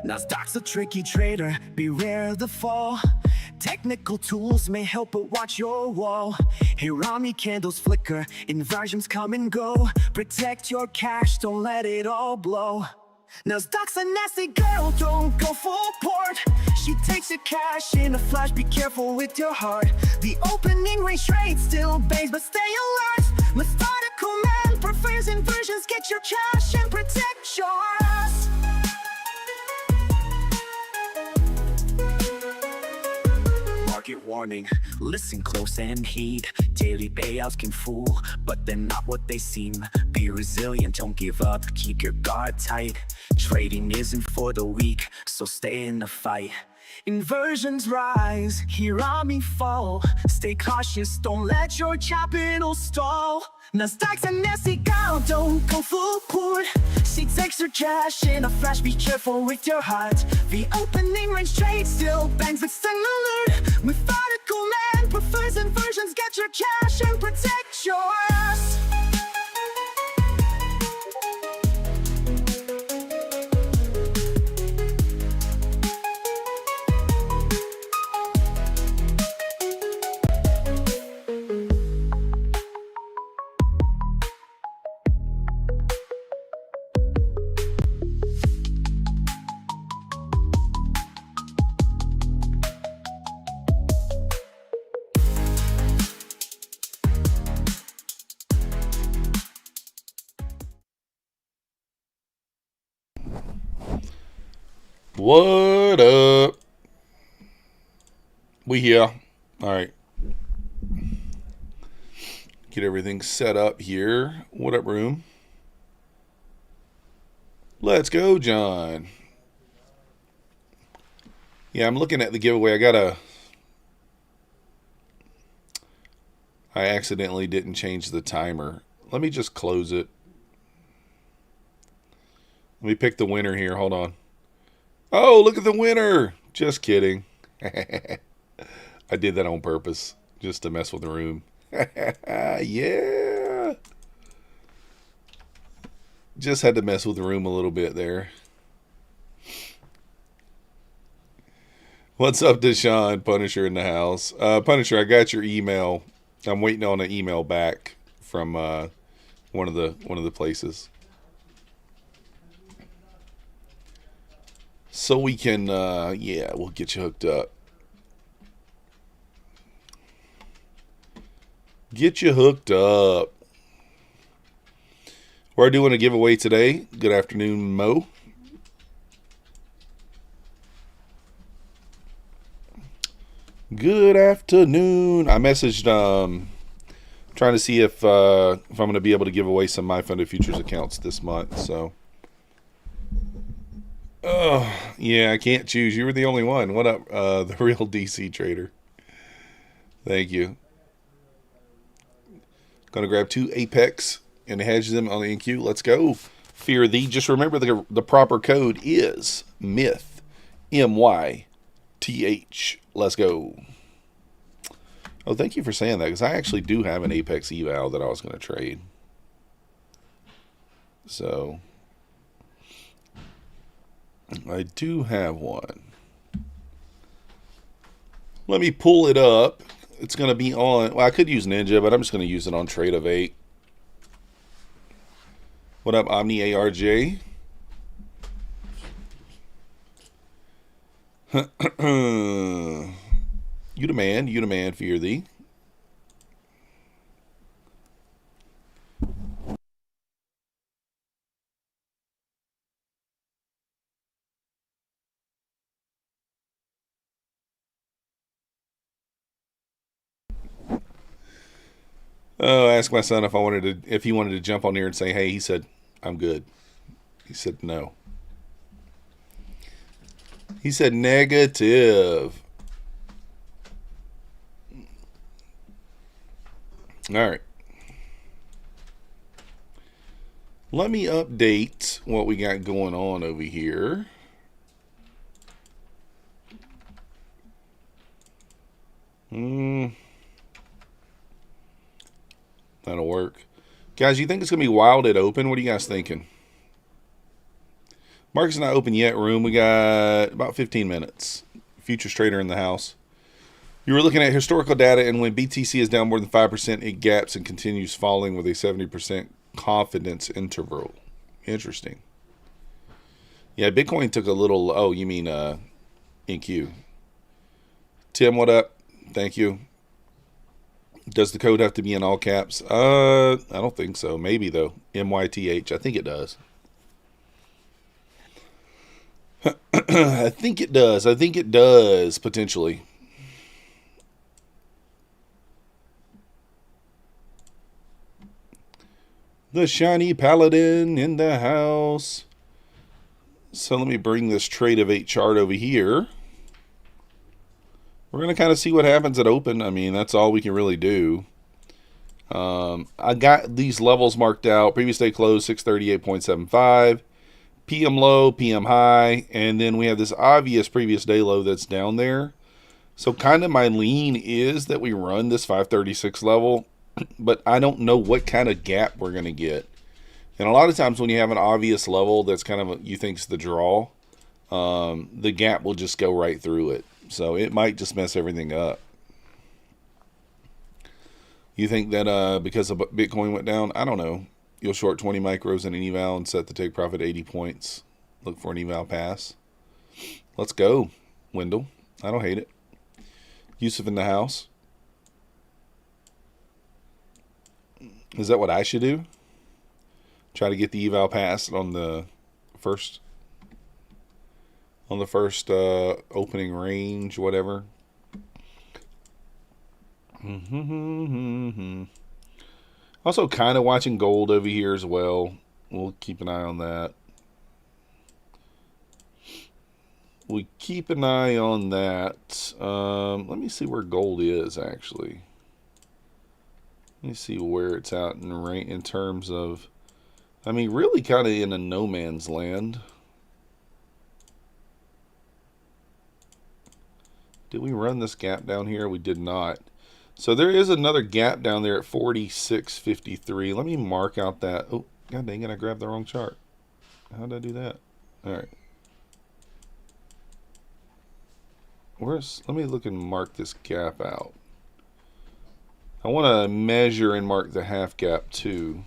Nasdaq's a tricky trader, beware the fall. Technical tools may help, but watch your wall. Hirami candles flicker, inversions come and go. Protect your cash, don't let it all blow. Nasdaq's a nasty girl, don't go full port. She takes your cash in a flash, be careful with your heart. The opening range trade still bangs, but stay alert. Methodical man prefers inversions, get your cash and protect yours. Market warning, listen close and heed. Daily payouts can fool, but they're not what they seem. Be resilient, don't give up, keep your guard tight. Trading isn't for the weak, so stay in the fight. Inversions rise, Hirami fall. Stay cautious, don't let your capital stall. Nasdaq's a nasty gal, don't go full port. She takes her cash in a flash, be careful with your heart. The opening range trade still bangs, but stay alert. Methodical man prefers inversions, get your cash and protect yours. What up? We here. All right. Get everything set up here. What up, room? Let's go, John. Yeah, I'm looking at the giveaway. I accidentally didn't change the timer. Let me just close it. Let me pick the winner here. Hold on. Oh, look at the winner. Just kidding. I did that on purpose, just to mess with the room. Yeah. Just had to mess with the room a little bit there. What's up, Deshaun? Punisher in the house. Punisher, I got your email. I'm waiting on an email back from one of the places. So we can, yeah, we'll get you hooked up. Get you hooked up. We're doing a giveaway today. Good afternoon, Mo. Good afternoon. I messaged, trying to see if I'm going to be able to give away some My Funded Futures accounts this month, so. Oh, yeah, I can't choose. You were the only one. What up, the real DC trader? Thank you. Gonna grab 2 Apex and hedge them on the NQ. Let's go. Fear thee. Just remember the proper code is MYTH. MYTH. Let's go. Oh, thank you for saying that, because I actually do have an Apex eval that I was going to trade. So I do have one. Let me pull it up. It's going to be on, well, I could use Ninja, but I'm just going to use it on Trade of 8. What up, Omni ARJ? You the man, fear thee. Oh, ask my son if he wanted to jump on here and say, hey, he said, I'm good. He said no. He said negative. All right. Let me update what we got going on over here. That'll work. Guys, you think it's going to be wild at open? What are you guys thinking? Market's not open yet, room. We got about 15 minutes. Futures trader in the house. You were looking at historical data, and when BTC is down more than 5%, it gaps and continues falling with a 70% confidence interval. Interesting. Yeah, Bitcoin took a little... Oh, you mean NQ. Tim, what up? Thank you. Does the code have to be in all caps? I don't think so. Maybe, though. MYTH. I think it does. I think it does. I think it does, potentially. The shiny paladin in the house. So let me bring this trade of 8 chart over here. We're going to kind of see what happens at open. I mean, that's all we can really do. I got these levels marked out. Previous day close, 638.75. PM low, PM high. And then we have this obvious previous day low that's down there. So kind of my lean is that we run this 536 level. But I don't know what kind of gap we're going to get. And a lot of times when you have an obvious level that's kind of you think's the draw, the gap will just go right through it. So it might just mess everything up. You think that because of Bitcoin went down? I don't know. You'll short 20 micros in an eval and set the take profit 80 points. Look for an eval pass. Let's go, Wendell. I don't hate it. Yusuf in the house. Is that what I should do? Try to get the eval pass on the first opening range, whatever. Also kind of watching gold over here as well. We'll keep an eye on that. We keep an eye on that. Let me see where gold is actually. Let me see where it's out in terms of, I mean, really kind of in a no man's land. Did we run this gap down here? We did not. So there is another gap down there at 46.53. Let me mark out that. Oh, god dang it, I grabbed the wrong chart. How did I do that? All right. Let me look and mark this gap out. I want to measure and mark the half gap too.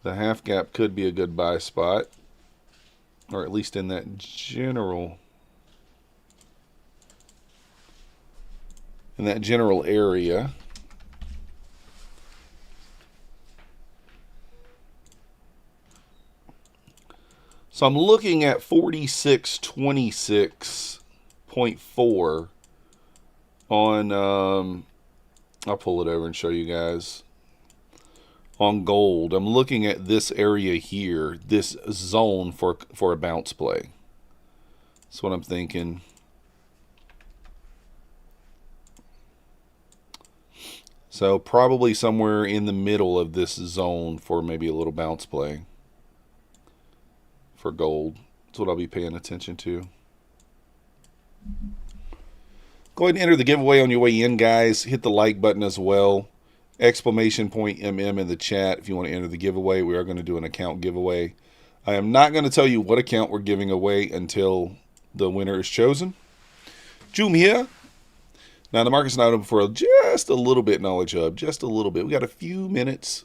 The half gap could be a good buy spot, or at least in that general area. So I'm looking at 46.26.4 on, I'll pull it over and show you guys. On gold, I'm looking at this area here, this zone for a bounce play. That's what I'm thinking. So probably somewhere in the middle of this zone for maybe a little bounce play. For gold. That's what I'll be paying attention to. Go ahead and enter the giveaway on your way in, guys. Hit the like button as well. Exclamation point MM in the chat if you want to enter the giveaway. We are going to do an account giveaway. I am not going to tell you what account we're giving away until the winner is chosen. Joom here. Now the market's not open for just a little bit, Knowledge Hub. Just a little bit. We got a few minutes.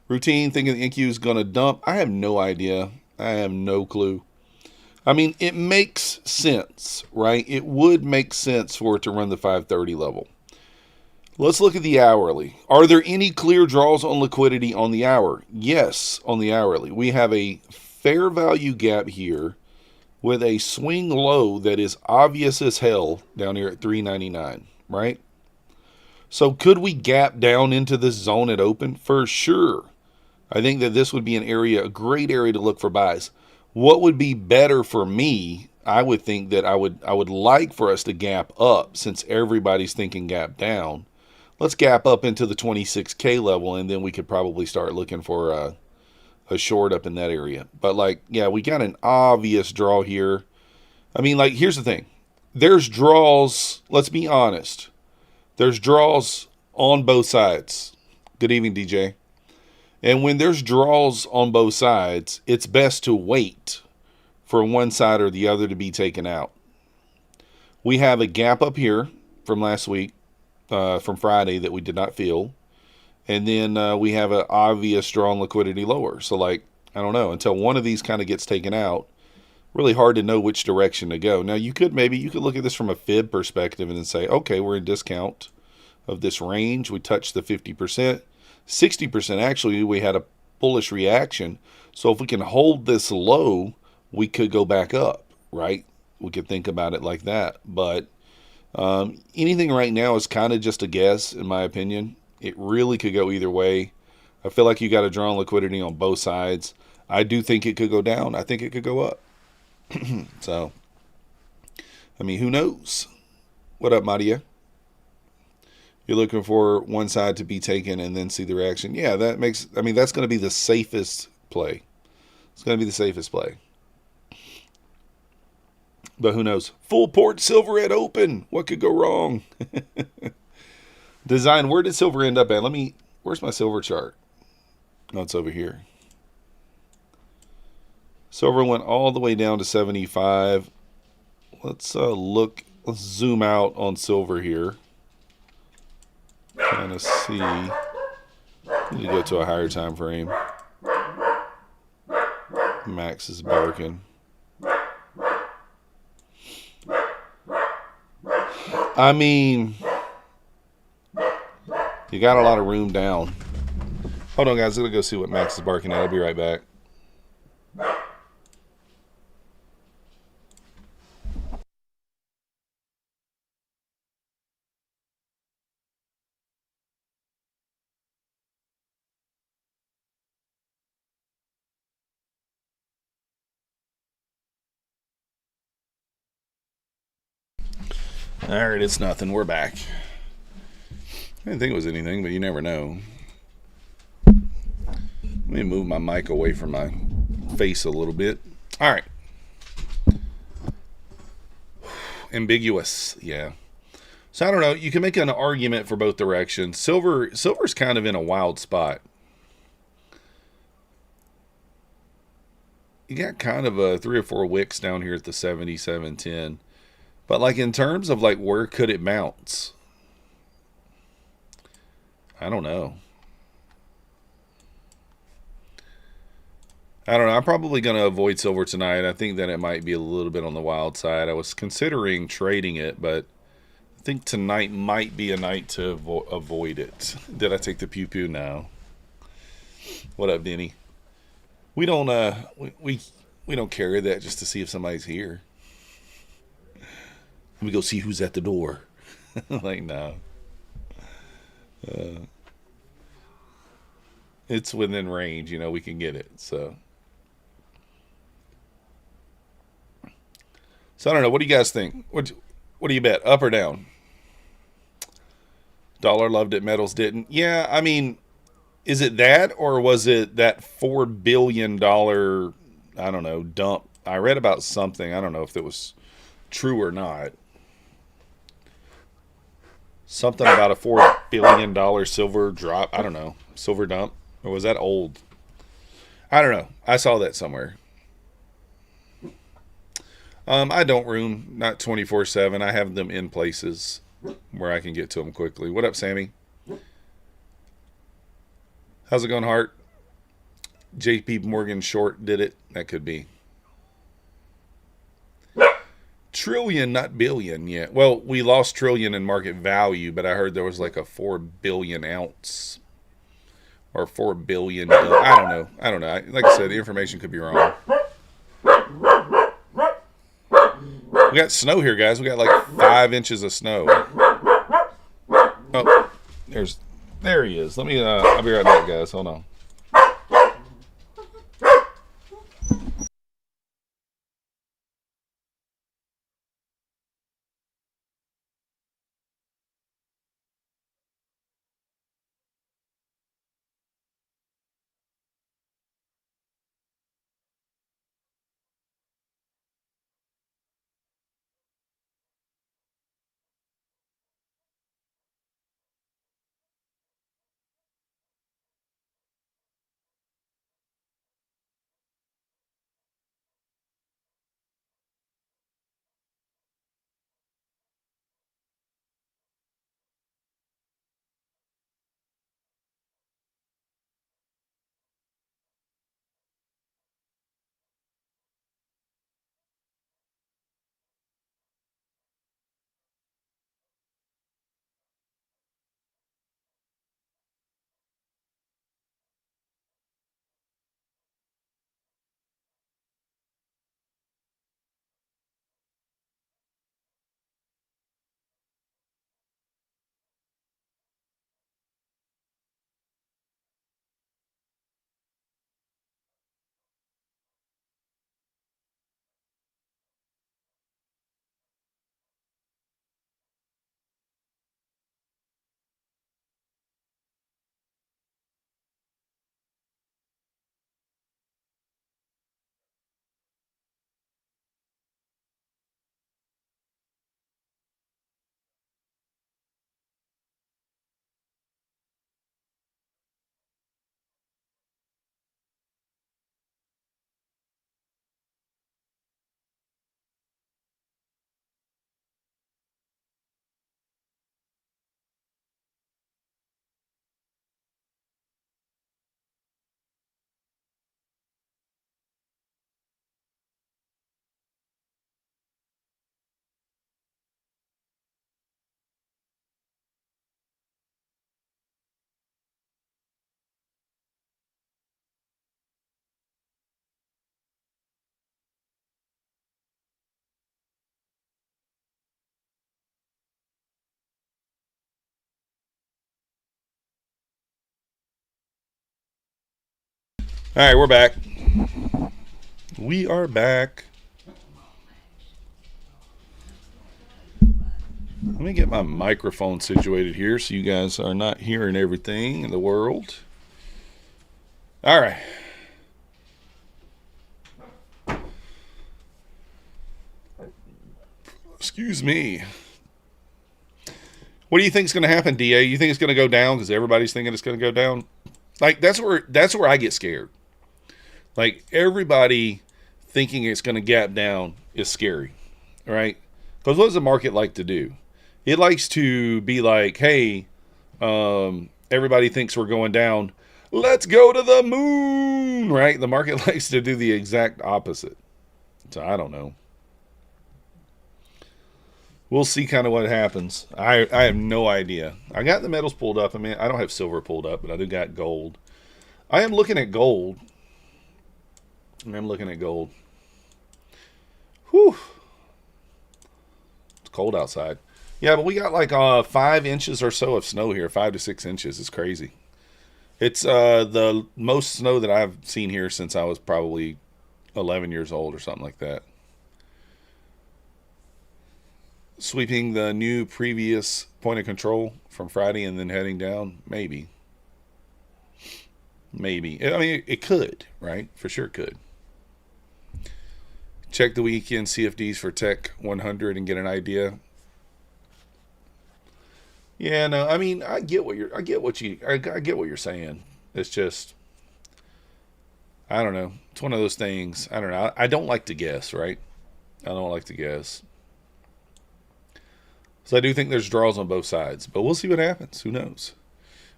Routine thinking the NQ is going to dump. I have no idea. I have no clue. I mean, it makes sense, right? It would make sense for it to run the 530 level. Let's look at the hourly. Are there any clear draws on liquidity on the hour? Yes, on the hourly. We have a fair value gap here with a swing low that is obvious as hell down here at 399, right? So could we gap down into this zone at open? For sure. I think that this would be an area, a great area to look for buys. What would be better for me? I would think that I would like for us to gap up since everybody's thinking gap down. Let's gap up into the 26K level, and then we could probably start looking for a short up in that area. But like, yeah, we got an obvious draw here. I mean, like, here's the thing. There's draws, let's be honest. There's draws on both sides. Good evening, DJ. And when there's draws on both sides, it's best to wait for one side or the other to be taken out. We have a gap up here from last week, from Friday, that we did not fill. And then we have an obvious strong liquidity lower. So, like, I don't know, until one of these kind of gets taken out, really hard to know which direction to go. Now, you could look at this from a fib perspective and then say, okay, we're in discount of this range. We touched the 50%. 60% actually, we had a bullish reaction. So if we can hold this low, we could go back up, right? We could think about it like that. But anything right now is kind of just a guess, in my opinion. It really could go either way. I feel like you got to draw on liquidity on both sides. I do think it could go down. I think it could go up. So, I mean, who knows? What up, Madia? You're looking for one side to be taken and then see the reaction. Yeah, that's going to be the safest play. It's going to be the safest play. But who knows? Full port silver at open. What could go wrong? Design, where did silver end up at? Where's my silver chart? No, it's over here. Silver went all the way down to 75. Let's zoom out on silver here. Kind of see. Need to go to a higher time frame. Max is barking. I mean, you got a lot of room down. Hold on, guys. I'm going to go see what Max is barking at. I'll be right back. All right, it's nothing. We're back. I didn't think it was anything, but you never know. Let me move my mic away from my face a little bit. All right. Ambiguous, yeah. So I don't know. You can make an argument for both directions. Silver's kind of in a wild spot. You got kind of a 3 or 4 wicks down here at the 77.10. But like in terms of like where could it bounce? I don't know. I'm probably going to avoid silver tonight. I think that it might be a little bit on the wild side. I was considering trading it, but I think tonight might be a night to avoid it. Did I take the pew pew? No. What up, Denny? We don't we don't carry that just to see if somebody's here. Let me go see who's at the door. Like, no. It's within range, we can get it. So I don't know. What do you guys think? What do you bet? Up or down? Dollar loved it, metals didn't. Yeah, I mean, is it that, or was it that $4 billion, I don't know, dump? I read about something. I don't know if it was true or not. Something about a $4 billion silver drop. I don't know. Silver dump. Or was that old? I don't know. I saw that somewhere. I don't room, not 24/7. I have them in places where I can get to them quickly. What up, Sammy? How's it going, Hart? JP Morgan short did it. That could be. Trillion, not billion yet. Well, we lost trillion in market value, but I heard there was like a 4 billion ounce or 4 billion. I don't know. Like I said, the information could be wrong. We got snow here, guys. We got like 5 inches of snow. Oh, there he is. I'll be right back, guys. Hold on. All right, we're back. We are back. Let me get my microphone situated here so you guys are not hearing everything in the world. All right. Excuse me. What do you think is going to happen, DA? You think it's going to go down because everybody's thinking it's going to go down? Like that's where I get scared. Like everybody thinking it's going to gap down is scary, right? Because what does the market like to do? It likes to be like, hey, everybody thinks we're going down. Let's go to the moon, right? The market likes to do the exact opposite. So I don't know. We'll see kind of what happens. I have no idea. I got the metals pulled up. I mean, I don't have silver pulled up, but I do got gold. I am looking at gold. I'm looking at gold. Whew. It's cold outside. Yeah, but we got like 5 inches or so of snow here. 5 to 6 inches. It's crazy. It's the most snow that I've seen here since I was probably 11 years old or something like that. Sweeping the new previous point of control from Friday and then heading down? Maybe. Maybe. I mean, it could, right? For sure could. Check the weekend CFDs for Tech 100 and get an idea. Yeah, no, I mean, I get what you're saying. It's just, I don't know. It's one of those things. I don't know. I don't like to guess, right? I don't like to guess. So I do think there's draws on both sides, but we'll see what happens. Who knows?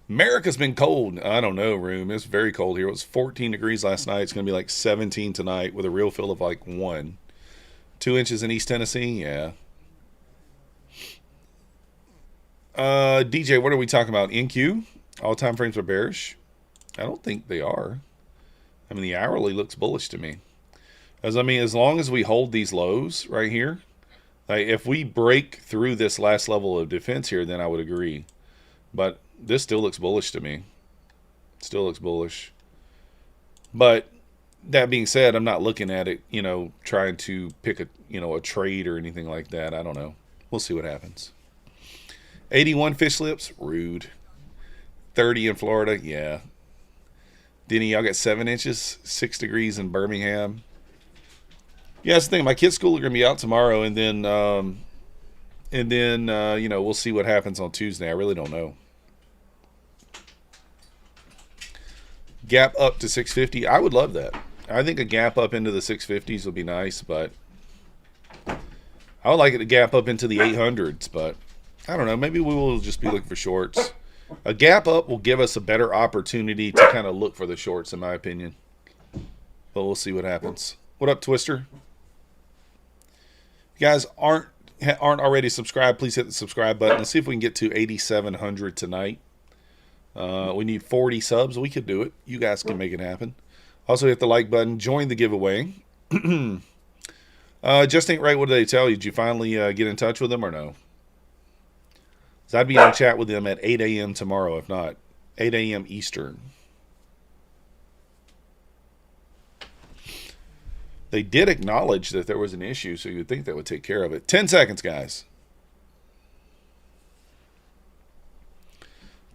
America's been cold. I don't know, room. It's very cold here. It was 14 degrees last night. It's going to be like 17 tonight with a real feel of like 1. 2 inches in East Tennessee. Yeah. DJ, what are we talking about? NQ? All time frames are bearish? I don't think they are. I mean, the hourly looks bullish to me. As long as we hold these lows right here, like if we break through this last level of defense here, then I would agree. But this still looks bullish to me. Still looks bullish. But that being said, I'm not looking at it, trying to pick a trade or anything like that. I don't know. We'll see what happens. 81 fish lips, rude. 30 in Florida, yeah. Denny, y'all got 7 inches, 6 degrees in Birmingham. Yeah, that's the thing. My kids' school are going to be out tomorrow, and then we'll see what happens on Tuesday. I really don't know. Gap up to 650. I would love that. I think a gap up into the 650s would be nice, but I would like it to gap up into the 800s, but I don't know. Maybe we will just be looking for shorts. A gap up will give us a better opportunity to kind of look for the shorts, in my opinion. But we'll see what happens. What up, Twister? If you guys aren't already subscribed, please hit the subscribe button. Let's see if we can get to 8,700 tonight. We need 40 subs. We could do it. You guys can make it happen. Also hit the like button. Join the giveaway. Just ain't right. What did they tell you? Did you finally get in touch with them or no? So I'd be on chat with them at 8 a.m. tomorrow, if not 8 a.m. Eastern. They did acknowledge that there was an issue, so you'd think that would take care of it. 10 seconds, guys.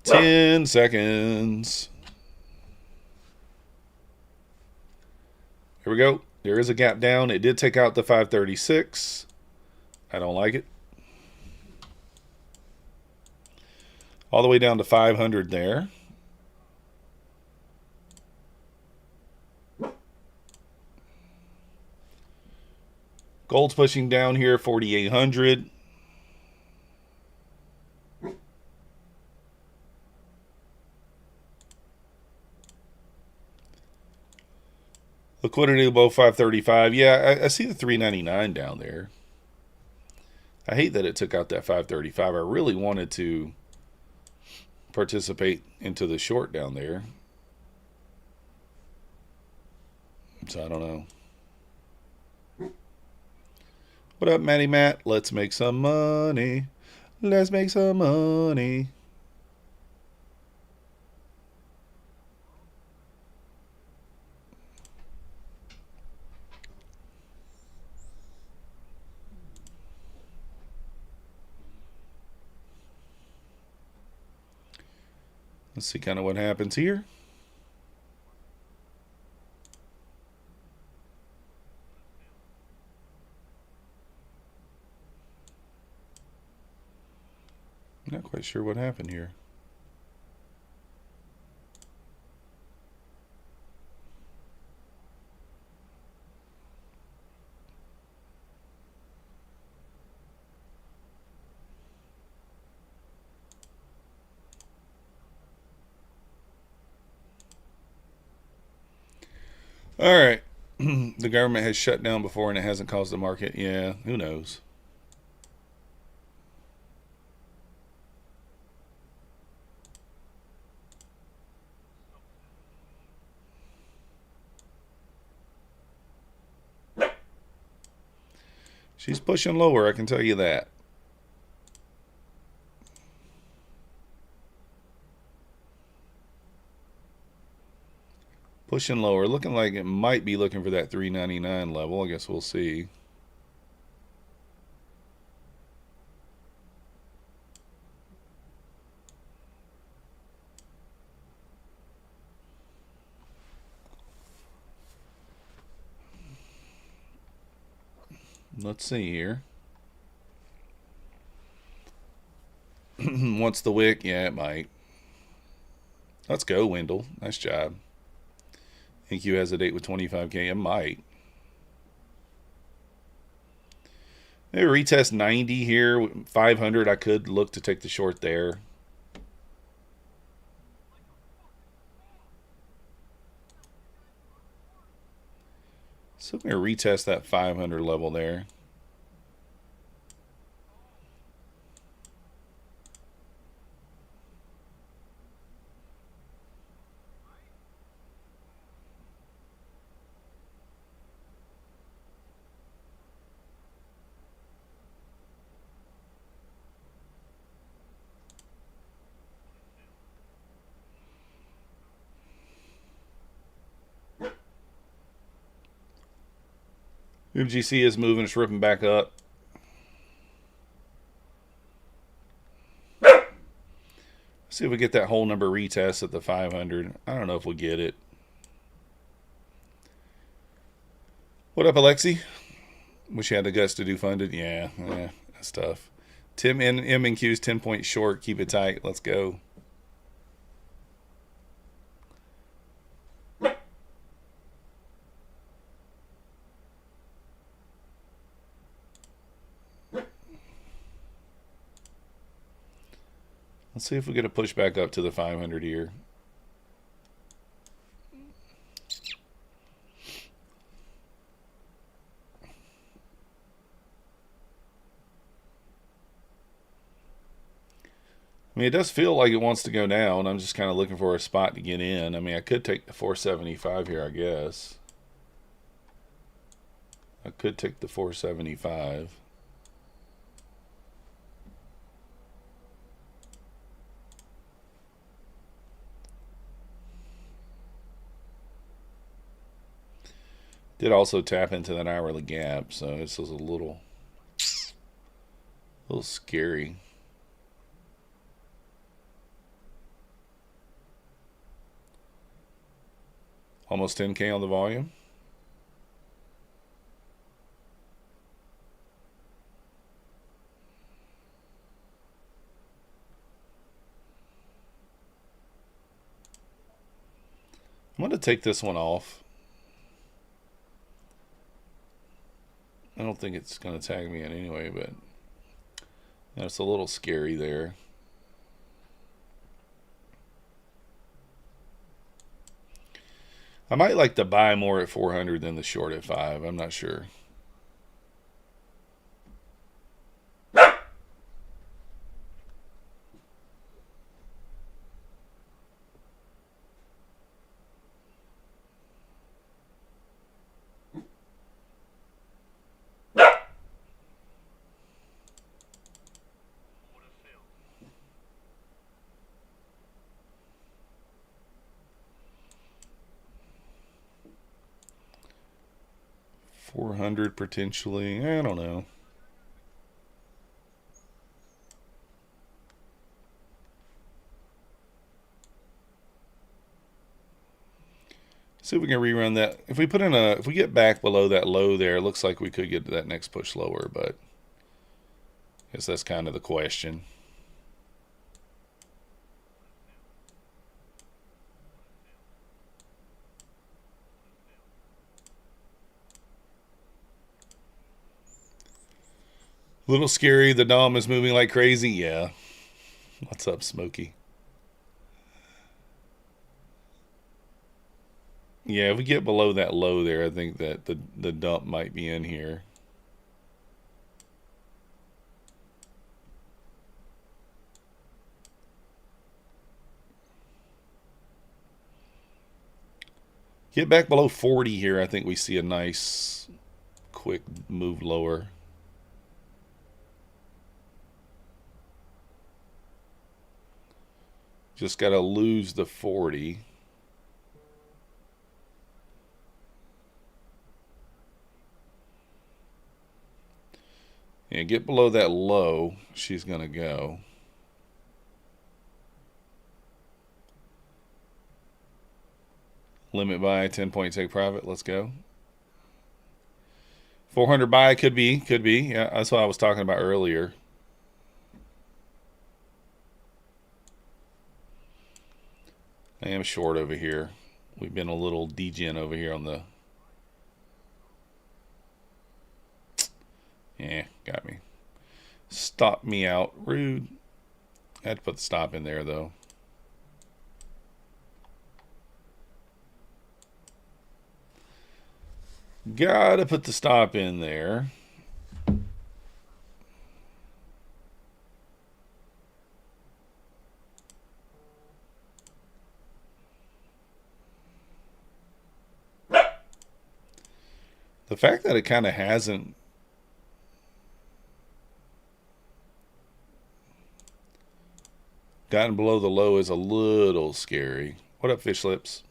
10 seconds. Here we go. There is a gap down. It did take out the 536. I don't like it. All the way down to 500 there. Gold's pushing down here, 4,800. Liquidity above 535. Yeah, I see the 399 down there. I hate that it took out that 535. I really wanted to participate into the short down there. So I don't know. What up, Matty Matt? Let's make some money. Let's make some money. Let's see kind of what happens here. Not quite sure what happened here. All right. The government has shut down before and it hasn't caused the market. Yeah, who knows? She's pushing lower, I can tell you that. Pushing lower, looking like it might be looking for that 399 level. I guess we'll see. Let's see here. Wants the wick? Yeah, it might. Let's go, Wendell. Nice job. Think you has a date with 25K. It might. Maybe retest 90 here. 500, I could look to take the short there. So I'm going to retest that 500 level there. MGC is moving, it's ripping back up. See if we get that whole number retest at the 500. I don't know if we'll get it. What up, Alexi? Wish you had the guts to do funded. Yeah, that's tough. Tim M and Q's 10 points short. Keep it tight. Let's go. Let's see if we get a push back up to the 500 here. I mean, it does feel like it wants to go down. I'm just kind of looking for a spot to get in. I mean, I could take the 475 here, I guess. I could take the 475. Did also tap into that hourly gap, so this is a little scary. Almost 10K on the volume. I'm going to take this one off. I don't think it's going to tag me in anyway, but it's a little scary there. I might like to buy more at 400 than the short at 5. I'm not sure. $400 potentially. I don't know. See if we can rerun that. If we put in if we get back below that low there, it looks like we could get to that next push lower, but I guess that's kind of the question. A little scary. The Dom is moving like crazy. Yeah. What's up, Smokey? Yeah, if we get below that low there, I think that the dump might be in here. Get back below 40 here. I think we see a nice quick move lower. Just got to lose the 40. And get below that low, she's going to go. Limit buy, 10 point take profit. Let's go. 400 buy could be. Yeah, that's what I was talking about earlier. I am short over here. We've been a little degen over here on the... Yeah, got me. Stop me out. Rude. I had to put the stop in there, though. Gotta put the stop in there. The fact that it kind of hasn't gotten below the low is a little scary. What up, fish lips?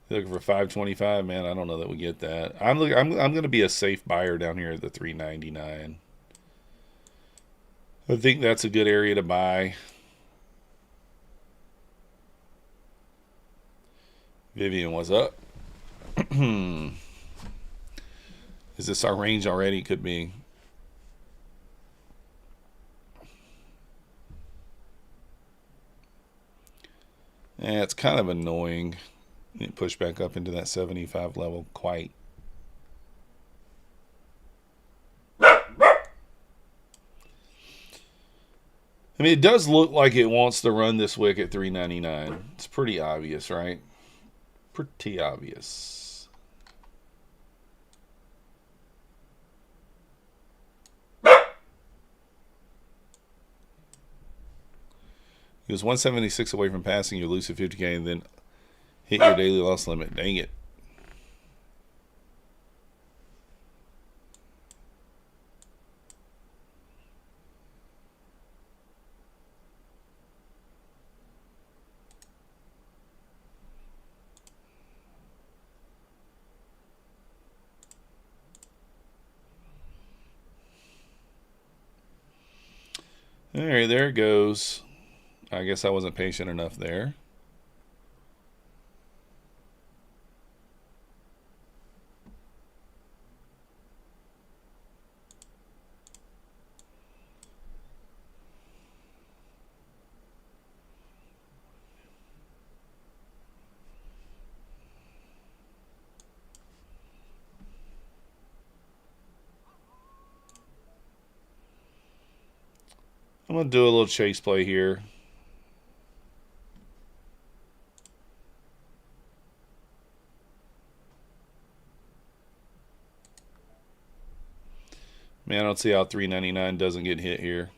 You're looking for 525, man. I don't know that we get that. I'm going to be a safe buyer down here at the 399. I think that's a good area to buy. Vivian, what's up? Is this our range already? Could be. Yeah, it's kind of annoying. It pushed back up into that 75 level quite. I mean, it does look like it wants to run this wick at 399. It's pretty obvious, right? Pretty obvious. He was 176 away from passing your elusive 50K and then hit your daily loss limit. Dang it. All right, there it goes. I guess I wasn't patient enough there. I'm going to do a little chase play here. Man, I don't see how 399 doesn't get hit here.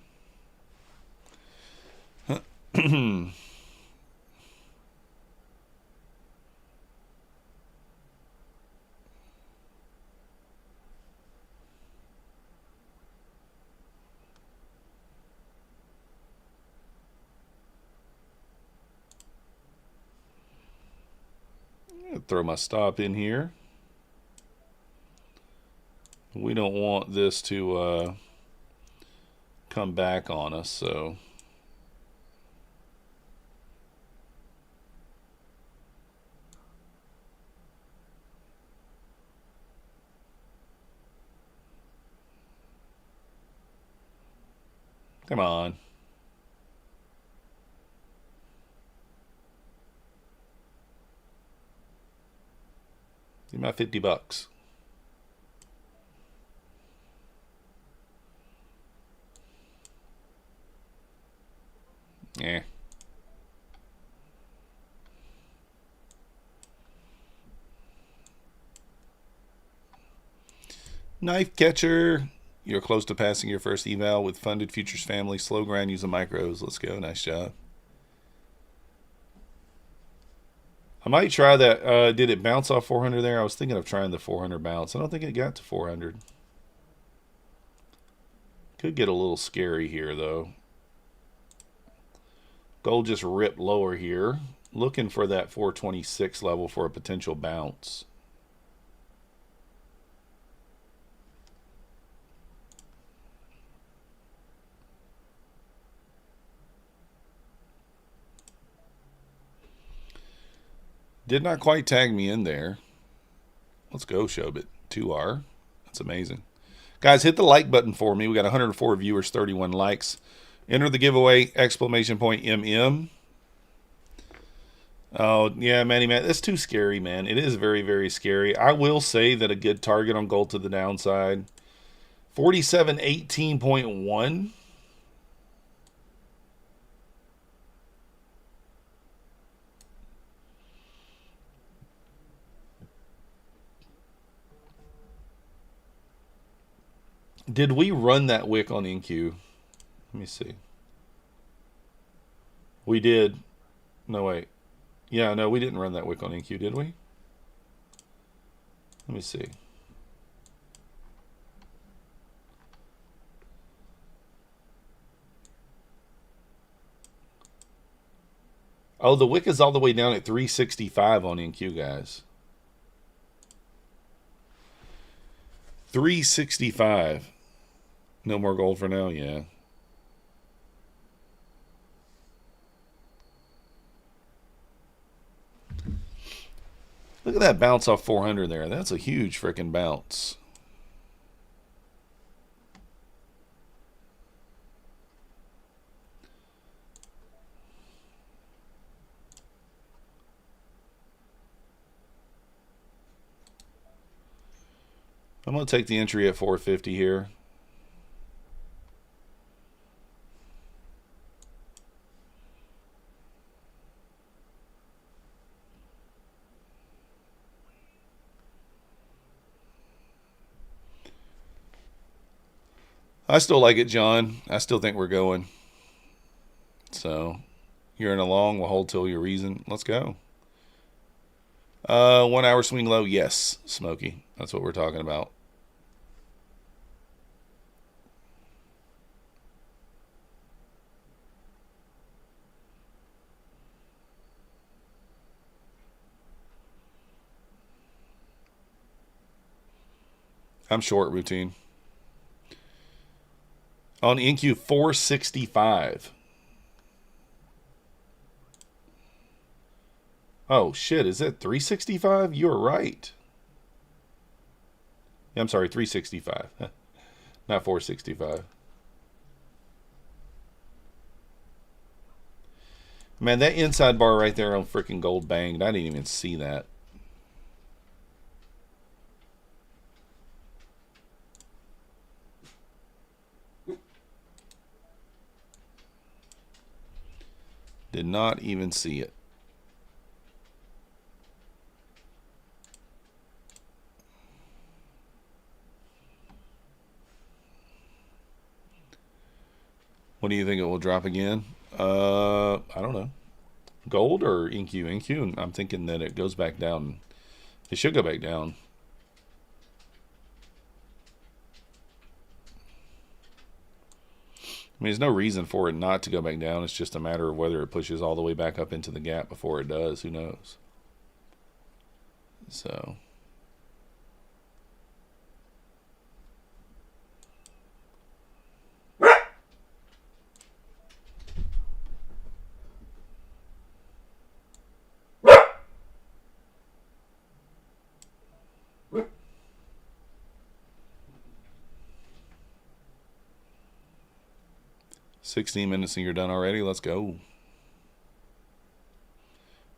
Throw my stop in here. We don't want this to come back on us, so Come on. Give me my $50. Yeah. Knife catcher. You're close to passing your first eval with funded futures family. Slow grind using micros. Let's go. Nice job. I might try that. Did it bounce off 400 there? I was thinking of trying the 400 bounce. I don't think it got to 400. Could get a little scary here, though. Gold just ripped lower here. Looking for that 426 level for a potential bounce. Did not quite tag me in there. Let's go, Showbit. 2R. That's amazing. Guys, hit the like button for me. We got 104 viewers, 31 likes. Enter the giveaway, exclamation point MM. Oh, yeah, Manny, man, that's too scary, man. It is very, very scary. I will say that a good target on gold to the downside. 4718.1. Did we run that wick on NQ? Let me see. We did. No, wait. Yeah, no, we didn't run that wick on NQ, did we? Let me see. Oh, the wick is all the way down at 365 on NQ, guys. 365. No more gold for now, yeah. Look at that bounce off 400 there. That's a huge freaking bounce. I'm going to take the entry at 450 here. I still like it, John. I still think we're going. So, you're in a long. We'll hold till your reason. Let's go. 1 hour swing low. Yes, Smokey. That's what we're talking about. I'm short routine. On NQ 465. Oh, shit. Is it 365? You're right. Yeah, I'm sorry, 365. Not 465. Man, that inside bar right there on freaking gold banged. I didn't even see that. Did not even see it. What do you think it will drop again? I don't know. Gold or NQ? NQ, I'm thinking that it goes back down. It should go back down. I mean, there's no reason for it not to go back down. It's just a matter of whether it pushes all the way back up into the gap before it does. Who knows? So... 16 minutes and you're done already. Let's go.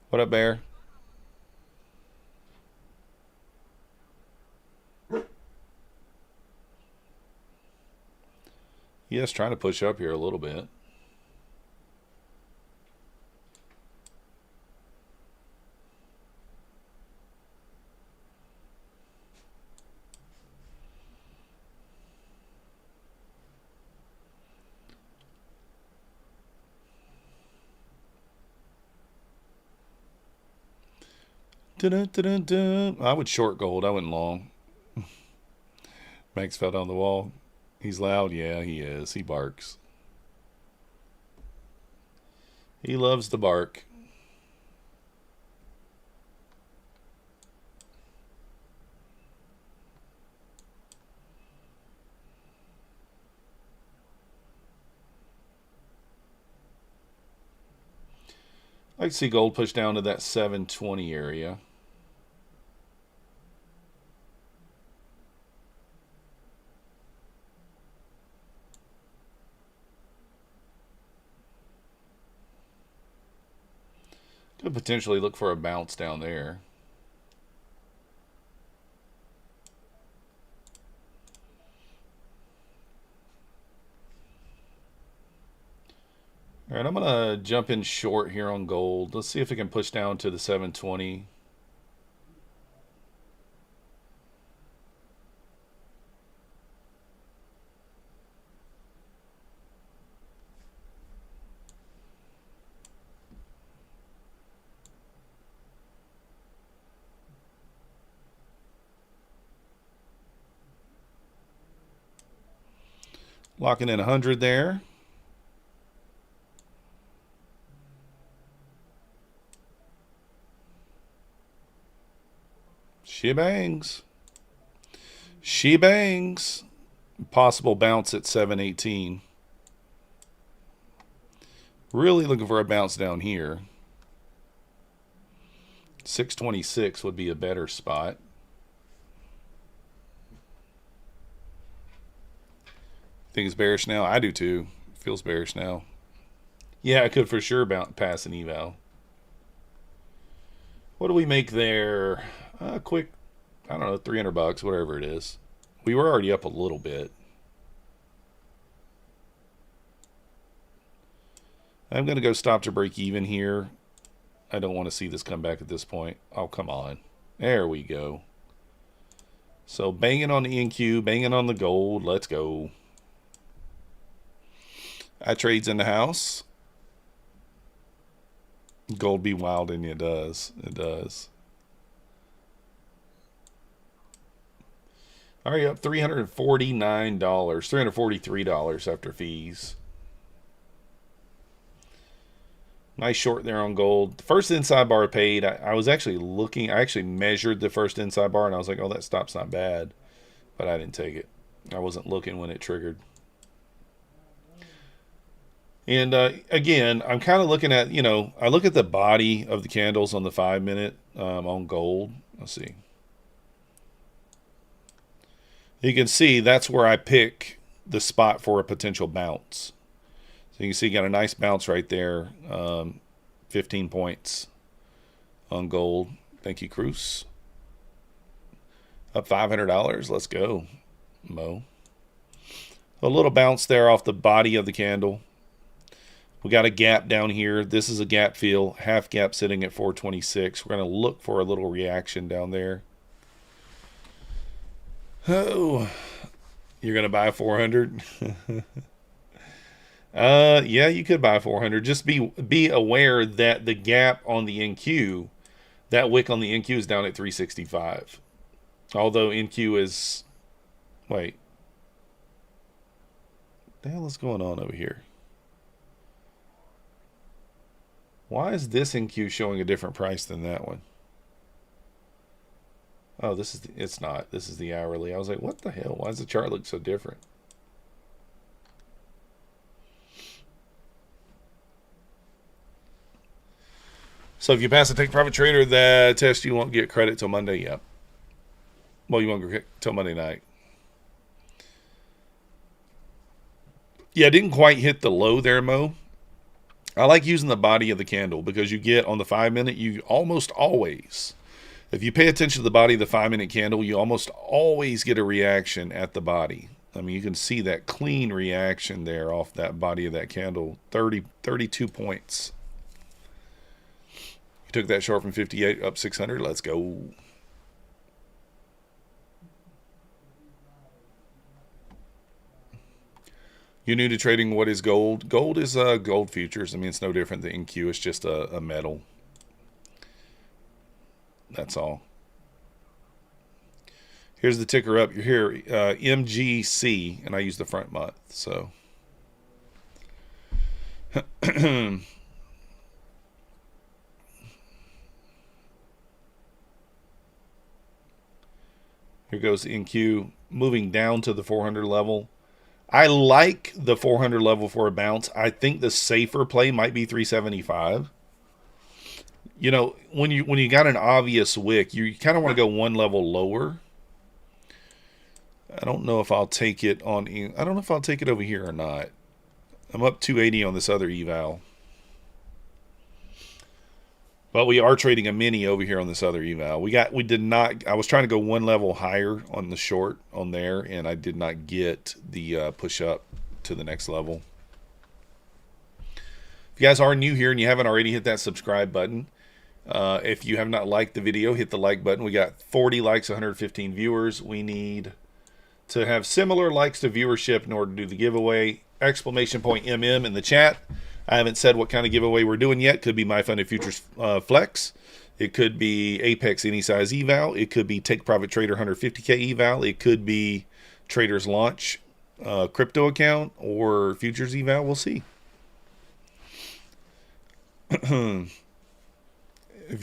What up, Bear? Yes, trying to push up here a little bit. Dun, dun, dun, dun. I would short gold. I went long. Max fell down the wall. He's loud. Yeah, he is. He barks. He loves the bark. I can see gold push down to that 720 area. Could potentially look for a bounce down there. All right, I'm going to jump in short here on gold. Let's see if it can push down to the 720. Locking in 100 there. She bangs. She bangs. Possible bounce at 718. Really looking for a bounce down here. 626 would be a better spot. Think it's bearish now? I do too. Feels bearish now. Yeah, I could for sure pass an eval. What do we make there? Quick, I don't know, 300 bucks, whatever it is. We were already up a little bit. I'm going to go stop to break even here. I don't want to see this come back at this point. Oh, come on. There we go. So banging on the NQ, banging on the gold. Let's go. Trades in the house. Gold be wild, and it does. It does. All right, up $349, $343 after fees. Nice short there on gold. First inside bar paid. I was actually looking. I actually measured the first inside bar, and I was like, oh, that stop's not bad. But I didn't take it. I wasn't looking when it triggered. And again, I'm kind of looking at, I look at the body of the candles on the 5 minute on gold. Let's see. You can see that's where I pick the spot for a potential bounce. So you can see you got a nice bounce right there. 15 points on gold. Thank you, Cruz. Up $500. Let's go, Mo. A little bounce there off the body of the candle. We got a gap down here. This is a gap fill. Half gap sitting at 426. We're going to look for a little reaction down there. Oh, you're going to buy 400? Yeah, you could buy 400. Just be aware that the gap on the NQ, that wick on the NQ is down at 365. Although NQ is, wait. What the hell is going on over here? Why is this NQ showing a different price than that one? Oh, it's not. This is the hourly. I was like, what the hell? Why does the chart look so different? So if you pass the take profit trader, that test you won't get credit till Monday. Yep. Well, you won't get till Monday night. Yeah, I didn't quite hit the low there, Mo. I like using the body of the candle because you get on the 5 minute, you almost always, if you pay attention to the body of the 5 minute candle, you almost always get a reaction at the body. I mean, you can see that clean reaction there off that body of that candle. 32 points. You took that short from 58 up 600. Let's go. You're new to trading. What is gold? Gold is gold futures. I mean, it's no different than NQ. It's just a metal. That's all. Here's the ticker up. You're here, MGC, and I use the front month. So here goes the NQ moving down to the 400 level. I like the 400 level for a bounce. I think the safer play might be 375. You know, when you got an obvious wick, you kind of want to go one level lower. I don't know if I'll take it on. I don't know if I'll take it over here or not. I'm up 280 on this other eval, but we are trading a mini over here on this other eval. We did not. I was trying to go one level higher on the short on there, and I did not get the push up to the next level. If you guys are new here and you haven't already, hit that subscribe button. If you have not liked the video, hit the like button. We got 40 likes, 115 viewers. We need to have similar likes to viewership in order to do the giveaway. Exclamation point MM in the chat. I haven't said what kind of giveaway we're doing yet. Could be My Funded Futures Flex. It could be Apex Any Size Eval. It could be Take Profit Trader 150K Eval. It could be Traders Launch crypto account or Futures Eval. We'll see. If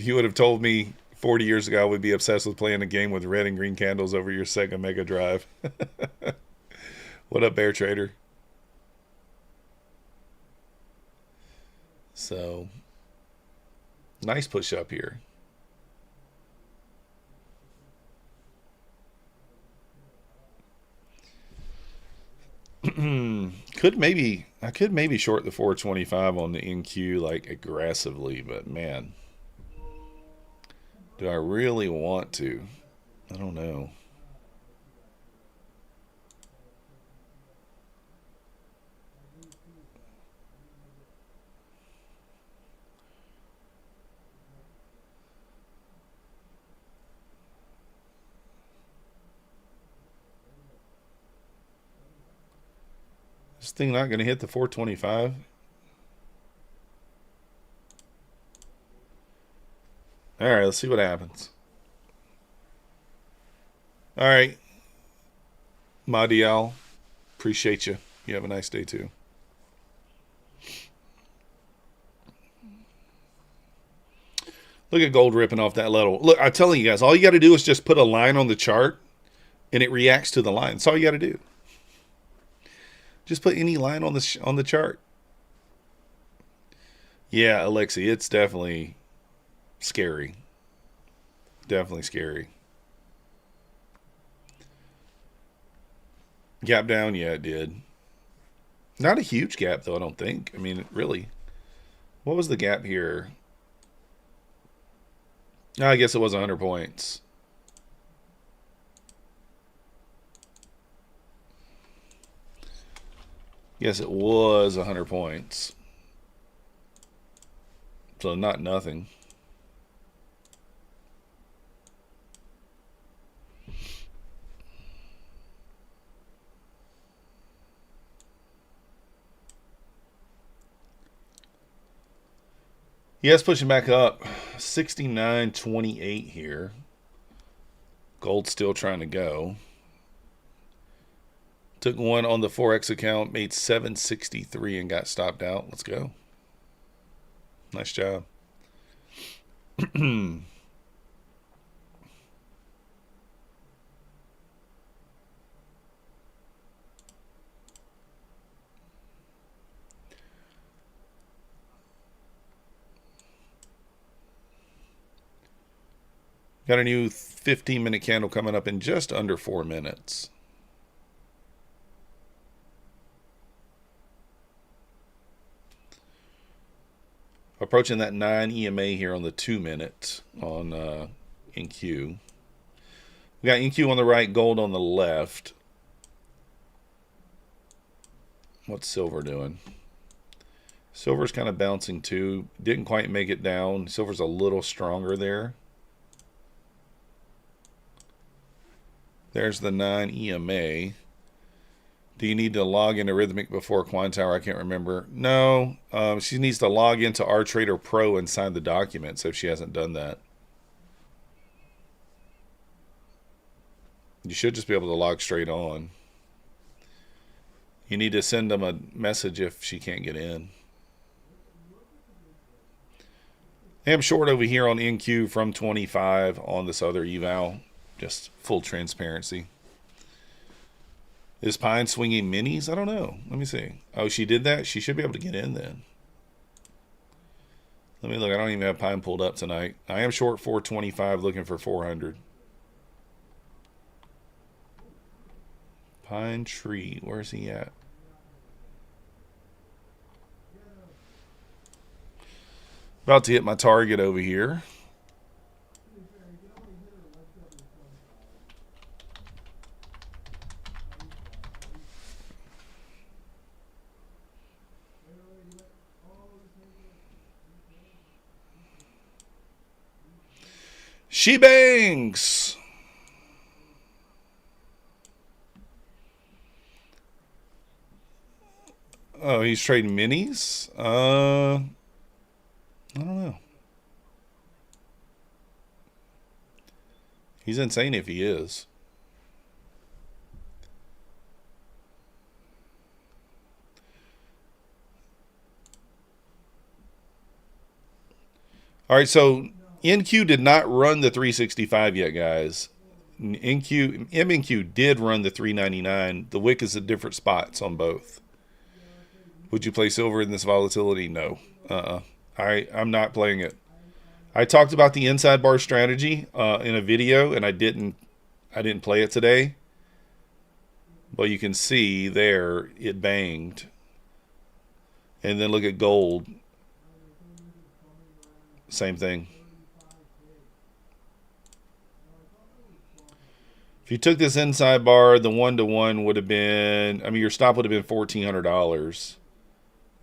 you would have told me 40 years ago I would be obsessed with playing a game with red and green candles over your Sega Mega Drive. What up, Bear Trader? So, nice push up here. I could maybe short the 425 on the NQ like aggressively, but man, do I really want to? I don't know. This thing not going to hit the 425. All right, let's see what happens. All right, Madial, appreciate you. You have a nice day too. Look at gold ripping off that level. Look, I'm telling you guys, all you got to do is just put a line on the chart, and it reacts to the line. That's all you got to do. Just put any line on the chart. Yeah, Alexi, it's definitely scary. Definitely scary. Gap down, yeah, it did. Not a huge gap, though, I don't think. I mean, really. What was the gap here? I guess it was 100 points. Yes, it was 100 points. So not nothing. Yes, pushing back up. 69.28 here. Gold's still trying to go. Took one on the Forex account, made 763 and got stopped out. Let's go. Nice job. Got a new 15-minute candle coming up in just under 4 minutes. approaching that 9 EMA here on the 2-minute on NQ. We got NQ on the right, gold on the left. What's silver doing? Silver's kind of bouncing too. Didn't quite make it down. Silver's a little stronger there. There's the 9 EMA. Do you need to log into Rhythmic before Quantower? I can't remember. No. She needs to log into RTrader Pro and sign the documents if she hasn't done that. You should just be able to log straight on. You need to send them a message if she can't get in. I am short over here on NQ from 25 on this other eval. Just full transparency. Is Pine swinging minis? I don't know. Let me see. Oh, she did that? She should be able to get in then. Let me look. I don't even have Pine pulled up tonight. I am short 425 looking for 400. Pine Tree. Where's he at? About to hit my target over here. She bangs. Oh, he's trading minis? I don't know. He's insane if he is. All right, so NQ did not run the 365 yet, guys. MNQ did run the 399. The wick is at different spots on both. Would you play silver in this volatility? No. I'm not playing it. I talked about the inside bar strategy in a video, and I didn't play it today. But you can see there it banged. And then look at gold. Same thing. If you took this inside bar, the 1-to-1 would have been, I mean, your stop would have been $1,400.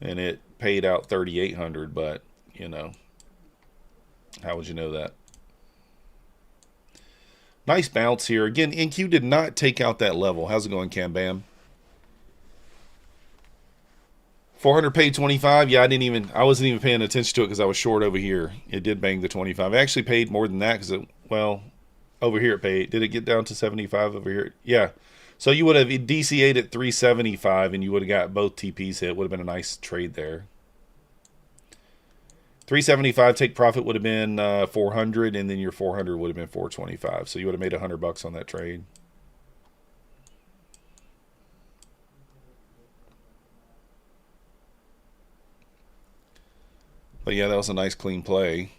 And it paid out $3,800, but, you know, how would you know that? Nice bounce here. Again, NQ did not take out that level. How's it going, Cam Bam? 400 paid 25. Yeah, I wasn't even paying attention to it because I was short over here. It did bang the 25. I actually paid more than that because well, over here it paid. Did it get down to 75 over here? Yeah. So you would have DCA'd at 375 and you would have got both TPs hit. Would have been a nice trade there. 375 take profit would have been 400, and then your 400 would have been 425. So you would have made $100 on that trade. But yeah, that was a nice clean play.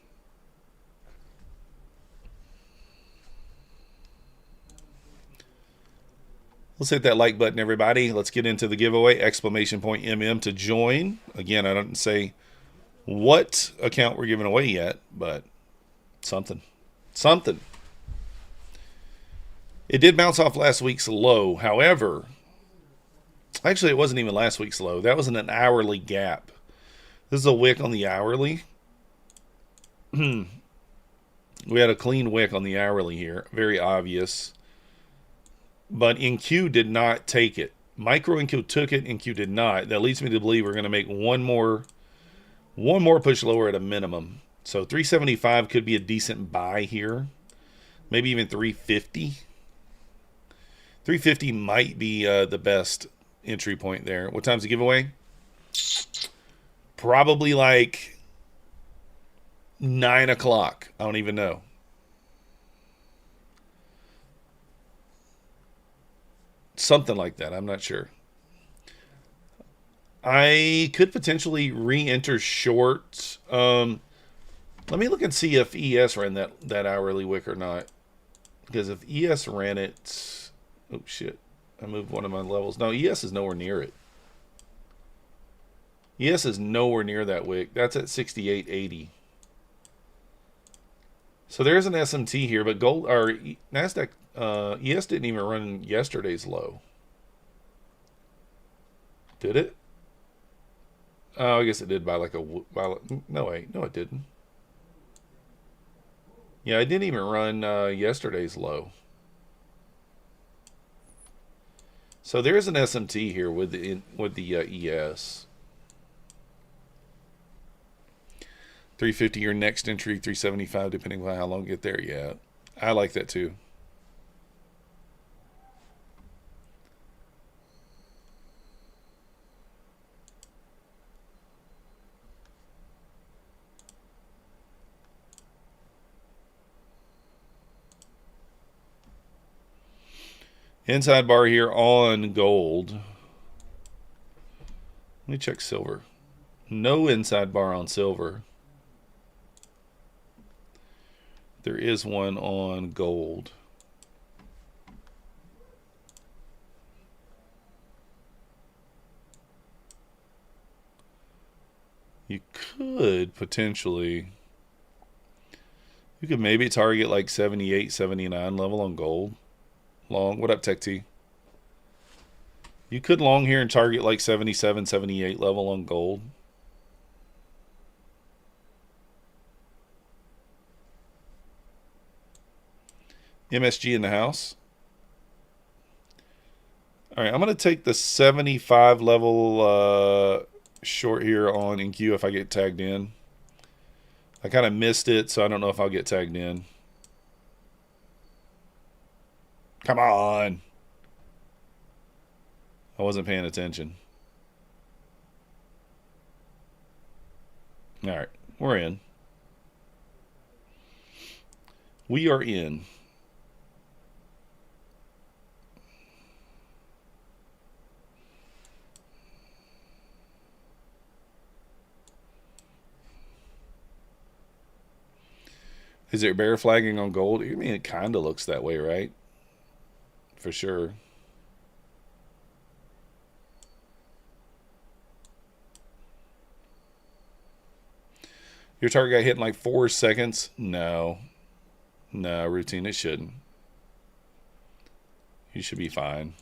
Let's hit that like button, everybody. Let's get into the giveaway. Exclamation point MM to join. Again, I don't say what account we're giving away yet, but something. Something. It did bounce off last week's low. However, actually, it wasn't even last week's low. That was in an hourly gap. This is a wick on the hourly. We had a clean wick on the hourly here. Very obvious. But NQ did not take it. Micro NQ took it, NQ did not. That leads me to believe we're going to make one more push lower at a minimum. So 375 could be a decent buy here. Maybe even 350. 350 might be the best entry point there. What time's the giveaway? Probably like 9 o'clock. I don't even know. Something like that. I'm not sure. I could potentially re-enter short. Let me look and see if ES ran that hourly wick or not. Because if ES ran it... Oh, shit. I moved one of my levels. No, ES is nowhere near it. ES is nowhere near that wick. That's at 68.80. So there's an SMT here, but gold or Nasdaq ES didn't even run yesterday's low. Did it? Oh, I guess it did by like a no wait, no it didn't. Yeah, it didn't even run yesterday's low. So there's an SMT here with the ES. 350 your next entry, 375 depending on how long you get there. Yeah, I like that too. Inside bar here on gold. Let me check silver. No inside bar on silver. There is one on gold. You could potentially, you could maybe target like 78, 79 level on gold. Long. What up, Tech T? You could long here and target like 77, 78 level on gold. MSG in the house. All right, I'm going to take the 75 level short here on NQ if I get tagged in. I kind of missed it, so I don't know if I'll get tagged in. Come on. I wasn't paying attention. All right, we're in. We are in. Is it bear flagging on gold? I mean, it kind of looks that way, right? For sure. Your target got hit in like 4 seconds? No. No, routine, it shouldn't. You should be fine.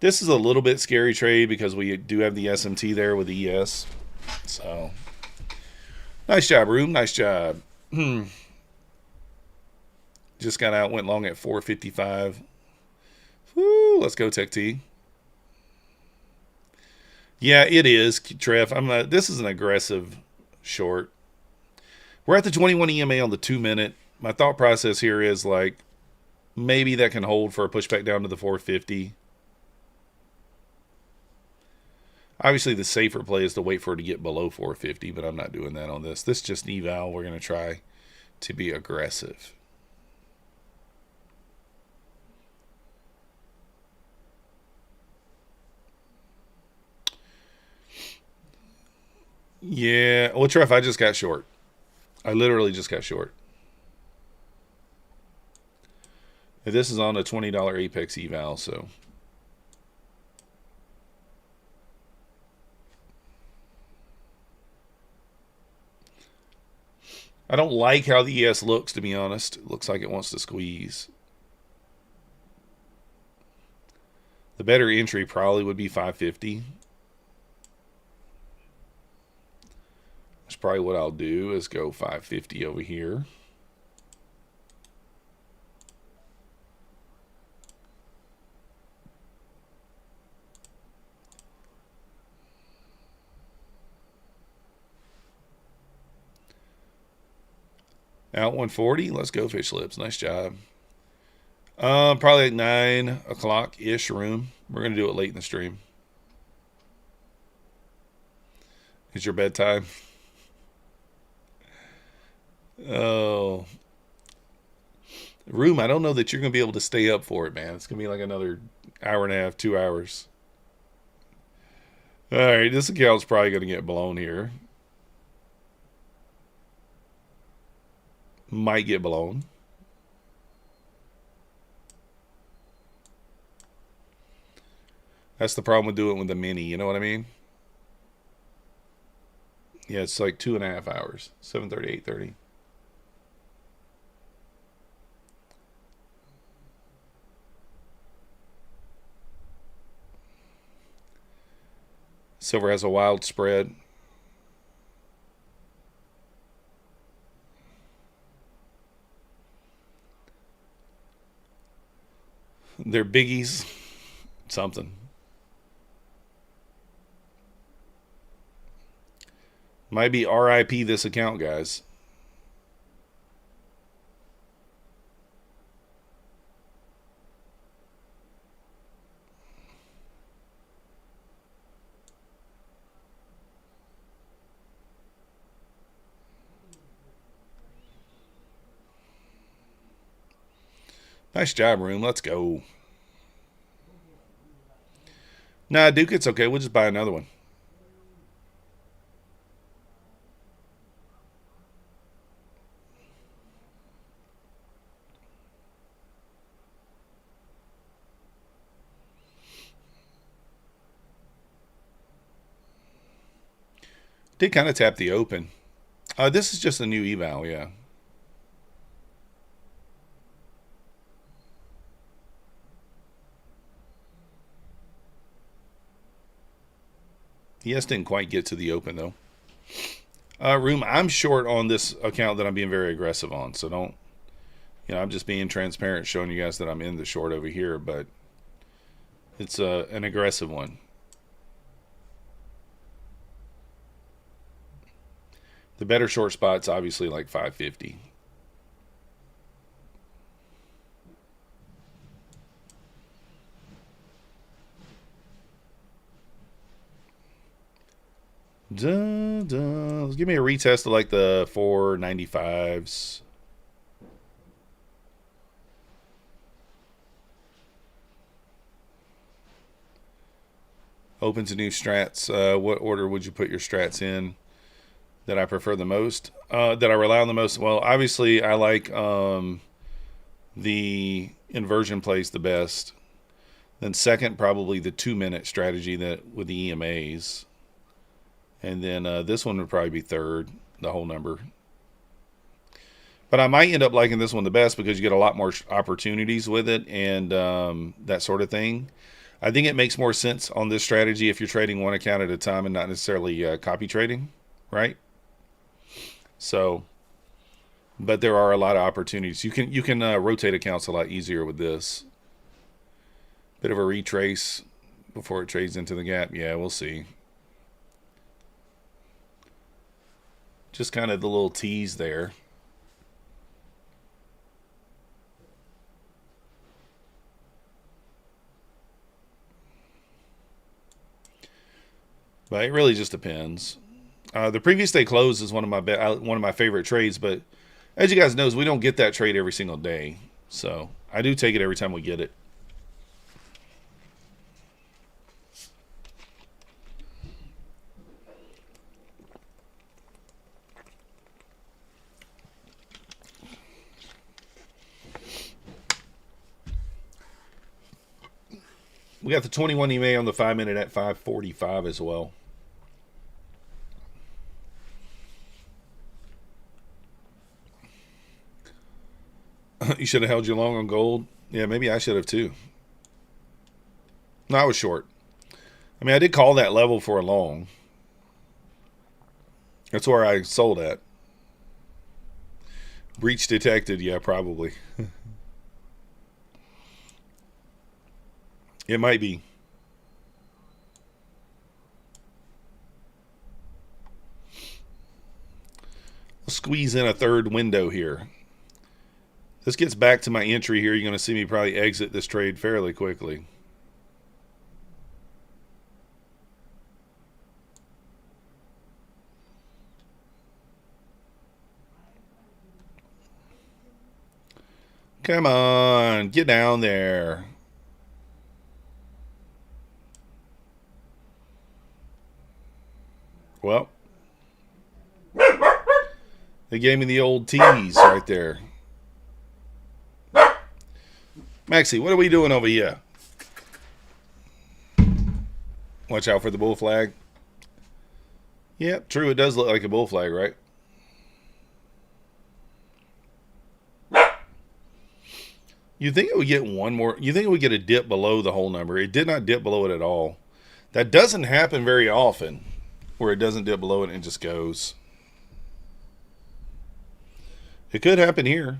This is a little bit scary trade because we do have the SMT there with the ES. So, nice job, Room. Nice job. Just got out, went long at 455. Woo, let's go, Tech T. Yeah, it is, Trev. This is an aggressive short. We're at the 21 EMA on the 2 minute. My thought process here is like maybe that can hold for a pushback down to the 450. Obviously, the safer play is to wait for it to get below 450, but I'm not doing that on this. This is just an eval. We're going to try to be aggressive. Yeah. Well, Trev, I just got short. I literally just got short. And this is on a $20 Apex eval, so... I don't like how the ES looks, to be honest. It looks like it wants to squeeze. The better entry probably would be 550. That's probably what I'll do is go 550 over here. Out 140. Let's go, fish lips. Nice job. Probably like 9 o'clock-ish room. We're going to do it late in the stream. Is your bedtime? Oh. Room, I don't know that you're going to be able to stay up for it, man. It's going to be like another hour and a half, 2 hours. All right, this account's probably going to get blown here. Might get blown. That's the problem with doing it with the mini, you know what I mean? Yeah, it's like 2.5 hours. 7:30, 8:30. Silver has a wild spread. They're biggies. Something. Might be RIP this account, guys. Nice job, Room. Let's go. Nah, Duke, it's okay. We'll just buy another one. Did kind of tap the open. This is just a new eval, yeah. Yes, didn't quite get to the open, though. Room, I'm short on this account that I'm being very aggressive on, so don't, I'm just being transparent, showing you guys that I'm in the short over here, but it's an aggressive one. The better short spot's obviously like 550. Let's give me a retest of like the 495s. Open to new strats. What order would you put your strats in that I prefer the most? That I rely on the most? Well, obviously I like the inversion plays the best. Then second, probably the 2-minute strategy that with the EMAs. And then this one would probably be third, the whole number. But I might end up liking this one the best because you get a lot more opportunities with it and that sort of thing. I think it makes more sense on this strategy if you're trading one account at a time and not necessarily copy trading, right? So, but there are a lot of opportunities. You can rotate accounts a lot easier with this. Bit of a retrace before it trades into the gap. Yeah, we'll see. Just kind of the little tease there. But it really just depends. The previous day close is one of my favorite trades, but as you guys know, we don't get that trade every single day. So I do take it every time we get it. We got the 21 EMA on the 5-minute at 545 as well. You should have held your long on gold. Yeah, maybe I should have too. No, I was short. I mean, I did call that level for a long. That's where I sold at. Breach detected. Yeah, probably. It might be. Let's squeeze in a third window here. This gets back to my entry here. You're going to see me probably exit this trade fairly quickly. Come on, get down there. Well, they gave me the old tease right there. Maxie, what are we doing over here? Watch out for the bull flag. Yep, true. It does look like a bull flag, right? You think it would get one more? You think it would get a dip below the whole number? It did not dip below it at all. That doesn't happen very often, where it doesn't dip below it and just goes. It could happen here.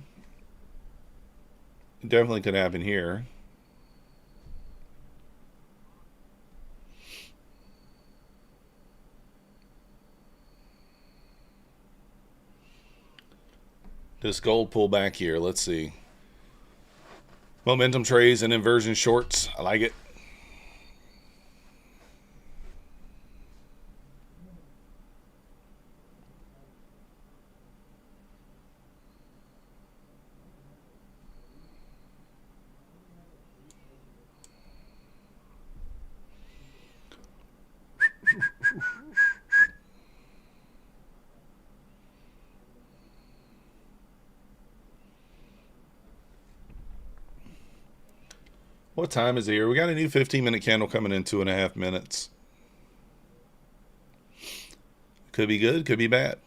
It definitely could happen here. Does gold pull back here? Let's see. Momentum trays and inversion shorts. I like it. What time is it here? We got a new 15-minute candle coming in 2.5 minutes. Could be good, could be bad.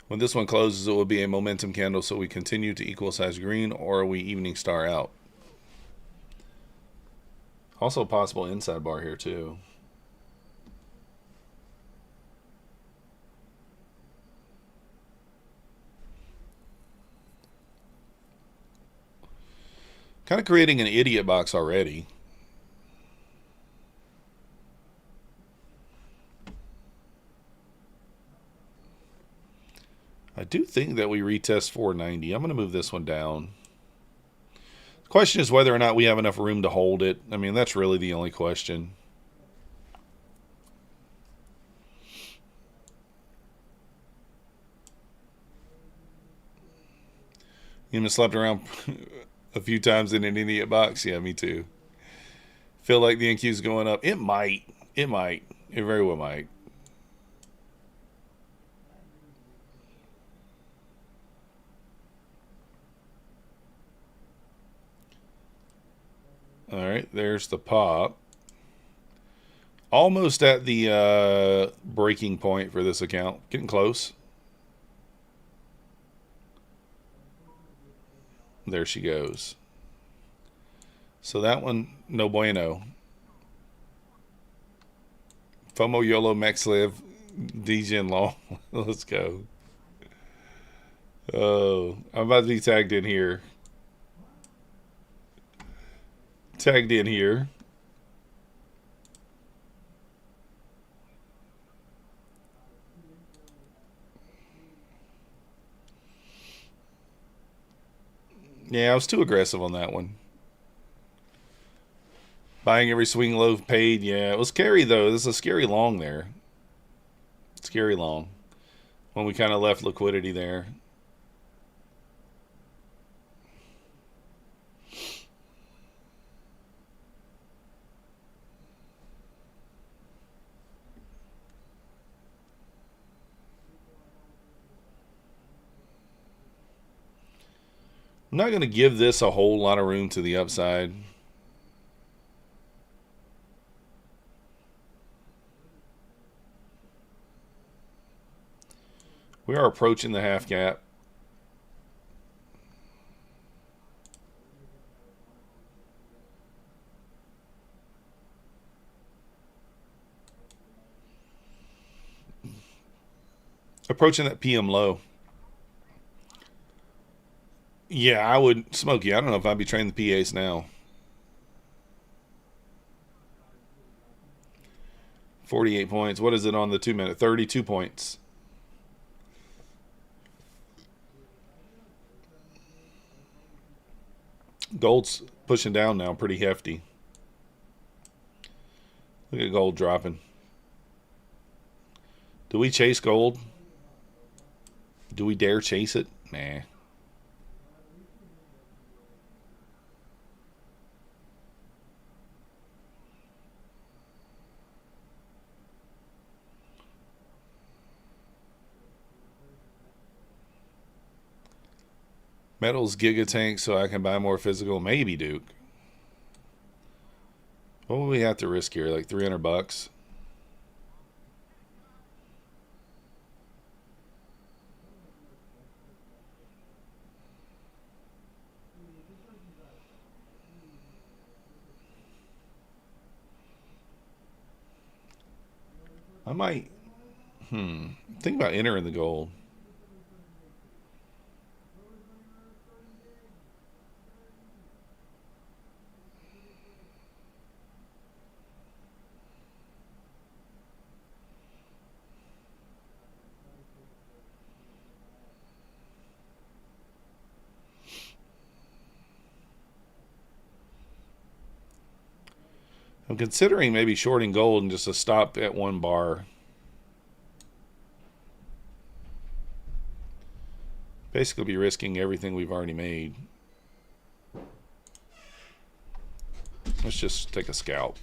When this one closes, it will be a momentum candle, so we continue to equal size green, or are we evening star out? Also possible inside bar here too. Kind of creating an idiot box already. I do think that we retest 490. I'm going to move this one down. The question is whether or not we have enough room to hold it. I mean, that's really the only question. Even slept around a few times in an idiot box. Yeah, me too. Feel like the NQ is going up. It might. It might. It very well might. All right, there's the pop. Almost at the breaking point for this account. Getting close. There she goes. So that one, no bueno. FOMO YOLO Max Live Degen Law. Let's go. Oh, I'm about to be tagged in here. Tagged in here. Yeah, I was too aggressive on that one. Buying every swing low paid. Yeah, it was scary though. This is a scary long there. Scary long. When we kind of left liquidity there. I'm not going to give this a whole lot of room to the upside. We are approaching the half gap. Approaching that PM low. Yeah, I would. Smokey, I don't know if I'd be trading the PAs now. 48 points. What is it on the 2 minute? 32 points. Gold's pushing down now pretty hefty. Look at gold dropping. Do we chase gold? Do we dare chase it? Nah. Metals giga tank so I can buy more physical. Maybe, Duke. What would we have to risk here? Like $300? I might think about entering the gold. I'm considering maybe shorting gold and just a stop at one bar. Basically be risking everything we've already made. Let's just take a scalp.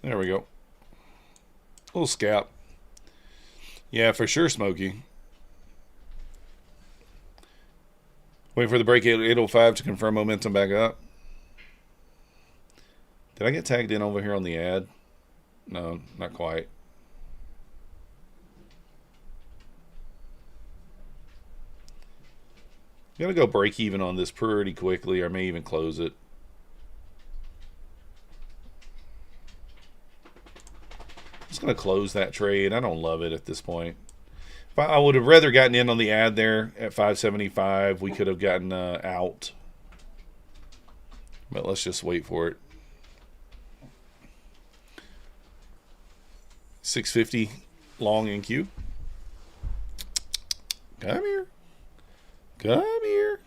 There we go. Little scalp. Yeah, for sure, Smokey. Wait for the break 805 to confirm momentum back up. Did I get tagged in over here on the ad? No, not quite. I'm gonna go break even on this pretty quickly, or may even close it. Just gonna close that trade. I don't love it at this point. I would have rather gotten in on the ad there at 575. We could have gotten out. But let's just wait for it. 650 long NQ. Come here. Come here.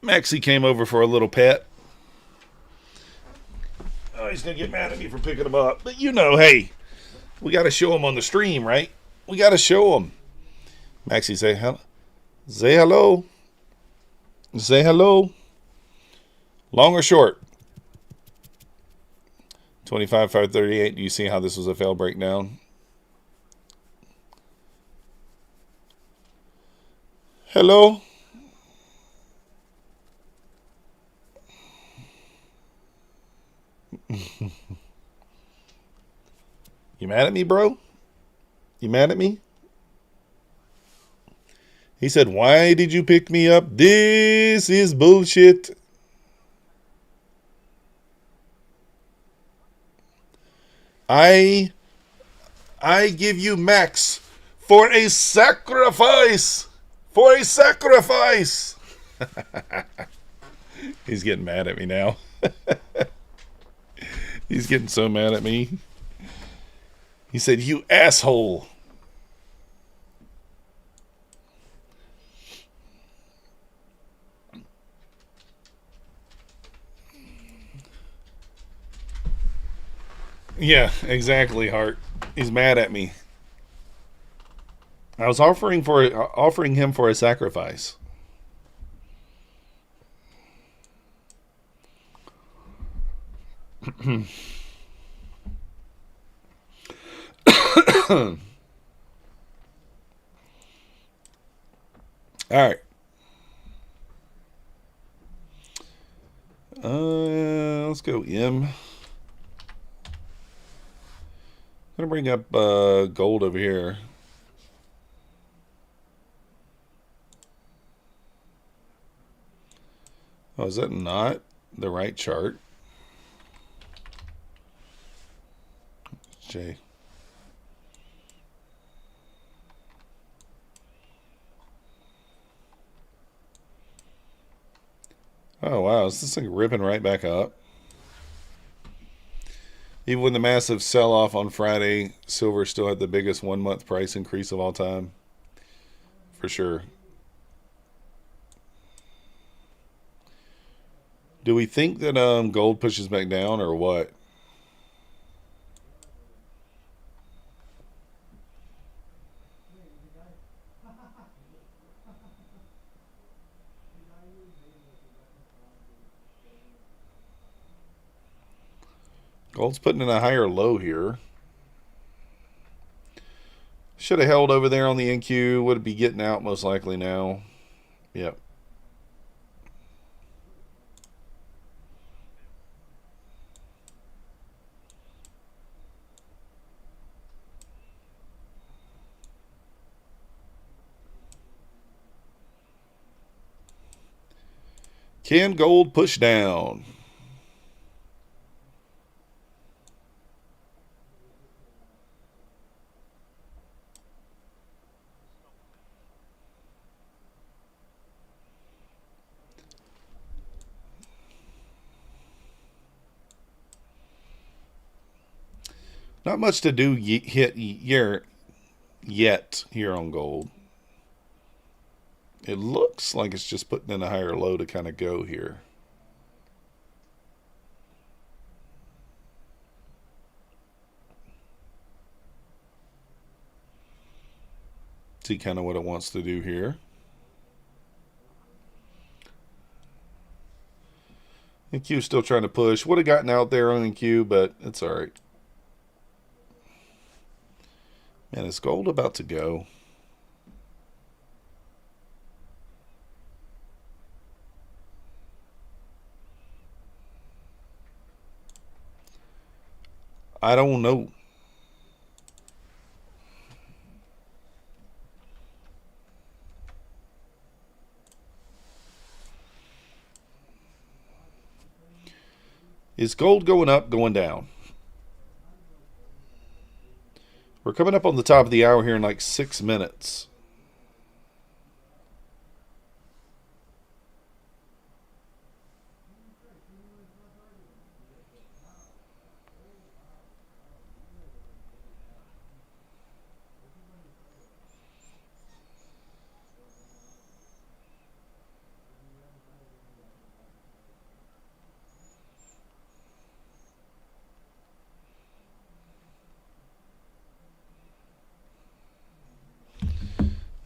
Maxie came over for a little pet. Oh, he's going to get mad at me for picking him up. But you know, hey, we got to show him on the stream, right? We got to show him. Maxie, say hello. Say hello. Say hello. Long or short? 25, 538. Do you see how this was a failed breakdown? Hello. You mad at me, bro? You mad at me? He said, why did you pick me up? This is bullshit. I give you max for a sacrifice. For a sacrifice. He's getting mad at me now. He's getting so mad at me. He said, you asshole. Yeah, exactly, Hart. He's mad at me. I was offering him for a sacrifice. All right. Let's go M. I'm going to bring up gold over here. Oh, is that not the right chart? J. Oh, wow. Is this thing ripping right back up? Even with the massive sell-off on Friday, silver still had the biggest one-month price increase of all time. For sure. Do we think that gold pushes back down or what? Gold's putting in a higher low here. Should have held over there on the NQ. Would be getting out most likely now. Yep. Can gold push down? Not much to do yet here on gold. It looks like it's just putting in a higher low to kind of go here. See kind of what it wants to do here. NQ's still trying to push. Would have gotten out there on NQ, but it's all right. Man, is gold about to go? I don't know. Is gold going up, going down? We're coming up on the top of the hour here in like 6 minutes.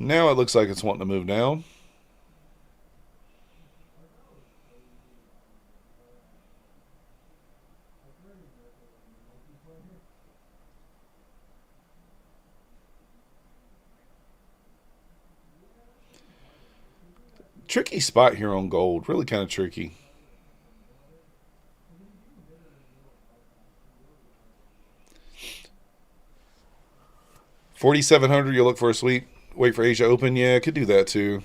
Now it looks like it's wanting to move down. Tricky spot here on gold. Really kind of tricky. $4,700, you look for a sweep. Wait for Asia open. Yeah, could do that too.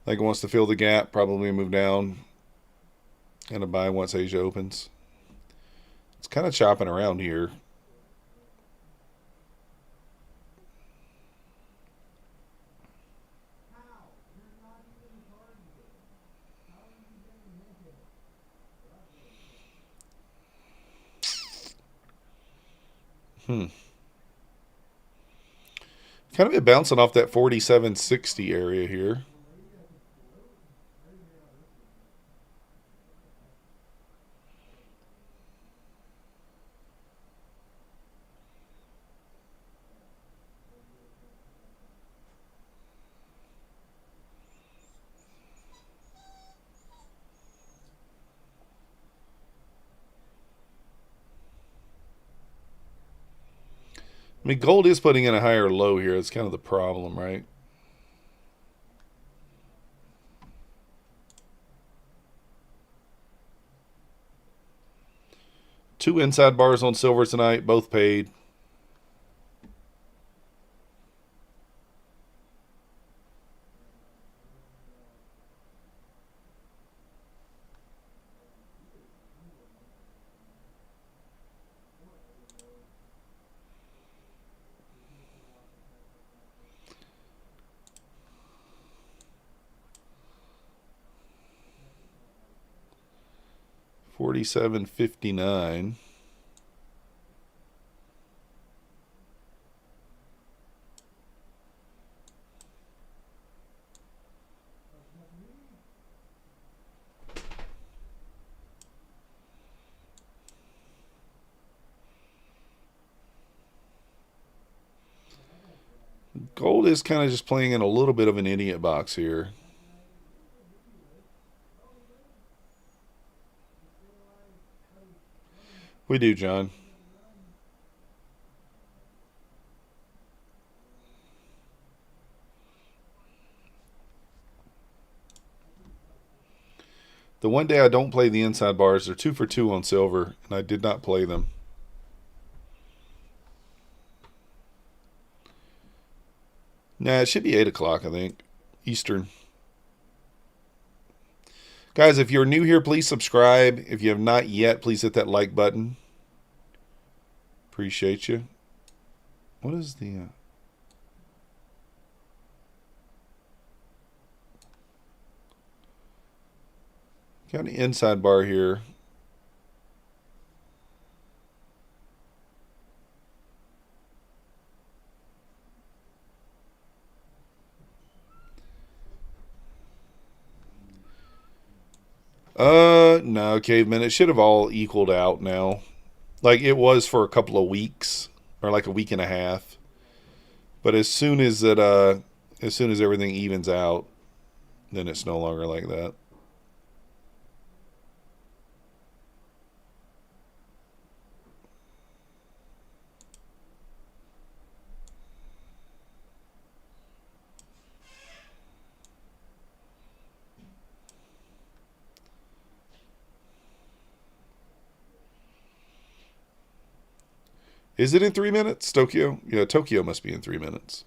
Like it wants to fill the gap, probably move down. And a buy once Asia opens. It's kind of chopping around here. Kind of been bouncing off that 47.60 area here. I mean, gold is putting in a higher low here. It's kind of the problem, right? Two inside bars on silver tonight, both paid. $47.59. Gold is kind of just playing in a little bit of an idiot box here. We do, John. The one day I don't play the inside bars, they're 2 for 2 on silver, and I did not play them. Nah, it should be 8 o'clock, I think, Eastern. Guys, if you're new here, please subscribe. If you have not yet, please hit that like button. Appreciate you. What is the... got an inside bar here. No, caveman. It should have all equaled out now. Like it was for a couple of weeks, or like a week and a half. But as soon as everything evens out, then it's no longer like that. Is it in 3 minutes, Tokyo? Yeah, Tokyo must be in 3 minutes.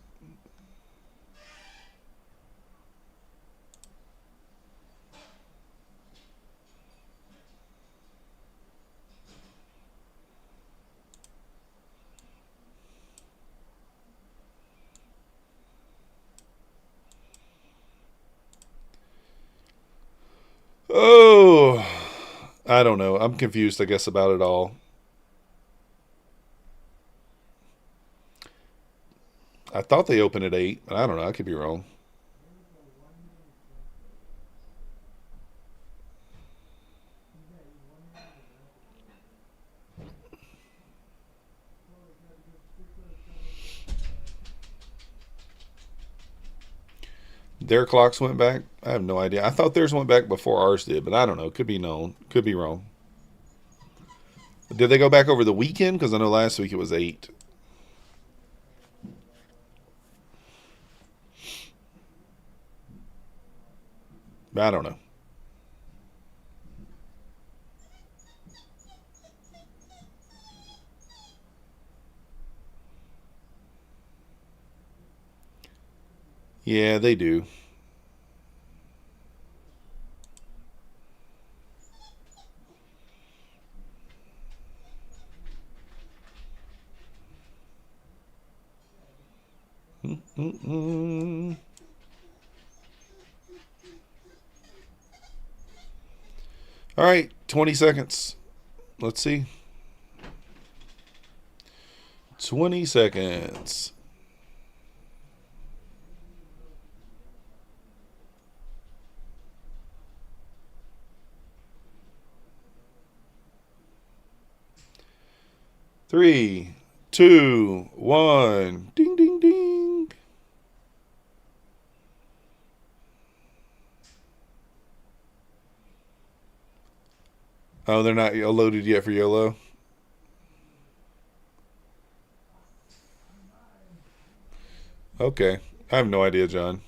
Oh, I don't know. I'm confused, I guess, about it all. I thought they opened at 8, but I don't know. I could be wrong. Their clocks went back? I have no idea. I thought theirs went back before ours did, but I don't know. Could be known. Could be wrong. Did they go back over the weekend? Because I know last week it was 8. I don't know. Yeah, they do. All right, 20 seconds. Let's see. 20 seconds. Three, two, one. Ding, ding, ding. Oh, they're not loaded yet for YOLO? Okay. I have no idea, John.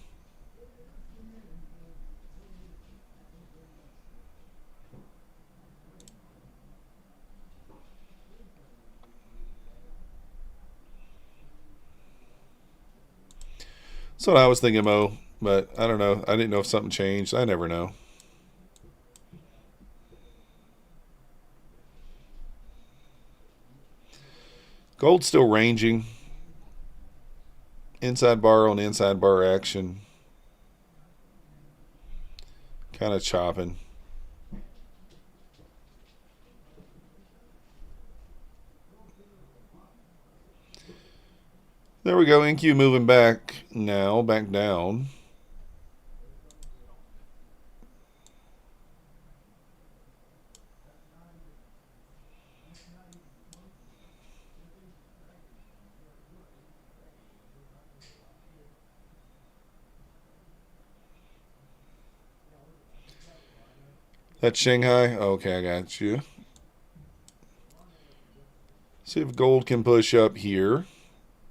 That's what I was thinking, Mo. But I don't know. I didn't know if something changed. I never know. Gold's still ranging. Inside bar on inside bar action. Kind of chopping. There we go. NQ moving back now. Back down. That's Shanghai? Okay, I got you. See if gold can push up here.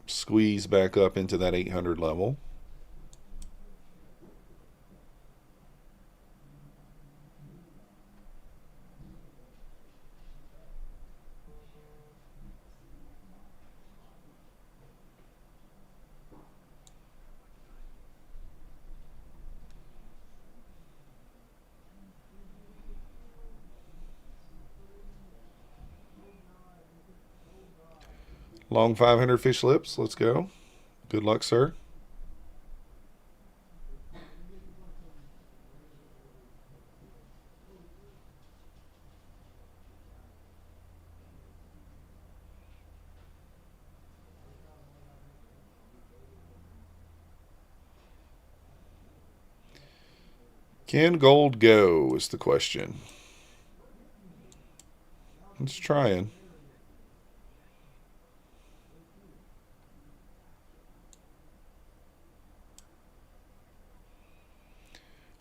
Squeeze back up into that 800 level. Long 500 fish lips. Let's go. Good luck, sir. Can gold go is the question. It's trying.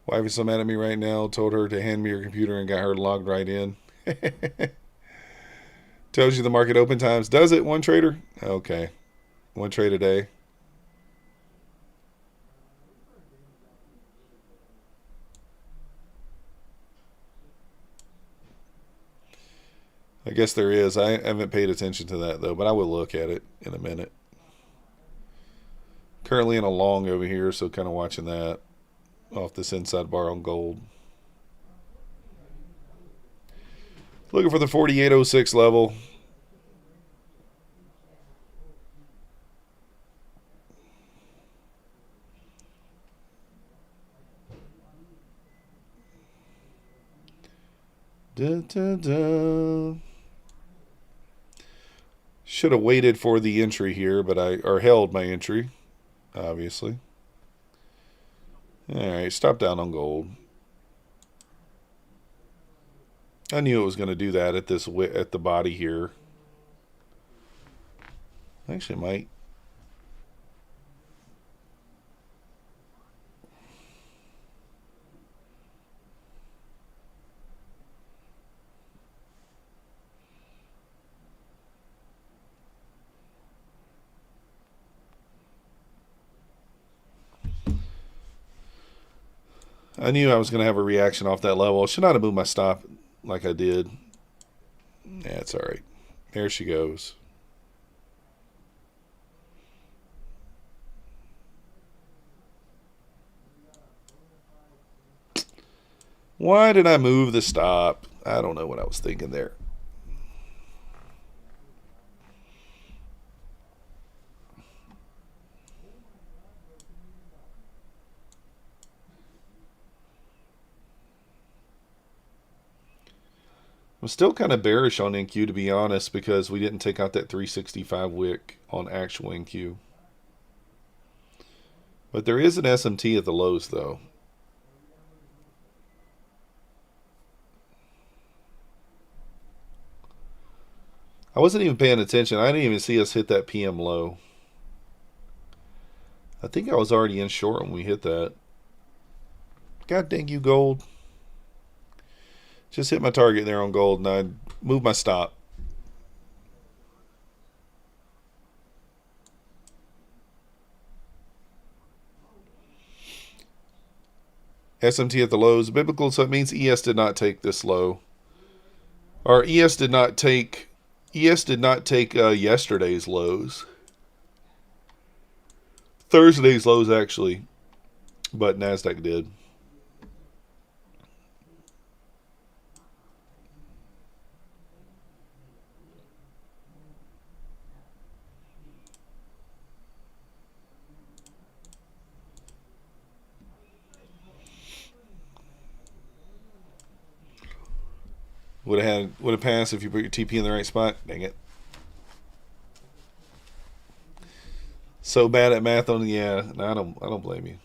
Wife is so mad at me right now. Told her to hand me her computer and got her logged right in. Tells you the market open times. Does it? One trader? Okay. One trade a day. I guess there is. I haven't paid attention to that, though, but I will look at it in a minute. Currently in a long over here, so kind of watching that off this inside bar on gold. Looking for the 48.06 level. Dun, dun, dun. Should have waited for the entry here, but or held my entry, obviously. All right, stop down on gold. I knew it was going to do that at the body here. Actually, might. I knew I was going to have a reaction off that level. Should not have moved my stop like I did. Yeah, it's all right. There she goes. Why did I move the stop? I don't know what I was thinking there. I'm still kind of bearish on NQ, to be honest, because we didn't take out that 365 wick on actual NQ. But there is an SMT at the lows, though. I wasn't even paying attention. I didn't even see us hit that PM low. I think I was already in short when we hit that. God dang you, gold. Just hit my target there on gold, and I moved my stop. SMT at the lows. Biblical, so it means ES did not take this low. Or ES did not take yesterday's lows. Thursday's lows, actually. But Nasdaq did. Would have passed if you put your TP in the right spot. Dang it. So bad at math on yeah, no, I don't blame you.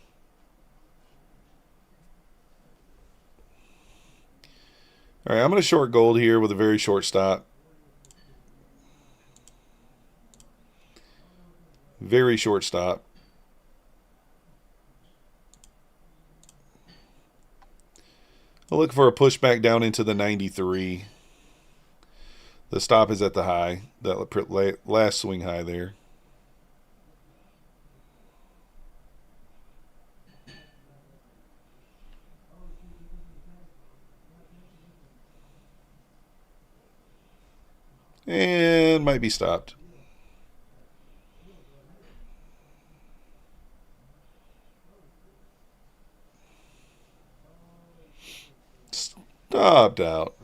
All right, I'm going to short gold here with a very short stop. Very short stop. I'll look for a pushback down into the 93. The stop is at the high, that last swing high there. And might be stopped. Stopped out.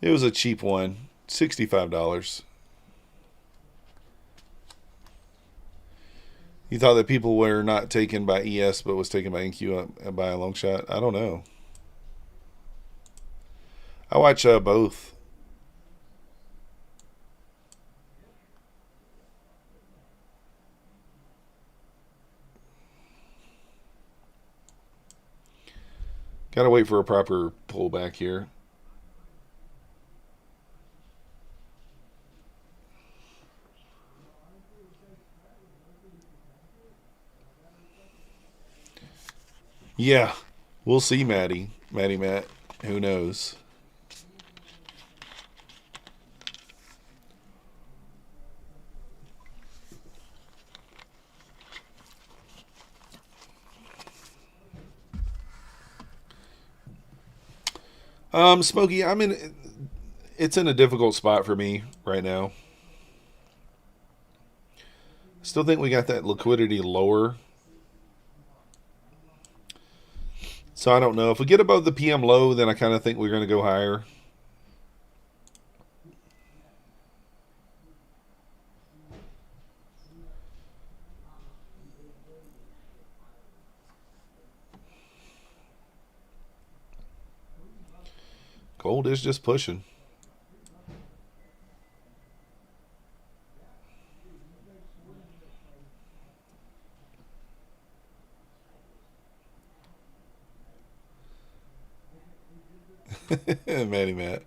It was a cheap one, $65. You thought that people were not taken by ES but was taken by NQ by a long shot? I don't know. I watch both. Gotta wait for a proper pullback here. Yeah, we'll see, Matt. Who knows? Smokey, it's in a difficult spot for me right now. Still think we got that liquidity lower. So I don't know. If we get above the PM low, then I kind of think we're going to go higher. Gold is just pushing. Matt.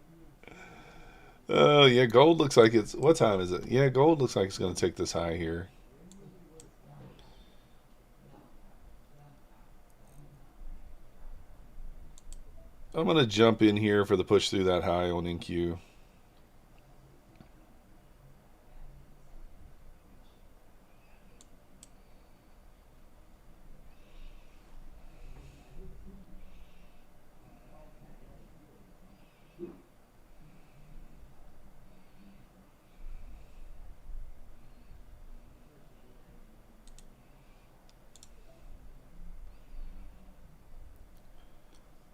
Oh, yeah, gold looks like it's... What time is it? Yeah, gold looks like it's going to take this high here. I'm going to jump in here for the push through that high on NQ.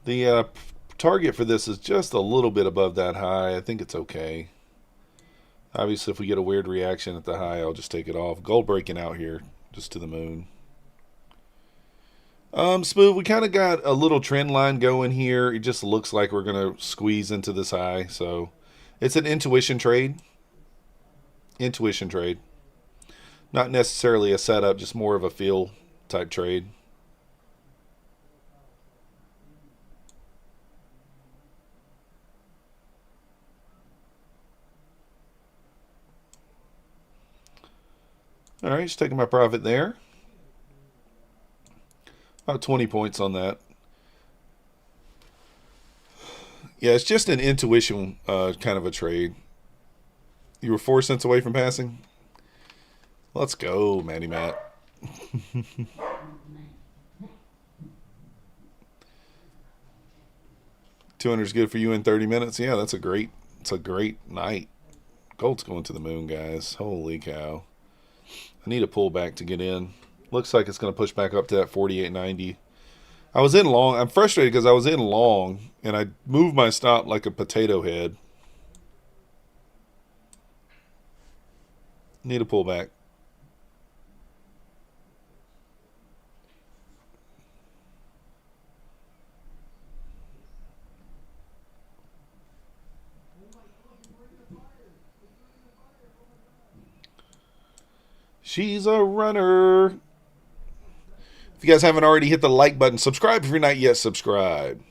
The target for this is just a little bit above that high. I think it's okay. Obviously, if we get a weird reaction at the high, I'll just take it off. Gold breaking out here, just to the moon. Smooth, we kind of got a little trend line going here. It just looks like we're going to squeeze into this high. So it's an intuition trade. Intuition trade. Not necessarily a setup, just more of a feel type trade. All right, just taking my profit there. About 20 points on that. Yeah, it's just an intuition kind of a trade. You were 4 cents away from passing? Let's go, Matt. 200 is good for you in 30 minutes. Yeah, it's a great night. Gold's going to the moon, guys. Holy cow. I need a pullback to get in. Looks like it's going to push back up to that 48.90. I was in long. I'm frustrated because I was in long, and I moved my stop like a potato head. Need a pullback. She's a runner. If you guys haven't already, hit the like button. Subscribe if you're not yet subscribed.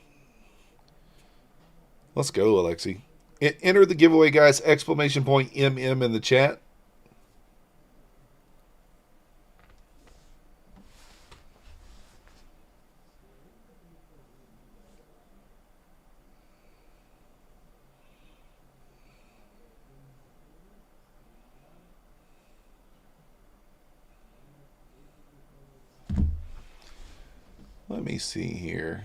Let's go, Alexi. Enter the giveaway, guys. Exclamation point MM in the chat. Let me see here.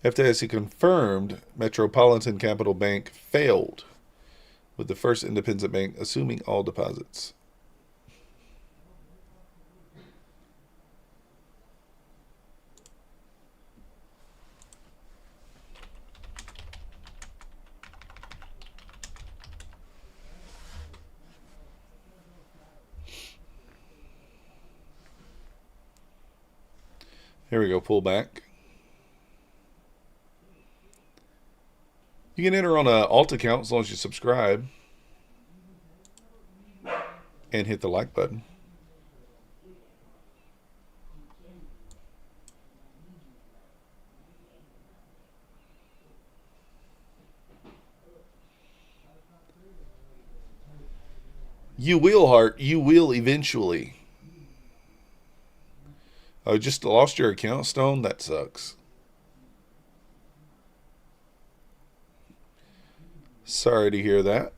FDIC confirmed Metropolitan Capital Bank failed with the first independent bank assuming all deposits. Here we go, pull back. You can enter on an alt account as long as you subscribe and hit the like button. You will, Heart. You will eventually. Oh, just lost your account, Stone? That sucks. Sorry to hear that.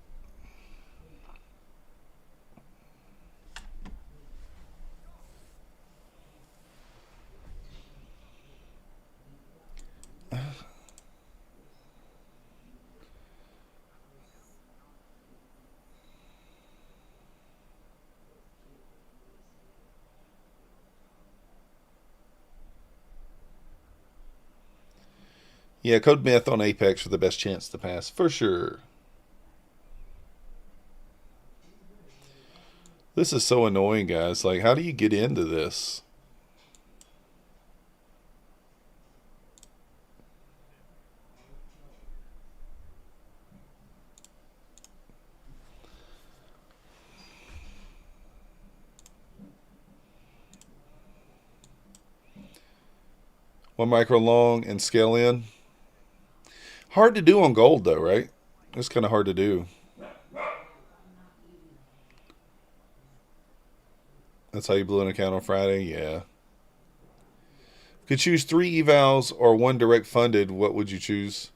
Yeah, code myth on Apex for the best chance to pass, for sure. This is so annoying, guys. Like, how do you get into this? One micro long and scale in. Hard to do on gold, though, right? It's kind of hard to do. That's how you blew an account on Friday? Yeah. Could choose 3 evals or 1 direct funded. What would you choose?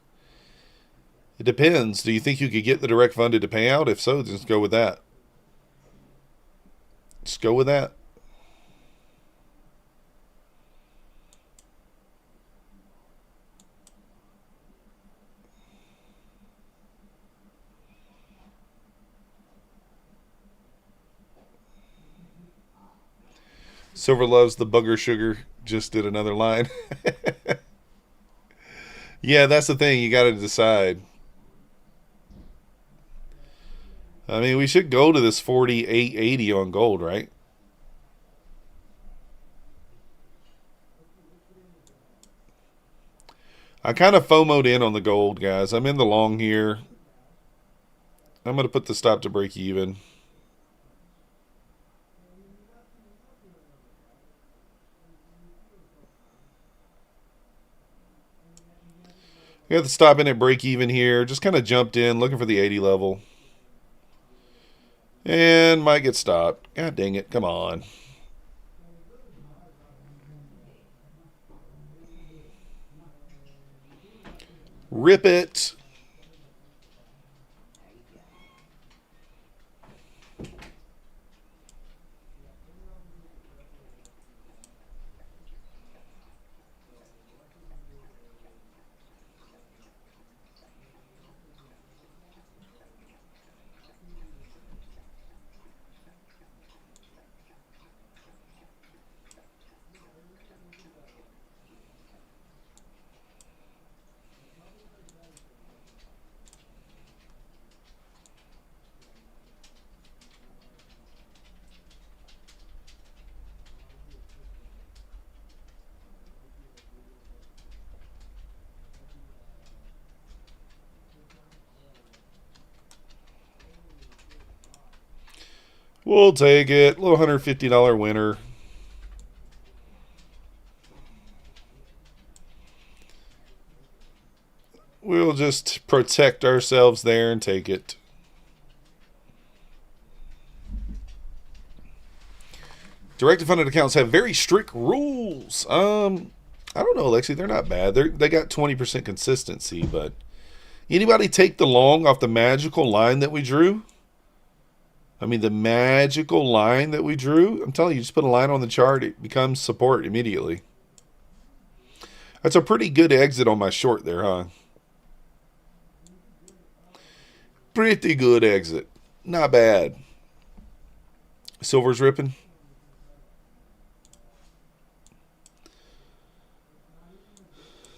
It depends. Do you think you could get the direct funded to pay out? If so, just go with that. Just go with that. Silver loves the bugger sugar. Just did another line. Yeah, that's the thing. You got to decide. I mean, we should go to this 48.80 on gold, right? I kind of FOMO'd in on the gold, guys. I'm in the long here. I'm going to put the stop to break even. We got the stop in at break even here. Just kind of jumped in, looking for the 80 level. And might get stopped. God dang it. Come on. Rip it. We'll take it. Little $150 winner. We'll just protect ourselves there and take it. Direct funded accounts have very strict rules. I don't know, Lexi. They're not bad. They got 20% consistency, but anybody take the long off the magical line that we drew? I mean, the magical line that we drew, I'm telling you, just put a line on the chart, it becomes support immediately. That's a pretty good exit on my short there, huh? Pretty good exit. Not bad. Silver's ripping.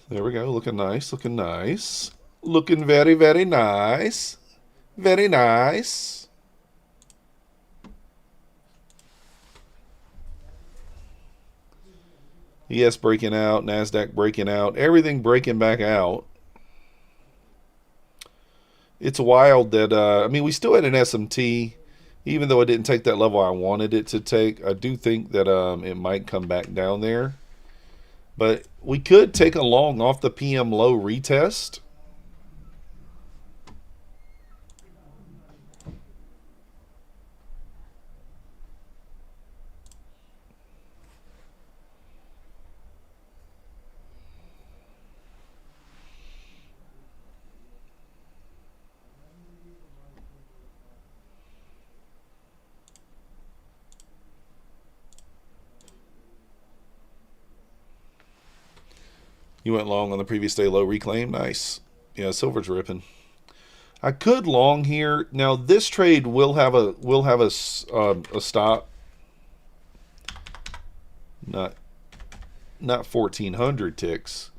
There we go. Looking nice. Looking nice. Looking very, very nice. Very nice. ES breaking out. Nasdaq breaking out. Everything breaking back out. It's wild that, I mean, we still had an SMT. Even though it didn't take that level I wanted it to take, I do think that it might come back down there. But we could take a long off the PM low retest. You went long on the previous day low reclaim. Nice. Yeah, silver's ripping. I could long here. Now this trade will have a stop. Not 1400 ticks.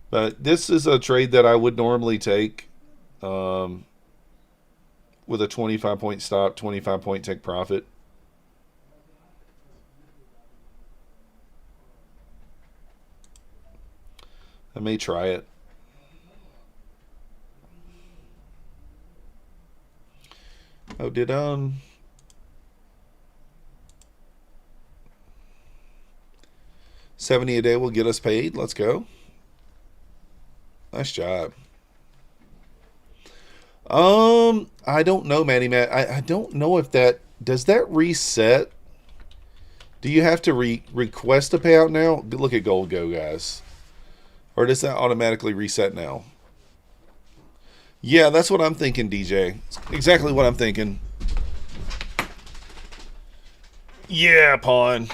But this is a trade that I would normally take with a 25 point stop, 25 point take profit. I may try it. Oh, did 70 a day will get us paid. Let's go. Nice job. I don't know, Manny Matt. I don't know if that does that reset. Do you have to request a payout now? Look at gold go, guys. Or does that automatically reset now? Yeah, that's what I'm thinking, DJ. Exactly what I'm thinking. Yeah, pawn.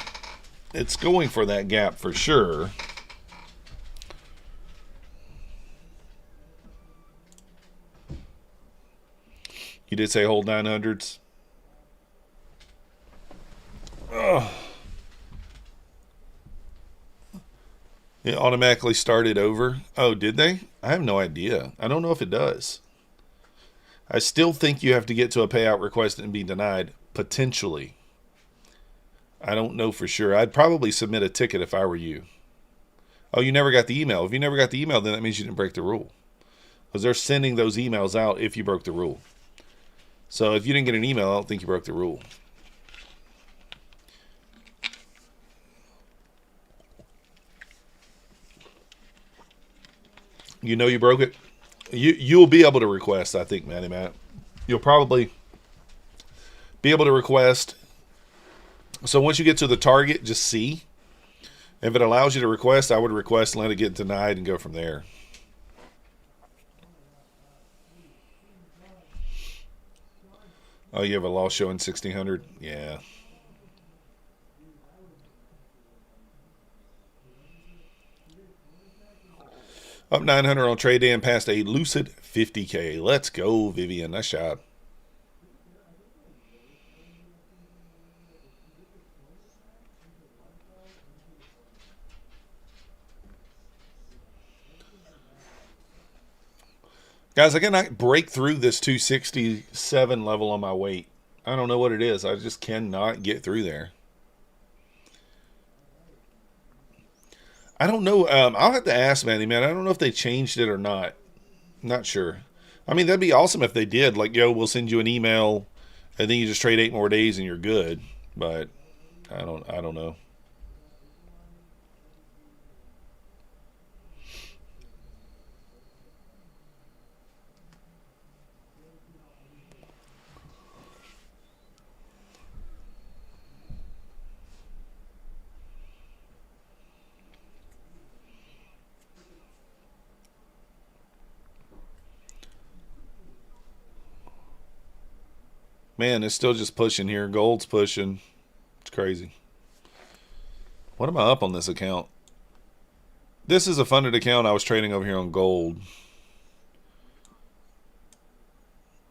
It's going for that gap for sure. You did say hold 900s. Ugh. It automatically started over. Oh, did they? I have no idea. I don't know if it does. I still think you have to get to a payout request and be denied, potentially. I don't know for sure. I'd probably submit a ticket if I were you. Oh, you never got the email. If you never got the email, then that means you didn't break the rule. Because they're sending those emails out if you broke the rule. So if you didn't get an email, I don't think you broke the rule. You know you broke it. You'll be able to request, I think, Matty Matt. You'll probably be able to request. So once you get to the target, just see. If it allows you to request, I would request and let it get denied and go from there. Oh, you have a loss showing 1600? Yeah. Up 900 on trade day and past a lucid 50K. Let's go, Vivian. Nice job. Guys, I cannot break through this 267 level on my weight. I don't know what it is. I just cannot get through there. I don't know. I'll have to ask Manny, man. I don't know if they changed it or not. Not sure. I mean, that'd be awesome if they did. Like, yo, we'll send you an email, and then you just trade 8 more days and you're good. But I don't know. Man, it's still just pushing here. Gold's pushing. It's crazy. What am I up on this account? This is a funded account I was trading over here on gold.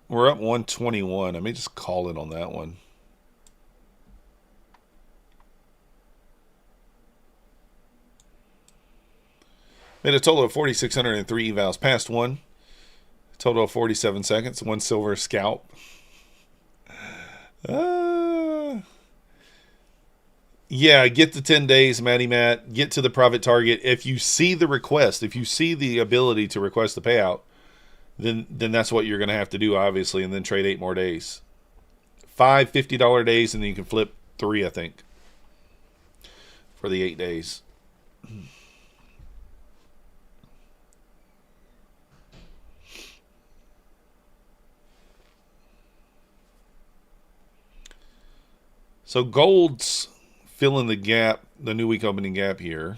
We're up 121. Let me just call it on that one. Made a total of 4,603 evals. Past one. Total of 47 seconds. One silver scalp. Yeah, get the 10 days, Matty Matt. Get to the profit target. If you see the request, if you see the ability to request the payout, then that's what you're going to have to do, obviously, and then trade 8 more days. 5 $50 days, and then you can flip 3, I think, for the 8 days. So gold's filling the gap, the new week opening gap here.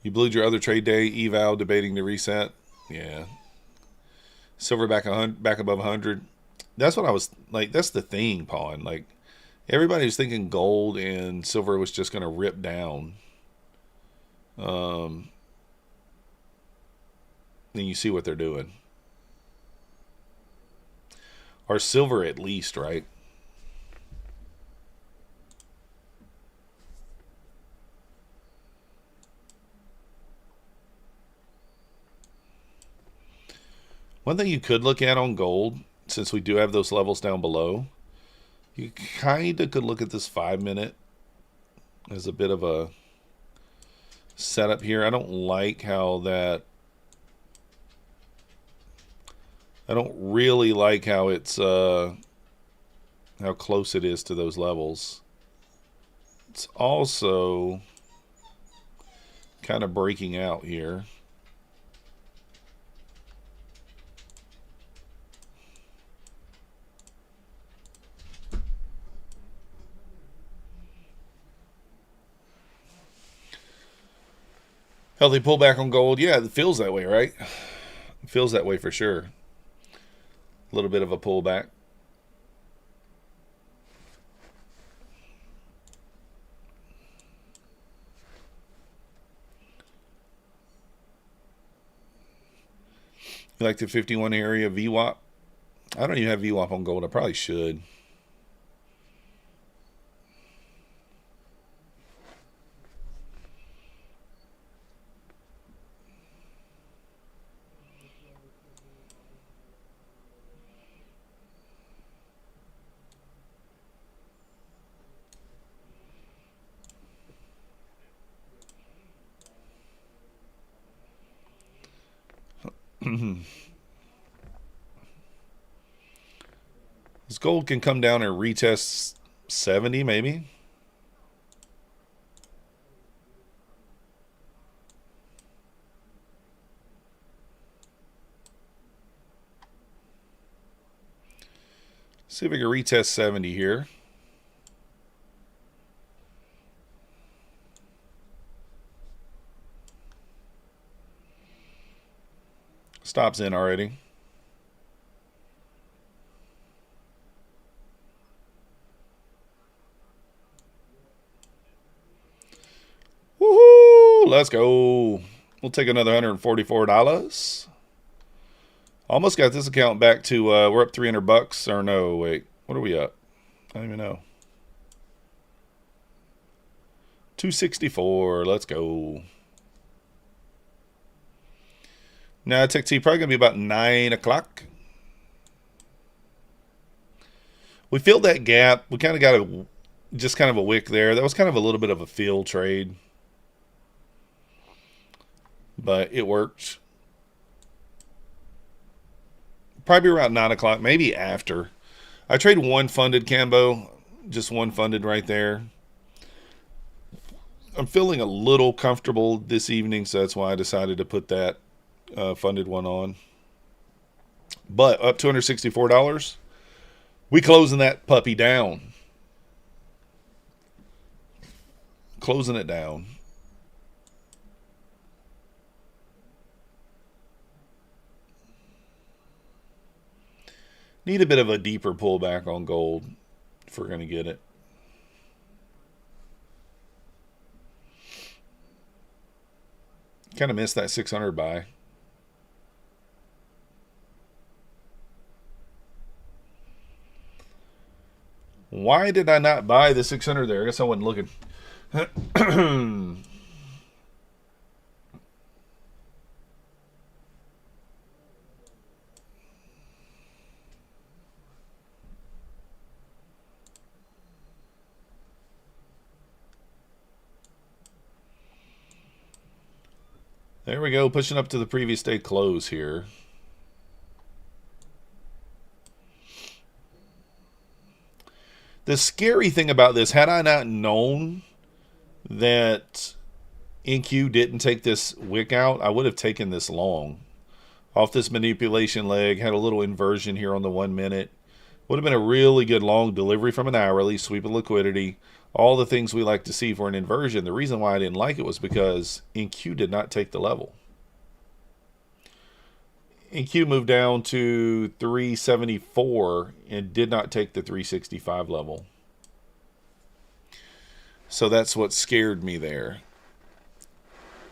You blew your other trade day, eval, debating the reset. Yeah. Silver back above 100. That's what I was like. That's the thing, Pawn. Like, everybody was thinking gold and silver was just going to rip down. Then you see what they're doing. Or silver at least, right? One thing you could look at on gold, since we do have those levels down below, you kind of could look at this 5-minute as a bit of a setup here. I don't like how that... I don't really like how it's how close it is to those levels. It's also kind of breaking out here. Healthy pullback on gold. Yeah, it feels that way, right? It feels that way for sure. A little bit of a pullback. You like the 51 area VWAP? I don't even have VWAP on gold. I probably should. This gold can come down and retest 70 maybe. See if we can retest 70 here. Stops in already. Woohoo! Let's go. We'll take another $144. Almost got this account back to, we're up $300. Or no, wait. What are we up? I don't even know. 264. Let's go. Now, TechT probably going to be about 9 o'clock. We filled that gap. We kind of got just kind of a wick there. That was kind of a little bit of a fill trade. But it worked. Probably around 9 o'clock, maybe after. I traded one funded Cambo. Just one funded right there. I'm feeling a little comfortable this evening, so that's why I decided to put that funded one on. But up $264. We closing that puppy down. Closing it down. Need a bit of a deeper pullback on gold if we're going to get it. Kind of missed that 600 buy. Why did I not buy the 600 there? I guess I wasn't looking. There we go, pushing up to the previous day close here. The scary thing about this, had I not known that NQ didn't take this wick out, I would have taken this long. Off this manipulation leg, had a little inversion here on the 1 minute. Would have been a really good long delivery from an hourly, sweep of liquidity. All the things we like to see for an inversion. The reason why I didn't like it was because NQ did not take the level. NQ moved down to 374 and did not take the 365 level. So that's what scared me there.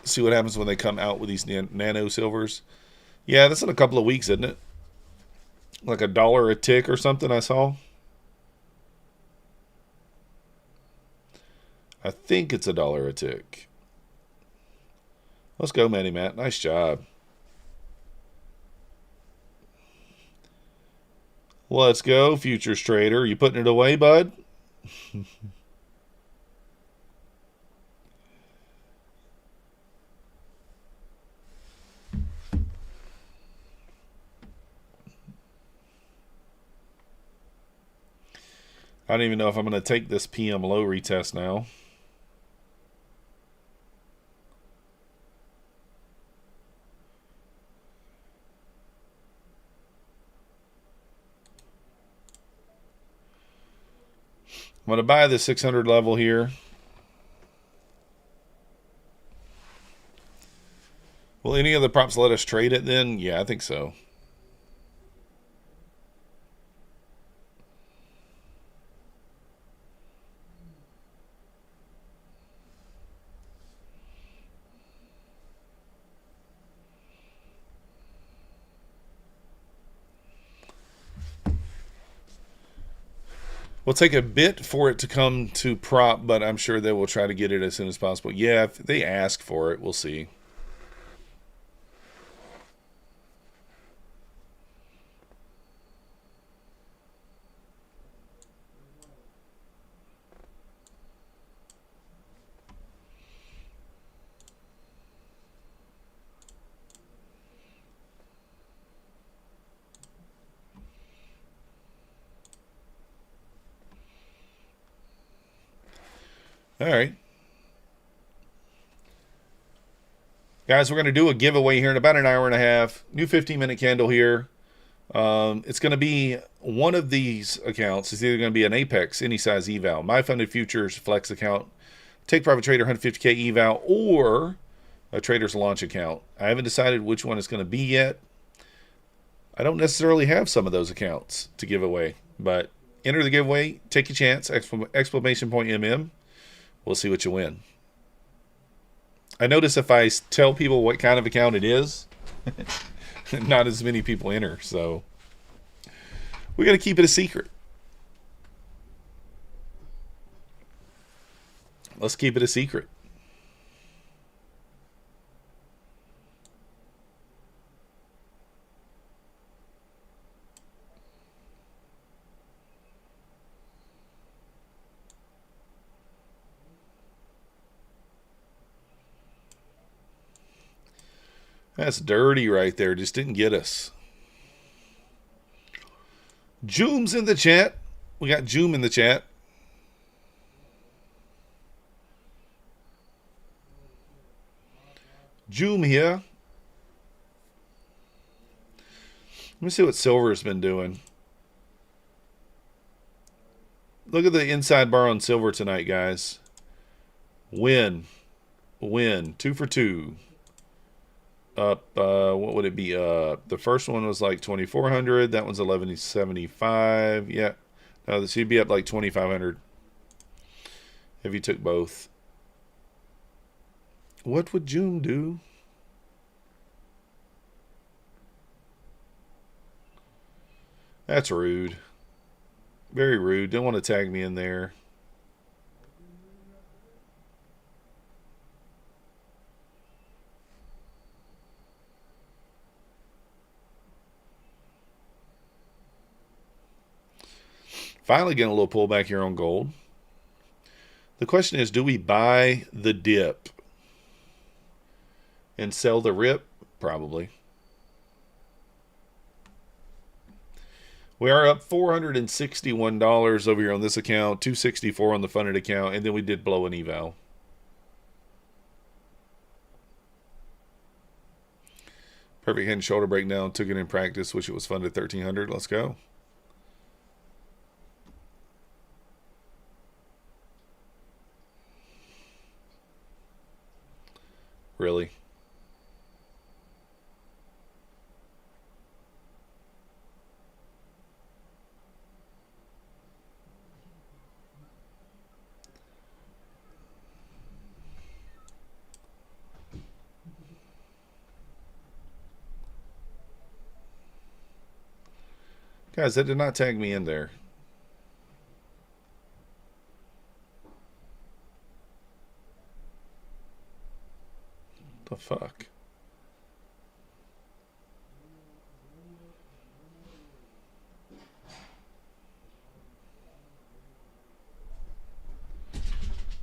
See what happens when they come out with these nano silvers. Yeah, that's in a couple of weeks, isn't it? Like $1 a tick or something I saw. I think it's $1 a tick. Let's go, Manny Matt. Nice job. Let's go, futures trader. You putting it away, bud? I don't even know if I'm going to take this PM low retest now. I'm going to buy the 600 level here. Will any of the props let us trade it then? Yeah, I think so. Will take a bit for it to come to prop, but I'm sure they will try to get it as soon as possible. Yeah, if they ask for it, we'll see. All right. Guys, we're going to do a giveaway here in about an hour and a half. New 15-minute candle here. It's going to be one of these accounts. It's either going to be an Apex, any size eval, My Funded Futures Flex account, Take Private Trader 150K eval, or a Trader's Launch account. I haven't decided which one it's going to be yet. I don't necessarily have some of those accounts to give away, but enter the giveaway. Take a chance. Exclamation point MM. We'll see what you win. I notice if I tell people what kind of account it is, not as many people enter. So we got to keep it a secret. Let's keep it a secret. That's dirty right there. Just didn't get us. Joom's in the chat. We got Joom in the chat. Joom here. Let me see what silver's been doing. Look at the inside bar on silver tonight, guys. Win. 2 for 2. up, what would it be? The first one was like 2,400. That one's 1175. Yeah. No, this would be up like 2,500 if you took both. What would June do? That's rude. Very rude. Don't want to tag me in there. Finally getting a little pullback here on gold. The question is, do we buy the dip and sell the rip? Probably. We are up $461 over here on this account, $264 on the funded account, and then we did blow an eval. Perfect head and shoulder breakdown. Took it in practice. Wish it was funded 1,300. Let's go. Really? Guys, that did not tag me in there. The fuck?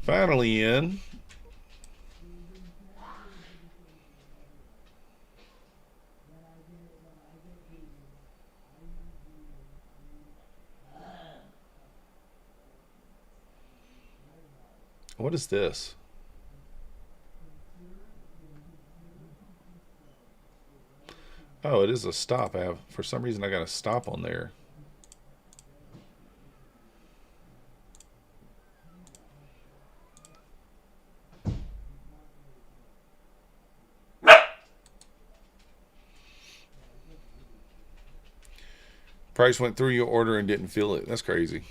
Finally in. What is this? Oh, it is a stop. For some reason I got a stop on there. Price went through your order and didn't feel it. That's crazy.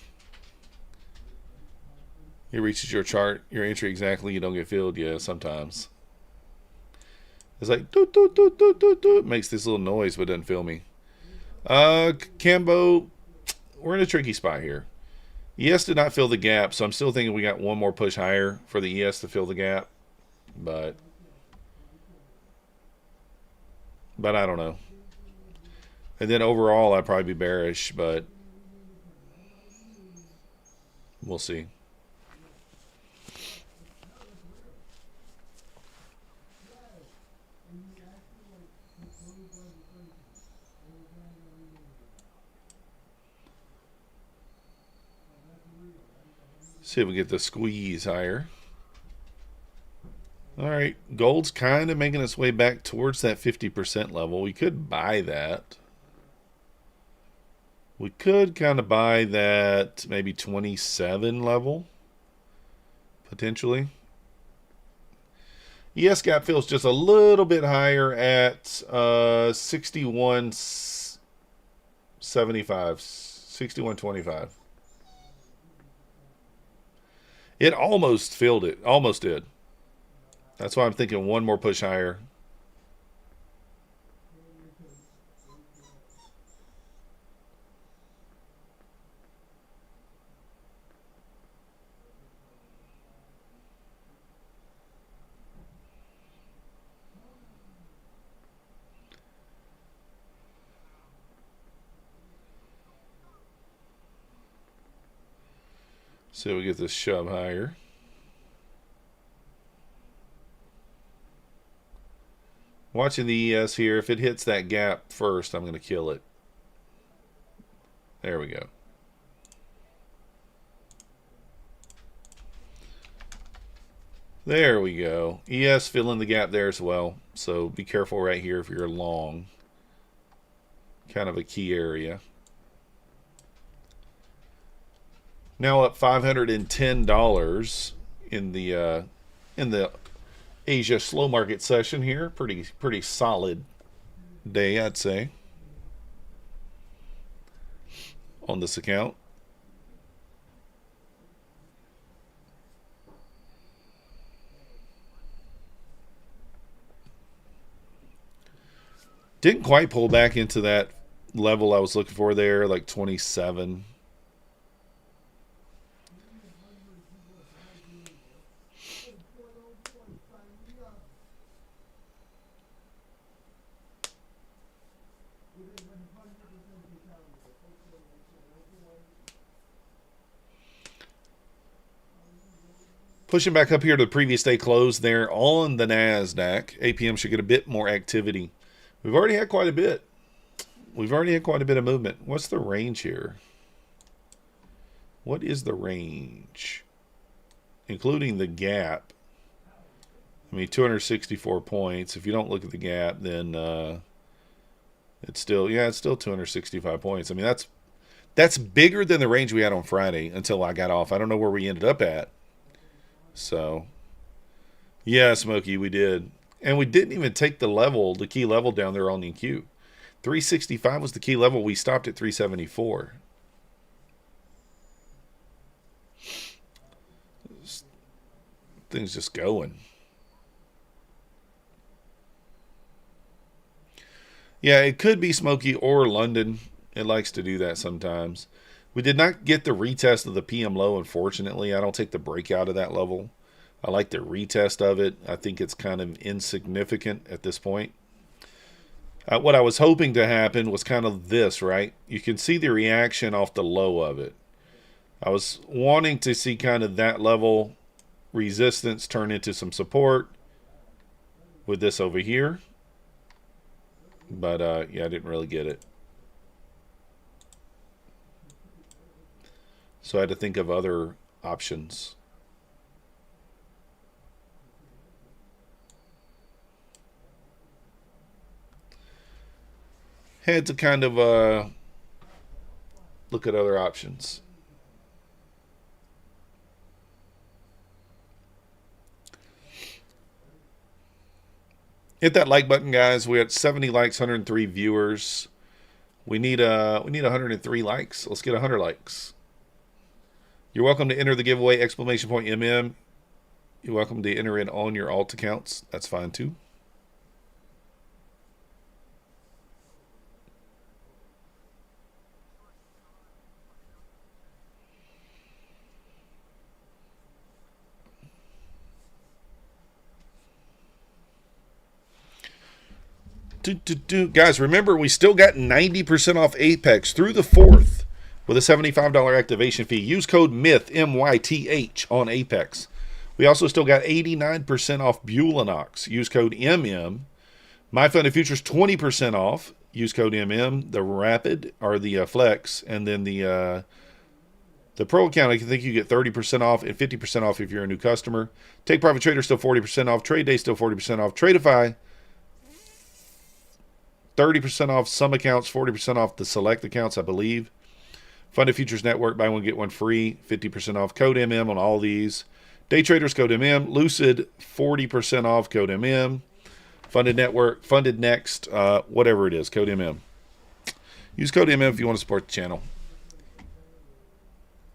It reaches your chart, your entry exactly, you don't get filled. Yeah, sometimes. It's like doot, doot, doot, doot, doot, doot. Makes this little noise but doesn't fill me. Cambo, we're in a tricky spot here. ES did not fill the gap, so I'm still thinking we got one more push higher for the ES to fill the gap. But I don't know. And then overall I'd probably be bearish, but we'll see. See if we get the squeeze higher. All right, gold's kind of making its way back towards that 50% level. We could buy that. We could kind of buy that maybe 27 level, potentially. ES gap fills just a little bit higher at 61.75, 61.25. It almost filled it. Almost did. That's why I'm thinking one more push higher. So we get this shove higher. Watching the ES here. If it hits that gap first, I'm going to kill it. There we go. There we go. ES filling the gap there as well. So be careful right here if you're long. Kind of a key area. Now up $510 in the Asia slow market session here. Pretty solid day, I'd say, on this account. Didn't quite pull back into that level I was looking for there, like 27. Pushing back up here to the previous day close there on the Nasdaq. APM should get a bit more activity. We've already had quite a bit. We've already had quite a bit of movement. What's the range here? What is the range? Including the gap. I mean, 264 points. If you don't look at the gap, then it's still 265 points. I mean, that's bigger than the range we had on Friday until I got off. I don't know where we ended up at. So, yeah, Smokey, we did. And we didn't even take the key level down there on the EQ. 365 was the key level. We stopped at 374. Things just going. Yeah, it could be Smokey or London. It likes to do that sometimes. We did not get the retest of the PM low, unfortunately. I don't take the breakout of that level. I like the retest of it. I think it's kind of insignificant at this point. What I was hoping to happen was kind of this, right? You can see the reaction off the low of it. I was wanting to see kind of that level resistance turn into some support with this over here. But, yeah, I didn't really get it. So I had to think of other options. Had to kind of look at other options. Hit that like button, guys. We had 70 likes, 103 viewers. We need 103 likes. Let's get 100 likes. You're welcome to enter the giveaway, exclamation point MM. You're welcome to enter it on your alt accounts. That's fine too. Guys, remember, we still got 90% off Apex through the 4th with a $75 activation fee. Use code MYTH, M-Y-T-H, on Apex. We also still got 89% off Bulanox. Use code MM. My Funded Futures, 20% off. Use code MM. The Rapid, or the Flex, and then the Pro account, I think you get 30% off and 50% off if you're a new customer. Take Profit Trader, still 40% off. Trade Day, still 40% off. Tradeify, 30% off some accounts, 40% off the select accounts, I believe. Funded Futures Network, buy one, get one free, 50% off. Code MM on all these. Day Traders, code MM. Lucid, 40% off, code MM. Funded Network, Funded Next, whatever it is, code MM. Use code MM if you want to support the channel.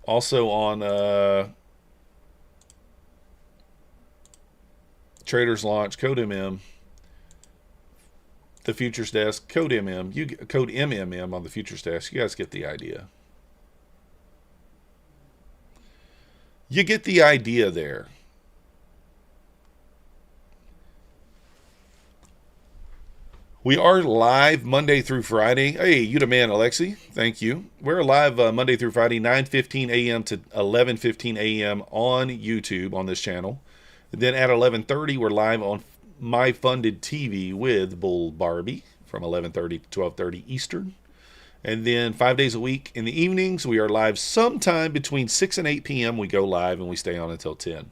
Also on Traders Launch, code MM. The Futures Desk, code MM. You get code MMM on the Futures Desk. You guys get the idea. You get the idea there. We are live Monday through Friday. Hey, you the man, Alexi. Thank you. We're live Monday through Friday, 9:15 a.m. to 11:15 a.m. on YouTube on this channel. And then at 11:30, we're live on My Funded TV with Bull Barbie from 11:30 to 12:30 Eastern. And then 5 days a week in the evenings, we are live sometime between 6 and 8 p.m. We go live and we stay on until 10.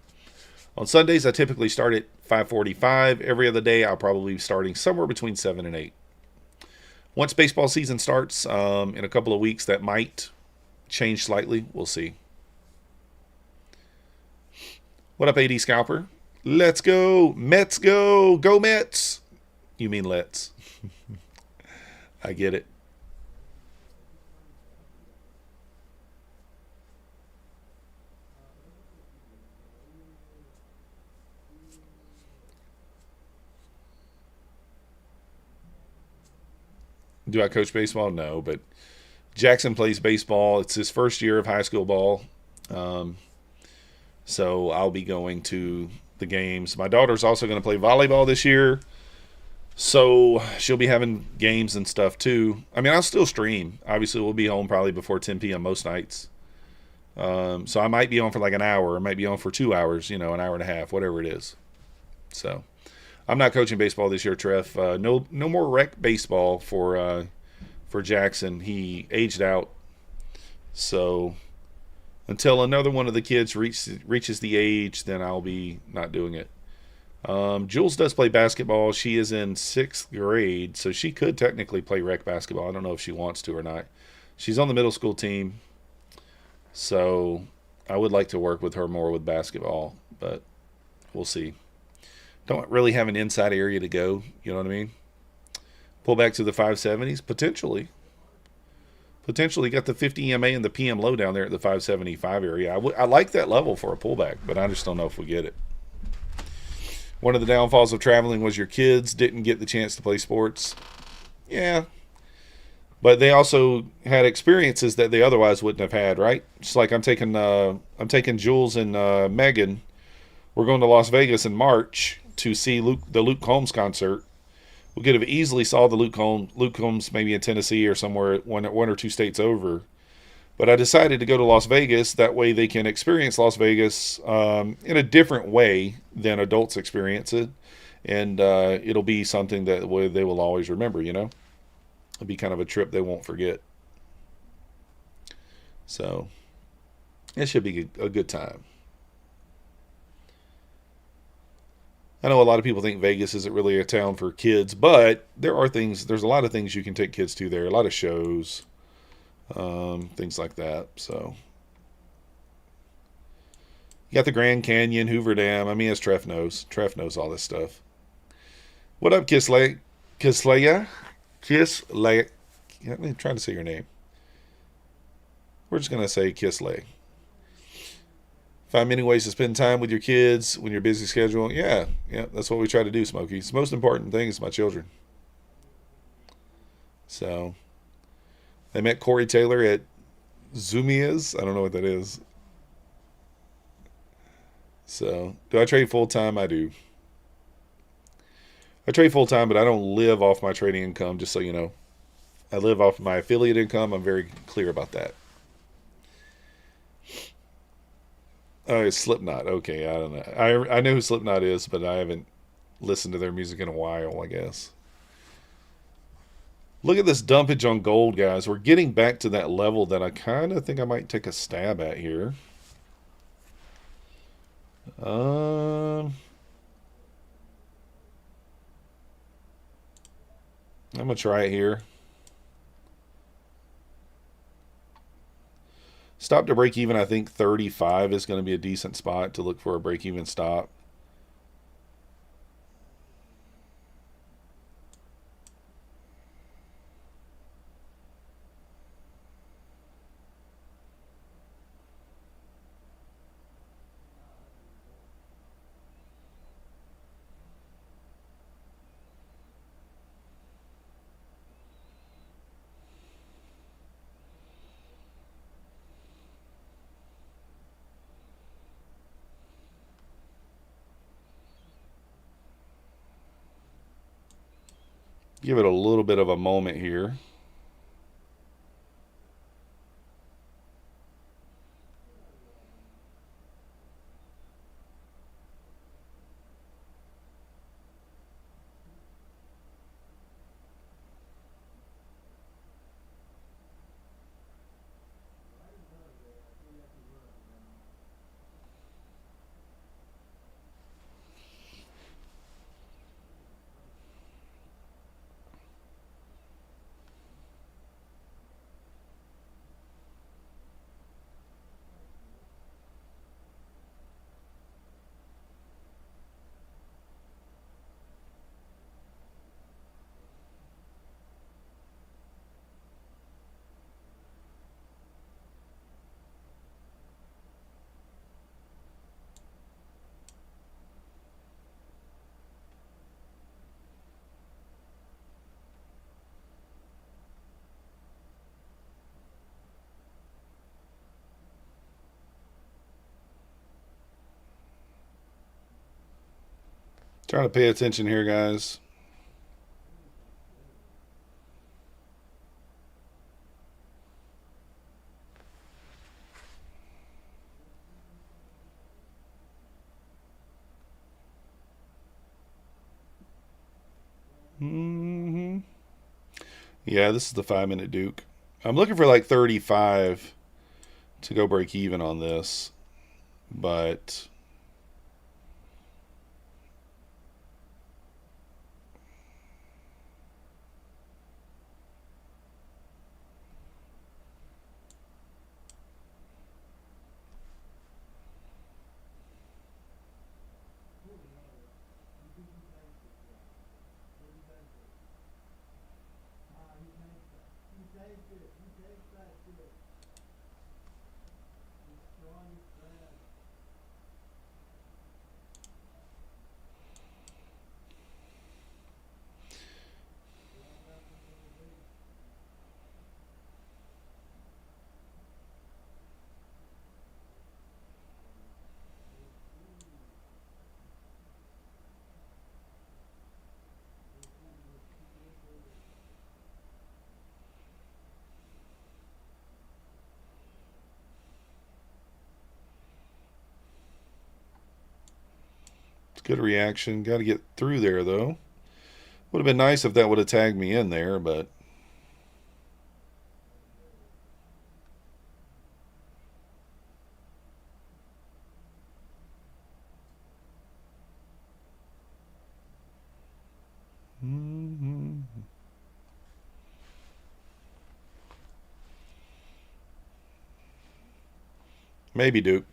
On Sundays, I typically start at 5:45. Every other day, I'll probably be starting somewhere between 7 and 8. Once baseball season starts in a couple of weeks, that might change slightly. We'll see. What up, AD Scalper? Let's go. Mets go. Go Mets. You mean let's. I get it. Do I coach baseball? No, but Jackson plays baseball. It's his first year of high school ball. Um, so I'll be going to the games. My daughter's also going to play volleyball this year. So she'll be having games and stuff too. I mean, I'll still stream. Obviously, we'll be home probably before 10 p.m. most nights. So I might be on for like an hour. I might be on for 2 hours, an hour and a half, whatever it is. So I'm not coaching baseball this year, Trev. No more rec baseball for Jackson. He aged out. So until another one of the kids reaches the age, then I'll be not doing it. Jules does play basketball. She is in 6th grade, so she could technically play rec basketball. I don't know if she wants to or not. She's on the middle school team, so I would like to work with her more with basketball, but we'll see. Don't really have an inside area to go, you know what I mean? Pull back to the 570s, potentially. Potentially got the 50 EMA and the PM low down there at the 575 area. I like that level for a pullback, but I just don't know if we get it. One of the downfalls of traveling was your kids didn't get the chance to play sports. Yeah. But they also had experiences that they otherwise wouldn't have had, right? Just like I'm taking Jules and Megan. We're going to Las Vegas in March to see the Luke Combs concert. We could have easily saw the Luke Combs maybe in Tennessee or somewhere one or two states over. But I decided to go to Las Vegas. That way they can experience Las Vegas in a different way than adults experience it. And it'll be something that they will always remember, It'll be kind of a trip they won't forget. So it should be a good time. I know a lot of people think Vegas isn't really a town for kids, but there's a lot of things you can take kids to there. A lot of shows. Things like that. So you got the Grand Canyon, Hoover Dam. I mean, as Trev knows. Trev knows all this stuff. What up, Kisleya? I'm trying to say your name. We're just going to say Kisley. Find many ways to spend time with your kids when you're busy schedule. Yeah, that's what we try to do, Smokey. It's the most important thing is my children. So I met Corey Taylor at Zumiez. I don't know what that is. So, do I trade full time? I do. I trade full time, but I don't live off my trading income, just so you know. I live off my affiliate income. I'm very clear about that. Oh, it's Slipknot. Okay, I don't know. I know who Slipknot is, but I haven't listened to their music in a while, I guess. Look at this dumpage on gold, guys. We're getting back to that level that I kind of think I might take a stab at here. I'm going to try it here. Stop to break even, I think 35 is going to be a decent spot to look for a break even stop. Give it a little bit of a moment here. Trying to pay attention here, guys. Yeah, this is the 5-minute Duke. I'm looking for like 35 to go break even on this, but it's good reaction. Got to get through there, though. Would have been nice if that would have tagged me in there, but maybe Duke.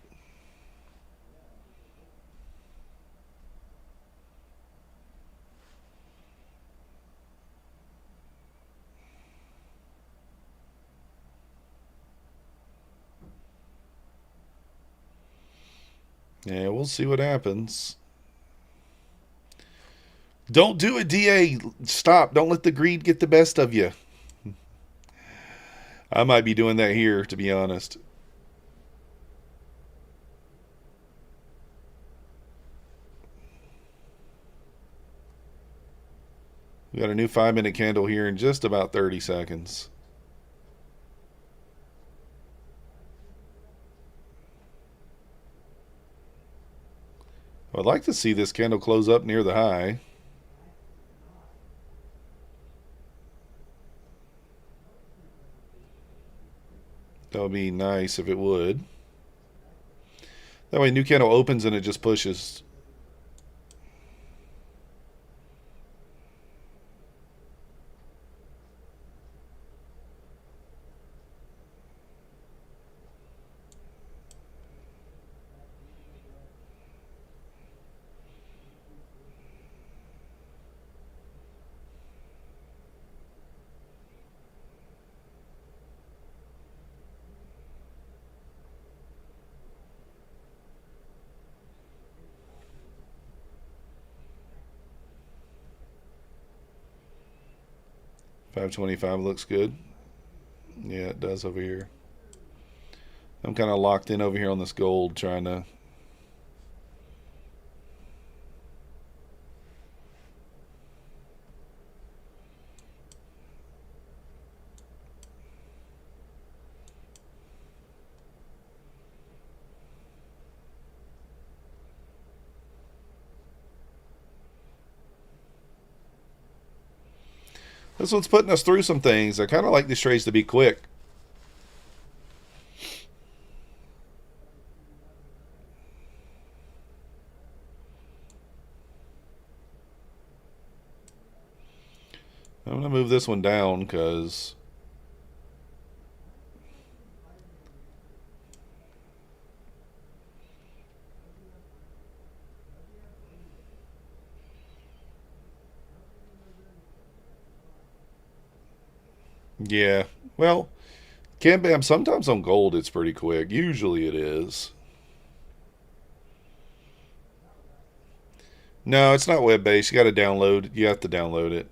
Yeah, we'll see what happens. Don't do it, DA. Stop. Don't let the greed get the best of you. I might be doing that here, to be honest. We got a new 5-minute candle here in just about 30 seconds. I'd like to see this candle close up near the high. That would be nice if it would. That way, new candle opens and it just pushes. $5.25 looks good. Yeah, it does over here. I'm kind of locked in over here on this gold, trying to. This one's putting us through some things. I kind of like these trades to be quick. I'm going to move this one down because yeah, well, can bam. Sometimes on gold it's pretty quick. Usually it is. No, it's not web based. You got to download. You have to download it.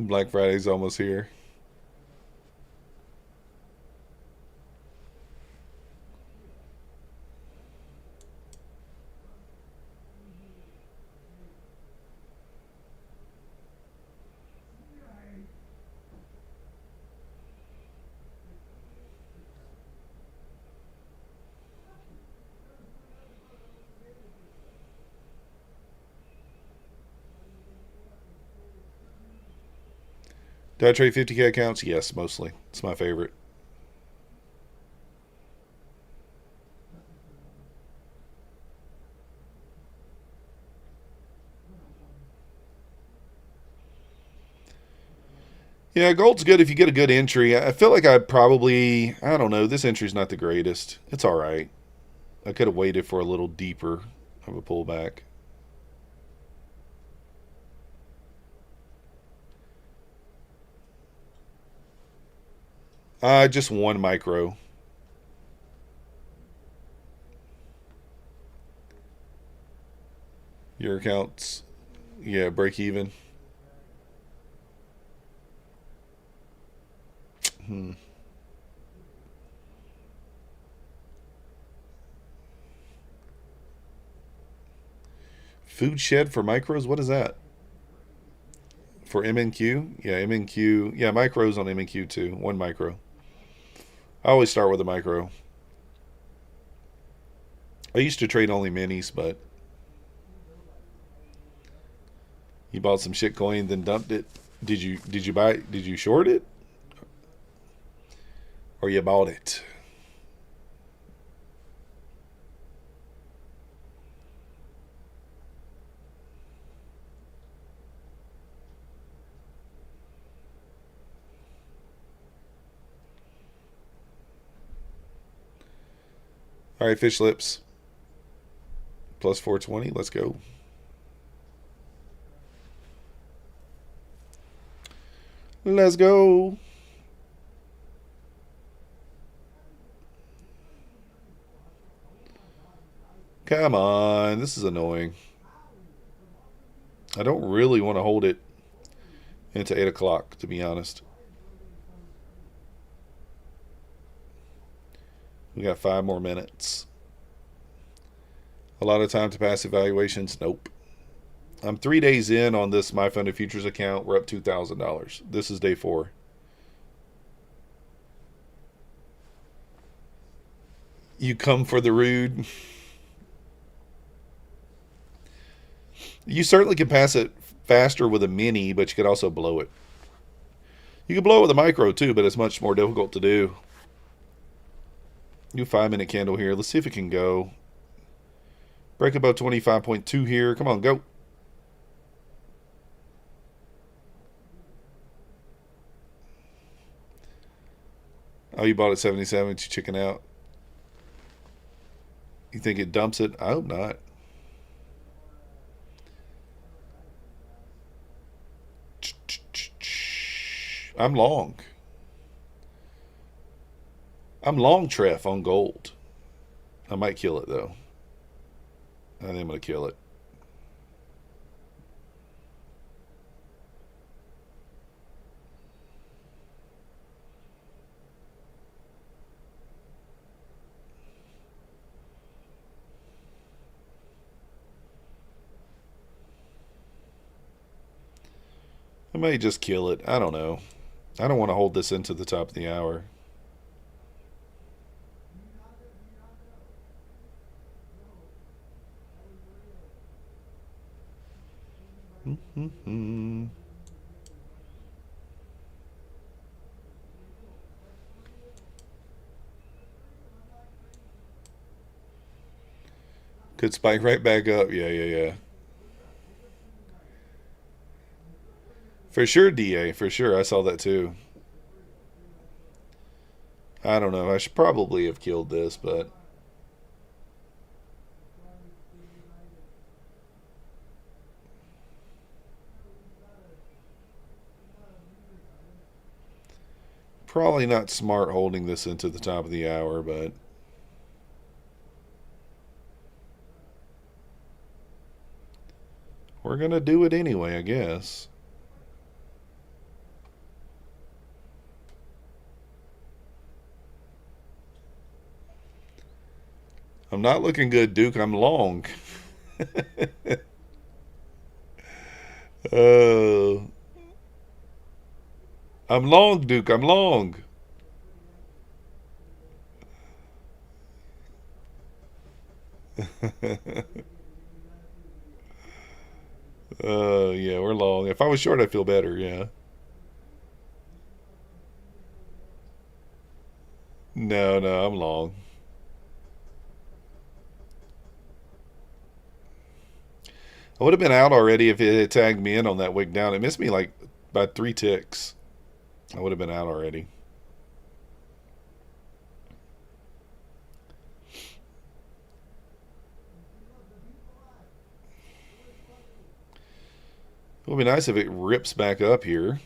Black Friday's almost here. Do I trade 50K accounts? Yes, mostly. It's my favorite. Yeah, gold's good if you get a good entry. I feel like I don't know, this entry's not the greatest. It's all right. I could have waited for a little deeper of a pullback. Just one micro. Your accounts, yeah, break even. Food shed for micros? What is that? For MNQ? Yeah, MNQ. Yeah, micros on MNQ too. One micro. I always start with a micro. I used to trade only minis, but you bought some shit coin, then dumped it. Did you buy it? Did you short it? Or you bought it? All right, fish lips. Plus 420. Let's go. Let's go. Come on. This is annoying. I don't really want to hold it into 8 o'clock, to be honest. We got 5 more minutes. A lot of time to pass evaluations? Nope. I'm 3 days in on this My Funded Futures account. We're up $2,000. This is day 4. You come for the rude. You certainly can pass it faster with a mini, but you could also blow it. You can blow it with a micro too, but it's much more difficult to do. New 5-minute candle here. Let's see if it can go. Break above 25.2 here. Come on, go. Oh, you bought it 77. You chicken out. You think it dumps it? I hope not. I'm long. I'm long Treff on gold. I might kill it though. I think I'm going to kill it. I may just kill it. I don't know. I don't want to hold this into the top of the hour. Could spike right back up. Yeah. For sure, DA. For sure. I saw that too. I don't know. I should probably have killed this, but... Probably not smart holding this into the top of the hour, but... We're going to do it anyway, I guess. I'm not looking good, Duke. I'm long. uh, I'm long, Duke. I'm long. Yeah, we're long. If I was short, I'd feel better. Yeah. No, no, I'm long. I would have been out already if it had tagged me in on that wick down. It missed me like by 3 ticks. I would have been out already. It would be nice if it rips back up here.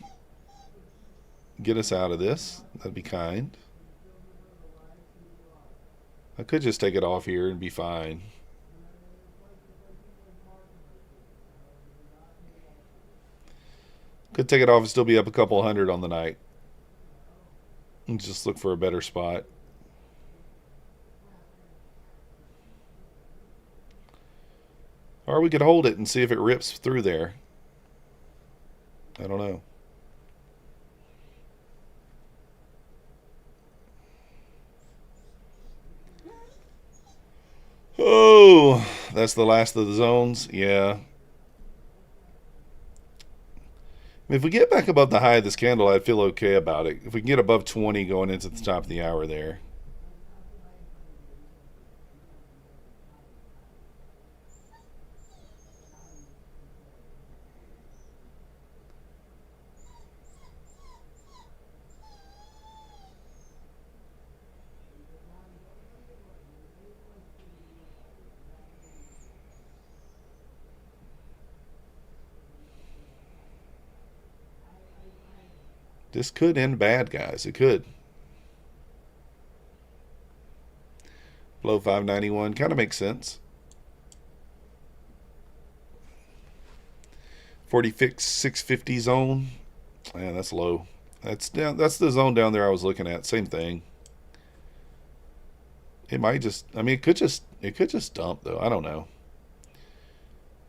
Get us out of this. That'd be kind. I could just take it off here and be fine. Could take it off and still be up a couple hundred on the night. And just look for a better spot. Or we could hold it and see if it rips through there. I don't know. Oh, that's the last of the zones. Yeah. If we get back above the high of this candle, I'd feel okay about it. If we can get above 20 going into the top of the hour there. This could end bad, guys. It could. Below 591 kind of makes sense. 46,650 zone. Yeah, that's low. That's down. That's the zone down there I was looking at. Same thing. It might just. I mean, it could just dump though. I don't know.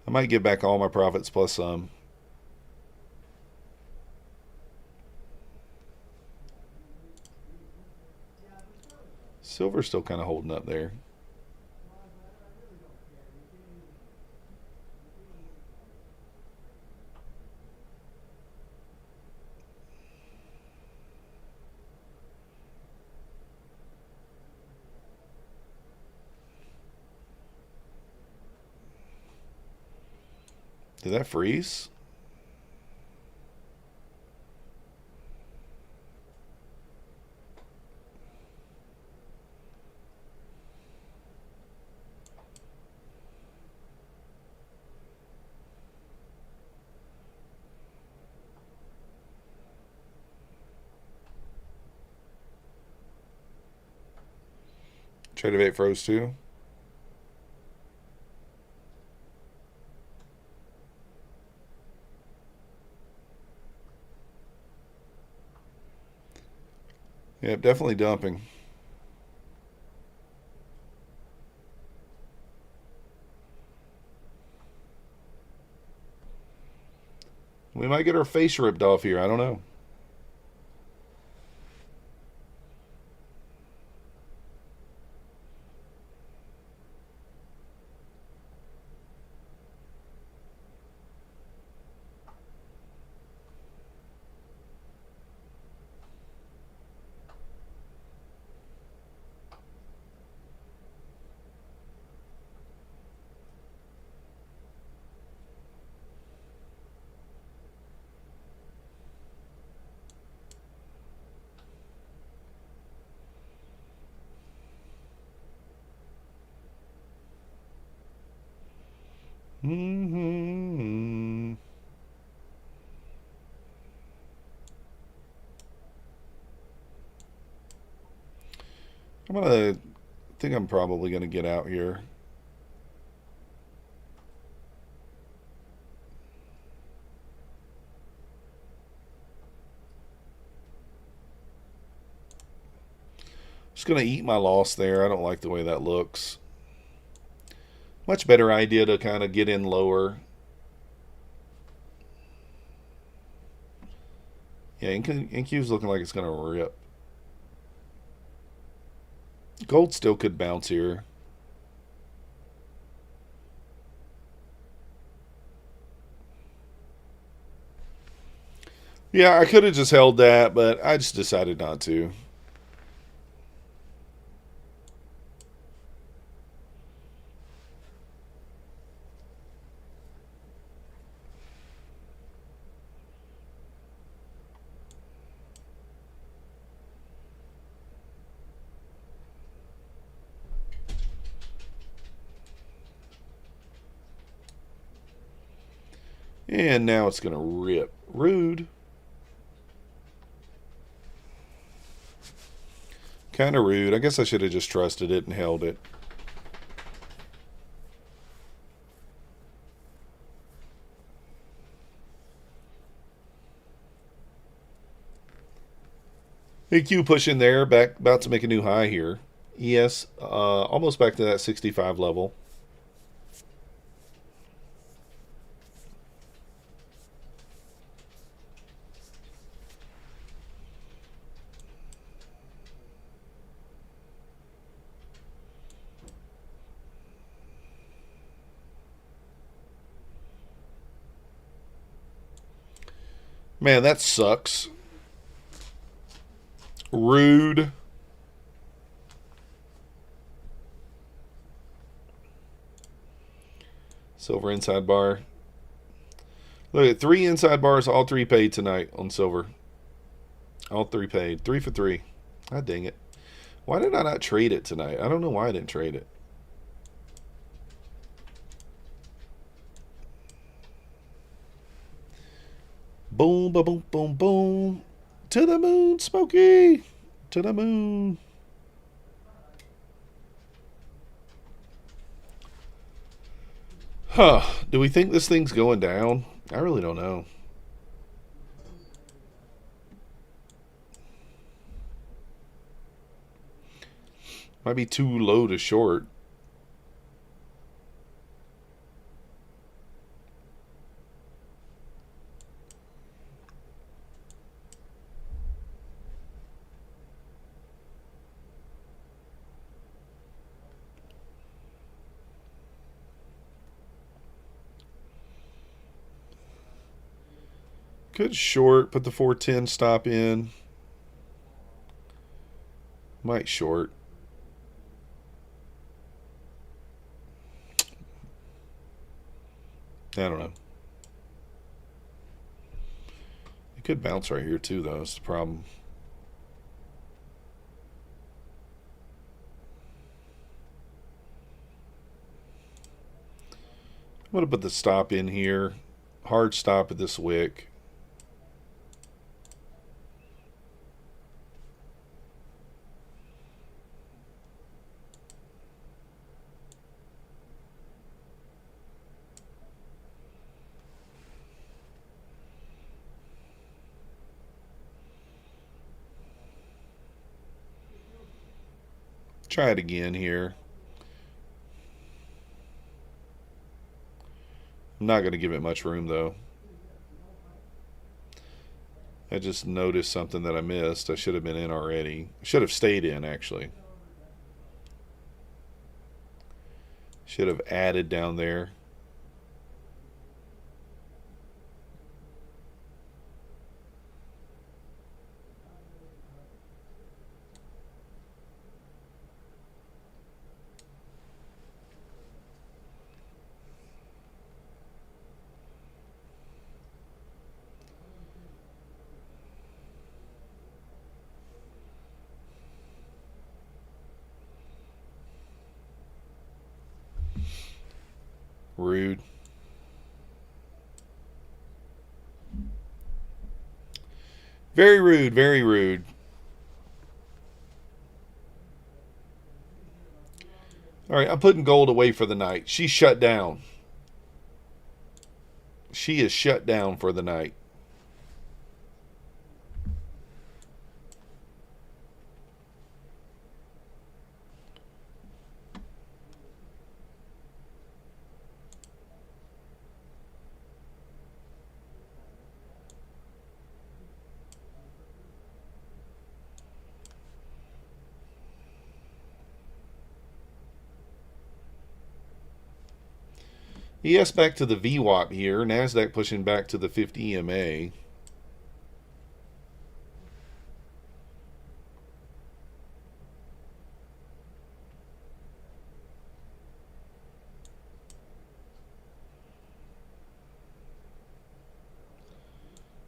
I might get back all my profits plus some. Silver's still kind of holding up there. Did that freeze? Trade of 8 froze too. Yep, definitely dumping. We might get our face ripped off here. I don't know. Mm-hmm. I think I'm probably gonna get out here. Just gonna eat my loss there. I don't like the way that looks. Much better idea to kind of get in lower. Yeah, NQ's looking like it's going to rip. Gold still could bounce here. Yeah, I could have just held that, but I just decided not to. And now it's going to rip. Rude. Kind of rude. I guess I should have just trusted it and held it. AQ pushing there, back about to make a new high here. ES almost back to that 65 level. Man, that sucks. Rude. Silver inside bar. Look at 3 inside bars, all 3 paid tonight on silver. All 3 paid. 3 for 3. Ah, dang it. Why did I not trade it tonight? I don't know why I didn't trade it. Boom, ba boom, boom, boom. To the moon, Smokey. To the moon. Huh. Do we think this thing's going down? I really don't know. Might be too low to short. Could short, put the 410 stop in. Might short. I don't know. It could bounce right here too, though. That's the problem. I'm going to put the stop in here. Hard stop at this wick. Try it again here. I'm not going to give it much room, though. I just noticed something that I missed. I should have been in already. Should have stayed in, actually. Should have added down there. Rude. Very rude, very rude. All right, I'm putting gold away for the night. She's shut down. She is shut down for the night. ES back to the VWAP here. Nasdaq pushing back to the 50 EMA.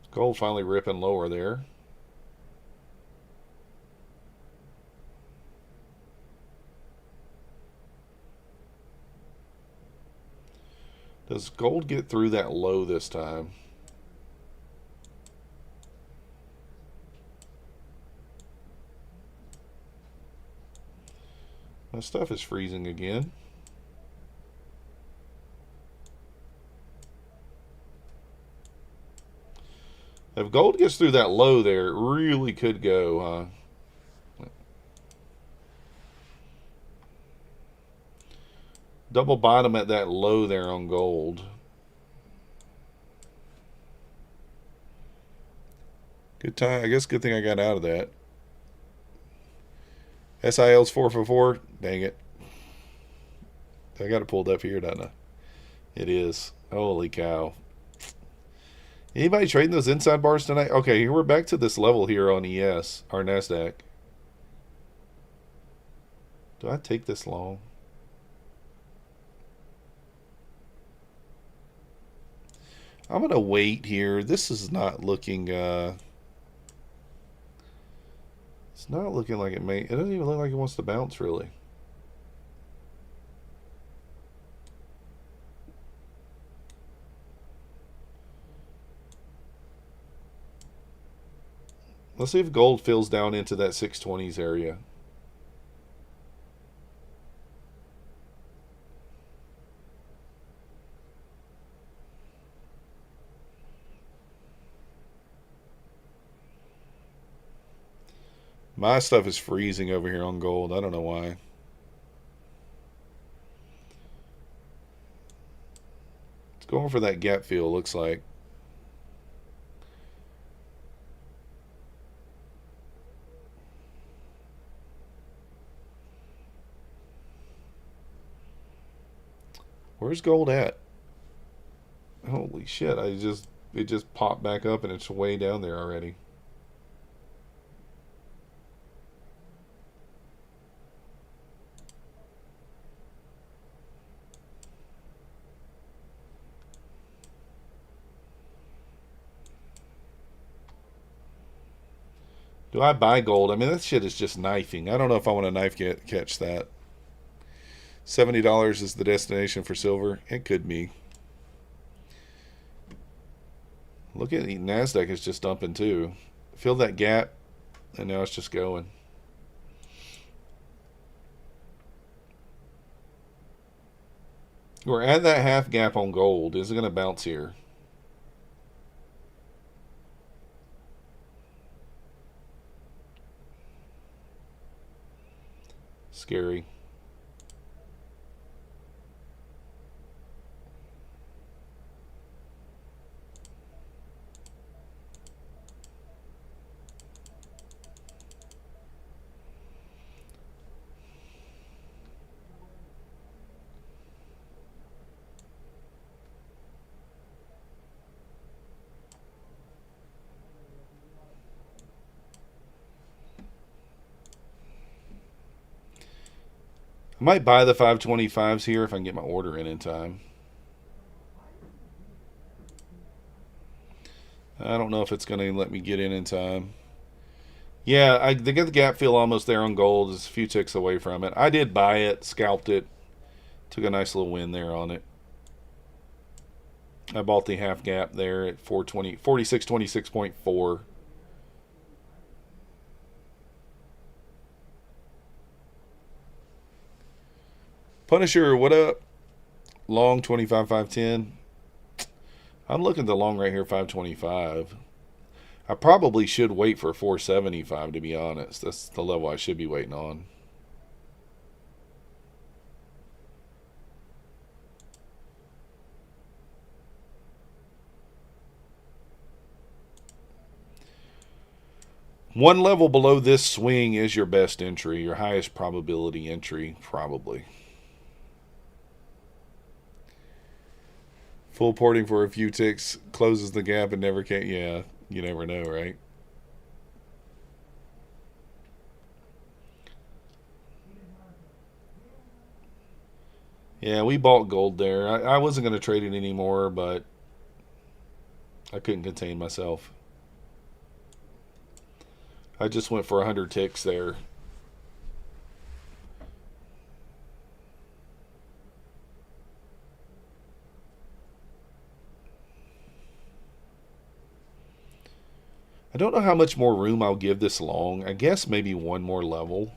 Gold finally ripping lower there. Does gold get through that low this time? My stuff is freezing again. If gold gets through that low there, it really could go, huh? Double bottom at that low there on gold. Good time. I guess good thing I got out of that. SIL's 444. Dang it. I got it pulled up here, don't I? It is. Holy cow. Anybody trading those inside bars tonight? Okay, here we're back to this level here on ES, or Nasdaq. Do I take this long? I'm going to wait here. This is not looking, it's not looking like it may, it doesn't even look like it wants to bounce really. Let's see if gold fills down into that 620s area. My stuff is freezing over here on gold. I don't know why. It's going for that gap fill, looks like. Where's gold at? Holy shit, it just popped back up and it's way down there already. Do I buy gold? I mean, that shit is just knifing. I don't know if I want to catch that. $70 is the destination for silver. It could be. Look at Nasdaq is just dumping too. Fill that gap, and now it's just going. We're at that half gap on gold. Is it going to bounce here? Scary. I might buy the 525s here if I can get my order in time. I don't know if it's going to let me get in time. Yeah, they get the gap fill almost there on gold. It's a few ticks away from it. I did buy it, scalped it. Took a nice little win there on it. I bought the half gap there at 4626.4. Punisher, what up? Long 25.510. I'm looking at the long right here, 525. I probably should wait for 475, to be honest. That's the level I should be waiting on. One level below this swing is your best entry, your highest probability entry, probably. Full porting for a few ticks, closes the gap and never can. Yeah, you never know, right? Yeah, we bought gold there. I wasn't going to trade it anymore, but I couldn't contain myself. I just went for 100 ticks there. I don't know how much more room I'll give this long. I guess maybe one more level.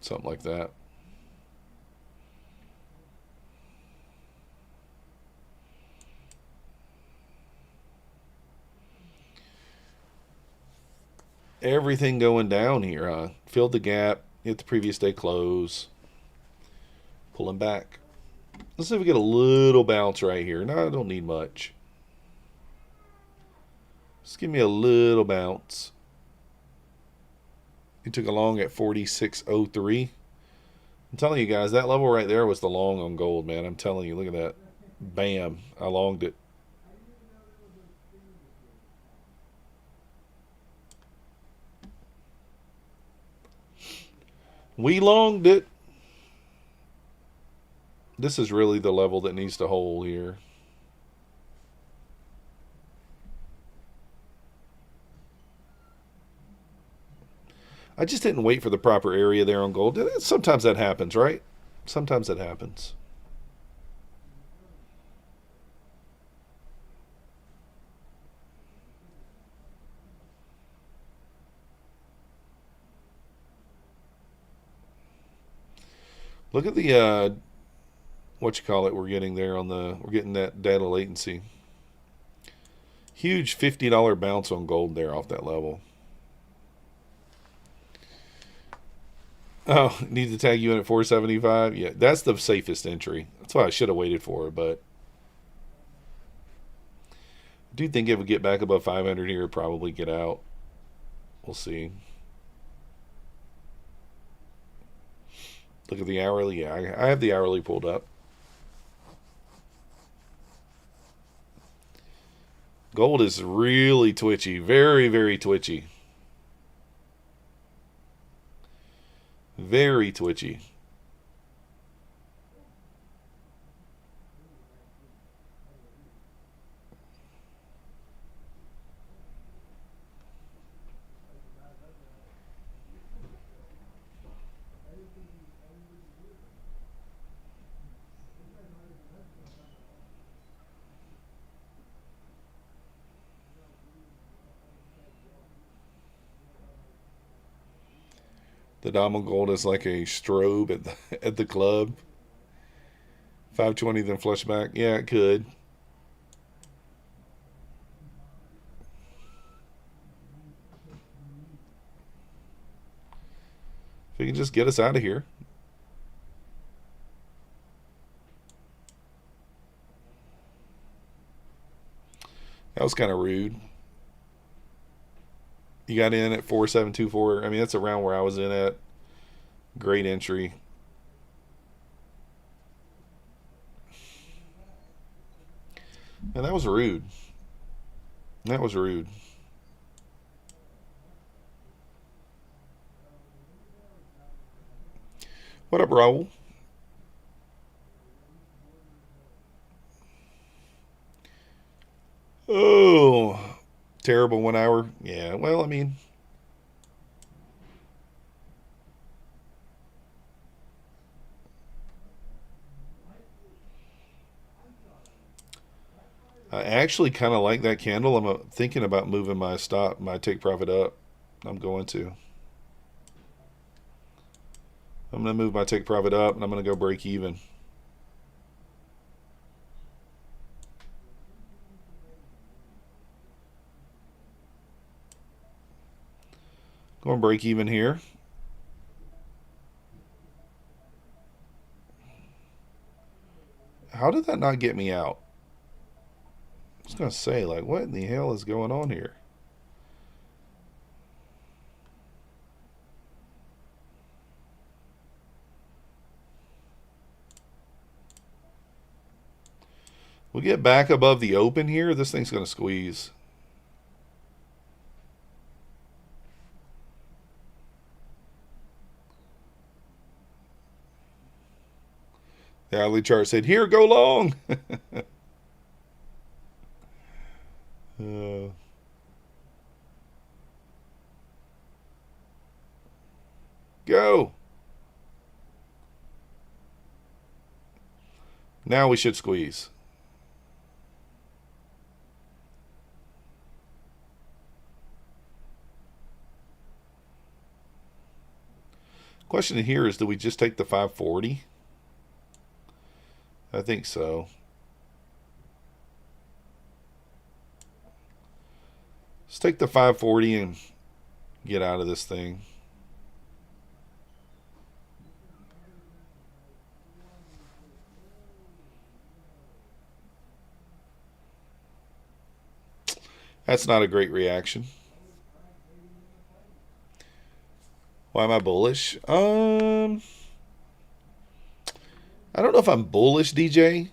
Something like that. Everything going down here, huh? Filled the gap, hit the previous day close. Pulling back. Let's see if we get a little bounce right here. No, I don't need much. Just give me a little bounce. He took a long at 46.03. I'm telling you guys, that level right there was the long on gold, man. I'm telling you, look at that. Bam. I longed it. We longed it. This is really the level that needs to hold here. I just didn't wait for the proper area there on gold. Sometimes that happens, right? Sometimes that happens. Look at the what you call it we're getting there on the, we're getting that data latency. Huge $50 bounce on gold there off that level. Oh, need to tag you in at 475. Yeah, that's the safest entry. That's why I should have waited for it, but I do think if we get back above 500 here, probably get out. We'll see. Look at the hourly. Yeah, I have the hourly pulled up. Gold is really twitchy. Very, very twitchy. Very twitchy. The diamond gold is like a strobe at the club. 520 then flush back. Yeah, it could. If you can just get us out of here. That was kind of rude. You got in at 4724. I mean, that's around where I was in at. Great entry. And that was rude. That was rude. What up, Raul? Oh, terrible 1 hour. Yeah, well, I mean, I actually kind of like that candle. I'm thinking about moving my stop, my take profit up. I'm going to. I'm going to move my take profit up, and I'm going to go break even. Going break even here. How did that not get me out? I was going to say, like, what in the hell is going on here? We'll get back above the open here. This thing's going to squeeze. The hourly chart said, here, go long. Go. Now we should squeeze. Question here is, do we just take the 540? I think so. Let's take the 540 and get out of this thing. That's not a great reaction. Why am I bullish? I don't know if I'm bullish, DJ.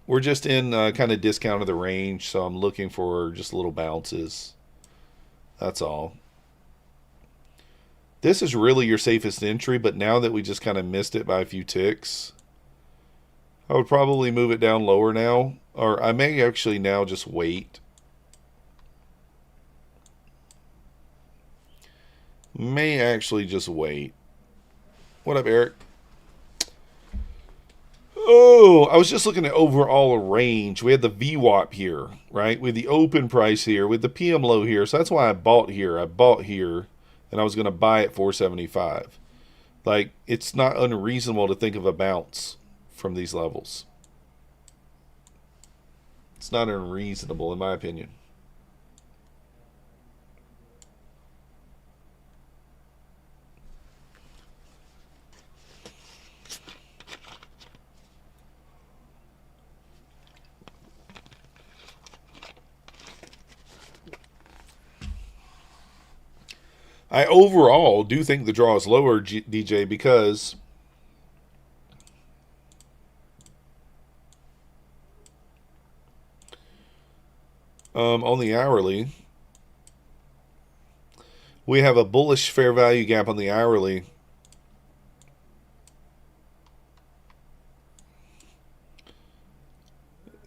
We're just in kind of discount of the range, so I'm looking for just little bounces. That's all. This is really your safest entry, but now that we just kind of missed it by a few ticks, I would probably move it down lower now, or I may actually now just wait. May actually just wait. What up, Eric? Oh, I was just looking at overall range. We had the VWAP here, right? With the open price here, with the PM low here. So that's why I bought here. I bought here, and I was going to buy at 475. Like, it's not unreasonable to think of a bounce from these levels. It's not unreasonable, in my opinion. I overall do think the draw is lower, DJ, because on the hourly, we have a bullish fair value gap on the hourly.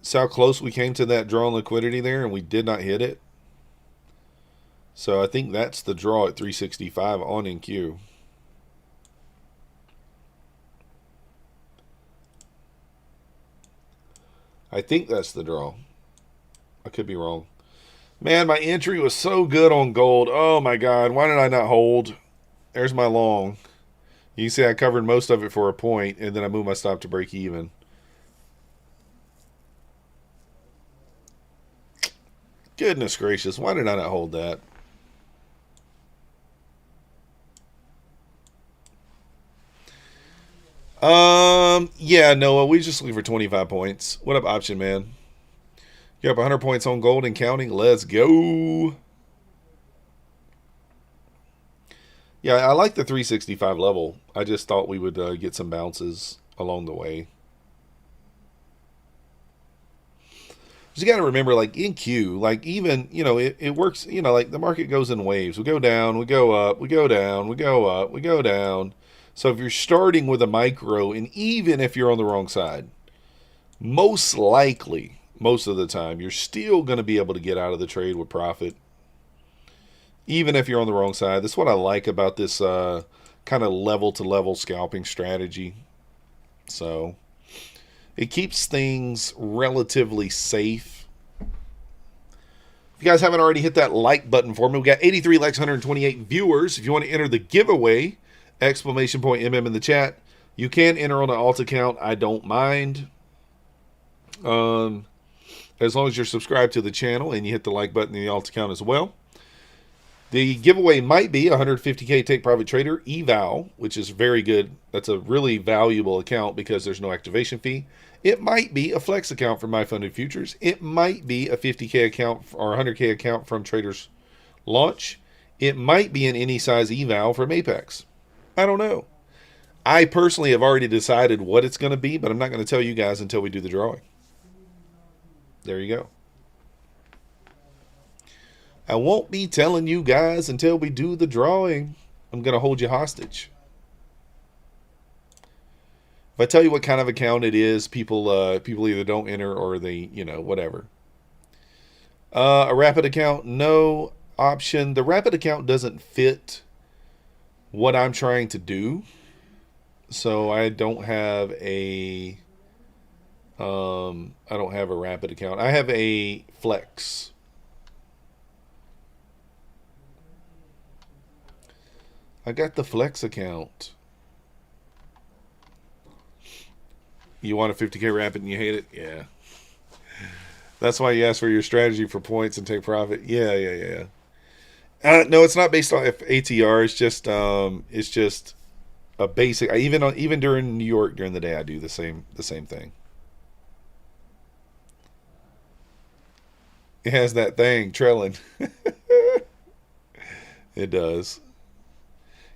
See how close we came to that draw on liquidity there, and we did not hit it. So I think that's the draw at 365 on NQ. I think that's the draw. I could be wrong. Man, my entry was so good on gold. Oh my God, why did I not hold? There's my long. You can see I covered most of it for a point, and then I moved my stop to break even. Goodness gracious, why did I not hold that? Yeah, Noah, we just looking for 25 points. What up, Option Man? You're up 100 points on gold and counting. Let's go. Yeah, I like the 365 level. I just thought we would get some bounces along the way. You got to remember, like in Q, like even, you know, it works, you know, like the market goes in waves. We go down, we go up, we go down, we go up, we go down. So if you're starting with a micro, and even if you're on the wrong side, most likely, most of the time, you're still going to be able to get out of the trade with profit, even if you're on the wrong side. That's what I like about this kind of level-to-level scalping strategy. So it keeps things relatively safe. If you guys haven't already hit that like button for me, we got 83 likes, 128 viewers. If you want to enter the giveaway, exclamation point MM in the chat. You can enter on an alt account. I don't mind. As long as you're subscribed to the channel and you hit the like button in the alt account as well. The giveaway might be 150K take profit trader eval, which is very good. That's a really valuable account because there's no activation fee. It might be a flex account from My Funded Futures. It might be a 50K account or 100K account from Traders Launch. It might be an any size eval from Apex. I don't know. I personally have already decided what it's going to be, but I'm not going to tell you guys until we do the drawing. There you go. I won't be telling you guys until we do the drawing. I'm going to hold you hostage. If I tell you what kind of account it is, people either don't enter or they, whatever. A rapid account, no option. The rapid account doesn't fit what I'm trying to do. So I don't have a rapid account. I have a flex. I got the flex account. You want a 50K rapid and you hate it? Yeah. That's why you ask for your strategy for points and take profit. Yeah. No, it's not based on ATR. It's just a basic. Even during New York during the day, I do the same thing. It has that thing trailing. It does.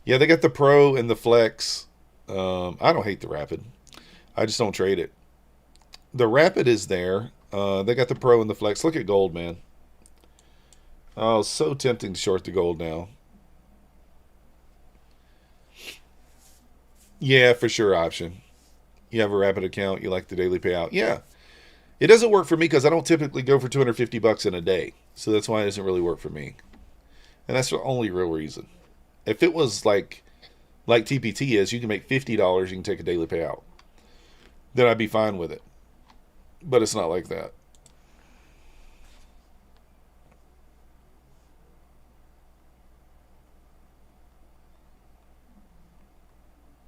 Yeah, they got the Pro and the Flex. I don't hate the Rapid. I just don't trade it. The Rapid is there. They got the Pro and the Flex. Look at gold, man. Oh, so tempting to short the gold now. Yeah, for sure option. You have a Rapid account. You like the daily payout. Yeah. It doesn't work for me because I don't typically go for $250 in a day. So that's why it doesn't really work for me. And that's the only real reason. If it was like TPT is, you can make $50, you can take a daily payout. Then I'd be fine with it. But it's not like that.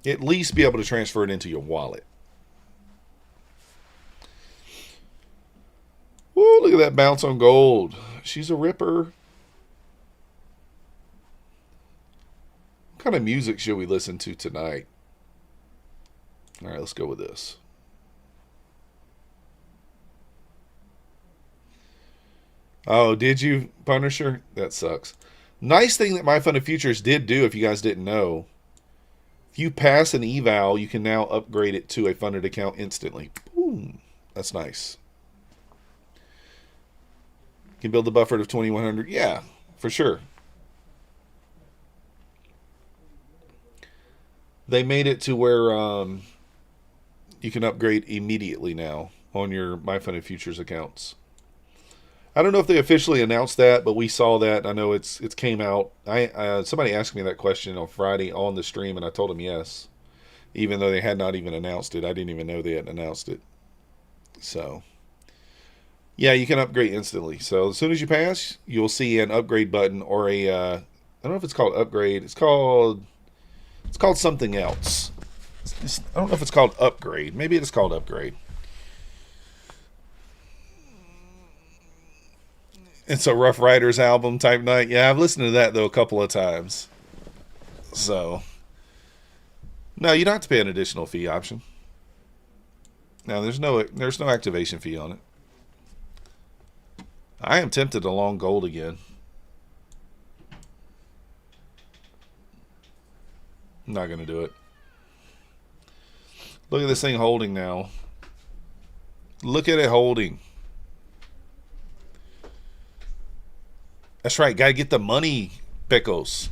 At least be able to transfer it into your wallet. Woo, look at that bounce on gold. She's a ripper. What kind of music should we listen to tonight? All right, let's go with this. Oh, did you, Punisher? That sucks. Nice thing that My Funded Futures did do, if you guys didn't know. If you pass an eval, you can now upgrade it to a funded account instantly. Boom. That's nice. You can build the buffer to 2100. Yeah, for sure. They made it to where you can upgrade immediately now on your My Funded Futures accounts. I don't know if they officially announced that, but we saw that. I know it's came out. Somebody asked me that question on Friday on the stream, and I told them yes, even though they had not even announced it. I didn't even know they had announced it. So, yeah, you can upgrade instantly. So as soon as you pass, you'll see an upgrade button or a I don't know if it's called upgrade. It's called something else. I don't know if it's called upgrade. Maybe it's called upgrade. It's a Rough Riders album type night. Yeah, I've listened to that though a couple of times. So, no, you don't have to pay an additional fee option. Now there's no activation fee on it. I am tempted to long gold again. I'm not gonna do it. Look at this thing holding now. Look at it holding. That's right. Got to get the money, Pecos.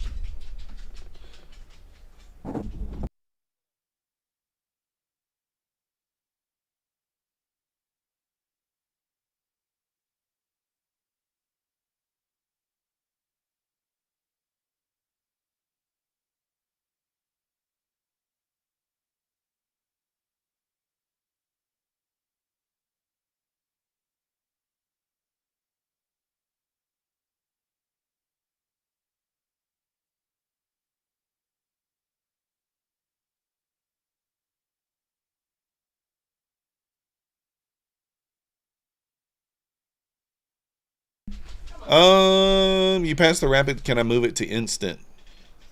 You pass the rapid. Can I move it to instant?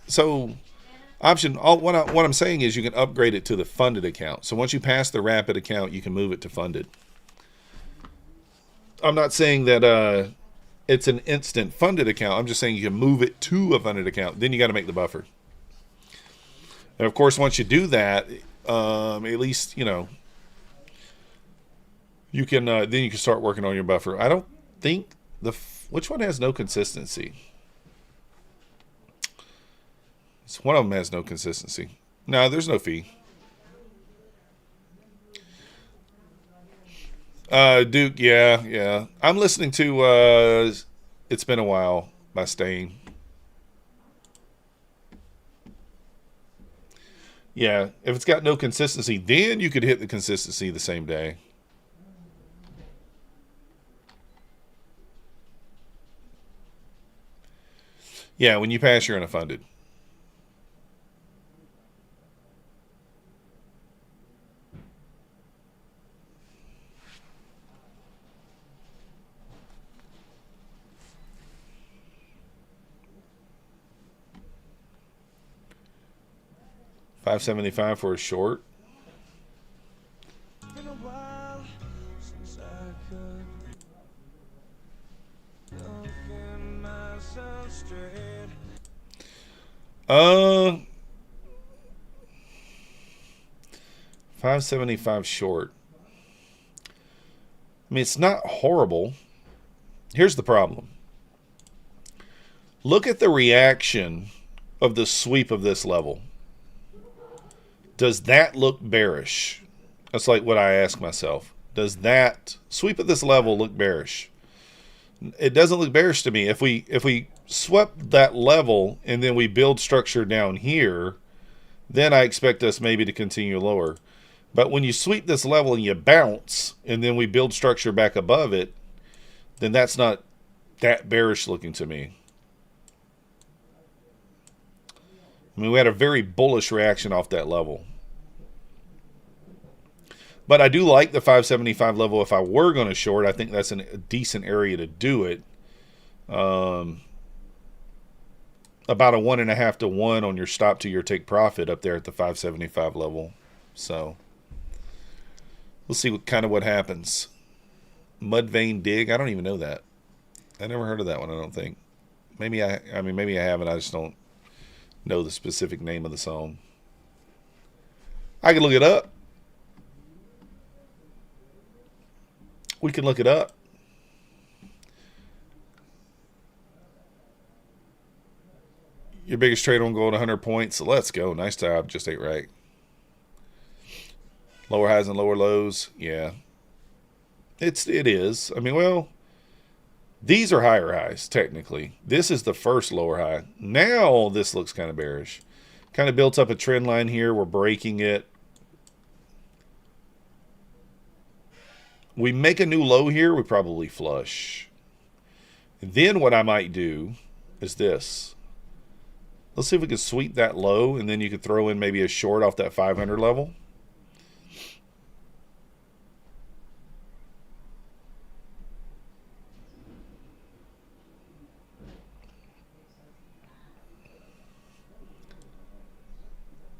So what I'm saying is you can upgrade it to the funded account. So once you pass the rapid account, you can move it to funded. I'm not saying that it's an instant funded account. I'm just saying you can move it to a funded account. Then you got to make the buffer. And of course, once you do that, at least you can then you can start working on your buffer. I don't think which one has no consistency. It's one of them has no consistency. No, there's no fee. Duke, yeah. I'm listening to It's Been a While by Stain. Yeah, if it's got no consistency, then you could hit the consistency the same day. Yeah, when you pass, you're unfunded. $5.75 for a short. Been a while since I could look in myself straight. $5.75 short. I mean, it's not horrible. Here's the problem. Look at the reaction of the sweep of this level. Does that look bearish? That's like what I ask myself. Does that sweep at this level look bearish? It doesn't look bearish to me. If we swept that level and then we build structure down here, then I expect us maybe to continue lower. But when you sweep this level and you bounce and then we build structure back above it, then that's not that bearish looking to me. I mean, we had a very bullish reaction off that level. But I do like the 575 level. If I were going to short, I think that's a decent area to do it. About a 1.5 to 1 on your stop to your take profit up there at the 575 level. So we'll see what happens. Mud vein dig. I don't even know that. I never heard of that one. I don't think. Maybe I haven't. I just don't know the specific name of the song. I can look it up. We can look it up. Your biggest trade on gold, 100 points. Let's go. Nice job. Just ate right. Lower highs and lower lows. Yeah. It is. I mean, well, these are higher highs, technically. This is the first lower high. Now this looks kind of bearish. Kind of built up a trend line here. We're breaking it. We make a new low here, we probably flush. And then what I might do is this. Let's see if we can sweep that low, and then you could throw in maybe a short off that 500 level.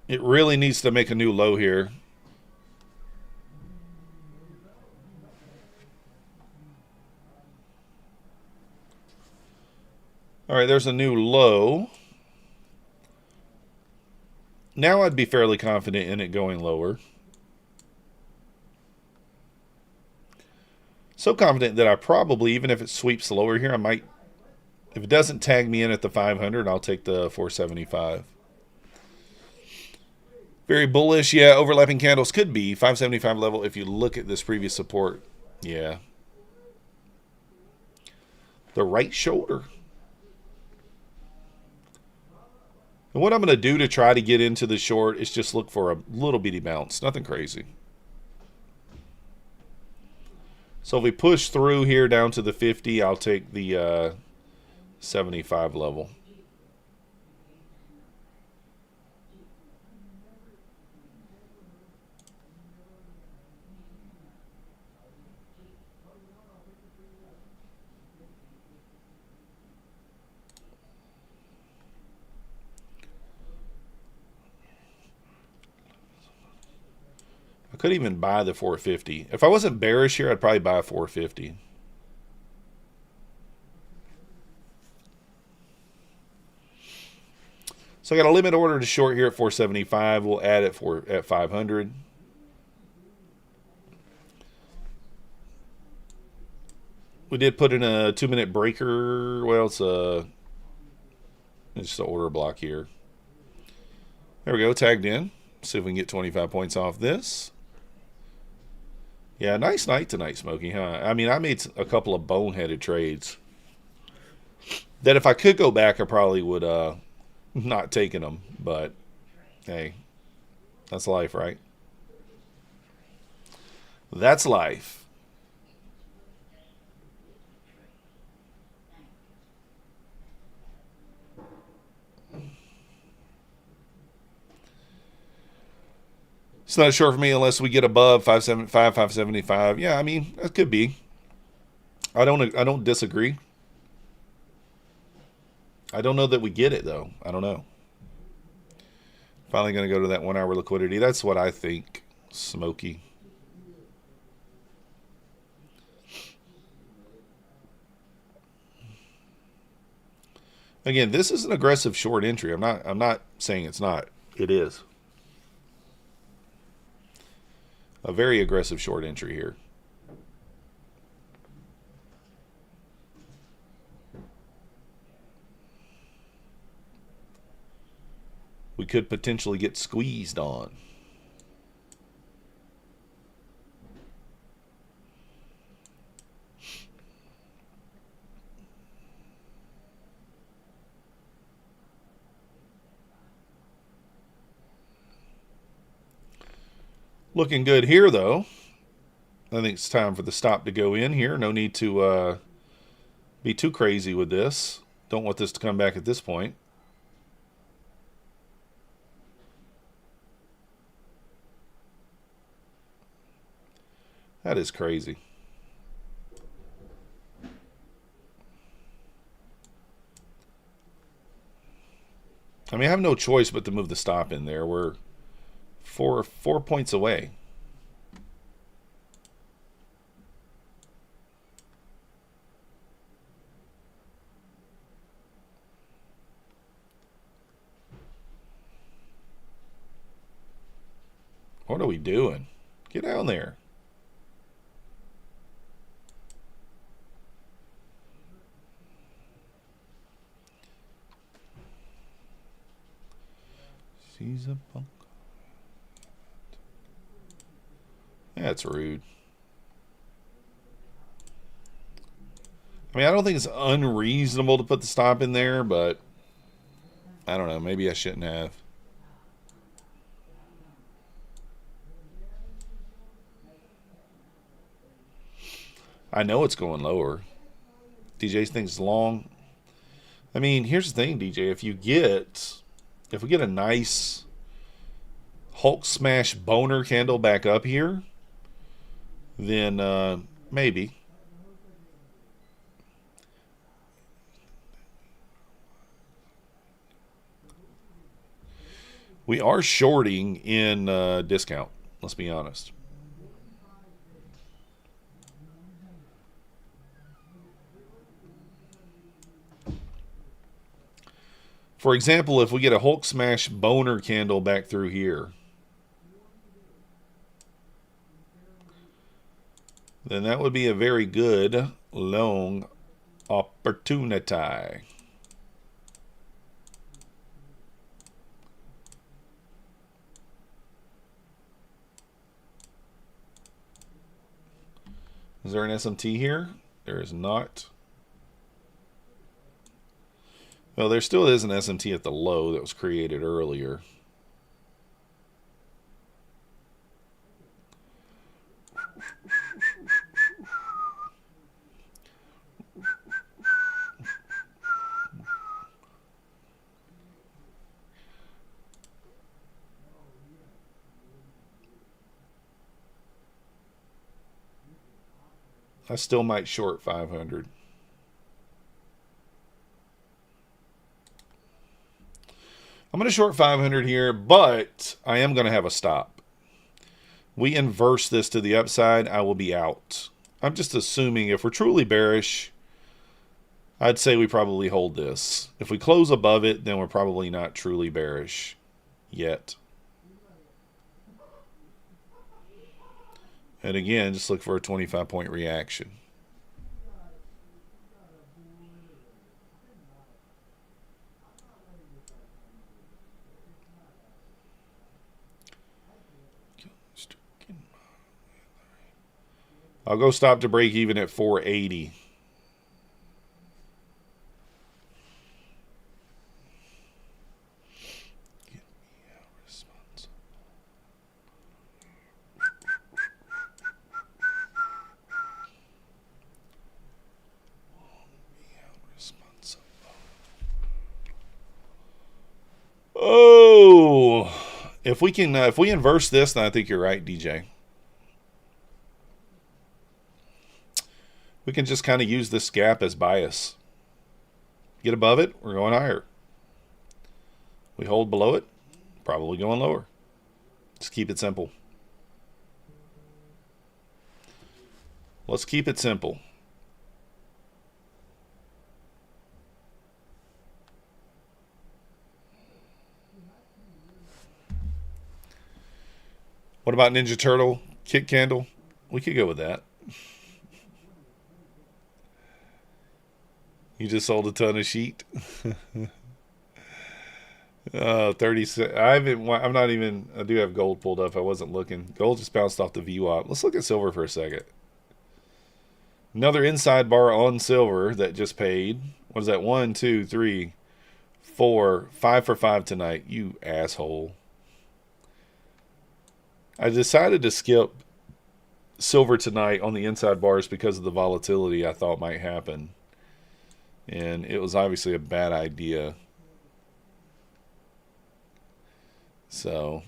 It really needs to make a new low here. All right, there's a new low. Now I'd be fairly confident in it going lower. So confident that I probably, even if it sweeps lower here, I might, if it doesn't tag me in at the 500, I'll take the 475. Very bullish. Yeah, overlapping candles could be 575 level if you look at this previous support. Yeah. The right shoulder. And what I'm going to do to try to get into the short is just look for a little bitty bounce. Nothing crazy. So if we push through here down to the 50, I'll take the 75 level. I could even buy the 450. If I wasn't bearish here, I'd probably buy a 450. So I got a limit order to short here at 475. We'll add it at 500. We did put in a 2-minute breaker. Well, it's just an order block here. There we go, tagged in. See if we can get 25 points off this. Yeah, nice night tonight, Smokey, huh? I mean, I made a couple of boneheaded trades that if I could go back, I probably would not taken them. But, hey, that's life, right? That's life. It's not short for me unless we get above 575, 575. Yeah, I mean, that could be. I don't disagree. I don't know that we get it, though. I don't know. Finally going to go to that 1 hour liquidity. That's what I think, Smokey. Again, this is an aggressive short entry. I'm not saying it's not. It is. A very aggressive short entry here. We could potentially get squeezed on. Looking good here, though. I think it's time for the stop to go in here. No need to be too crazy with this. Don't want this to come back at this point. That is crazy. I mean, I have no choice but to move the stop in there. We're four points away. What are we doing? Get down there. She's a punk. That's rude. I mean, I don't think it's unreasonable to put the stop in there, but I don't know. Maybe I shouldn't have. I know it's going lower. DJ thinks it's long. I mean, here's the thing, DJ. If we get a nice Hulk smash boner candle back up here, then maybe. We are shorting in discount. Let's be honest. For example, if we get a Hulk smash boner candle back through here, then that would be a very good long opportunity. Is there an SMT here? There is not. Well, there still is an SMT at the low that was created earlier. I still might short 500. I'm going to short 500 here, but I am going to have a stop. We inverse this to the upside, I will be out. I'm just assuming if we're truly bearish, I'd say we probably hold this. If we close above it, then we're probably not truly bearish yet. And again, just look for a 25-point reaction. I'll go stop to break even at 480. Oh, if we inverse this, then I think you're right, DJ. We can just kind of use this gap as bias. Get above it, we're going higher. We hold below it, probably going lower. Just keep it simple. Let's keep it simple. What about Ninja Turtle kick candle? We could go with that. You just sold a ton of sheet. 36. I do have gold pulled up. I wasn't looking. Gold just bounced off the VWAP. Let's look at silver for a second. Another inside bar on silver that just paid. What is that? 1, 2, 3, 4, 5 for 5 tonight. You asshole. I decided to skip silver tonight on the inside bars because of the volatility I thought might happen. And it was obviously a bad idea. So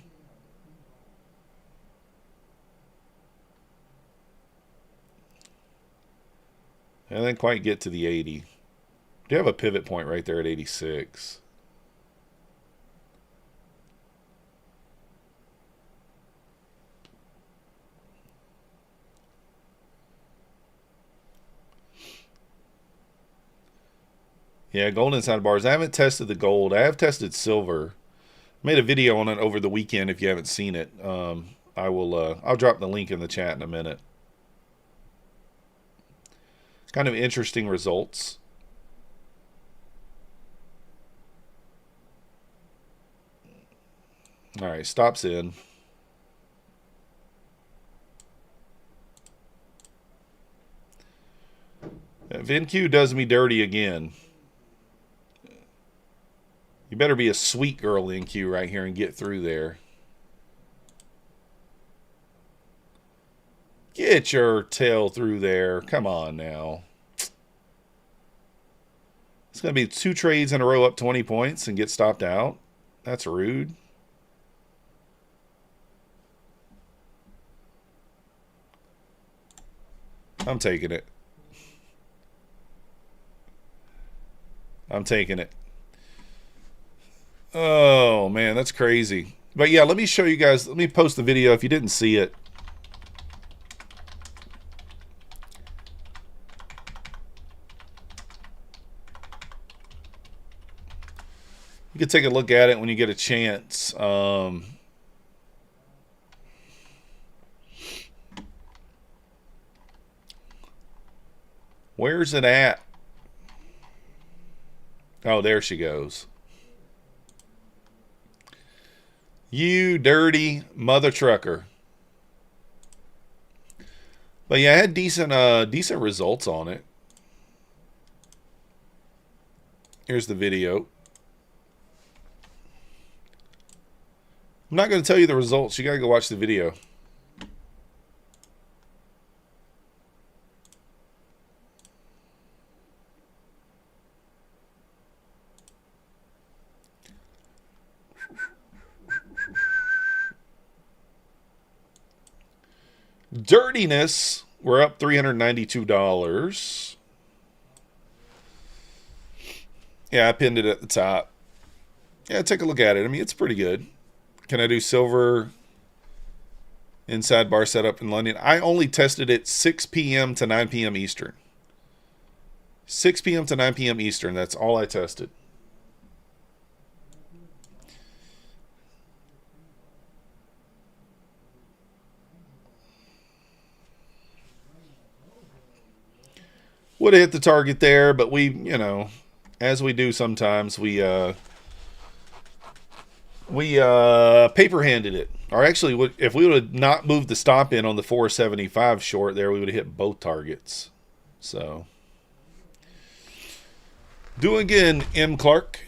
I didn't quite get to the 80. Do have a pivot point right there at 86. Yeah, gold inside bars. I haven't tested the gold. I have tested silver. Made a video on it over the weekend if you haven't seen it. I'll drop the link in the chat in a minute. Kind of interesting results. All right, stops in. VinQ does me dirty again. You better be a sweet girl, NQ, right here and get through there. Get your tail through there. Come on now. It's going to be 2 trades in a row up 20 points and get stopped out. That's rude. I'm taking it. I'm taking it. Oh, man, that's crazy. But, yeah, let me show you guys. Let me post the video if you didn't see it. You can take a look at it when you get a chance. Where's it at? Oh, there she goes. You dirty mother trucker. But yeah, I had decent results on it. Here's the video. I'm not going to tell you the results. You got to go watch the video. Dirtiness, we're up $392. Yeah, I pinned it at the top. Yeah, take a look at it. I mean, it's pretty good. Can I do silver Inside bar setup in London. I only tested it 6 p.m. to 9 p.m. Eastern. 6 p.m. to 9 p.m. Eastern. That's all I tested. Would have hit the target there, but we, you know, as we do sometimes, we paper handed it. Or actually, if we would have not moved the stop in on the 475 short there, we would have hit both targets. So, doing good, M. Clark.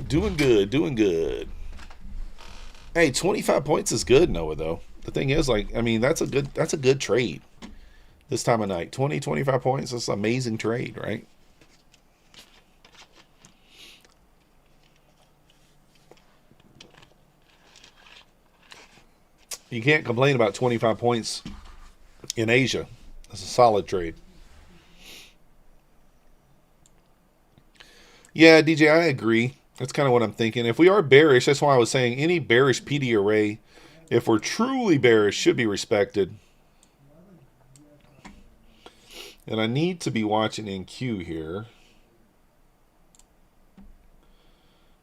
Doing good, doing good. Hey, 25 points is good, Noah, though. The thing is, like, I mean, that's a good trade this time of night. 25 points, that's an amazing trade, right? You can't complain about 25 points in Asia. That's a solid trade. Yeah, DJ, I agree. That's kind of what I'm thinking. If we are bearish, that's why I was saying any bearish PD array, if we're truly bearish, should be respected. And I need to be watching NQ here.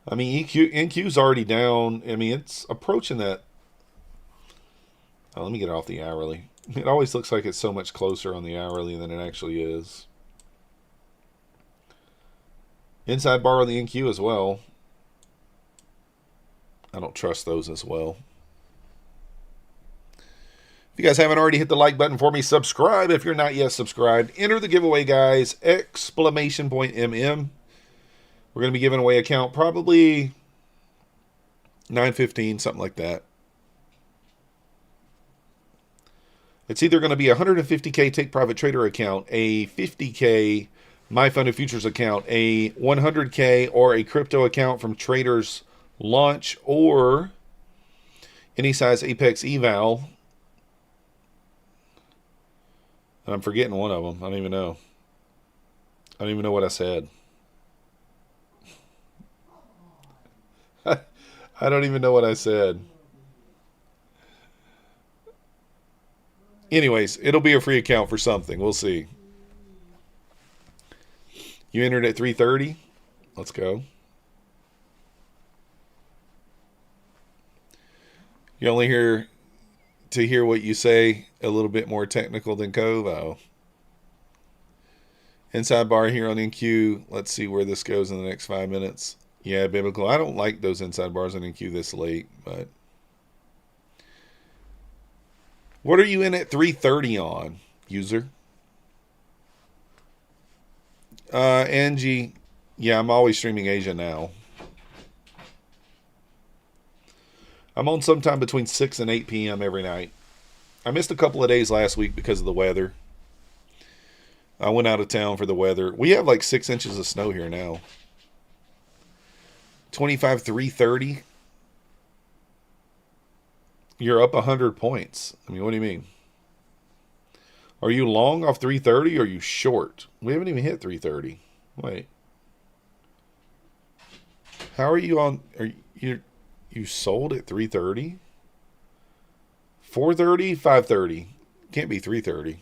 I mean, NQ's already down. I mean, it's approaching that. Oh, let me get off the hourly. It always looks like it's so much closer on the hourly than it actually is. Inside bar on the NQ as well. I don't trust those as well. If you guys haven't already hit the like button for me, subscribe if you're not yet subscribed. Enter the giveaway, guys. Exclamation point MM. We're going to be giving away a count probably 9:15, something like that. It's either going to be a 150K Take Private Trader account, a 50K My Funded Futures account, a 100K or a crypto account from Traders Launch, or any size Apex eval. And I'm forgetting one of them. I don't even know. I don't even know what I said. I don't even know what I said. Anyways, it'll be a free account for something. We'll see. You entered at 3:30. Let's go. You're only here to hear what you say, a little bit more technical than Kovo. Inside bar here on NQ. Let's see where this goes in the next 5 minutes. Yeah, biblical. I don't like those inside bars on NQ this late, but what are you in at 3:30 on, user? Angie, yeah, I'm always streaming Asia now. I'm on sometime between 6 and 8 p.m. every night. I missed a couple of days last week because of the weather. I went out of town for the weather. We have like 6 inches of snow here now. 25, 3:30. You're up 100 points. I mean, what do you mean? Are you long off 3:30 or are you short? We haven't even hit 3:30. Wait. How are you on? You sold at 3:30? 4:30? 5:30? Can't be 3:30.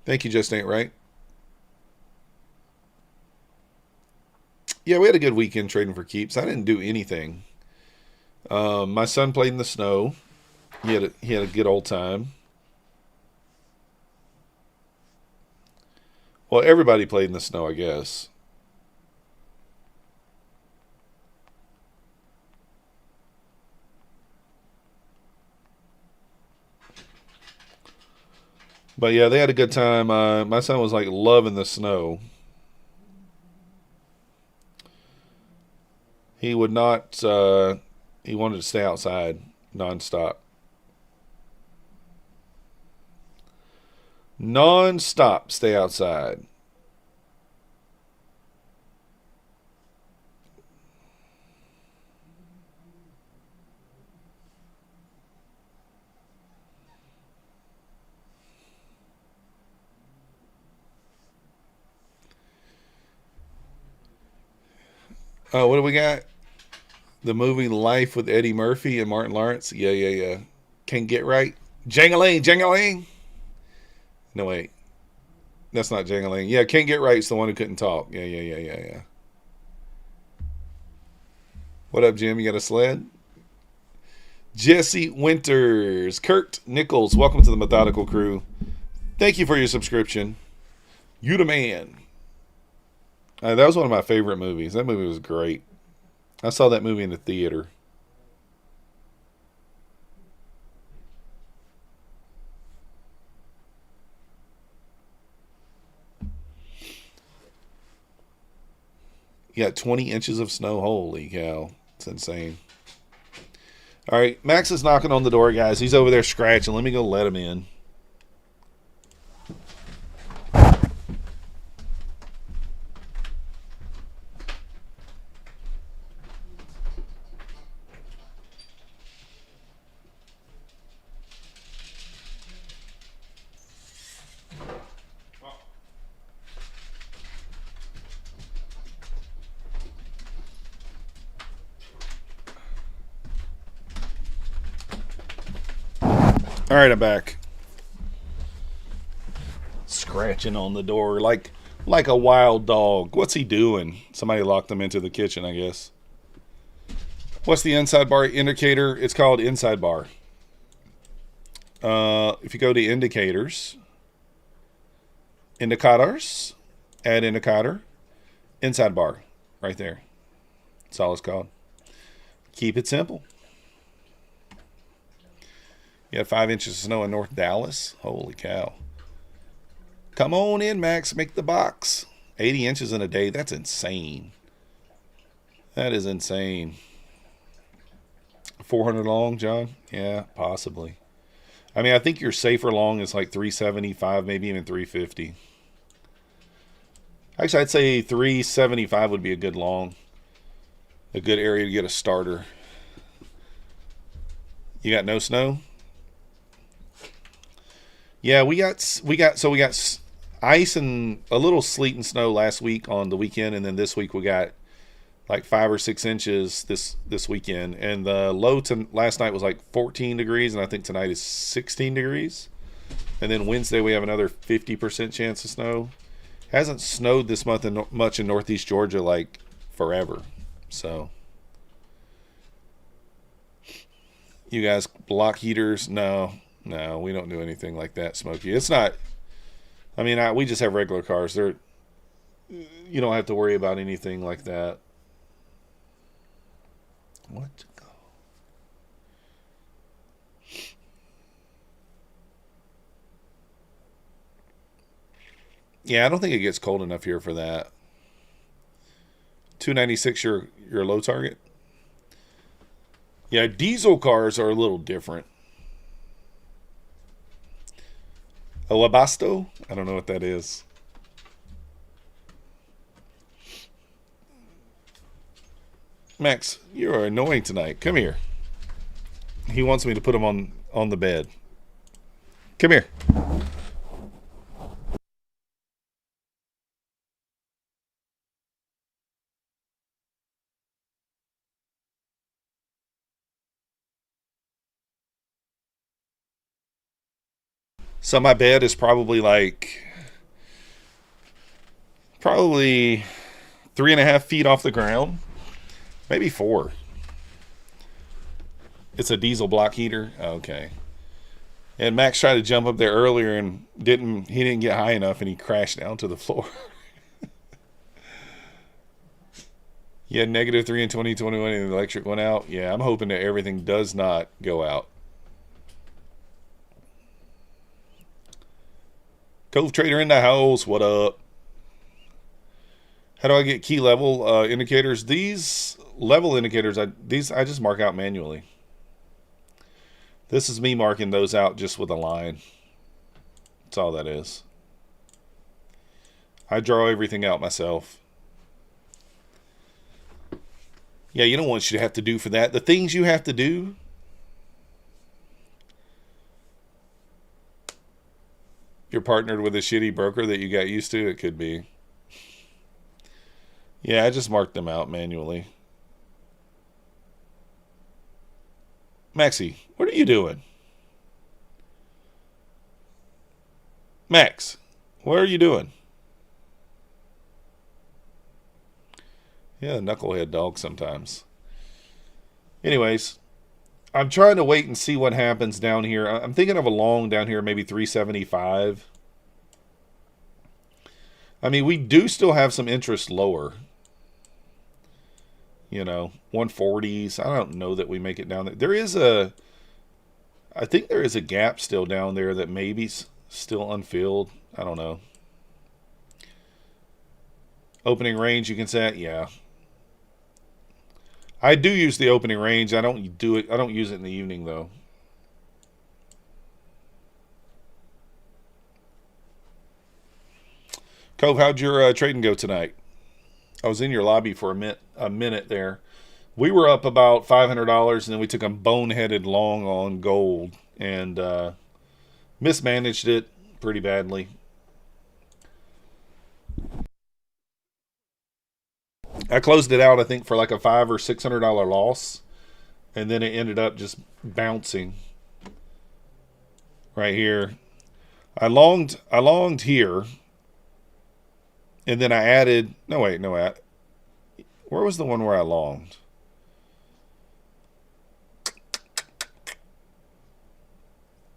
Thank you, Just Ain't Right. Yeah, we had a good weekend trading for keeps. I didn't do anything. My son played in the snow. He had a good old time. Well, everybody played in the snow, I guess. But yeah, they had a good time. My son was like loving the snow. He would not. He wanted to stay outside nonstop. Non-stop stay outside. What do we got? The movie Life with Eddie Murphy and Martin Lawrence. Yeah. Can't get right. Jangaling, jangaling. No, wait. That's not jangaling. Yeah, Can't Get Right's the one who couldn't talk. Yeah. What up, Jim? You got a sled? Jesse Winters. Kurt Nichols. Welcome to the Methodical Crew. Thank you for your subscription. You the man. That was one of my favorite movies. That movie was great. I saw that movie in the theater. You got 20 inches of snow. Holy cow. It's insane. All right. Max is knocking on the door, guys. He's over there scratching. Let me go let him in. All right, I'm back. Scratching on the door like a wild dog. What's he doing? Somebody locked him into the kitchen, I guess. What's the inside bar indicator? It's called inside bar. If you go to indicators, add indicator, inside bar, right there. That's all it's called. Keep it simple. You had 5 inches of snow in North Dallas. Holy cow. Come on in, Max. Make the box. 80 inches in a day. That's insane. That is insane. 400 long, John? Yeah, possibly. I mean, I think your safer long is like 375, maybe even 350. Actually, I'd say 375 would be a good long. A good area to get a starter. You got no snow? Yeah, we got ice and a little sleet and snow last week on the weekend, and then this week we got like 5 or 6 inches this weekend. And the low to last night was like 14 degrees, and I think tonight is 16 degrees. And then Wednesday we have another 50% chance of snow. Hasn't snowed this month much in Northeast Georgia like forever. So you guys block heaters? No, we don't do anything like that, Smokey. It's not. I mean, we just have regular cars. You don't have to worry about anything like that. What? Yeah, I don't think it gets cold enough here for that. 296 your low target? Yeah, diesel cars are a little different. A Webasto? I don't know what that is. Max, you are annoying tonight. Come here. He wants me to put him on the bed. Come here. So my bed is probably 3.5 feet off the ground, maybe 4. It's a diesel block heater. Okay. And Max tried to jump up there earlier and he didn't get high enough, and he crashed down to the floor. You had -3 in 2021 and the electric went out. Yeah, I'm hoping that everything does not go out. Cove Trader in the house. What up? How do I get key level indicators? These level indicators, I just mark out manually. This is me marking those out just with a line. That's all that is. I draw everything out myself. Yeah, you don't want you to have to do for that. The things you have to do. You're partnered with a shitty broker that you got used to? It could be. Yeah, I just marked them out manually. Maxie, what are you doing? Max, what are you doing? Yeah, knucklehead dog sometimes. Anyways, I'm trying to wait and see what happens down here. I'm thinking of a long down here, maybe 375. I mean, we do still have some interest lower. 140s. I don't know that we make it down there. I think there is a gap still down there that maybe's still unfilled. I don't know. Opening range you can set, yeah. I do use the opening range. I don't use it in the evening though. Cove, how'd your trading go tonight? I was in your lobby for a minute there. We were up about $500, and then we took a boneheaded long on gold and mismanaged it pretty badly. I closed it out, I think, for like a $500 or $600 loss, and then it ended up just bouncing right here. I longed here, and then I added. No, wait, no. Where was the one where I longed?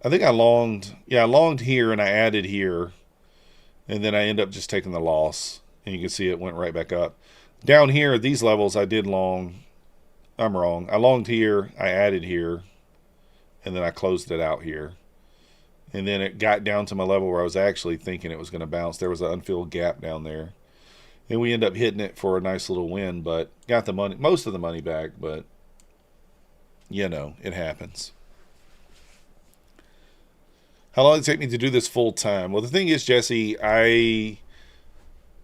I think I longed. Yeah, I longed here, and I added here, and then I end up just taking the loss, and you can see it went right back up. Down here at these levels, I did long. I'm wrong. I longed here, I added here, and then I closed it out here. And then it got down to my level where I was actually thinking it was going to bounce. There was an unfilled gap down there. And we end up hitting it for a nice little win, but got the money, most of the money back, but it happens. How long did it take me to do this full time? Well, the thing is, Jesse, I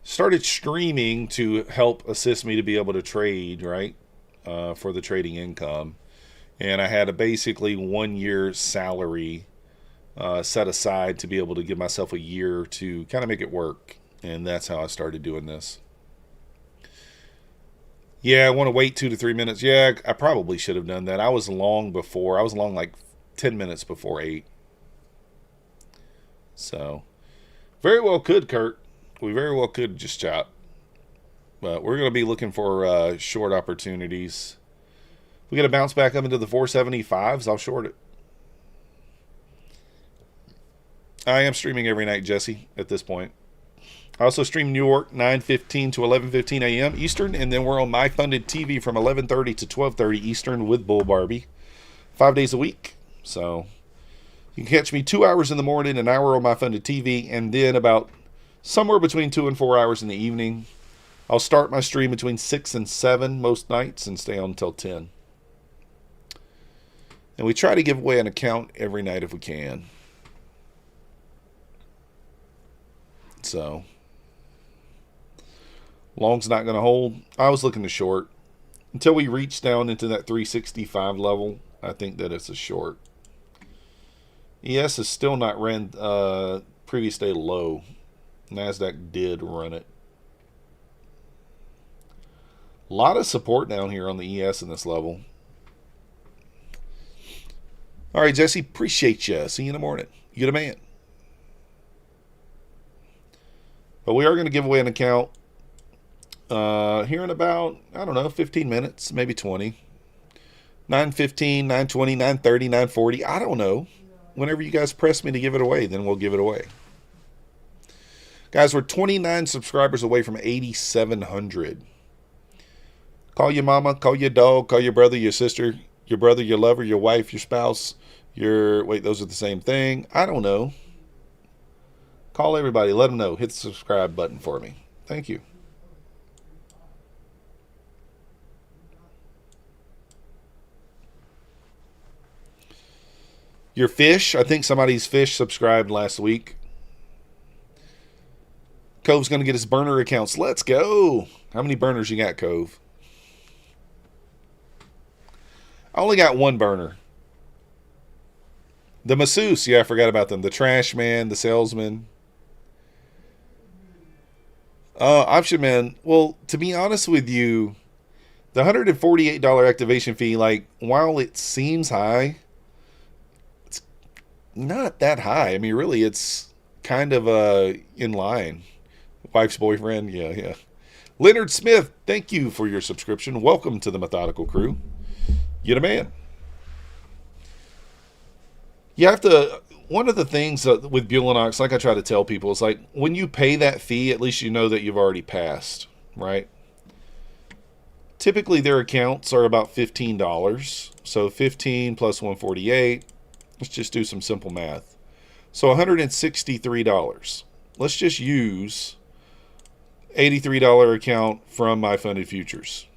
started streaming to help assist me to be able to trade, right? For the trading income. And I had a basically 1 year salary set aside to be able to give myself a year to kind of make it work. And that's how I started doing this. Yeah, I want to wait 2 to 3 minutes. Yeah, I probably should have done that. I was long before. I was long like 10 minutes before 8. So, very well could, Kurt. We very well could just chop. But we're going to be looking for short opportunities. We got to bounce back up into the 475s. I'll short it. I am streaming every night, Jesse, at this point. I also stream New York 9:15 to 11:15 a.m. Eastern, and then we're on My Funded TV from 11:30 to 12:30 Eastern with Bull Barbie, 5 days a week. So you can catch me 2 hours in the morning, an hour on My Funded TV, and then about somewhere between 2 and 4 hours in the evening. I'll start my stream between 6 and 7 most nights and stay on until 10. And we try to give away an account every night if we can. So long's not going to hold. I was looking to short. Until we reach down into that 365 level, I think that it's a short. ES is still not ran previous day low. Nasdaq did run it. A lot of support down here on the ES in this level. All right, Jesse, appreciate you. See you in the morning. You're the man. But we are going to give away an account here in about, 15 minutes, maybe 20. 9:15, 9:20, 9:30, 9:40. I don't know. Whenever you guys press me to give it away, then we'll give it away. Guys, we're 29 subscribers away from 8,700. Call your mama, call your dog, call your brother, your sister, your brother, your lover, your wife, your spouse, those are the same thing. I don't know. Call everybody. Let them know. Hit the subscribe button for me. Thank you. Your fish. I think somebody's fish subscribed last week. Cove's going to get his burner accounts. Let's go. How many burners you got, Cove? I only got one burner. The masseuse. Yeah, I forgot about them. The trash man, the salesman. Option man. Well, to be honest with you, The $148 activation fee, like, while it seems high, it's not that high. I mean, really, it's kind of in line. Wife's boyfriend, yeah. Leonard Smith, thank you for your subscription. Welcome to the Methodical Crew. You're the man. You have to, one of the things with Bulenox, like I try to tell people, is like when you pay that fee, at least you know that you've already passed, right? Typically their accounts are about $15. So 15 plus 148, let's just do some simple math. So $163. Let's just use $83 account from My Funded Futures.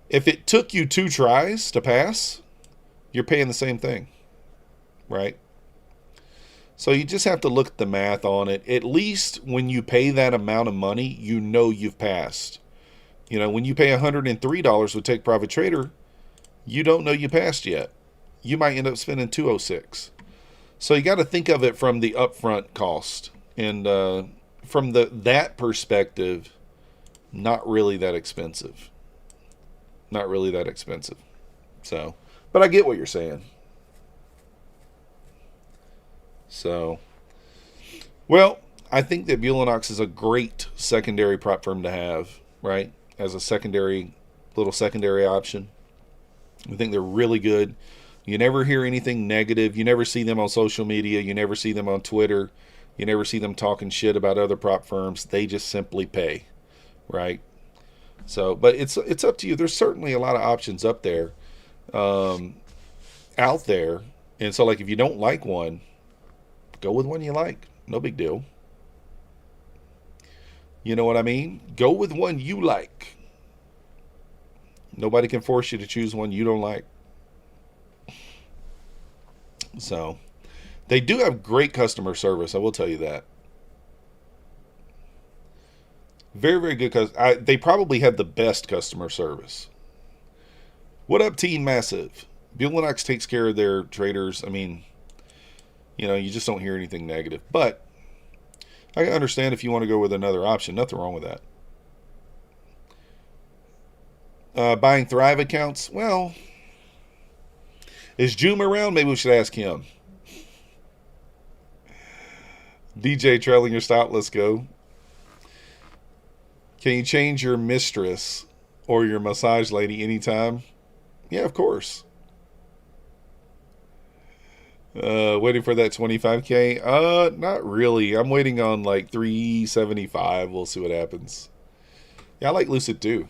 If it took you 2 tries to pass, you're paying the same thing, right? So you just have to look at the math on it. At least when you pay that amount of money, you know you've passed. You know, when you pay $103 with Take Profit Trader, you don't know you passed yet. You might end up spending $206. So you got to think of it from the upfront cost. And from that perspective, not really that expensive. Not really that expensive. So, but I get what you're saying. So, well, I think that Bulenox is a great secondary prop firm to have, right? As a little secondary option. I think they're really good. You never hear anything negative. You never see them on social media. You never see them on Twitter. You never see them talking shit about other prop firms. They just simply pay, right? So, but it's up to you. There's certainly a lot of options up there, out there. And so, like, if you don't like one, go with one you like. No big deal. You know what I mean? Go with one you like. Nobody can force you to choose one you don't like. So, they do have great customer service. I will tell you that. Very, very good. They probably have the best customer service. What up, Team Massive? Bulenox takes care of their traders. I mean, you know, you just don't hear anything negative. But I understand if you want to go with another option. Nothing wrong with that. Buying Thrive accounts. Well, is Joom around? Maybe we should ask him. DJ trailing your stop. Let's go. Can you change your mistress or your massage lady anytime? Yeah, of course. Waiting for that 25K? Not really. I'm waiting on like 375. We'll see what happens. Yeah, I like Lucid too.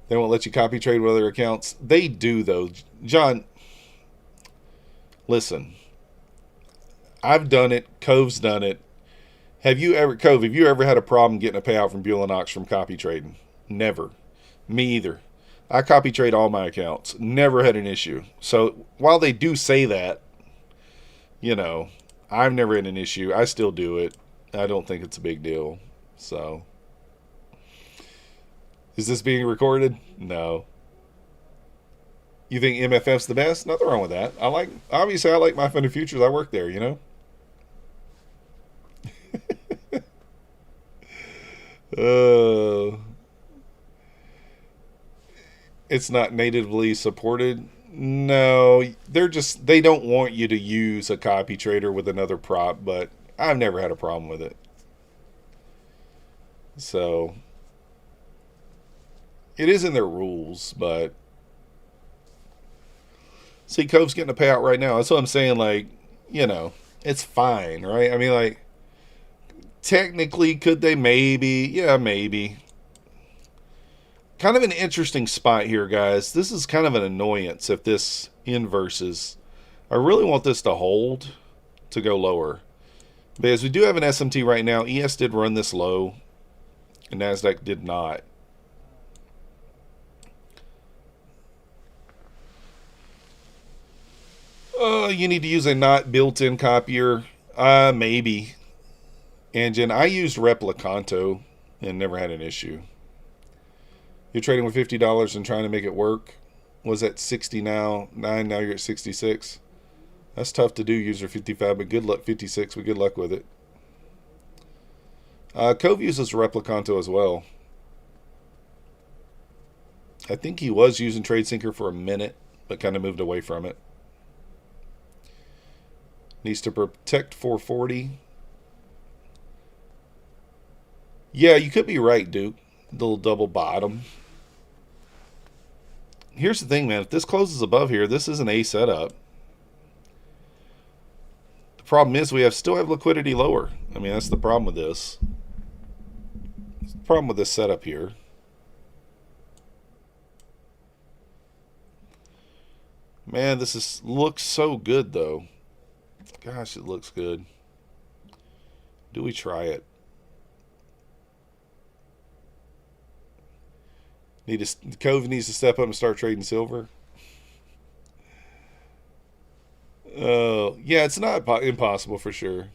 They won't let you copy trade with other accounts. They do though. John, listen. I've done it. Cove's done it. Have you ever had a problem getting a payout from Bulenox from copy trading? Never. Me either. I copy trade all my accounts. Never had an issue. So while they do say that, you know, I've never had an issue. I still do it. I don't think it's a big deal. So, is this being recorded? No. You think MFF's the best? Nothing wrong with that. Obviously I like My Funded Futures. I work there, you know. It's not natively supported. No, they don't want you to use a copy trader with another prop, but I've never had a problem with it. So it is in their rules, but see, Cove's getting a payout right now. That's what I'm saying. Like, you know, it's fine, right? I mean, like, technically, could they? Maybe. Yeah, maybe. Kind of an interesting spot here, guys. This is kind of an annoyance if this inverses. I really want this to hold to go lower. Because we do have an SMT right now. ES did run this low, and Nasdaq did not. You need to use a not built-in copier. Maybe. Engine. I used Replicanto and never had an issue. You're trading with $50 and trying to make it work. Was at 60 now, 9, now you're at 66. That's tough to do, user 55, but good luck, 56, but good luck with it. Cove uses Replicanto as well. I think he was using Trade Sinker for a minute, but kind of moved away from it. Needs to protect 440. Yeah, you could be right, Duke. Little double bottom. Here's the thing, man. If this closes above here, this is an A setup. The problem is we still have liquidity lower. I mean, that's the problem with this. That's the problem with this setup here. Man, looks so good, though. Gosh, it looks good. Do we try it? Cove needs to step up and start trading silver. Yeah, it's not impossible for sure.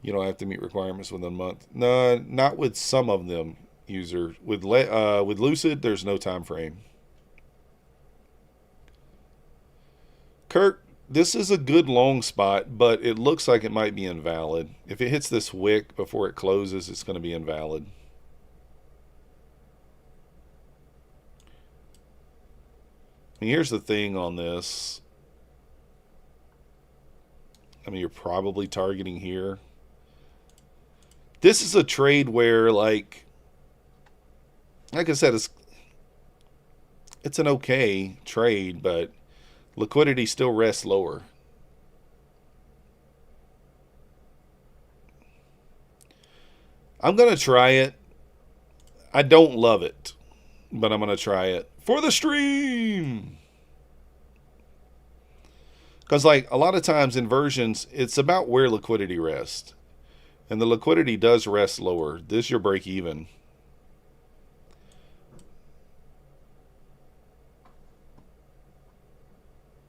You don't have to meet requirements within a month. No, not with some of them. User with Lucid, there's no time frame. Kirk, this is a good long spot, but it looks like it might be invalid. If it hits this wick before it closes, it's going to be invalid. I mean, here's the thing on this. I mean, you're probably targeting here. This is a trade where, like I said, it's an okay trade, but liquidity still rests lower. I'm going to try it. I don't love it, but I'm going to try it for the stream. Because, like, a lot of times inversions, it's about where liquidity rests. And the liquidity does rest lower. This is your break even.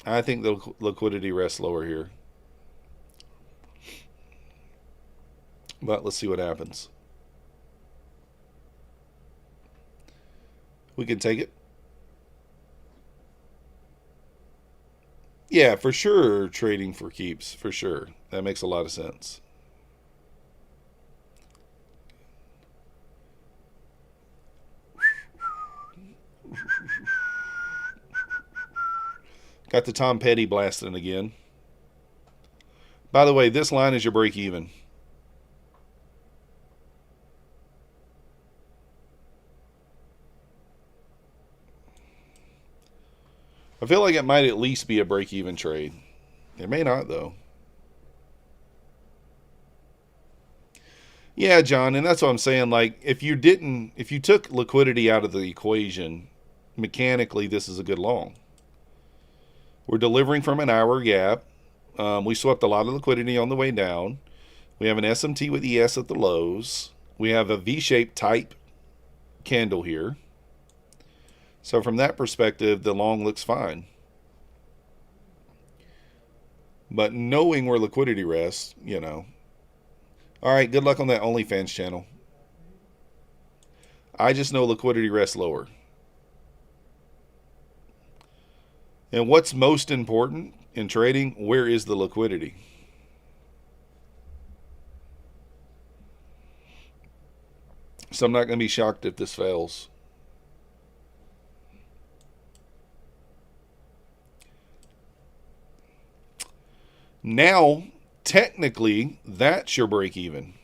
I think the liquidity rests lower here. But let's see what happens. We can take it. Yeah, for sure, trading for keeps, for sure. That makes a lot of sense. Got the Tom Petty blasting again. By the way, this line is your break even. I feel like it might at least be a break even trade. It may not, though. Yeah, John, and that's what I'm saying. Like, if you took liquidity out of the equation, mechanically, this is a good long. We're delivering from an hour gap. We swept a lot of liquidity on the way down. We have an SMT with ES at the lows. We have a V-shaped type candle here. So from that perspective, the long looks fine. But knowing where liquidity rests, you know. All right, good luck on that OnlyFans channel. I just know liquidity rests lower. And what's most important in trading? Where is the liquidity? So I'm not going to be shocked if this fails. Now, technically, that's your break even.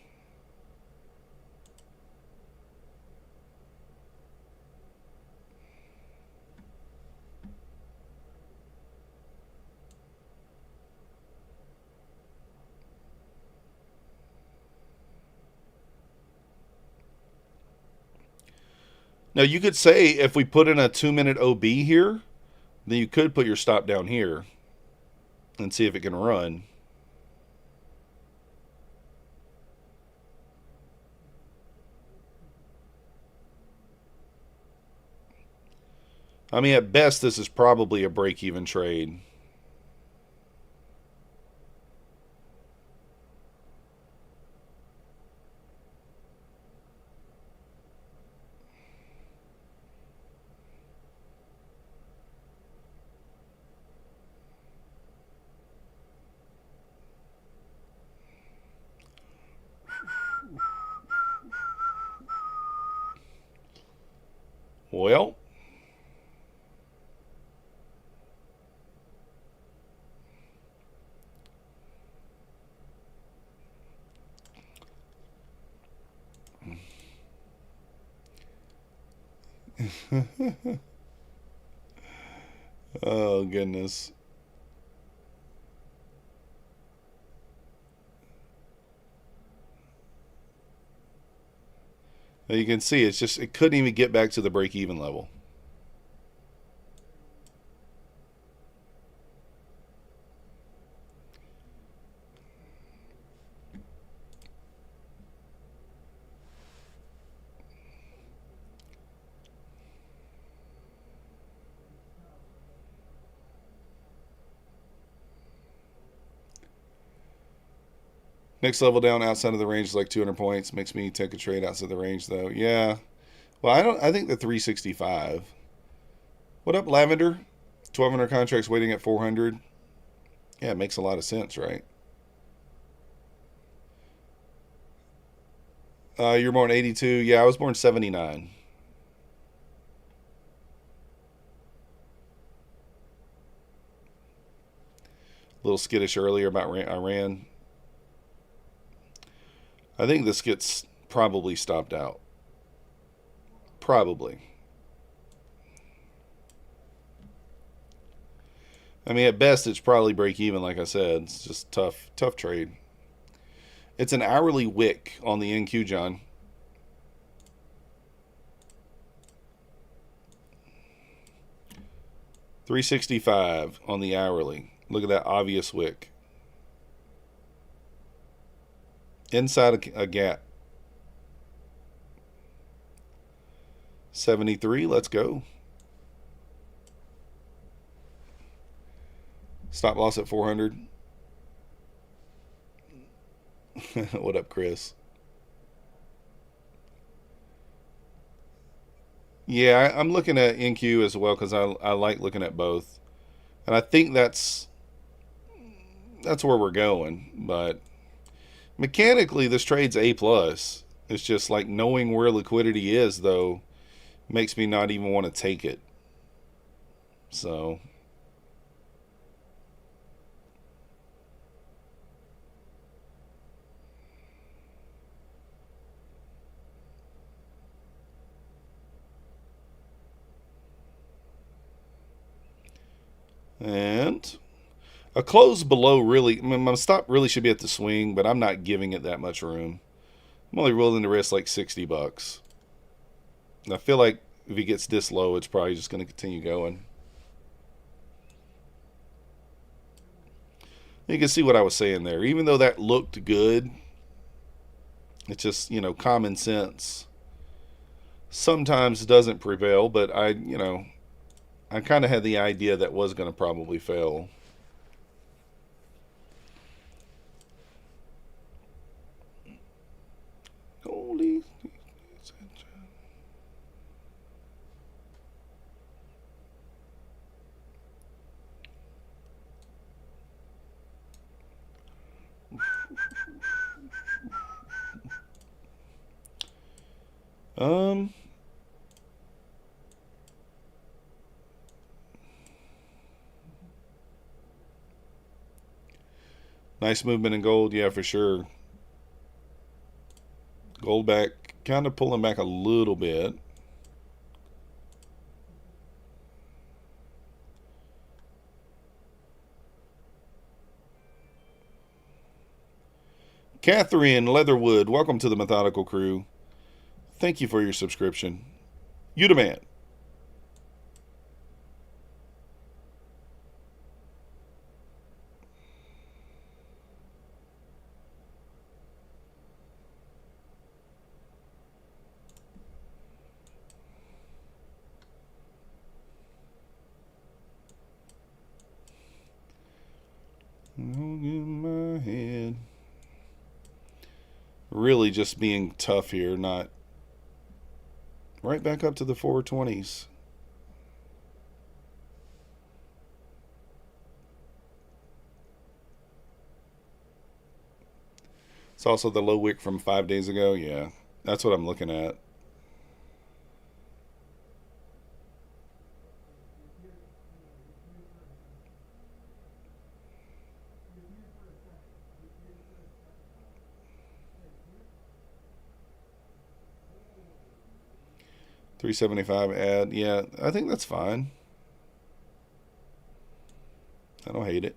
Now, you could say if we put in a 2-minute OB here, then you could put your stop down here and see if it can run. I mean, at best, this is probably a break-even trade. Well, oh goodness. Now you can see it's just, it couldn't even get back to the break-even level. Next level down outside of the range is like 200 points. Makes me take a trade outside the range though. Yeah. Well, I think the 365. What up, Lavender? 1,200 contracts waiting at 400. Yeah, it makes a lot of sense, right? You're born 82. Yeah, I was born 79. A little skittish earlier about Iran. I think this gets probably stopped out. Probably. I mean, at best, it's probably break even, like I said. It's just tough trade. It's an hourly wick on the NQ, John. $365 on the hourly. Look at that obvious wick. Inside a gap. 73, let's go. Stop loss at 400. What up, Chris? Yeah, I'm looking at NQ as well because I like looking at both. And I think that's where we're going. But mechanically, this trade's A+. It's just like knowing where liquidity is, though, makes me not even want to take it. So... And a close below really, I mean, my stop really should be at the swing, but I'm not giving it that much room. I'm only willing to risk like $60. I feel like if he gets this low, it's probably just going to continue going. You can see what I was saying there. Even though that looked good, it's just, common sense sometimes doesn't prevail, but I kind of had the idea that was going to probably fail. Holy. Nice movement in gold, yeah, for sure. Gold back, kind of pulling back a little bit. Catherine Leatherwood, welcome to the Methodical Crew. Thank you for your subscription. You demand. In my head. Really just being tough here, not right back up to the 420s. It's also the low wick from 5 days ago. Yeah, that's what I'm looking at. 375 add. Yeah, I think that's fine. I don't hate it.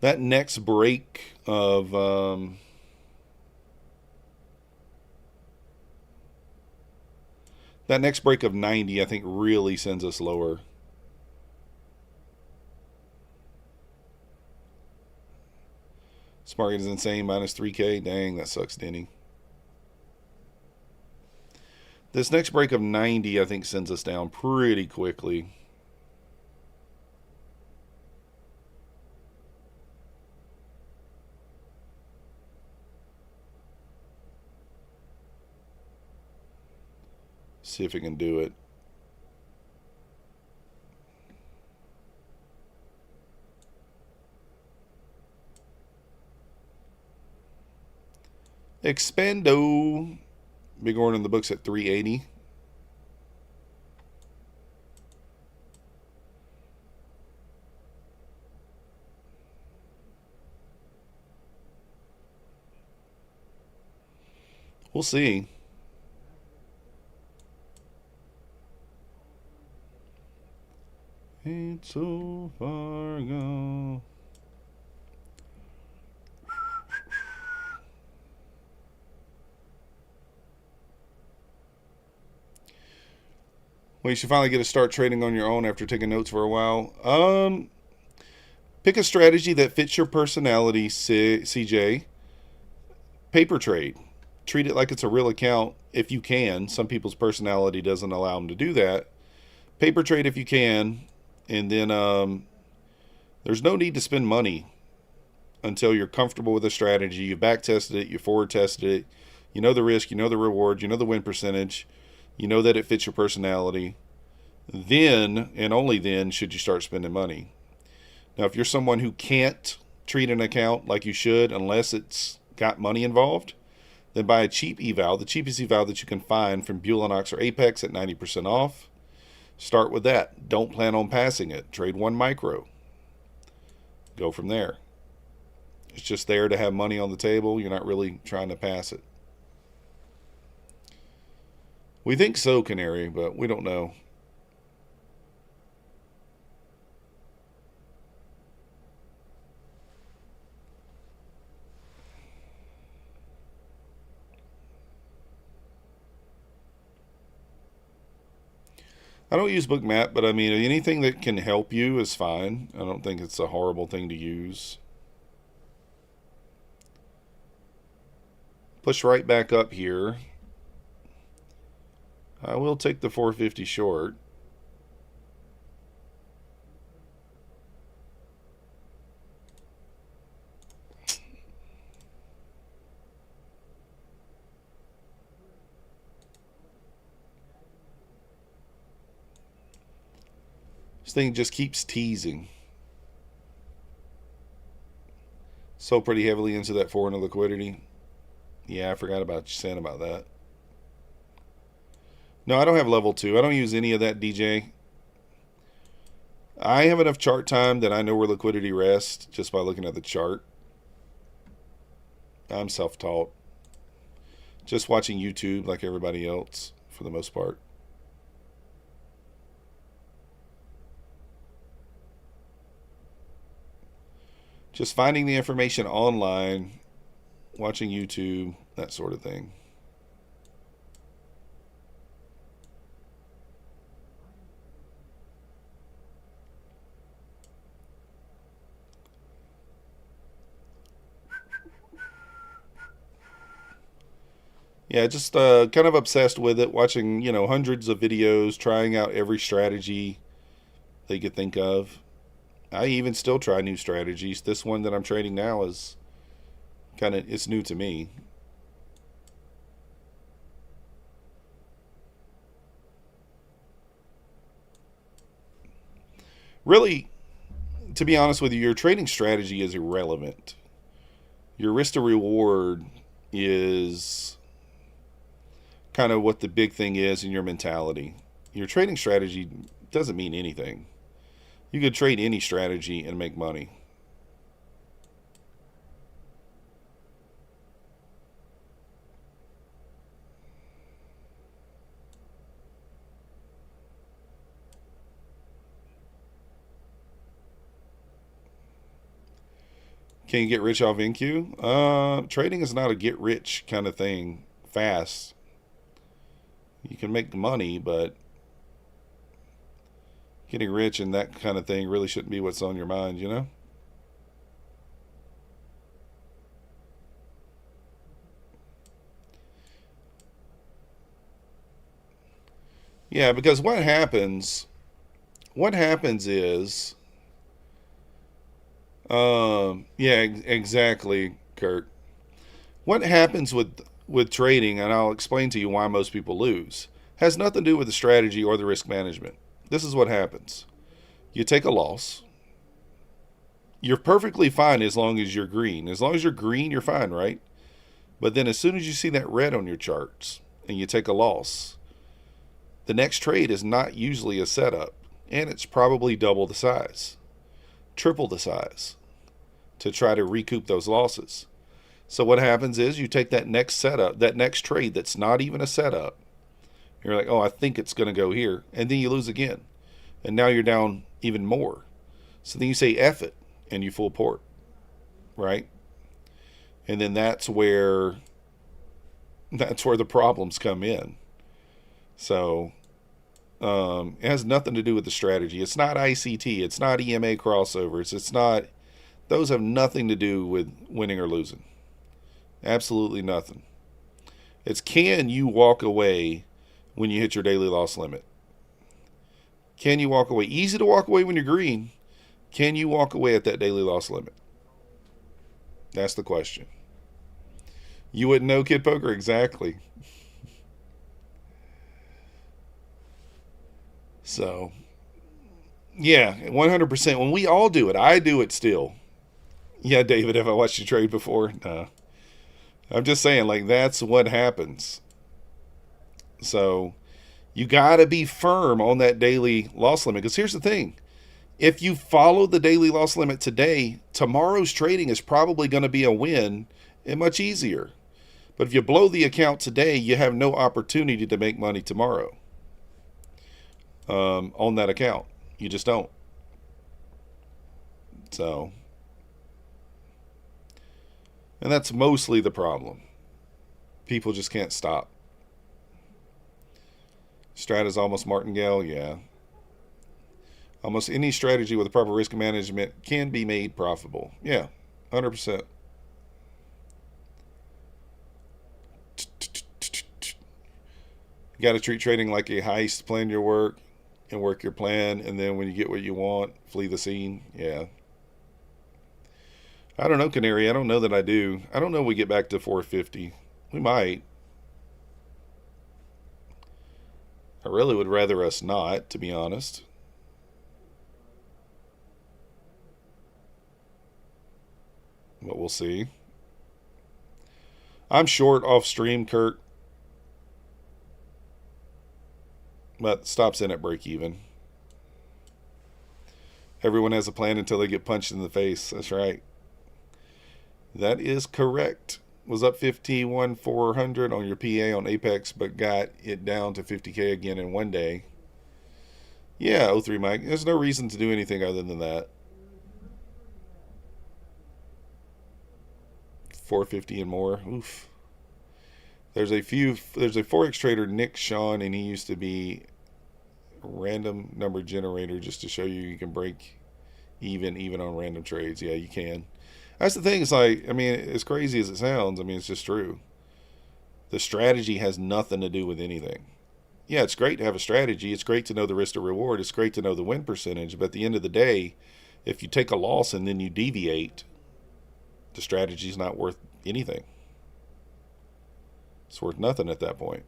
That next break of that next break of 90, I think, really sends us lower. This market is insane, minus 3K. Dang, that sucks, Denny. This next break of 90, I think, sends us down pretty quickly. See if it can do it. Expendo. Big order in the books at 380. We'll see. Ain't so far gone. Well, you should finally get to start trading on your own after taking notes for a while. Pick a strategy that fits your personality, CJ. Paper trade. Treat it like it's a real account if you can. Some people's personality doesn't allow them to do that. Paper trade if you can, and then there's no need to spend money until you're comfortable with a strategy. You back tested it, you forward tested it, you know the risk, you know the reward, you know the win percentage, you know that it fits your personality. Then, and only then, should you start spending money. Now, if you're someone who can't treat an account like you should unless it's got money involved, then buy a cheap eval, the cheapest eval that you can find from Bulenox or Apex at 90% off. Start with that. Don't plan on passing it. Trade one micro. Go from there. It's just there to have money on the table. You're not really trying to pass it. We think so, Canary, but we don't know. I don't use Bookmap, but I mean, anything that can help you is fine. I don't think it's a horrible thing to use. Push right back up here. I will take the 450 short. This thing just keeps teasing. So pretty heavily into that foreign liquidity. Yeah, I forgot about saying about that. No, I don't have level 2. I don't use any of that, DJ. I have enough chart time that I know where liquidity rests just by looking at the chart. I'm self-taught. Just watching YouTube like everybody else for the most part. Just finding the information online, watching YouTube, that sort of thing. Yeah, just kind of obsessed with it, watching, hundreds of videos, trying out every strategy they could think of. I even still try new strategies. This one that I'm trading now is it's new to me. Really, to be honest with you, your trading strategy is irrelevant. Your risk to reward is kind of what the big thing is in your mentality. Your trading strategy doesn't mean anything. You could trade any strategy and make money. Can you get rich off NQ? Trading is not a get rich kind of thing fast. You can make money, but getting rich and that kind of thing really shouldn't be what's on your mind, you know? Yeah, because what happens is yeah, exactly, Kurt. What happens with trading, and I'll explain to you why most people lose, has nothing to do with the strategy or the risk management. This is what happens. You take a loss. You're perfectly fine as long as you're green. As long as you're green, you're fine, right? But then as soon as you see that red on your charts and you take a loss, the next trade is not usually a setup, and it's probably double the size, triple the size, to try to recoup those losses. So what happens is you take that next setup, that next trade that's not even a setup. You're like, oh, I think it's going to go here. And then you lose again. And now you're down even more. So then you say F it and you full port, right? And then that's where the problems come in. So it has nothing to do with the strategy. It's not ICT. It's not EMA crossovers. It's not, those have nothing to do with winning or losing. Absolutely nothing. It's can you walk away when you hit your daily loss limit? Can you walk away? Easy to walk away when you're green. Can you walk away at that daily loss limit? That's the question. You wouldn't know, Kid Poker? Exactly. So, yeah, 100%. When we all do it, I do it still. Yeah, David, have I watched you trade before? No. I'm just saying, like, that's what happens. So, you got to be firm on that daily loss limit. Because here's the thing. If you follow the daily loss limit today, tomorrow's trading is probably going to be a win and much easier. But if you blow the account today, you have no opportunity to make money tomorrow on that account. You just don't. So, and that's mostly the problem. People just can't stop. Strat is almost martingale, yeah. Almost any strategy with proper risk management can be made profitable. Yeah, 100%. You got to treat trading like a heist. Plan your work and work your plan, and then when you get what you want, flee the scene. Yeah. I don't know, Canary. I don't know that I do. I don't know if we get back to 450. We might. I really would rather us not, to be honest. But we'll see. I'm short off stream, Kurt. But stops in at break even. Everyone has a plan until they get punched in the face. That's right. That is correct. Was up 51,400 on your PA on Apex, but got it down to 50K again in one day. Yeah, 03 Mike. There's no reason to do anything other than that. 450 and more. Oof. There's a Forex trader, Nick Sean, and he used to be a random number generator just to show you can break even on random trades. Yeah, you can. That's the thing. It's like, I mean, as crazy as it sounds, I mean, it's just true. The strategy has nothing to do with anything. Yeah, it's great to have a strategy. It's great to know the risk to reward. It's great to know the win percentage. But at the end of the day, if you take a loss and then you deviate, the strategy is not worth anything. It's worth nothing at that point.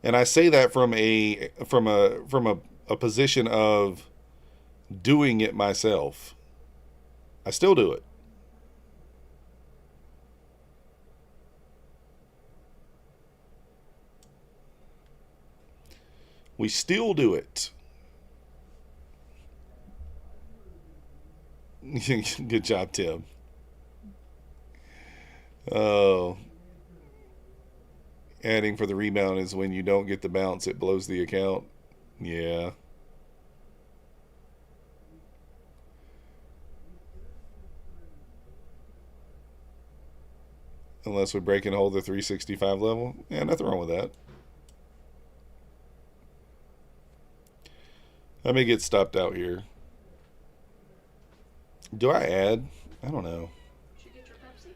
And I say that from a position of doing it myself. I still do it. We still do it. Good job, Tim. Oh, adding for the rebound is when you don't get the bounce, it blows the account. Yeah. Unless we break and hold the 365 level. Yeah, nothing wrong with that. I may get stopped out here. Do I add? I don't know. Did you get your Pepsi?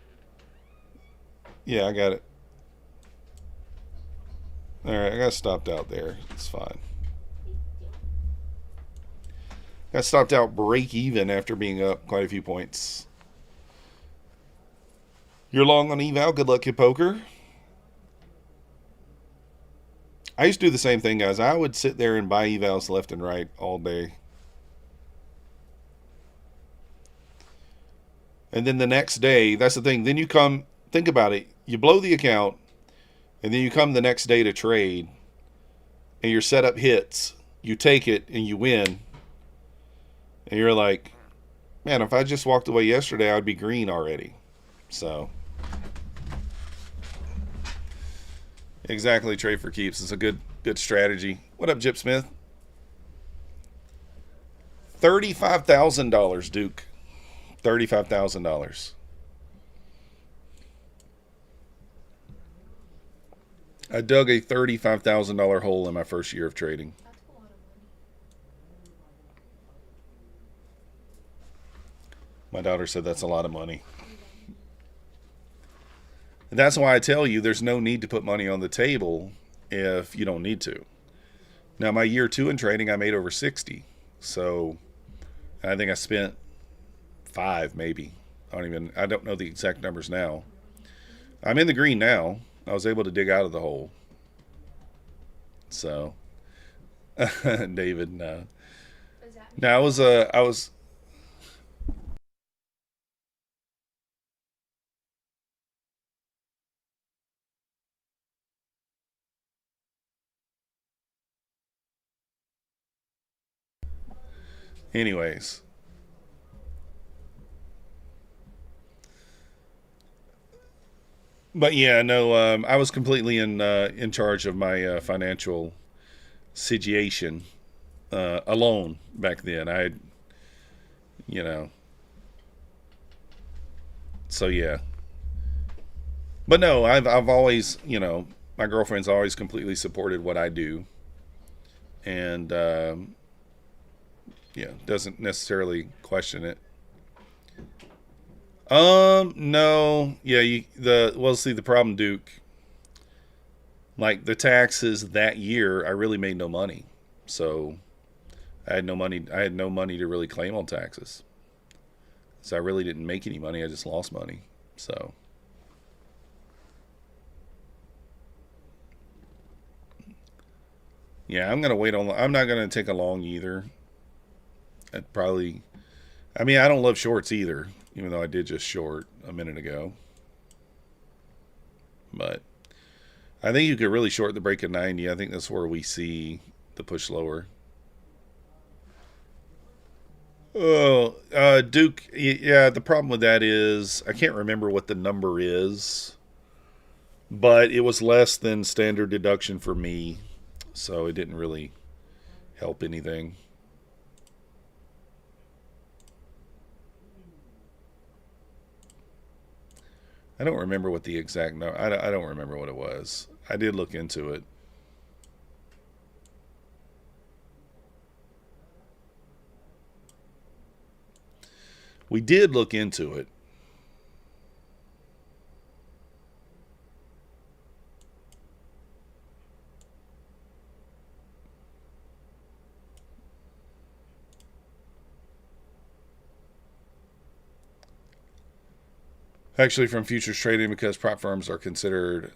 Yeah, I got it. Alright, I got stopped out there. It's fine. Got stopped out break even after being up quite a few points. You're long on eval. Good luck, Kid Poker. I used to do the same thing, guys. I would sit there and buy evals left and right all day. And then the next day, that's the thing. Then you come, think about it. You blow the account, and then you come the next day to trade, and your setup hits. You take it, and you win. And you're like, man, if I just walked away yesterday, I'd be green already. So, exactly, trade for keeps. It's a good strategy. What up, Jip Smith? $35,000, Duke. $35,000. I dug a $35,000 hole in my first year of trading. That's a lot of money. My daughter said that's a lot of money. And that's why I tell you there's no need to put money on the table if you don't need to. Now, my year 2 in trading, I made over 60. So I think I spent 5 maybe. I don't know the exact numbers now. I'm in the green now. I was able to dig out of the hole. So, David, no. No, I was. Anyways. But yeah, no, I was completely in charge of my financial situation alone back then. You know, so yeah. But no, I've always, my girlfriend's always completely supported what I do, and yeah, doesn't necessarily question it. No, yeah, see, the problem, Duke, like the taxes that year, I really made no money, so I had no money. I had no money to really claim on taxes, so I really didn't make any money. I just lost money. So, yeah, I'm gonna wait on. I'm not gonna take a long either. I'd probably. I mean, I don't love shorts either, even though I did just short a minute ago. But I think you could really short the break of 90. I think that's where we see the push lower. Oh, Duke, yeah, the problem with that is I can't remember what the number is, but it was less than standard deduction for me, so it didn't really help anything. I don't remember what the exact number. I don't remember what it was. I did look into it. We did look into it. Actually, from futures trading, because prop firms are considered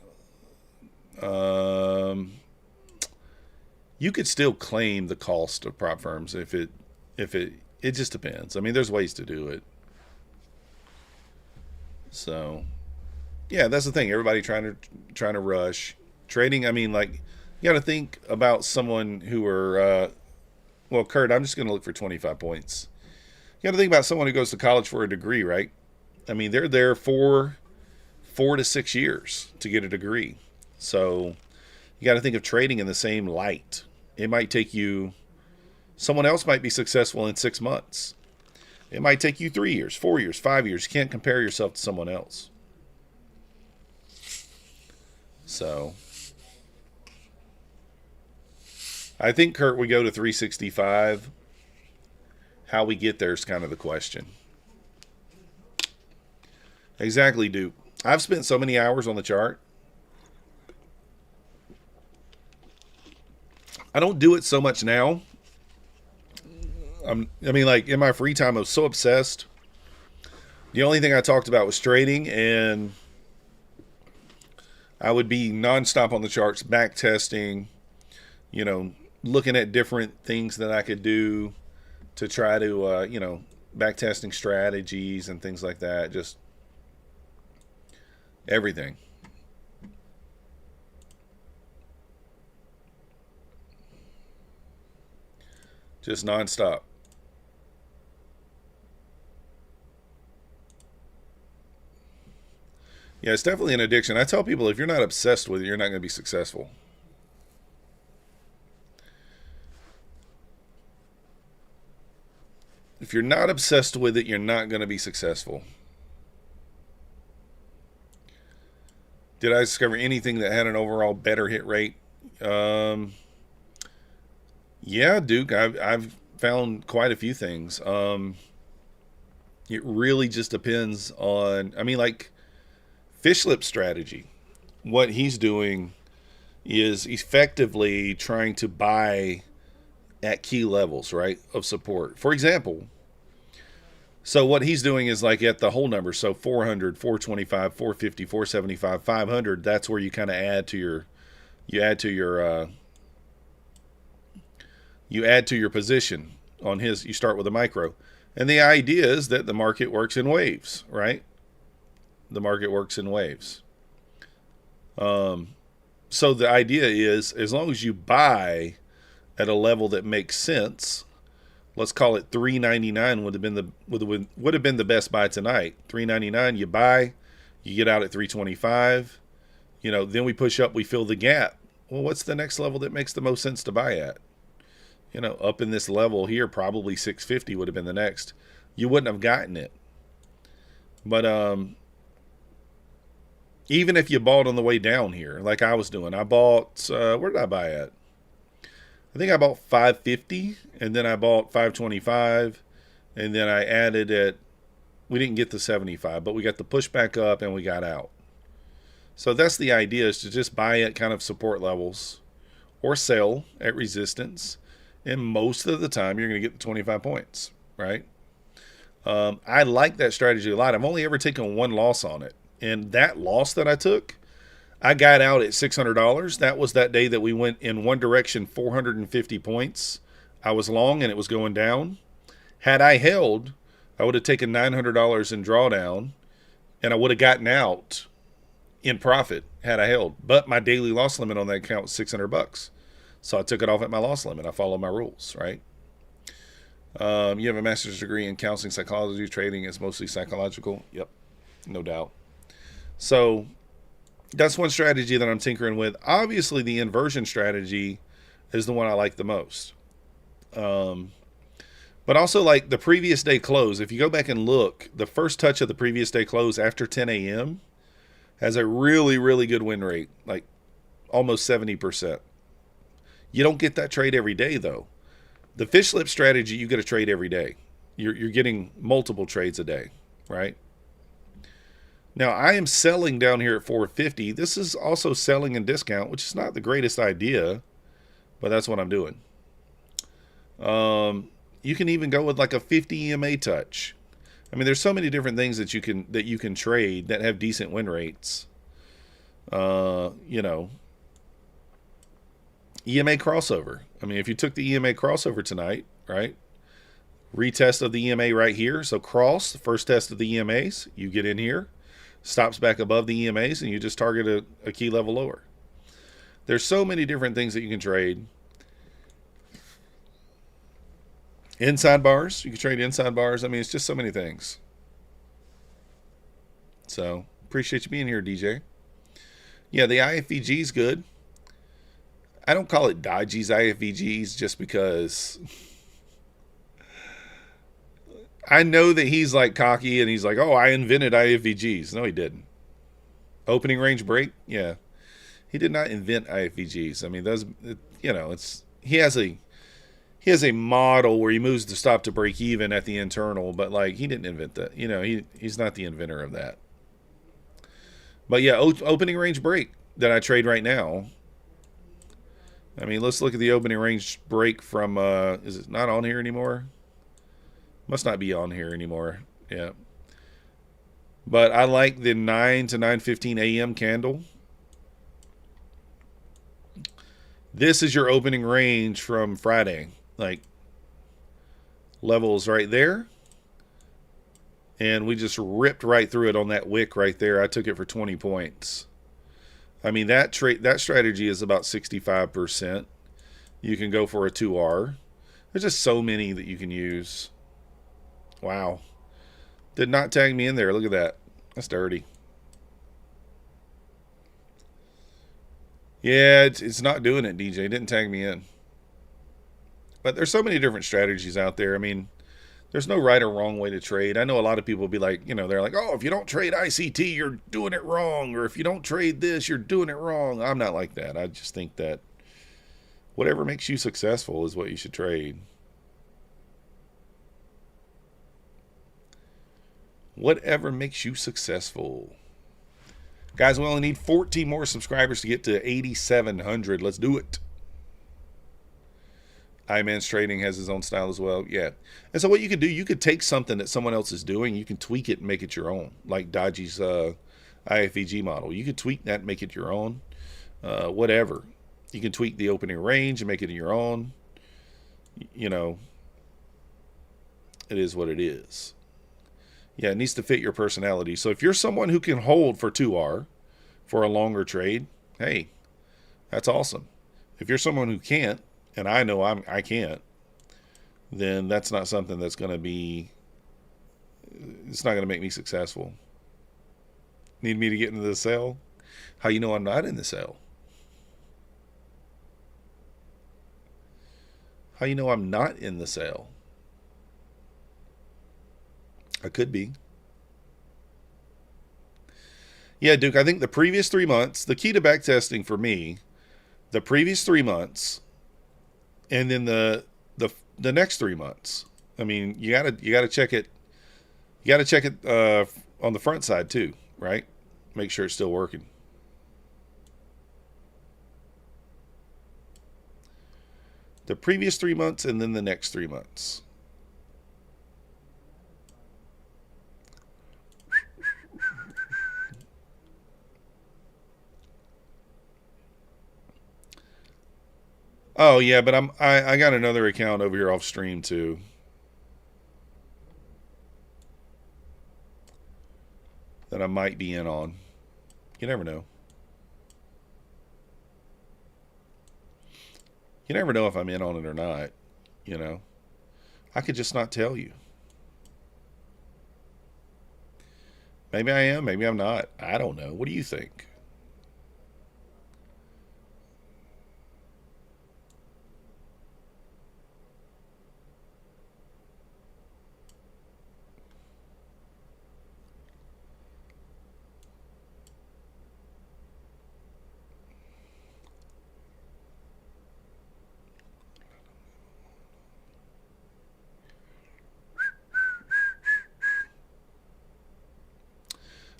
you could still claim the cost of prop firms if it just depends. I mean, there's ways to do it. So, yeah, that's the thing. Everybody trying to rush trading. I mean, like, you got to think about someone who are well, Kurt, I'm just going to look for 25 points. You got to think about someone who goes to college for a degree, right? I mean, they're there for 4 to 6 years to get a degree. So you got to think of trading in the same light. It might take you, someone else might be successful in 6 months. It might take you 3 years, 4 years, 5 years. You can't compare yourself to someone else. So I think, Kurt, we go to 365. How we get there is kind of the question. Exactly, Duke. I've spent so many hours on the chart. I don't do it so much now. I mean, like, in my free time, I was so obsessed. The only thing I talked about was trading, and I would be nonstop on the charts, back testing, you know, looking at different things that I could do to try to, you know, back testing strategies and things like that. Just everything. Just nonstop. Yeah, it's definitely an addiction. I tell people, if you're not obsessed with it, you're not going to be successful. If you're not obsessed with it, you're not going to be successful. Did I discover anything that had an overall better hit rate? Yeah, Duke, I've found quite a few things. It really just depends on, I mean, like, fish lip strategy. What he's doing is effectively trying to buy at key levels, right, of support. For example, so what he's doing is like at the whole number. So 400, 425, 450, 475, 500. That's where you kind of add to your position on his. You start with a micro, and the idea is that the market works in waves, right? The market works in waves. So the idea is, as long as you buy at a level that makes sense, let's call it 399 would have been the best buy tonight. 399, you buy, you get out at 325. You know, then we push up, we fill the gap. Well, what's the next level that makes the most sense to buy at? You know, up in this level here, probably 650 would have been the next. You wouldn't have gotten it. But even if you bought on the way down here, like I was doing, I bought, where did I buy at? I think I bought 550, and then I bought 525, and then I added it. We didn't get the 75, but we got the push back up, and we got out. So that's the idea, is to just buy at kind of support levels or sell at resistance. And most of the time, you're going to get the 25 points, right? I like that strategy a lot. I've only ever taken one loss on it. And that loss that I took, I got out at $600. That was that day that we went in one direction, 450 points. I was long and it was going down. Had I held, I would have taken $900 in drawdown, and I would have gotten out in profit had I held. But my daily loss limit on that account was $600. So I took it off at my loss limit. I followed my rules, right? You have a master's degree in counseling psychology. Trading is mostly psychological. Yep, no doubt. So that's one strategy that I'm tinkering with. Obviously, the inversion strategy is the one I like the most. But also, like, the previous day close. If you go back and look, the first touch of the previous day close after 10 a.m. has a really, really good win rate, like almost 70%. You don't get that trade every day, though. The fish slip strategy, you get a trade every day. You're getting multiple trades a day, right? Now, I am selling down here at 450. This is also selling in discount, which is not the greatest idea, but that's what I'm doing. You can even go with like a 50 EMA touch. I mean, there's so many different things that you can trade that have decent win rates. You know, EMA crossover. I mean, if you took the EMA crossover tonight, right? Retest of the EMA right here. So cross, the first test of the EMAs, you get in here, stops back above the EMAs, and you just target a key level lower. There's so many different things that you can trade. Inside bars, you can trade inside bars. I mean, it's just so many things. So, appreciate you being here, DJ. Yeah, the IFVG is good. I don't call it Dodgy's IFVGs just because I know that he's like cocky and he's like, oh, I invented IFVGs. No, he didn't. Opening range break? Yeah. He did not invent IFVGs. I mean, those, you know, it's he has a model where he moves the stop to break even at the internal, but like he didn't invent that. You know, he's not the inventor of that. But yeah, opening range break that I trade right now. I mean, let's look at the opening range break from, is it not on here anymore? Must not be on here anymore. Yeah. But I like the 9 to 9:15 a.m. candle. This is your opening range from Friday. Like, levels right there. And we just ripped right through it on that wick right there. I took it for 20 points. I mean, that strategy is about 65%. You can go for a 2R. There's just so many that you can use. Wow. Did not tag me in there. Look at that. That's dirty. Yeah, it's not doing it, DJ. It didn't tag me in. But there's so many different strategies out there. I mean, there's no right or wrong way to trade. I know a lot of people be like, you know, they're like, oh, if you don't trade ICT, you're doing it wrong. Or if you don't trade this, you're doing it wrong. I'm not like that. I just think that whatever makes you successful is what you should trade. Whatever makes you successful. Guys, we only need 14 more subscribers to get to 8,700. Let's do it. Iman's Trading has his own style as well. Yeah. And so what you could do, you could take something that someone else is doing, you can tweak it and make it your own. Like Dodgy's IFVG model. You could tweak that and make it your own. Whatever. You can tweak the opening range and make it your own. You know, it is what it is. Yeah, it needs to fit your personality. So if you're someone who can hold for 2R for a longer trade, hey, that's awesome. If you're someone who can't, and I know I can't, then that's not something that's going to be, it's not going to make me successful. Need me to get into the cell? How you know I'm not in the cell? How you know I'm not in the cell? I could be. Yeah, Duke, I think the previous 3 months, the key to backtesting for me, the previous 3 months, and then the next 3 months. I mean, you gotta check it. You gotta check it on the front side too, right? Make sure it's still working. The previous 3 months and then the next 3 months. Oh yeah, but I got another account over here off stream too. That I might be in on. You never know. You never know if I'm in on it or not, you know. I could just not tell you. Maybe I am, maybe I'm not. I don't know. What do you think?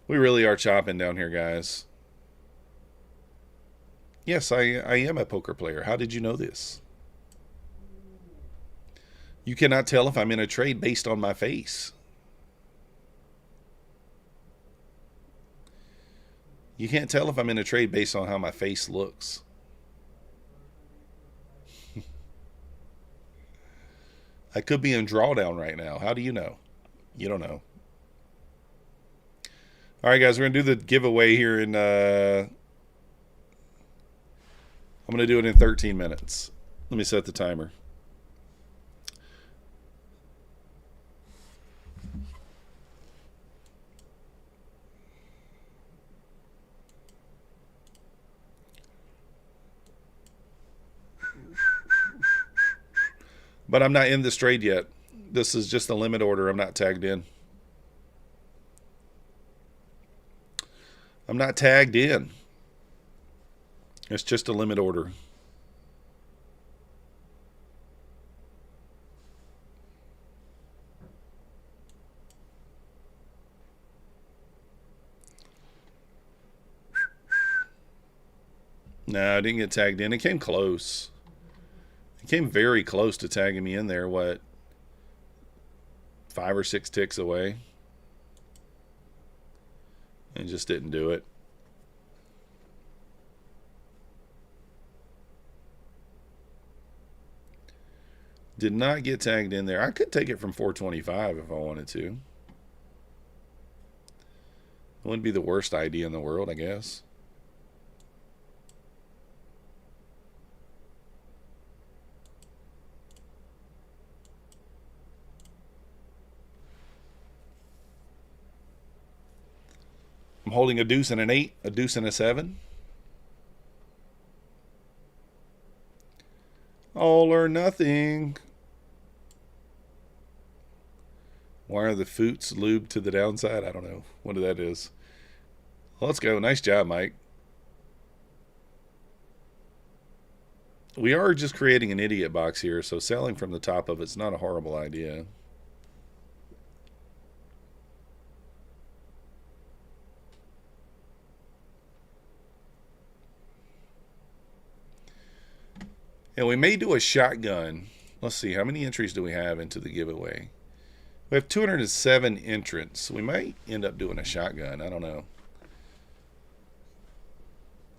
We really are chopping down here, guys. Yes, I am a poker player. How did you know this? You cannot tell if I'm in a trade based on my face. You can't tell if I'm in a trade based on how my face looks. I could be in drawdown right now. How do you know? You don't know. All right, guys, we're going to do the giveaway here in... I'm going to do it in 13 minutes. Let me set the timer. But I'm not in this trade yet. This is just a limit order. I'm not tagged in. I'm not tagged in. It's just a limit order. No, I didn't get tagged in. It came close. It came very close to tagging me in there. What? 5 or 6 ticks away. And just didn't do it. Did not get tagged in there. I could take it from 425 if I wanted to. It wouldn't be the worst idea in the world, I guess. I'm holding a deuce and an 8, a deuce and a 7. All or nothing. Why are the foots lubed to the downside? I don't know what that is. Let's go. Nice job, Mike. We are just creating an idiot box here, so selling from the top of it's not a horrible idea. And we may do a shotgun. Let's see, how many entries do we have into the giveaway? We have 207 entrants. We might end up doing a shotgun. I don't know.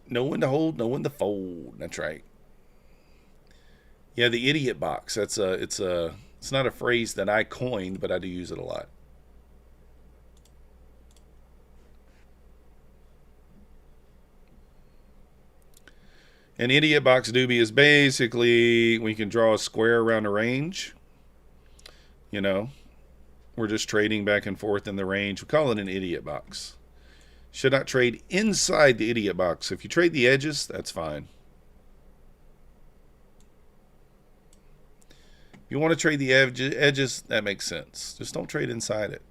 Know when to hold, know when to fold. That's right. Yeah, the idiot box. It's not a phrase that I coined, but I do use it a lot. An idiot box doobie is basically when you can draw a square around a range. You know, we're just trading back and forth in the range. We call it an idiot box. Should not trade inside the idiot box. If you trade the edges, that's fine. If you want to trade the edges, that makes sense. Just don't trade inside it.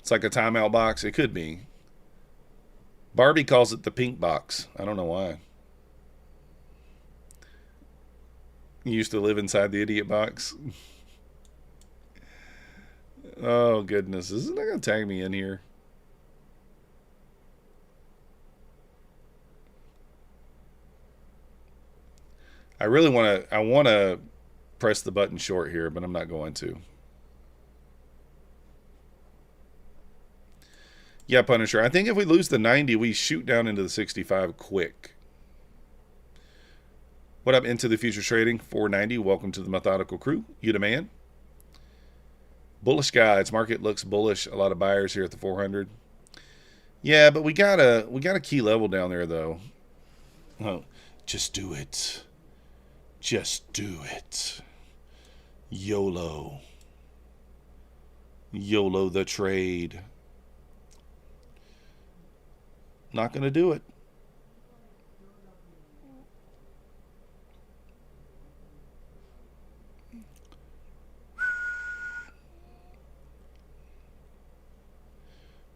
It's like a timeout box. It could be. Barbie calls it the pink box. I don't know why. You used to live inside the idiot box. Oh, goodness. Isn't that going to tag me in here? I really want to press the button short here, but I'm not going to. Yeah, Punisher. I think if we lose the 90, we shoot down into the 65 quick. What up, Into the Future Trading? 490. Welcome to the Methodical Crew. You the man. Bullish guides. Market looks bullish. A lot of buyers here at the 400. Yeah, but we got a key level down there though. Oh, just do it. Just do it. YOLO. YOLO the trade. Not going to do it.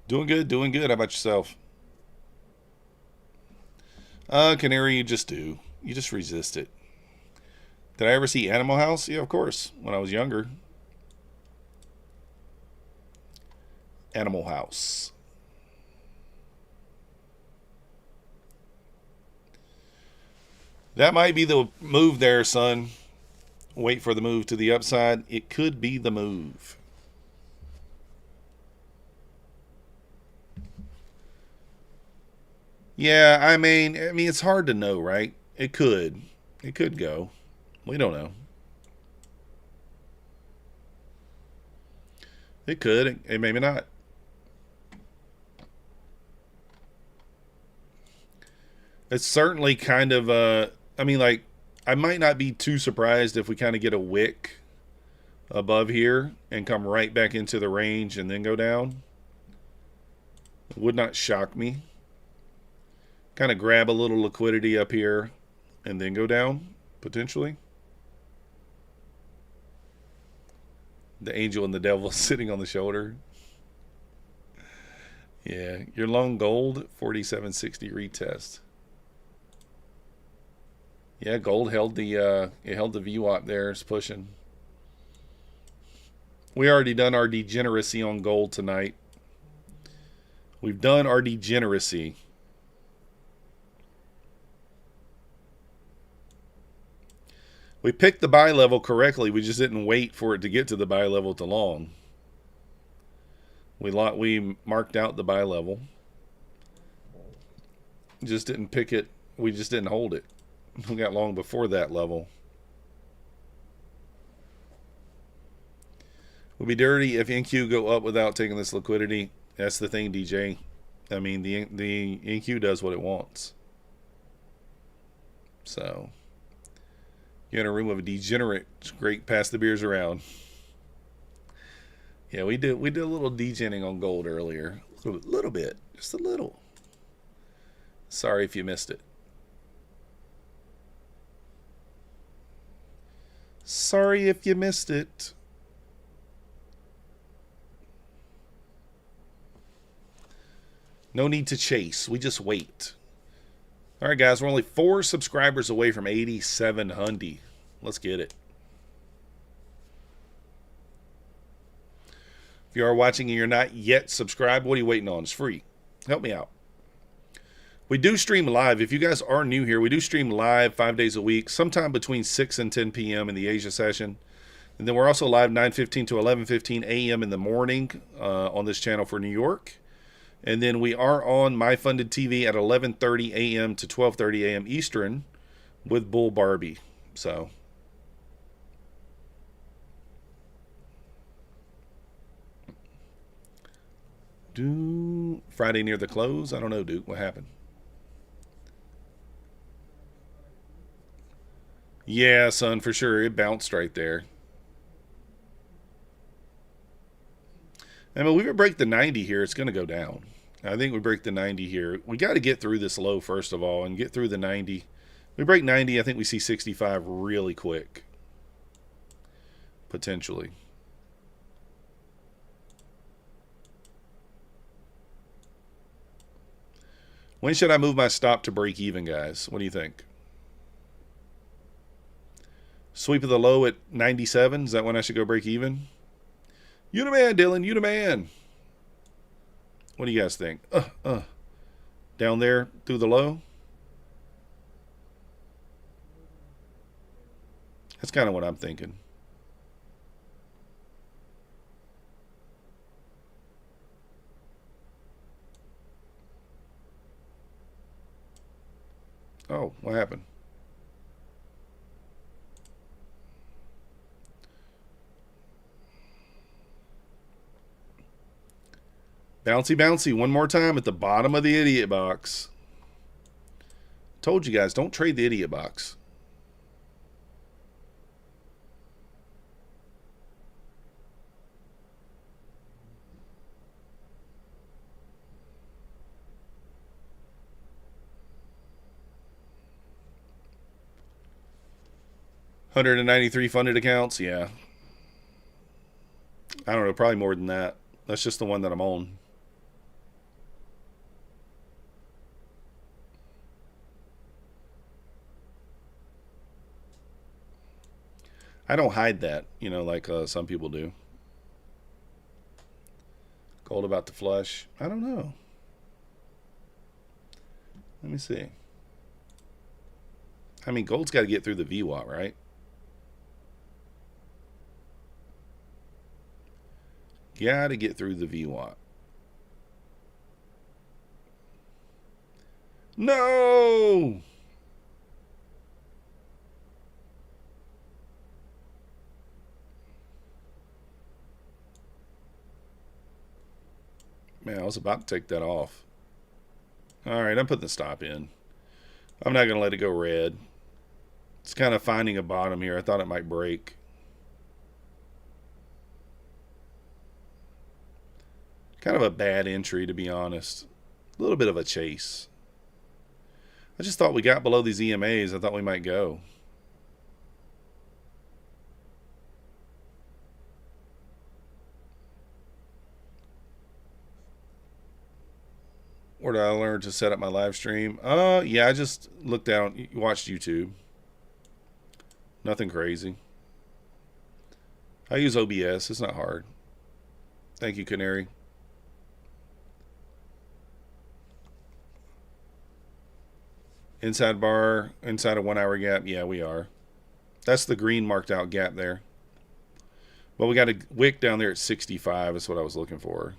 Doing good, doing good. How about yourself? Canary, you just do. You just resist it. Did I ever see Animal House? Yeah, of course. When I was younger. Animal House. That might be the move there, son. Wait for the move to the upside. It could be the move. Yeah, I mean, it's hard to know, right? It could go. We don't know. It could. It maybe not. It's certainly kind of I mean, like, I might not be too surprised if we kind of get a wick above here and come right back into the range and then go down. It would not shock me. Kind of grab a little liquidity up here and then go down, potentially. The angel and the devil sitting on the shoulder. Yeah, your long gold 4760 retest. Yeah, gold held the it held the VWAP there. It's pushing. We already done our degeneracy on gold tonight. We've done our degeneracy. We picked the buy level correctly. We just didn't wait for it to get to the buy level to long. We marked out the buy level. Just didn't pick it. We just didn't hold it. We got long before that level. Would be dirty if NQ go up without taking this liquidity. That's the thing, DJ. I mean, the NQ does what it wants. So you're in a room of a degenerate. It's great. Pass the beers around. Yeah, we did a little degenning on gold earlier. A little bit. Just a little. Sorry if you missed it. Sorry if you missed it. No need to chase. We just wait. All right, guys. We're only 4 subscribers away from 8,700. Let's get it. If you are watching and you're not yet subscribed, what are you waiting on? It's free. Help me out. We do stream live. If you guys are new here, we do stream live 5 days a week, sometime between 6 and 10 p.m. in the Asia session. And then we're also live 9:15 to 11:15 a.m. in the morning on this channel for New York. And then we are on My Funded TV at 11:30 a.m. to 12:30 a.m. Eastern with Bull Barbie. So Friday near the close? I don't know, Duke. What happened? Yeah, son, for sure. It bounced right there. I mean, we would break the 90 here. It's going to go down. I think we break the 90 here. We got to get through this low, first of all, and get through the 90. We break 90, I think we see 65 really quick. Potentially. When should I move my stop to break even, guys? What do you think? Sweep of the low at 97. Is that when I should go break even? You the man, Dylan. You the man. What do you guys think? Down there through the low? That's kind of what I'm thinking. Oh, what happened? Bouncy, bouncy. One more time at the bottom of the idiot box. Told you guys, don't trade the idiot box. $193 funded accounts. Yeah. I don't know. Probably more than that. That's just the one that I'm on. I don't hide that, you know, like some people do. Gold about to flush. I don't know. Let me see. I mean, gold's got to get through the VWAP, right? Got to get through the VWAP. No! Man, I was about to take that off. All right, I'm putting the stop in. I'm not going to let it go red. It's kind of finding a bottom here. I thought it might break. Kind of a bad entry, to be honest. A little bit of a chase. I just thought we got below these EMAs. I thought we might go. Where did I learn to set up my live stream? Yeah, I just looked down, watched YouTube. Nothing crazy. I use OBS. It's not hard. Thank you, Canary. Inside bar, inside a 1 hour gap. Yeah, we are. That's the green marked out gap there. Well, we got a wick down there at 65. That's what I was looking for.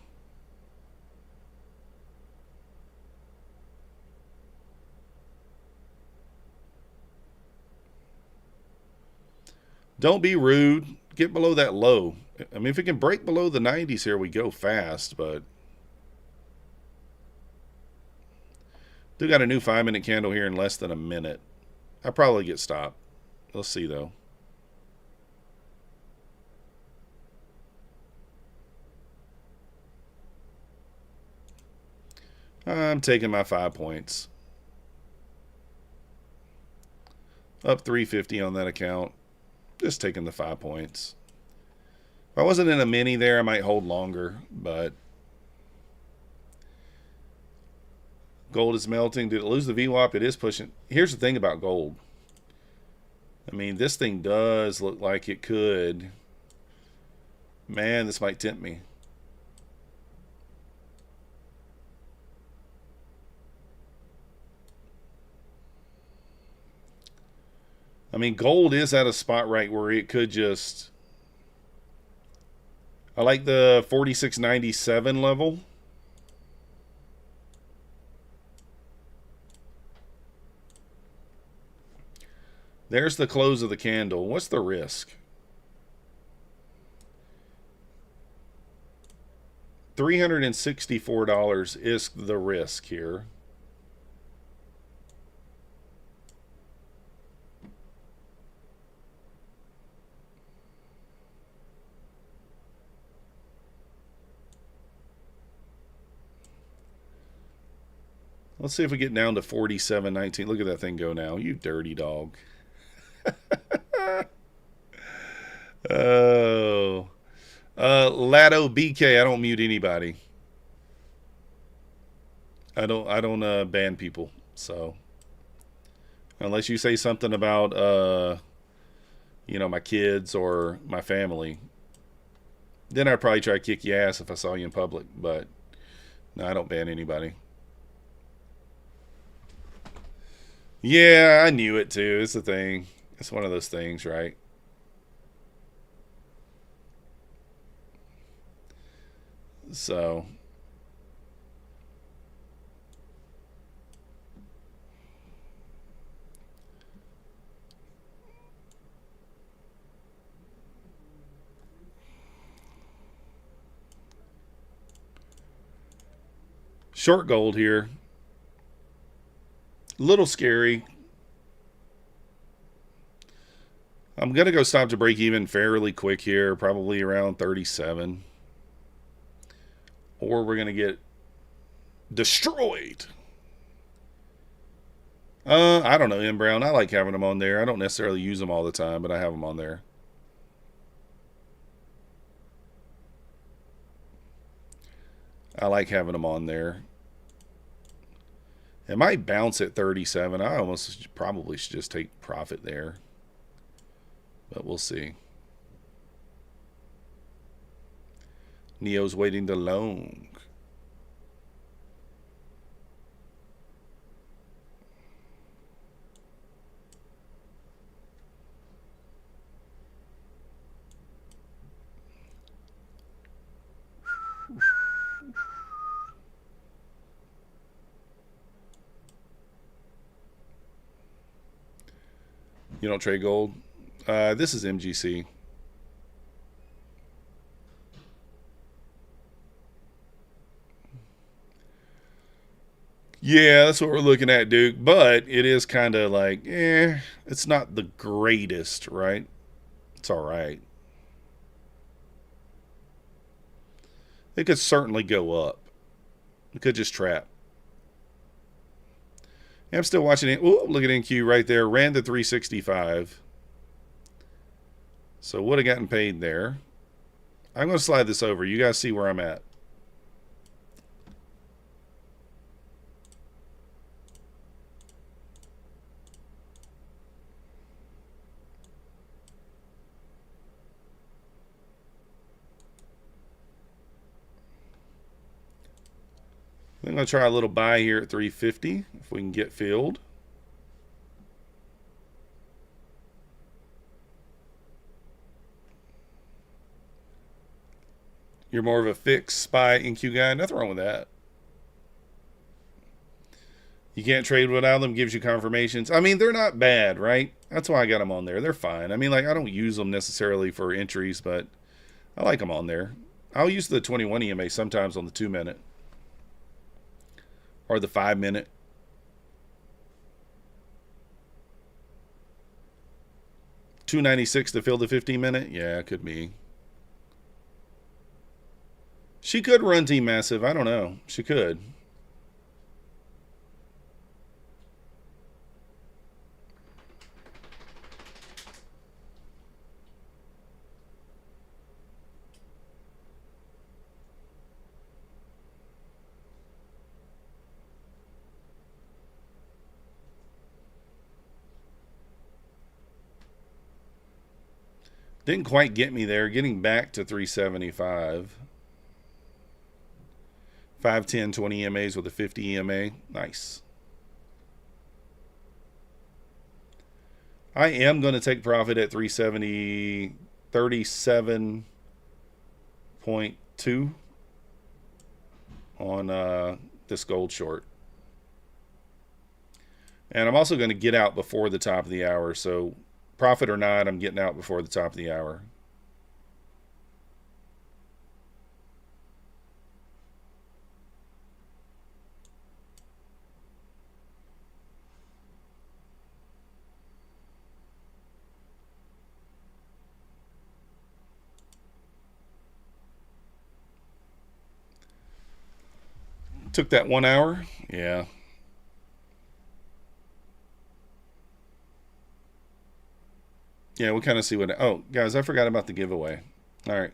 Don't be rude. Get below that low. I mean, if it can break below the 90s here, we go fast, but do got a new 5-minute candle here in less than a minute. I'll probably get stopped. Let's see, though. I'm taking my 5 points. Up 350 on that account. Just taking the 5 points. If I wasn't in a mini there, I might hold longer, but gold is melting. Did it lose the VWAP? It is pushing. Here's the thing about gold. I mean, this thing does look like it could. Man, this might tempt me. I mean, gold is at a spot right where it could just... I like the 46.97 level. There's the close of the candle. What's the risk? $364 is the risk here. Let's see if we get down to 47.19. Look at that thing go now. You dirty dog. Oh. Lado BK, I don't mute anybody. I don't ban people. So unless you say something about you know, my kids or my family, then I'd probably try to kick your ass if I saw you in public. But no, I don't ban anybody. Yeah, I knew it too. It's the thing. It's one of those things, right? So short gold here. A little scary. I'm going to go stop to break even fairly quick here, probably around 37. Or we're going to get destroyed. I don't know, M. Brown. I like having them on there. I don't necessarily use them all the time, but I have them on there. I like having them on there. It might bounce at 37. I almost probably should just take profit there. But we'll see. Neo's waiting to long. You don't trade gold? This is MGC. Yeah, that's what we're looking at, Duke. But it is kind of like, it's not the greatest, right? It's all right. It could certainly go up. It could just trap. I'm still watching it. Ooh, look at NQ right there. Ran to 365. So would have gotten paid there. I'm going to slide this over. You guys see where I'm at. I'm going to try a little buy here at 350 if we can get filled. You're more of a fixed SPY NQ guy. Nothing wrong with that. You can't trade without them. Gives you confirmations. I mean, they're not bad, right? That's why I got them on there. They're fine. I mean, like, I don't use them necessarily for entries, but I like them on there. I'll use the 21 EMA sometimes on the 2-minute. Or the 5-minute. $2.96 to fill the 15-minute? Yeah, it could be. She could run Team Massive. I don't know. She could. Didn't quite get me there. Getting back to 375. 5, 10, 20 EMAs with a 50 EMA. Nice. I am going to take profit at 370, 37.2 on this gold short. And I'm also going to get out before the top of the hour. So profit or not, I'm getting out before the top of the hour. Took that 1 hour? Yeah. Yeah, we'll kind of see what... Oh, guys, I forgot about the giveaway. All right.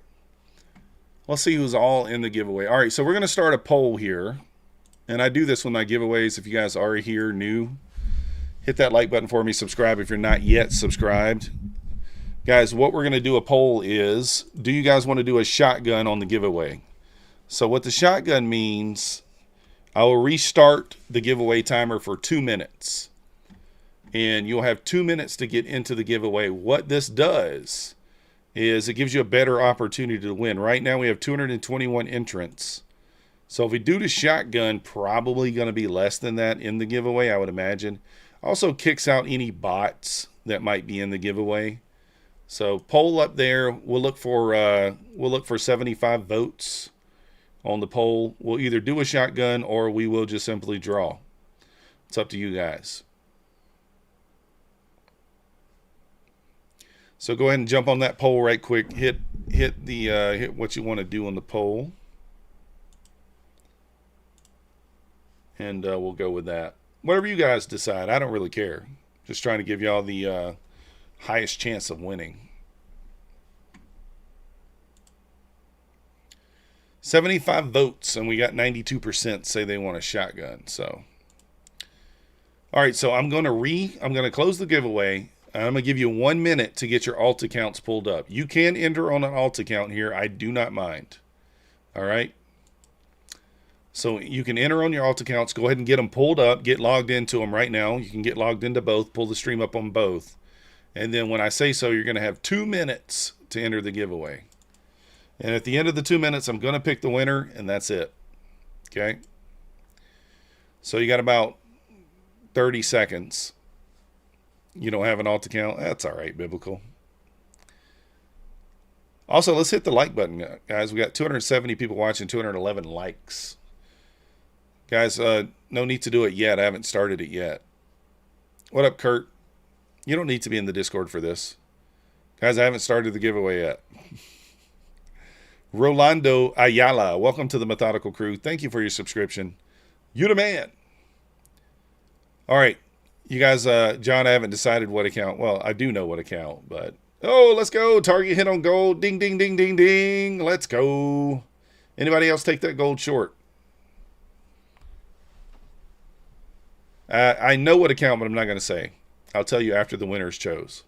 Let's see who's all in the giveaway. All right, so we're going to start a poll here. And I do this with my giveaways. If you guys are here new, hit that like button for me. Subscribe if you're not yet subscribed. Guys, what we're going to do a poll is, do you guys want to do a shotgun on the giveaway? So what the shotgun means, I will restart the giveaway timer for 2 minutes. And you'll have 2 minutes to get into the giveaway. What this does is it gives you a better opportunity to win. Right now we have 221 entrants. So if we do the shotgun, probably going to be less than that in the giveaway, I would imagine. Also kicks out any bots that might be in the giveaway. So poll up there. We'll look for 75 votes on the poll. We'll either do a shotgun or we will just simply draw. It's up to you guys. So go ahead and jump on that poll right quick. Hit what you want to do on the poll. And we'll go with that. Whatever you guys decide, I don't really care. Just trying to give y'all the highest chance of winning. 75 votes, and we got 92% say they want a shotgun. So, all right. So I'm gonna close the giveaway. I'm going to give you 1 minute to get your alt accounts pulled up. You can enter on an alt account here. I do not mind. All right. So you can enter on your alt accounts. Go ahead and get them pulled up. Get logged into them right now. You can get logged into both. Pull the stream up on both. And then when I say so, you're going to have 2 minutes to enter the giveaway. And at the end of the 2 minutes, I'm going to pick the winner, and that's it. Okay. So you got about 30 seconds. You don't have an alt account? That's all right, biblical. Also, let's hit the like button, guys. We got 270 people watching, 211 likes. Guys, no need to do it yet. I haven't started it yet. What up, Kurt? You don't need to be in the Discord for this. Guys, I haven't started the giveaway yet. Rolando Ayala, welcome to the Methodical Crew. Thank you for your subscription. You the man. All right. You guys, John, I haven't decided what account. Well, I do know what account, but... Oh, let's go. Target hit on gold. Ding, ding, ding, ding, ding. Let's go. Anybody else take that gold short? I know what account, but I'm not going to say. I'll tell you after the winners chose.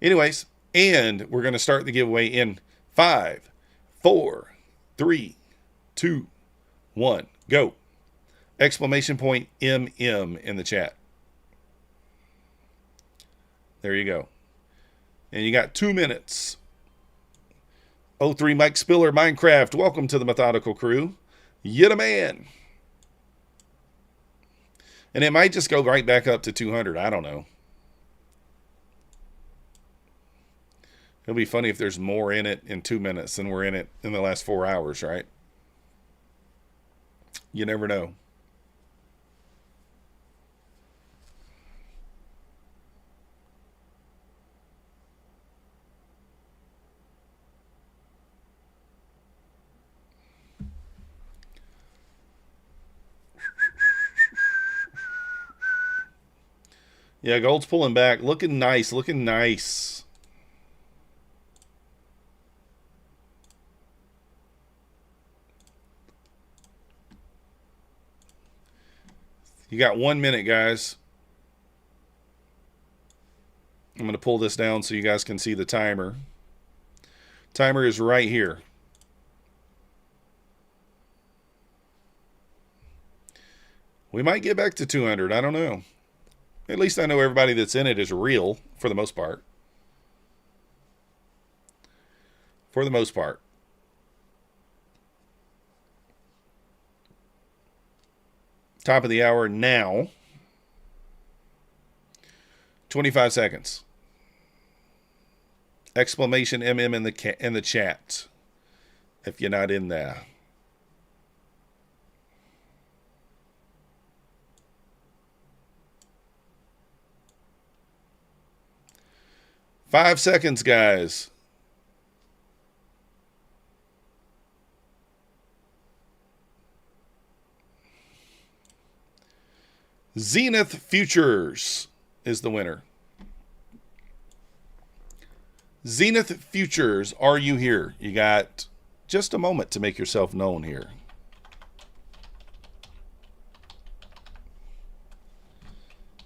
Anyways, and we're going to start the giveaway in 5, 4, 3, 2, 1, go. Exclamation point MM in the chat. There you go. And you got 2 minutes. 03 Mike Spiller, Minecraft. Welcome to the Methodical Crew. You the man. And it might just go right back up to 200. I don't know. It'll be funny if there's more in it in 2 minutes than we're in it in the last 4 hours, right? You never know. Yeah, gold's pulling back. Looking nice. Looking nice. You got 1 minute, guys. I'm going to pull this down so you guys can see the timer. Timer is right here. We might get back to 200. I don't know. At least I know everybody that's in it is real, for the most part. For the most part. Top of the hour now. 25 seconds. Exclamation MM in the chat. If you're not in there. Five seconds, guys. Zenith Futures is the winner. Zenith Futures, are you here? You got just a moment to make yourself known here.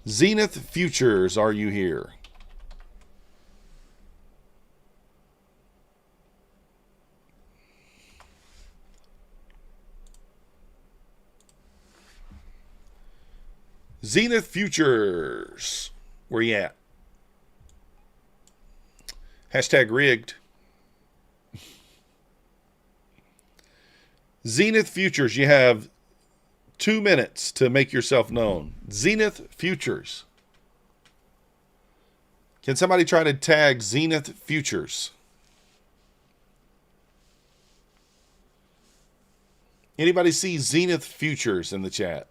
Zenith Futures, are you here? Zenith Futures. Where you at? Hashtag rigged. Zenith Futures. You have 2 minutes to make yourself known. Zenith Futures. Can somebody try to tag Zenith Futures? Anybody see Zenith Futures in the chat?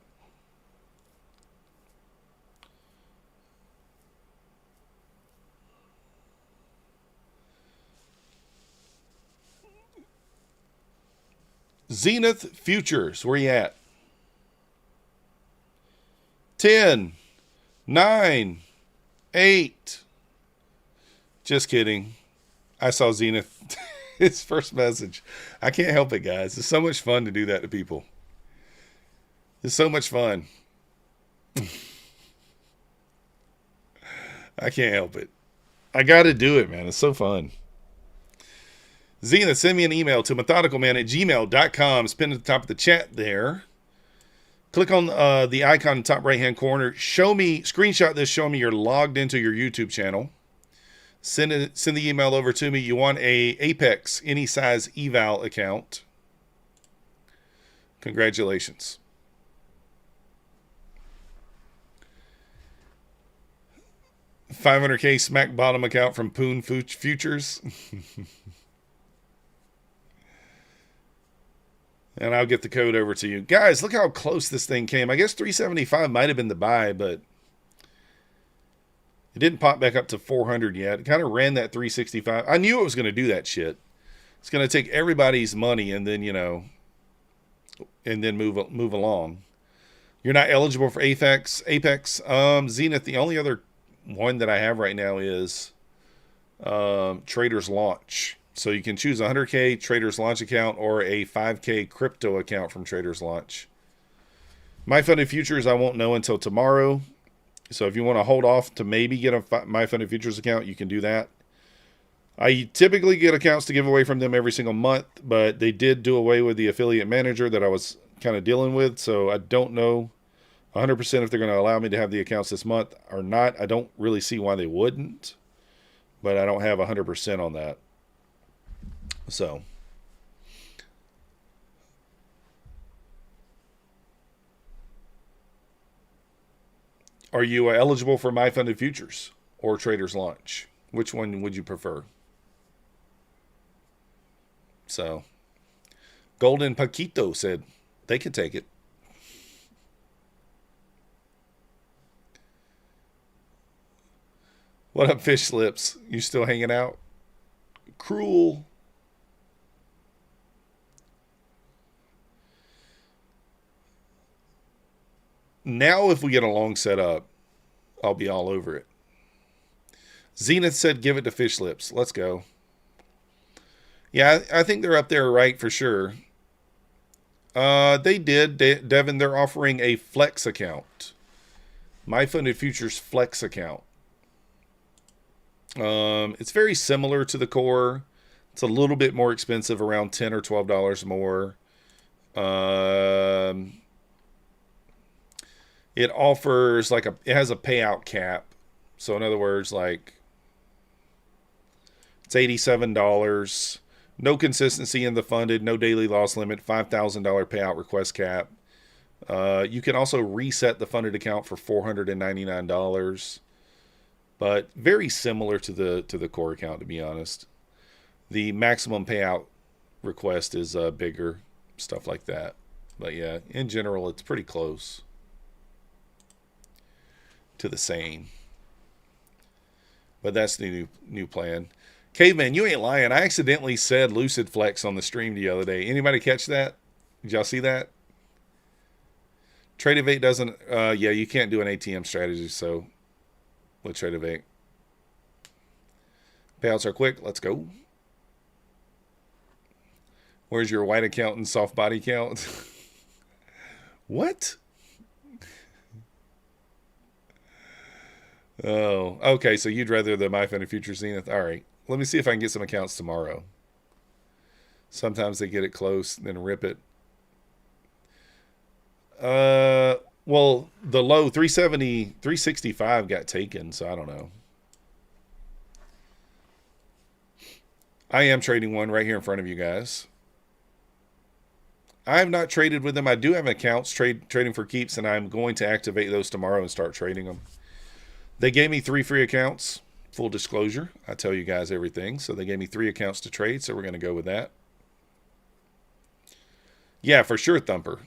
Zenith Futures, where you at? 10, 9, 8. Just kidding. I saw Zenith. His first message. I can't help it, guys. It's so much fun to do that to people. It's so much fun. I can't help it. I got to do it, man. It's so fun. Zenith, send me an email to methodicalman@gmail.com. It's pinned at the top of the chat there. Click on the icon in the top right-hand corner. Show me, screenshot this, show me you're logged into your YouTube channel. Send the email over to me. You want a Apex, any size eval account. Congratulations. 500K smack bottom account from Poon Futures. And I'll get the code over to you. Guys, look how close this thing came. I guess 375 might have been the buy, but it didn't pop back up to 400 yet. It kind of ran that 365. I knew it was going to do that shit. It's going to take everybody's money and then, you know, and then move along. You're not eligible for Apex. Zenith, the only other one that I have right now is Trader's Launch. So you can choose a 100K Trader's Launch account or a 5K crypto account from Trader's Launch. My Funded Futures I won't know until tomorrow. So if you want to hold off to maybe get a My Funded Futures account, you can do that. I typically get accounts to give away from them every single month, but they did do away with the affiliate manager that I was kind of dealing with. So I don't know 100% if they're going to allow me to have the accounts this month or not. I don't really see why they wouldn't, but I don't have 100% on that. So, are you eligible for My Funded Futures or Trader's Launch? Which one would you prefer? So, Golden Paquito said they could take it. What up, Fish Lips? You still hanging out? Cruel. Now, if we get a long setup, I'll be all over it. Zenith said, give it to Fish Lips. Let's go. Yeah, I think they're up there, right, for sure. They did. Devin, they're offering a Flex account. My Funded Futures Flex account. It's very similar to the core. It's a little bit more expensive, around $10 or $12 more. It offers it has a payout cap. So in other words, like it's $87. No consistency in the funded, no daily loss limit, $5,000 payout request cap. You can also reset the funded account for $499. But very similar to the core account, to be honest. The maximum payout request is bigger, stuff like that. But yeah, in general, it's pretty close to the same. But that's the new plan. Caveman, you ain't lying. I accidentally said Lucid Flex on the stream the other day. Anybody catch that? Did y'all see that? Tradeovate doesn't, yeah, you can't do an ATM strategy, so with Tradeovate. Payouts are quick. Let's go. Where's your white account and soft body count? What? Oh, okay. So you'd rather the My Funded Future Zenith. All right. Let me see if I can get some accounts tomorrow. Sometimes they get it close, then rip it. Well, the low 370, 365 got taken, so I don't know. I am trading one right here in front of you guys. I have not traded with them. I do have accounts trading for keeps, and I'm going to activate those tomorrow and start trading them. They gave me 3 free accounts. Full disclosure, I tell you guys everything. So they gave me 3 accounts to trade, so we're going to go with that. Yeah, for sure, Thumper.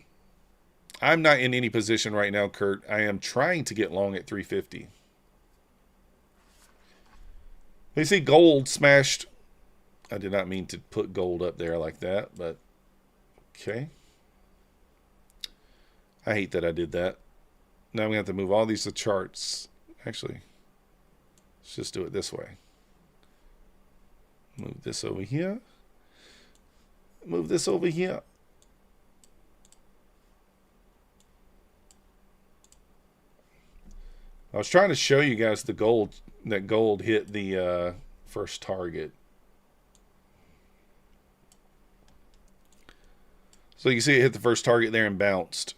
I'm not in any position right now, Kurt. I am trying to get long at 350. You see gold smashed. I did not mean to put gold up there like that, but okay. I hate that I did that. Now I'm going to have to move all these to charts. Actually, let's just do it this way. Move this over here. Move this over here. I was trying to show you guys the gold, that gold hit the first target. So you can see it hit the first target there and bounced.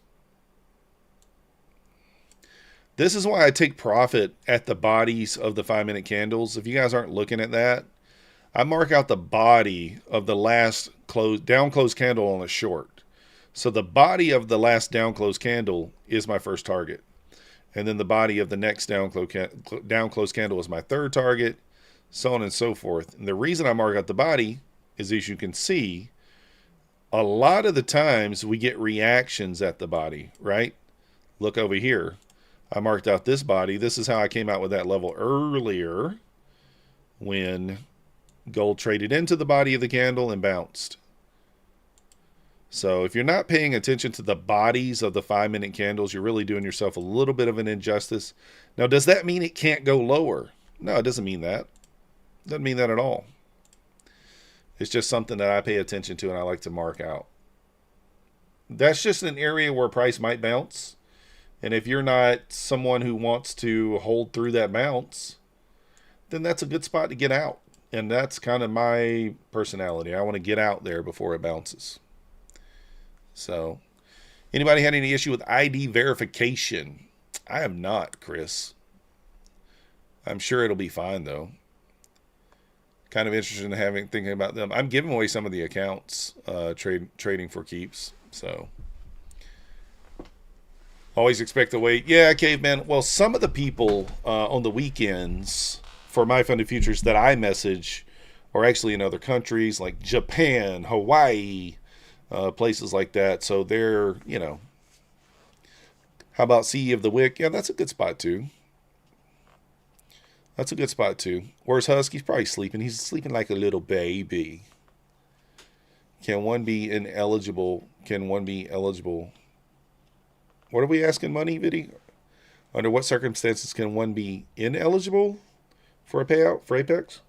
This is why I take profit at the bodies of the 5-minute candles. If you guys aren't looking at that, I mark out the body of the last down close candle on a short. So the body of the last down close candle is my first target. And then the body of the next down close candle is my third target, so on and so forth. And the reason I mark out the body is, as you can see, a lot of the times we get reactions at the body, right? Look over here. I marked out this body. This is how I came out with that level earlier when gold traded into the body of the candle and bounced. So if you're not paying attention to the bodies of the 5-minute candles, you're really doing yourself a little bit of an injustice. Now, does that mean it can't go lower? No, it doesn't mean that. It doesn't mean that at all. It's just something that I pay attention to and I like to mark out. That's just an area where price might bounce. And if you're not someone who wants to hold through that bounce, then that's a good spot to get out. And that's kind of my personality. I want to get out there before it bounces. So, anybody had any issue with ID verification? I have not, Chris. I'm sure it'll be fine, though. Kind of interested in thinking about them. I'm giving away some of the accounts, trading for keeps. So, always expect to wait. Yeah, Caveman. Well, some of the people on the weekends for My Funded Futures that I message are actually in other countries like Japan, Hawaii, places like that. So they're, you know, how about CE of the Wick? Yeah, that's a good spot too. That's a good spot too. Where's Husky? He's probably sleeping. He's sleeping like a little baby. Can one be ineligible? Can one be eligible? What are we asking, Money Viddy? Under what circumstances can one be ineligible for a payout for Apex?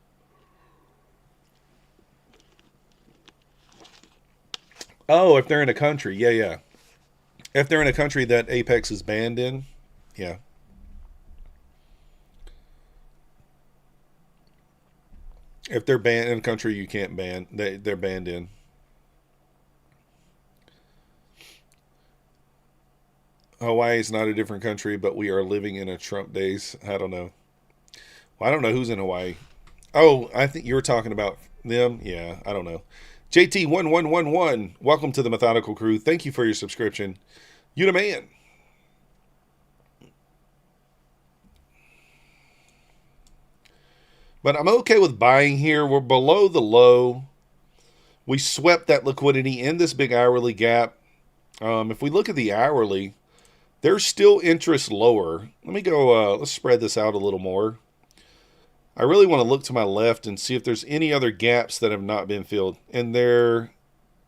Oh, if they're in a country. Yeah. If they're in a country that Apex is banned in, yeah. If they're banned in a country you can't ban, they're banned in. Hawaii is not a different country, but we are living in a Trump days. I don't know. Well, I don't know who's in Hawaii. Oh, I think you were talking about them. Yeah, I don't know. JT1111, welcome to the Methodical Crew. Thank you for your subscription. You the man. But I'm okay with buying here. We're below the low. We swept that liquidity in this big hourly gap. If we look at the hourly, there's still interest lower. Let me go, let's spread this out a little more. I really want to look to my left and see if there's any other gaps that have not been filled. And there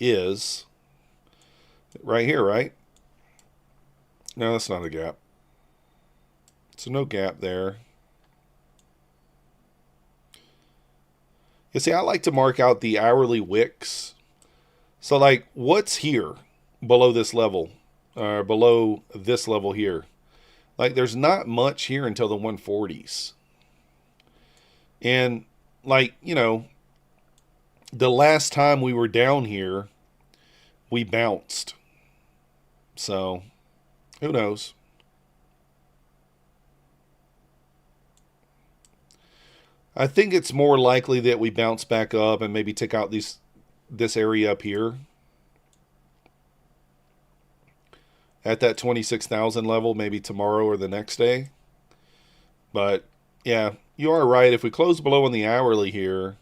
is. Right here, right? No, that's not a gap. So no gap there. You see, I like to mark out the hourly wicks. So like, what's here below this level? Below this level here? Like, there's not much here until the 140s. And like, you know, the last time we were down here, we bounced. So, who knows? I think it's more likely that we bounce back up and maybe take out this area up here at that 26,000 level, maybe tomorrow or the next day. But yeah, you are right. If we close below on the hourly here,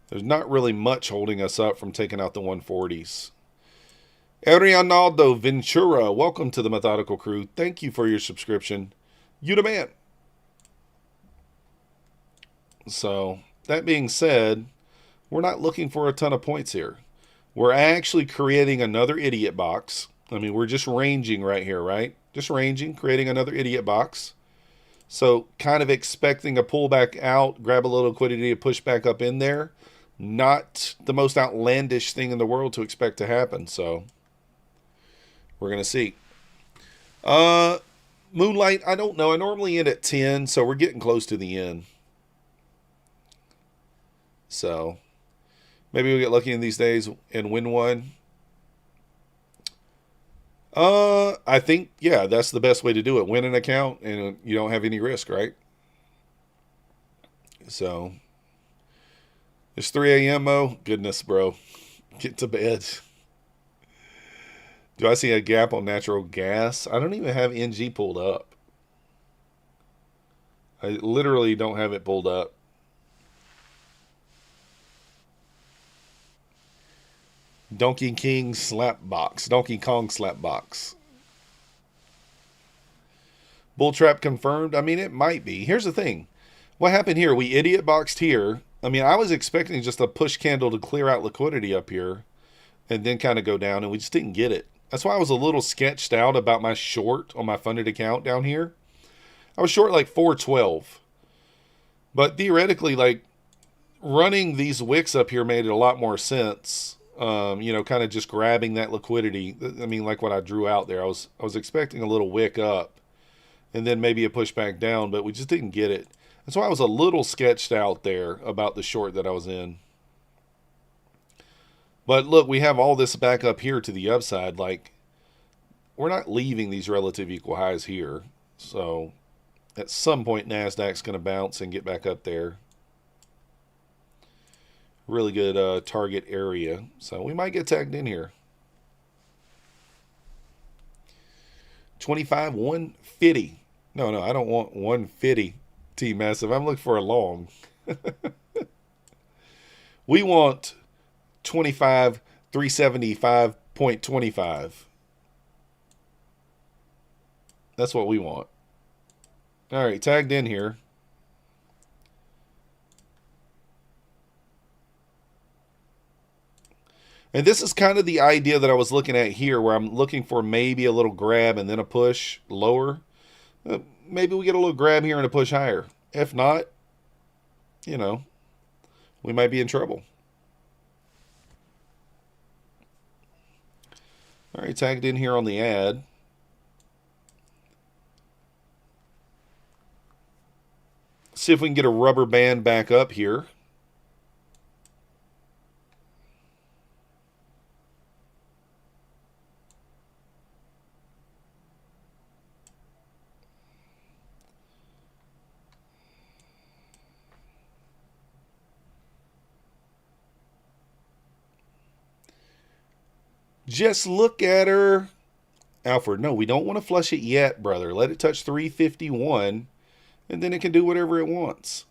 there's not really much holding us up from taking out the 140s. Arianaldo Ventura, welcome to the Methodical Crew. Thank you for your subscription. You the man. So, that being said, we're not looking for a ton of points here. We're actually creating another idiot box. I mean, we're just ranging right here, right? Just ranging, creating another idiot box. So, kind of expecting a pullback out, grab a little liquidity to push back up in there. Not the most outlandish thing in the world to expect to happen. So, we're going to see. Moonlight, I don't know. I normally end at 10, so we're getting close to the end. So, maybe we'll get lucky in these days and win one. I think, yeah, that's the best way to do it. Win an account and you don't have any risk, right? So, it's 3 a.m., Mo. Goodness, bro. Get to bed. Do I see a gap on natural gas? I don't even have NG pulled up. I literally don't have it pulled up. Donkey King slap box. Donkey Kong slap box. Bull trap confirmed. I mean, it might be. Here's the thing. What happened here? We idiot boxed here. I mean, I was expecting just a push candle to clear out liquidity up here and then kind of go down, and we just didn't get it. That's why I was a little sketched out about my short on my funded account down here. I was short like 412. But theoretically, like, running these wicks up here made a lot more sense. You know, kind of just grabbing that liquidity. I mean, like what I drew out there. I was expecting a little wick up and then maybe a push back down, but we just didn't get it. That's why I was a little sketched out there about the short that I was in. But look, we have all this back up here to the upside. Like, we're not leaving these relative equal highs here. So at some point, Nasdaq's going to bounce and get back up there. Really good target area. So we might get tagged in here. 25, 150. No, I don't want 150 T massive. I'm looking for a long. We want 25, 375.25. That's what we want. All right, tagged in here. And this is kind of the idea that I was looking at here, where I'm looking for maybe a little grab and then a push lower. Maybe we get a little grab here and a push higher. If not, you know, we might be in trouble. All right, tagged in here on the ad. See if we can get a rubber band back up here. Just look at her. Alfred, no, we don't want to flush it yet, brother. Let it touch 351, and then it can do whatever it wants.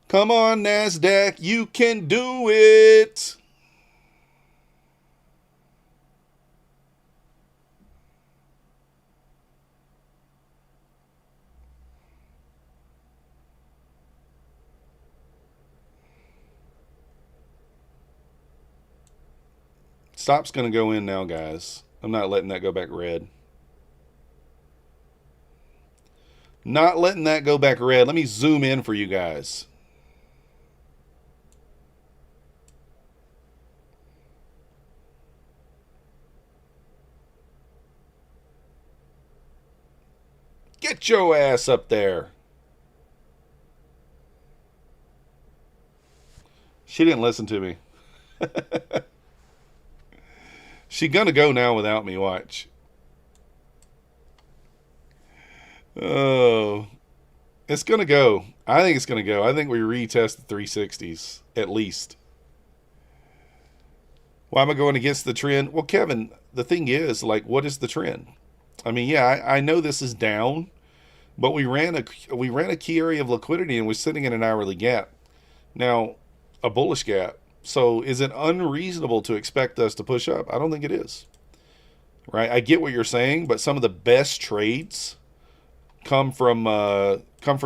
Come on, Nasdaq, you can do it. Stop's going to go in now, guys. I'm not letting that go back red. Not letting that go back red. Let me zoom in for you guys. Get your ass up there. She didn't listen to me. She gonna go now without me, watch. Oh. It's gonna go. I think it's gonna go. I think we retest the 360s, at least. Why am I going against the trend? Well, Kevin, the thing is, like, what is the trend? I mean, yeah, I know this is down, but we ran a key area of liquidity and we're sitting in an hourly gap. Now, a bullish gap. So is it unreasonable to expect us to push up? I don't think it is. Right? I get what you're saying, but some of the best trades come from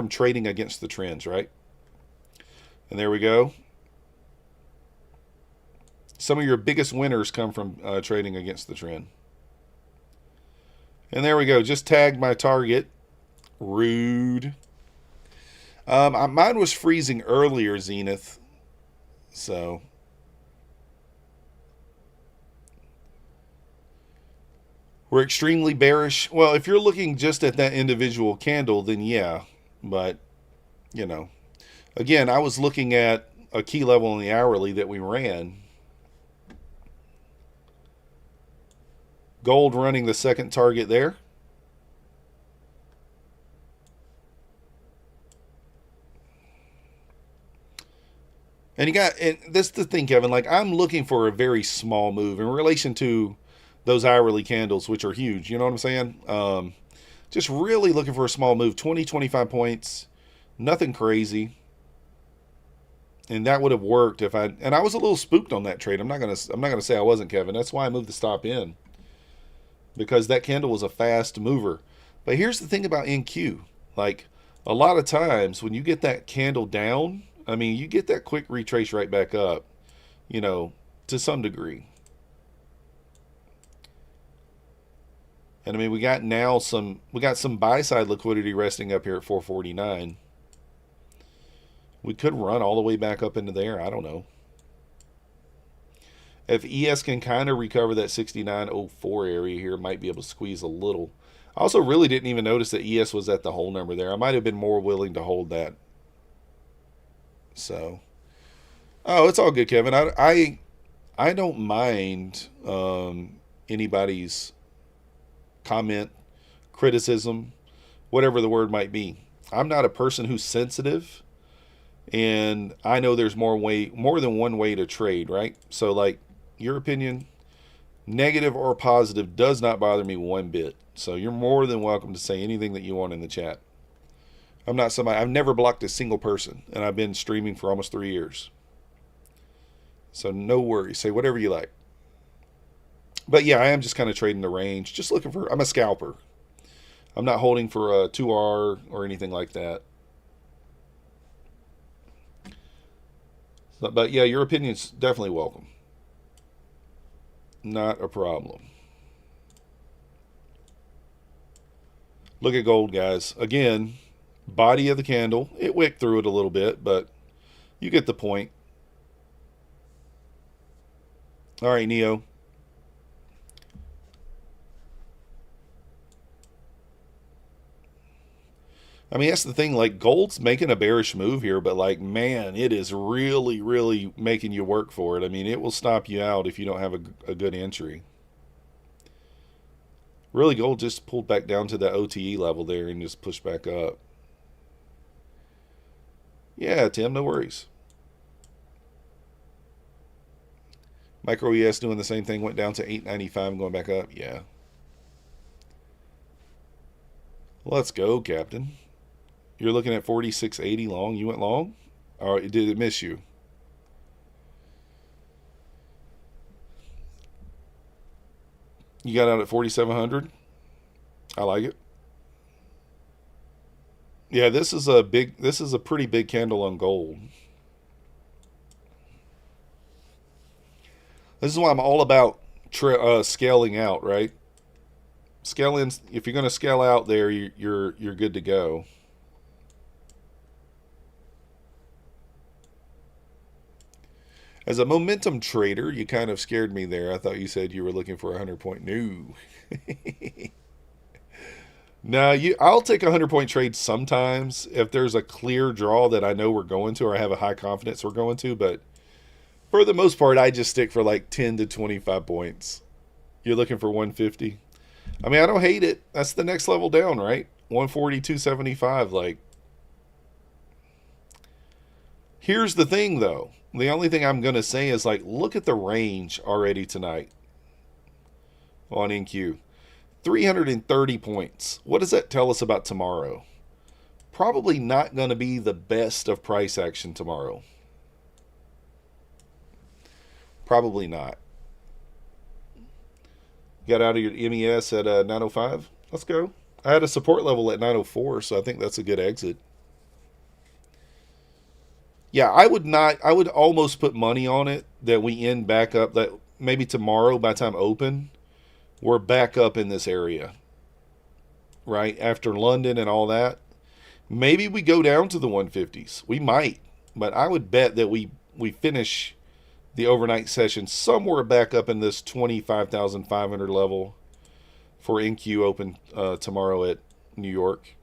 trading against the trends, right? And there we go. Some of your biggest winners come from trading against the trend. And there we go. Just tagged my target. Rude. Mine was freezing earlier, Zenith. So we're extremely bearish. Well, if you're looking just at that individual candle, then yeah. But, you know, again, I was looking at a key level in the hourly that we ran. Gold running the second target there. And this is the thing, Kevin, like I'm looking for a very small move in relation to those hourly candles, which are huge. You know what I'm saying? Just really looking for a small move, 20, 25 points, nothing crazy. And that would have worked if I was a little spooked on that trade. I'm not going to say I wasn't, Kevin. That's why I moved the stop in, because that candle was a fast mover. But here's the thing about NQ. Like a lot of times when you get that candle down, I mean, you get that quick retrace right back up, you know, to some degree. And I mean, we got some buy side liquidity resting up here at 449. We could run all the way back up into there. I don't know. If ES can kind of recover that 69.04 area here, might be able to squeeze a little. I also really didn't even notice that ES was at the whole number there. I might have been more willing to hold that. So, oh, it's all good, Kevin. I don't mind anybody's comment, criticism, whatever the word might be. I'm not a person who's sensitive, and I know there's more than one way to trade, right? So like your opinion, negative or positive, does not bother me one bit. So you're more than welcome to say anything that you want in the chat. I'm not somebody, I've never blocked a single person, and I've been streaming for almost 3 years. So no worries, say whatever you like. But yeah, I am just kind of trading the range, just looking for, I'm a scalper. I'm not holding for a 2R or anything like that. But yeah, your opinion's definitely welcome. Not a problem. Look at gold, guys. Again, body of the candle. It wicked through it a little bit, but you get the point. All right, Neo. I mean, that's the thing. Like, gold's making a bearish move here, but like, man, it is really, really making you work for it. I mean, it will stop you out if you don't have a good entry. Really, gold just pulled back down to that OTE level there and just pushed back up. Yeah, Tim, no worries. Micro ES doing the same thing, went down to 895 and going back up. Yeah. Let's go, Captain. You're looking at 46.80 long. You went long? Or did it miss you? You got out at 4,700? I like it. Yeah, this is a pretty big candle on gold. This is why I'm all about scaling out, right? Scaling, if you're going to scale out there, you're good to go. As a momentum trader, you kind of scared me there. I thought you said you were looking for a 100-point. No. No, I'll take a 100-point trade sometimes if there's a clear draw that I know we're going to, or I have a high confidence we're going to, but for the most part, I just stick for like 10 to 25 points. You're looking for 150. I mean, I don't hate it. That's the next level down, right? 140, 275. Like, here's the thing, though. The only thing I'm going to say is, like, look at the range already tonight on NQ. 330 points. What does that tell us about tomorrow? Probably not going to be the best of price action tomorrow. Probably not. Got out of your MES at 905. Let's go. I had a support level at 904, so I think that's a good exit. Yeah, I would almost put money on it that we end back up, that maybe tomorrow by the time open, we're back up in this area. Right? After London and all that. Maybe we go down to the 150s. We might. But I would bet that we finish the overnight session somewhere back up in this 25,500 level for NQ open tomorrow at New York.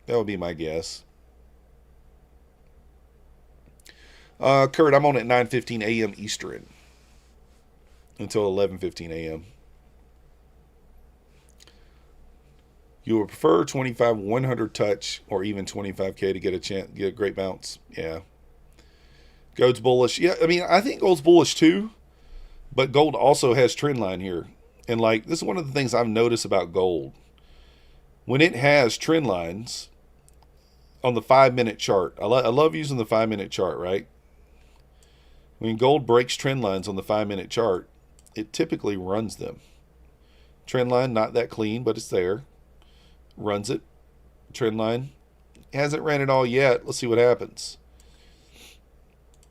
That would be my guess. Kurt, I'm on at 9:15 a.m. Eastern until 11:15 a.m. You would prefer 25 100 touch or even 25K to get a great bounce? Yeah. Gold's bullish. Yeah, I mean, I think gold's bullish too, but gold also has trend line here. And like, this is one of the things I've noticed about gold. When it has trend lines on the 5-minute chart, I love using the 5-minute chart, right? When gold breaks trend lines on the 5-minute chart, it typically runs them. Trend line, not that clean, but it's there. Runs it. Trend line. Hasn't ran it all yet. Let's see what happens.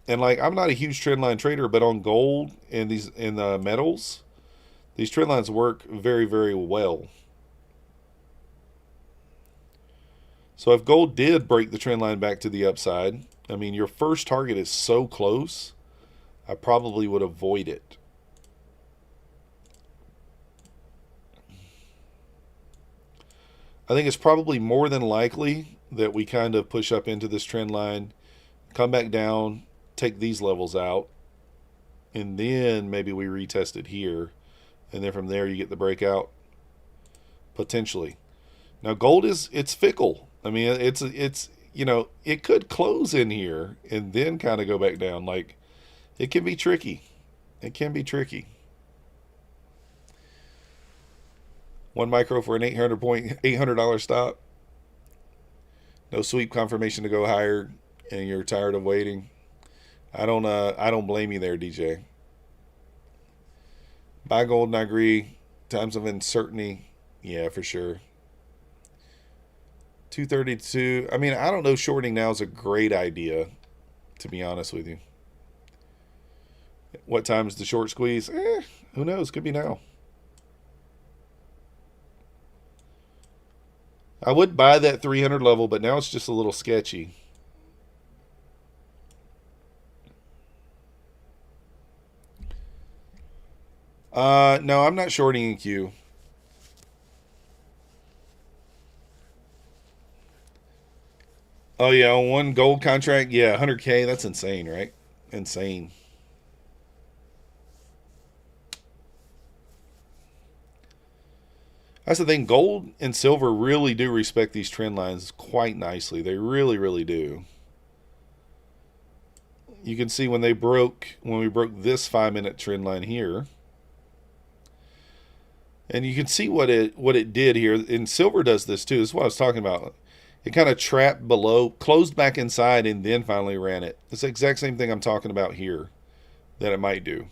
And like, I'm not a huge trend line trader, but on gold and the metals, these trend lines work very, very well. So if gold did break the trend line back to the upside, I mean, your first target is so close, I probably would avoid it. I think it's probably more than likely that we kind of push up into this trend line, come back down, take these levels out, and then maybe we retest it here, and then from there you get the breakout, potentially. Now gold it's fickle. I mean, it's you know, it could close in here and then kind of go back down. Like, it can be tricky. It can be tricky. 1 micro for an $800 stop. No sweep confirmation to go higher, and you're tired of waiting. I don't blame you there, DJ. Buy gold and I agree. Times of uncertainty, yeah, for sure. 232. I mean, I don't know. Shorting now is a great idea, to be honest with you. What time is the short squeeze? Who knows? Could be now. I would buy that 300 level, but now it's just a little sketchy. No, I'm not shorting in Q. Oh yeah, on one gold contract, yeah, 100K. That's insane, right? Insane. That's the thing. Gold and silver really do respect these trend lines quite nicely. They really, really do. You can see when we broke this 5-minute trend line here. And you can see what it did here. And silver does this too. This is what I was talking about. It kind of trapped below, closed back inside, and then finally ran it. It's the exact same thing I'm talking about here that it might do.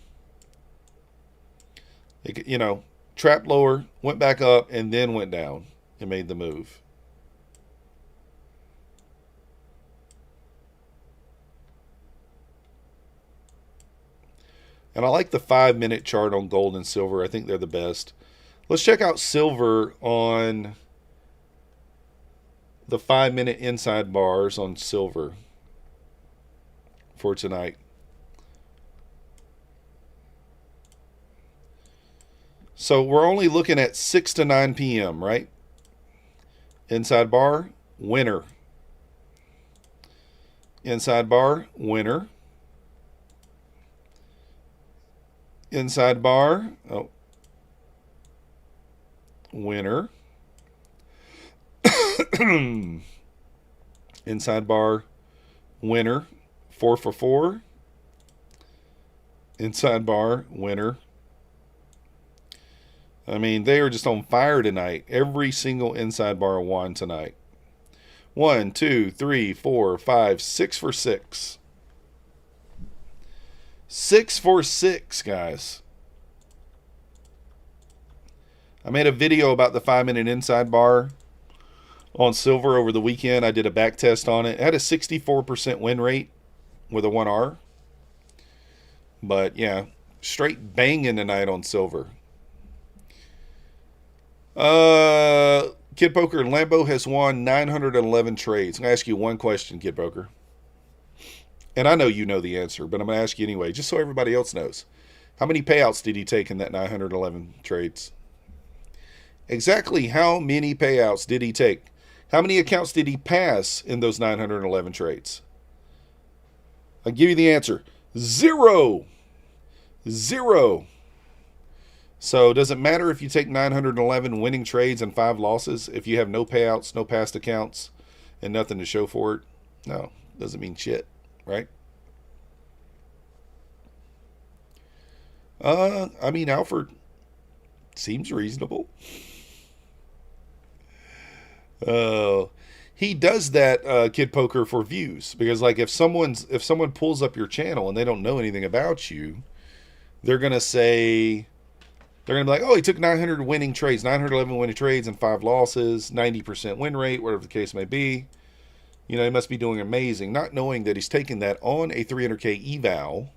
It, you know, trapped lower, went back up, and then went down and made the move. And I like the 5-minute chart on gold and silver. I think they're the best. Let's check out silver on the 5-minute inside bars on silver for tonight. So we're only looking at 6 to 9 p.m., right? Inside bar, winner. Inside bar, winner. Inside bar, oh, winner. Inside bar, winner. 4 for 4. Inside bar, winner. I mean, they are just on fire tonight. Every single inside bar won tonight. 1, 2, 3, 4, 5, 6 for 6. 6 for 6, guys. I made a video about the 5-minute inside bar on silver over the weekend. I did a back test on it. It had a 64% win rate with a 1R. But yeah, straight banging tonight on silver. Kid Poker Lambo has won 911 trades. I'm going to ask you one question, Kid Poker. And I know you know the answer, but I'm going to ask you anyway, just so everybody else knows. How many payouts did he take in that 911 trades? Exactly how many payouts did he take? How many accounts did he pass in those 911 trades? I'll give you the answer. 0. 0. So does it matter if you take 911 winning trades and 5 losses if you have no payouts, no past accounts, and nothing to show for it? No, doesn't mean shit, right? I mean, Alfred seems reasonable. He does that kid poker for views, because like if someone pulls up your channel and they don't know anything about you, they're gonna say, they're gonna be like, oh, he took 900 winning trades, 911 winning trades and 5 losses, 90% win rate, whatever the case may be. You know, he must be doing amazing, not knowing that he's taking that on a 300K eval,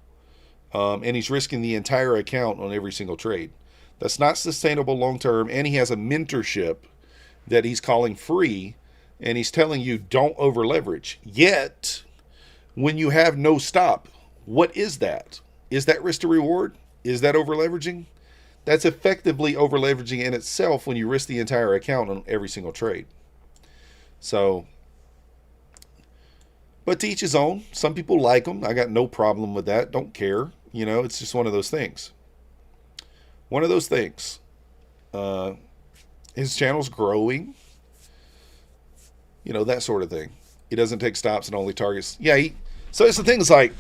and he's risking the entire account on every single trade. That's not sustainable long term, and he has a mentorship that he's calling free, and he's telling you don't over leverage. Yet, when you have no stop, what is that? Is that risk to reward? Is that over leveraging? That's effectively over leveraging in itself when you risk the entire account on every single trade. So, but to each his own. Some people like him. I got no problem with that. Don't care. You know, it's just one of those things. One of those things. His channel's growing. You know, that sort of thing. He doesn't take stops and only targets. Yeah, so it's the thing, is like,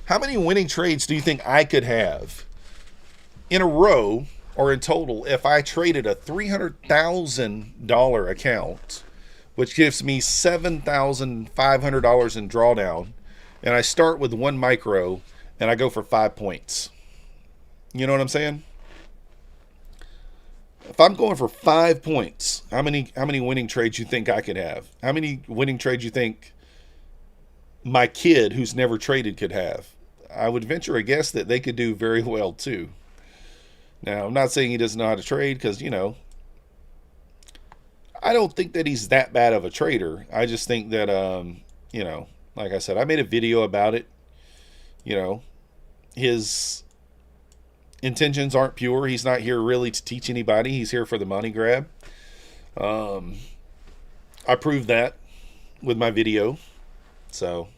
how many winning trades do you think I could have in a row or in total if I traded a $300,000 account, which gives me $7,500 in drawdown, and I start with 1 micro and I go for 5 points? You know what I'm saying? If I'm going for 5 points, how many winning trades you think I could have? How many winning trades you think my kid who's never traded could have? I would venture a guess that they could do very well too. Now, I'm not saying he doesn't know how to trade, because, you know, I don't think that he's that bad of a trader. I just think that, you know, like I said, I made a video about it. You know, his intentions aren't pure. He's not here really to teach anybody. He's here for the money grab. I proved that with my video. So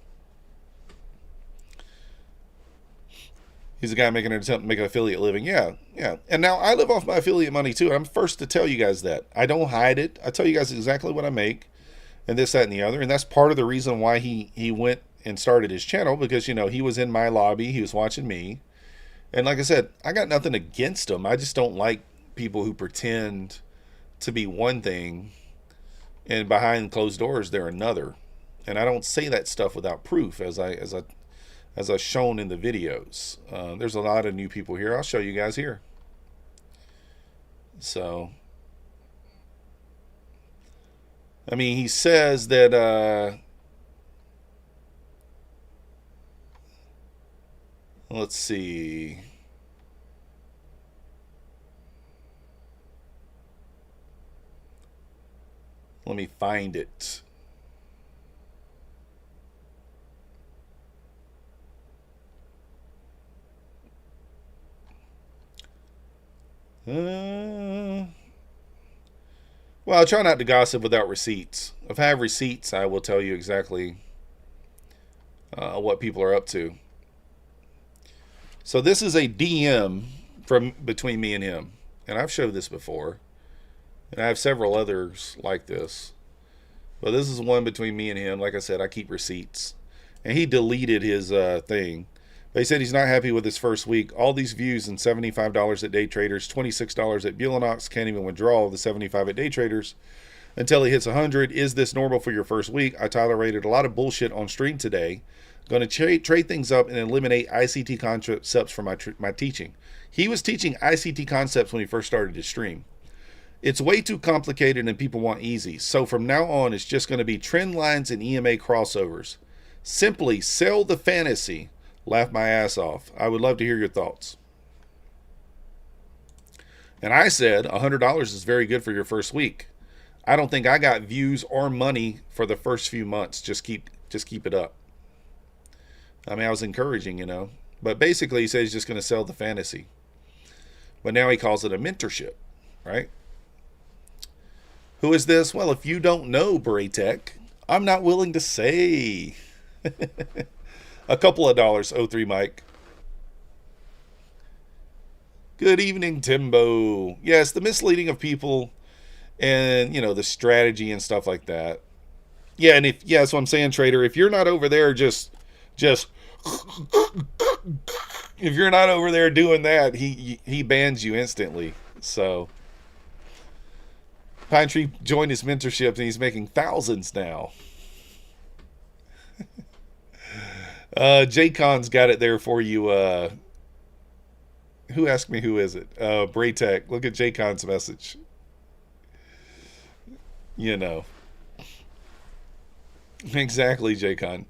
he's a guy making an attempt to make an affiliate living. Yeah. And now I live off my affiliate money too. I'm first to tell you guys that. I don't hide it. I tell you guys exactly what I make, and this, that, and the other. And that's part of the reason why he went and started his channel, because, you know, he was in my lobby. He was watching me. And like I said, I got nothing against him. I just don't like people who pretend to be one thing and behind closed doors they're another. And I don't say that stuff without proof, as I've shown in the videos. There's a lot of new people here. I'll show you guys here. So, I mean, he says that, let's see. Let me find it. Well, I try not to gossip without receipts. If I have receipts, I will tell you exactly what people are up to. So this is a DM from between me and him, and I've showed this before, and I have several others like this, but this is one between me and him. Like I said, I keep receipts, and he deleted his thing. But he said he's not happy with his first week. All these views and $75 at day traders, $26 at Bulenox, can't even withdraw the 75 at day traders until he hits 100. Is this normal for your first week? I tolerated a lot of bullshit on stream today. Going to trade things up and eliminate ICT concepts from my teaching. He was teaching ICT concepts when he first started his stream. It's way too complicated and people want easy. So from now on, it's just going to be trend lines and EMA crossovers. Simply sell the fantasy. Laugh my ass off. I would love to hear your thoughts. And I said $100 is very good for your first week. I don't think I got views or money for the first few months. Just keep it up. I mean, I was encouraging, you know. But basically, he says he's just going to sell the fantasy. But now he calls it a mentorship, right? Who is this? Well, if you don't know Braytech, I'm not willing to say. A couple of dollars, 03 Mike. Good evening, Timbo. Yes, the misleading of people and, you know, the strategy and stuff like that. Yeah, and that's what I'm saying, trader. If you're not over there just If you're not over there doing that, he bans you instantly. So Pine Tree joined his mentorship and he's making thousands now. J-Con's got it there for you. Who asked me who is it? Braytech. Look at J-Con's message. You know. Exactly, J-Con.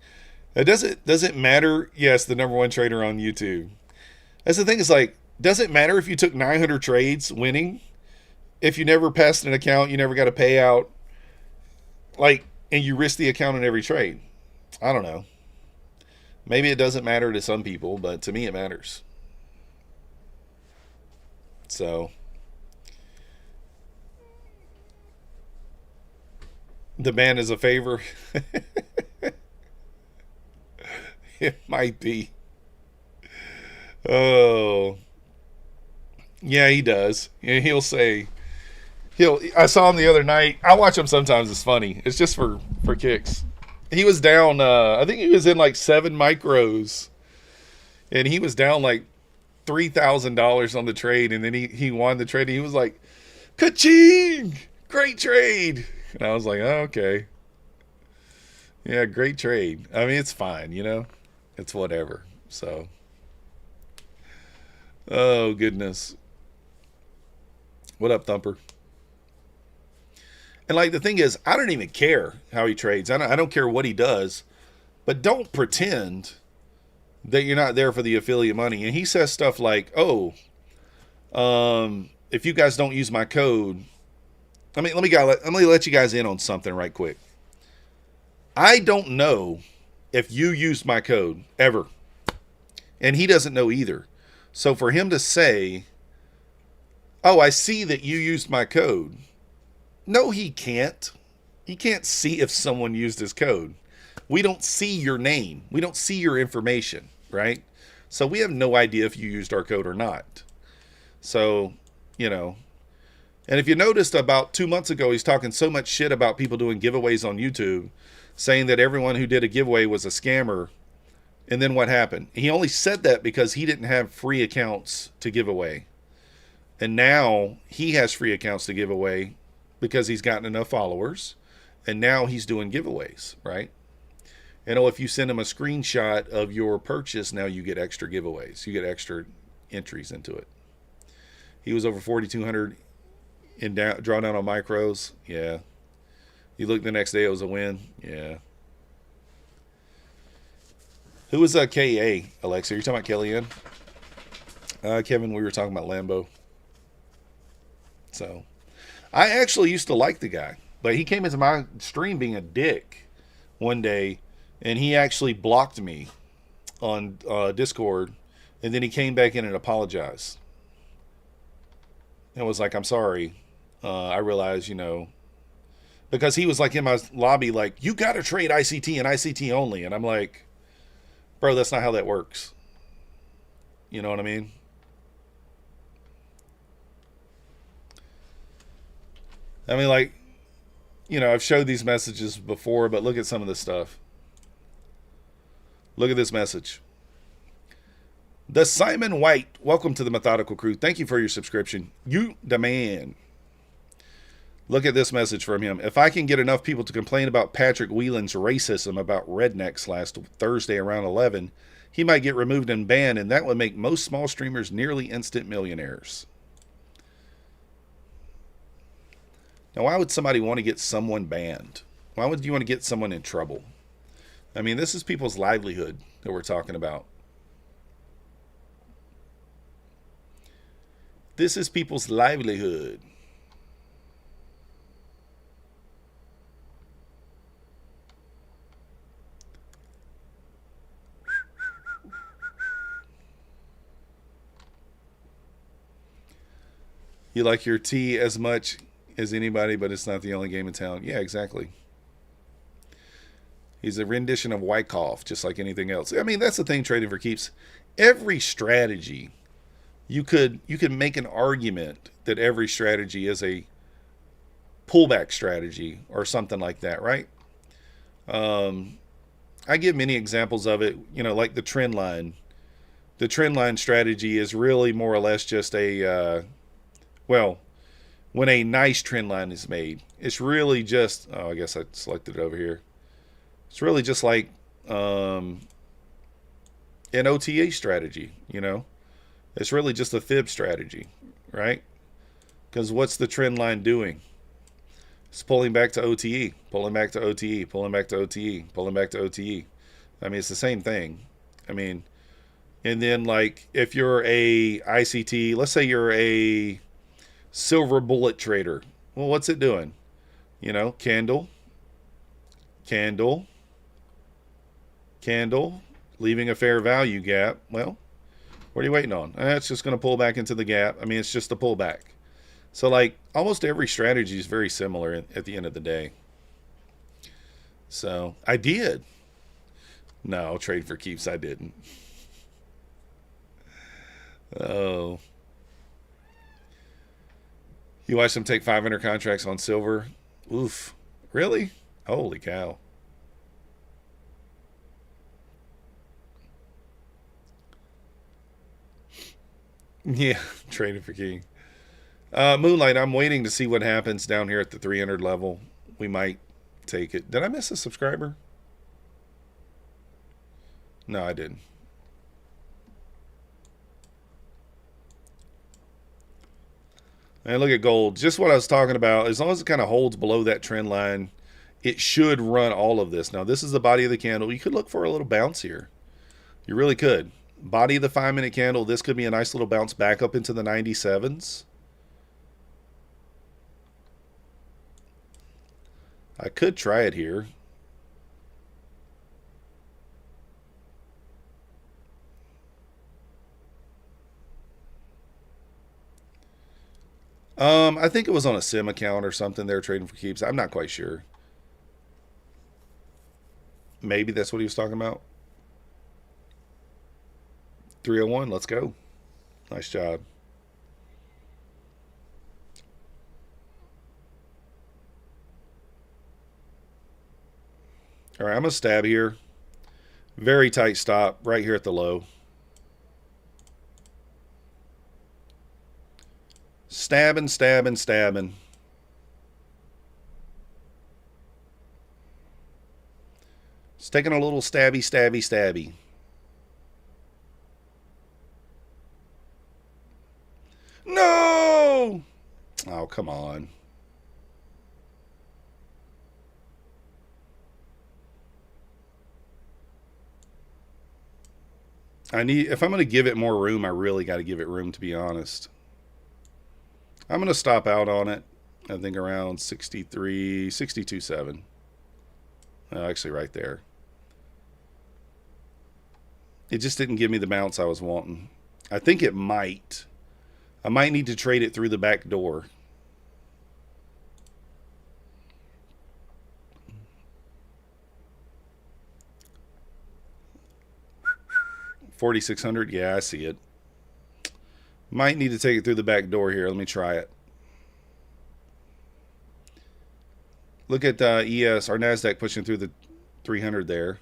Does it matter? Yes, the number one trader on YouTube. That's the thing, is like, does it matter if you took 900 trades winning? If you never passed an account, you never got a payout, like, and you risk the account in every trade. I don't know. Maybe it doesn't matter to some people, but to me it matters. So the ban is a favor. It might be. Oh, yeah, he does. He'll say, I saw him the other night. I watch him sometimes. It's funny. It's just for kicks. He was down, I think he was in like 7 micros, and he was down like $3,000 on the trade, and then he won the trade, and he was like, ka-ching! Great trade! And I was like, oh, okay. Yeah, great trade. I mean, it's fine, you know? It's whatever. So, oh, goodness. What up, Thumper? And like, the thing is, I don't even care how he trades. I don't care what he does, but don't pretend that you're not there for the affiliate money. And he says stuff like, oh, if you guys don't use my code, let me let you guys in on something right quick. I don't know if you used my code ever, and he doesn't know either. So for him to say, oh, I see that you used my code. No, he can't. He can't see if someone used his code. We don't see your name. We don't see your information, right? So we have no idea if you used our code or not. So, you know. And if you noticed, about 2 months ago, he's talking so much shit about people doing giveaways on YouTube, saying that everyone who did a giveaway was a scammer. And then what happened? He only said that because he didn't have free accounts to give away. And now he has free accounts to give away because he's gotten enough followers, and now he's doing giveaways, right? And if you send him a screenshot of your purchase, now you get extra giveaways. You get extra entries into it. He was over 4,200 in drawdown on micros. Yeah. You look the next day, it was a win. Yeah. Who was KA, Alexa? You're talking about Kellyanne? Kevin, we were talking about Lambo. So, I actually used to like the guy, but he came into my stream being a dick one day, and he actually blocked me on Discord, and then he came back in and apologized. And was like, I'm sorry. I realized, you know, because he was like in my lobby, like, you got to trade ICT and ICT only. And I'm like, bro, that's not how that works. You know what I mean? I mean, like, you know, I've showed these messages before, but look at some of this stuff. Look at this message. The Simon White, welcome to the Methodical Crew. Thank you for your subscription. You the man. Look at this message from him. If I can get enough people to complain about Patrick Whelan's racism about rednecks last Thursday around 11, he might get removed and banned, and that would make most small streamers nearly instant millionaires. Now, why would somebody want to get someone banned? Why would you want to get someone in trouble? I mean, this is people's livelihood that we're talking about. This is people's livelihood. You like your tea as much as anybody, but it's not the only game in town. Yeah, exactly. He's a rendition of Wyckoff, just like anything else. I mean, that's the thing, trading for keeps. Every strategy, you could make an argument that every strategy is a pullback strategy or something like that, right? I give many examples of it, you know, like the trend line. the trend line strategy is really more or less just a, well, when a nice trend line is made, it's really just, oh, I guess I selected it over here. It's really just like an OTA strategy, you know. It's really just a fib strategy, right? Because what's the trend line doing? It's pulling back to OTE, pulling back to OTE, pulling back to OTE, pulling back to OTE. I mean, it's the same thing. I mean, and then like if you're a ICT, let's say you're a silver bullet trader. Well, what's it doing? You know, candle, candle, candle, leaving a fair value gap. Well, what are you waiting on? It's just going to pull back into the gap. I mean, it's just a pullback. So like almost every strategy is very similar at the end of the day. So I did. No, trade for keeps. I didn't. Oh. You watch them take 500 contracts on silver? Oof. Really? Holy cow. Yeah, trading for king. Moonlight, I'm waiting to see what happens down here at the 300 level. We might take it. Did I miss a subscriber? No, I didn't. And look at gold. Just what I was talking about. As long as it kind of holds below that trend line, it should run all of this. Now, this is the body of the candle. You could look for a little bounce here. You really could. Body of the 5-minute candle. This could be a nice little bounce back up into the 97s. I could try it here. I think it was on a sim account or something. They're trading for keeps. I'm not quite sure. Maybe that's what he was talking about. 301, let's go. Nice job. All right, I'm going to stab here. Very tight stop right here at the low. Stabbing, stabbing, stabbing. It's taking a little stabby, stabby, stabby. No! Oh, come on. If I'm going to give it more room, I really got to give it room, to be honest. I'm going to stop out on it, I think around 63, 62.7. Actually right there. It just didn't give me the bounce I was wanting. I think it might. I might need to trade it through the back door. $4,600. Yeah, I see it. Might need to take it through the back door here. Let me try it. Look at ES, our Nasdaq pushing through the 300 there.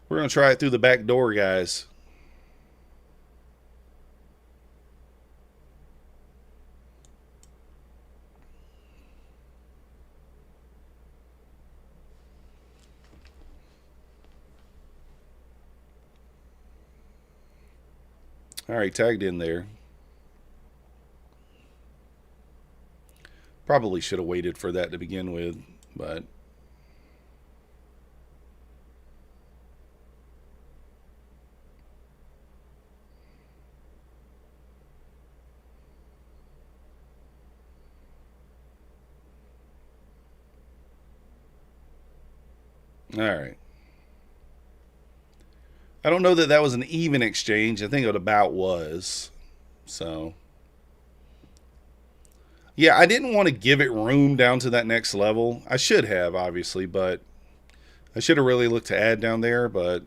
We're going to try it through the back door, guys. All right, tagged in there. Probably should have waited for that to begin with, but all right. I don't know that that was an even exchange. I think it about was. So, yeah, I didn't want to give it room down to that next level. I should have, obviously, but I should have really looked to add down there, but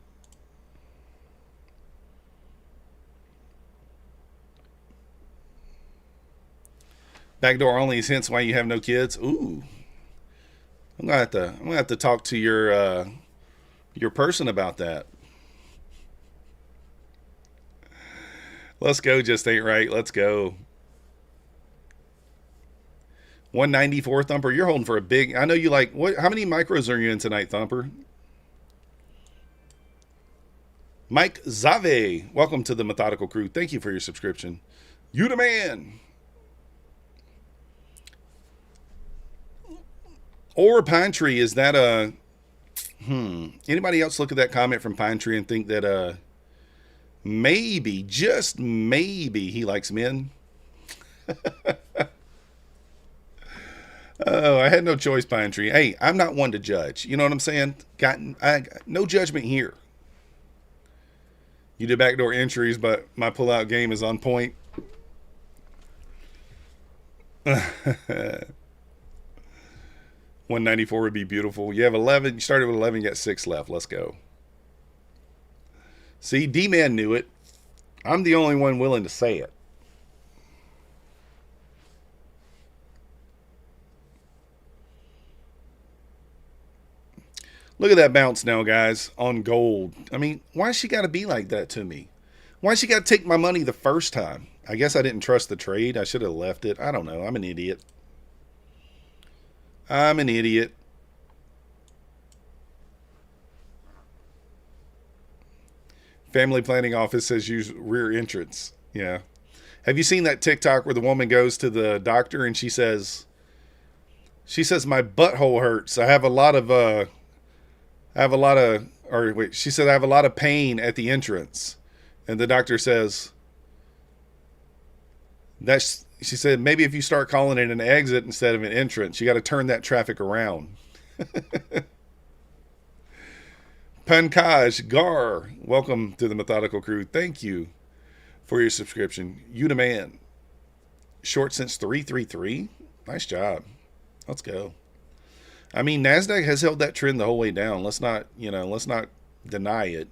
Backdoor only is hence why you have no kids. Ooh, I'm gonna have to talk to your person about that. Let's go, just ain't right. Let's go. 194 Thumper. You're holding for a big. I know you like what? How many micros are you in tonight, Thumper? Mike Zave, welcome to the Methodical Crew. Thank you for your subscription. You the man. Or Pine Tree, is that a anybody else look at that comment from Pine Tree and think that maybe, just maybe, he likes men? Oh, I had no choice, Pine Tree. Hey, I'm not one to judge. You know what I'm saying? No judgment here. You did backdoor entries, but my pullout game is on point. 194 would be beautiful. You have 11. You started with 11. You got 6 left. Let's go. See, D-Man knew it. I'm the only one willing to say it. Look at that bounce now, guys, on gold. I mean, why she got to be like that to me? Why she got to take my money the first time? I guess I didn't trust the trade. I should have left it. I don't know. I'm an idiot. I'm an idiot. Family planning office says use rear entrance. Yeah. Have you seen that TikTok where the woman goes to the doctor and she says my butthole hurts. I have a lot of she said I have a lot of pain at the entrance. And the doctor says she said, maybe if you start calling it an exit instead of an entrance, you got to turn that traffic around. Pankaj Gar, welcome to the Methodical Crew. Thank you for your subscription. You the man. Short since 333. Nice job. Let's go. I mean, Nasdaq has held that trend the whole way down. Let's not deny it.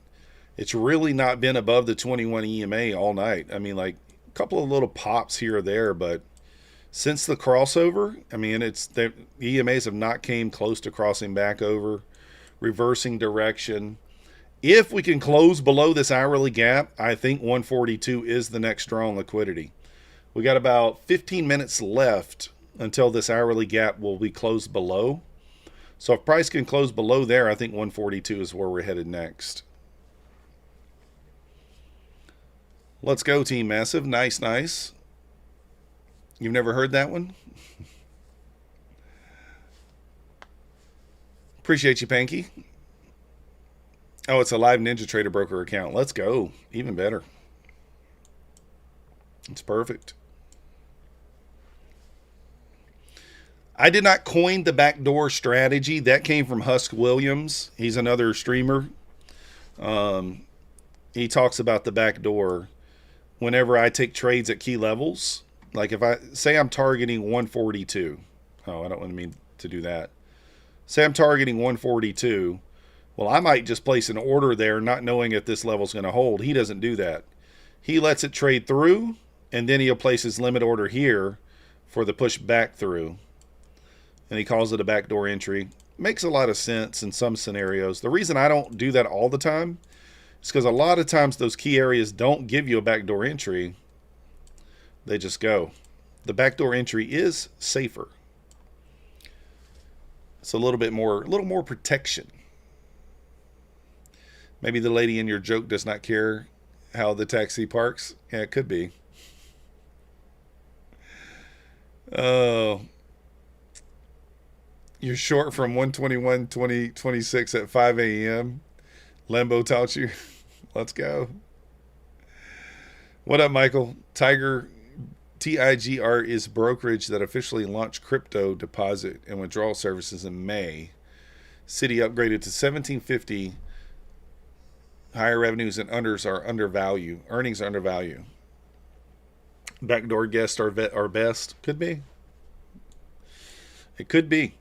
It's really not been above the 21 EMA all night. I mean, like a couple of little pops here or there, but since the crossover, I mean, the EMAs have not came close to crossing back over, reversing direction. If we can close below this hourly gap, I think 142 is the next strong liquidity. We got about 15 minutes left until this hourly gap will be closed below. So if price can close below there, I think 142 is where we're headed next. Let's go, Team Massive. Nice, nice. You've never heard that one? Appreciate you, Panky. Oh, it's a live Ninja Trader broker account. Let's go. Even better. It's perfect. I did not coin the backdoor strategy. That came from Husk Williams. He's another streamer. He talks about the backdoor whenever I take trades at key levels. Like if I say I'm targeting 142. Oh, I don't want to mean to do that. Say I'm targeting 142. Well, I might just place an order there not knowing if this level is going to hold. He doesn't do that. He lets it trade through, and then he'll place his limit order here for the push back through. And he calls it a backdoor entry. Makes a lot of sense in some scenarios. The reason I don't do that all the time is because a lot of times those key areas don't give you a backdoor entry. They just go. The backdoor entry is safer. It's a little more protection. Maybe the lady in your joke does not care how the taxi parks. Yeah, it could be. Oh. You're short from 121, 2026 at 5 a.m. Lembo taught you. Let's go. What up, Michael? TIGR is brokerage that officially launched crypto deposit and withdrawal services in May. City upgraded to 1750. Higher revenues and unders are undervalued. Earnings are undervalued. Backdoor guests are best. Could be. It could be.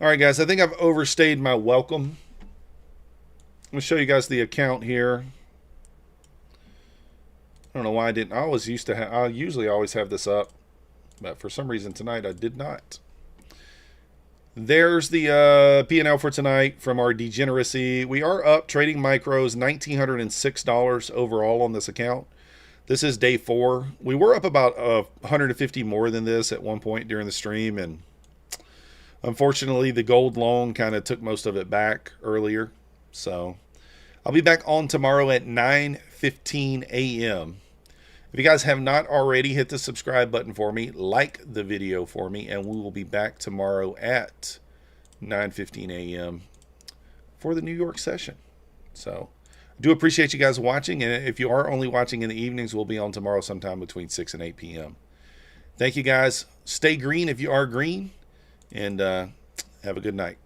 All right, guys, I think I've overstayed my welcome. I'm going to show you guys the account here. I don't know why I didn't. I usually always have this up, but for some reason tonight I did not. There's the P&L for tonight from our Degeneracy. We are up trading micros, $1,906 overall on this account. This is day 4. We were up about 150 more than this at one point during the stream, and unfortunately the gold long kind of took most of it back earlier. So I'll be back on tomorrow at 9:15 a.m. If you guys have not already, hit the subscribe button for me, like the video for me, and we will be back tomorrow at 9:15 a.m. for the New York session. So I do appreciate you guys watching, and if you are only watching in the evenings, we'll be on tomorrow sometime between 6 and 8 p.m. Thank you guys. Stay green if you are green, and have a good night.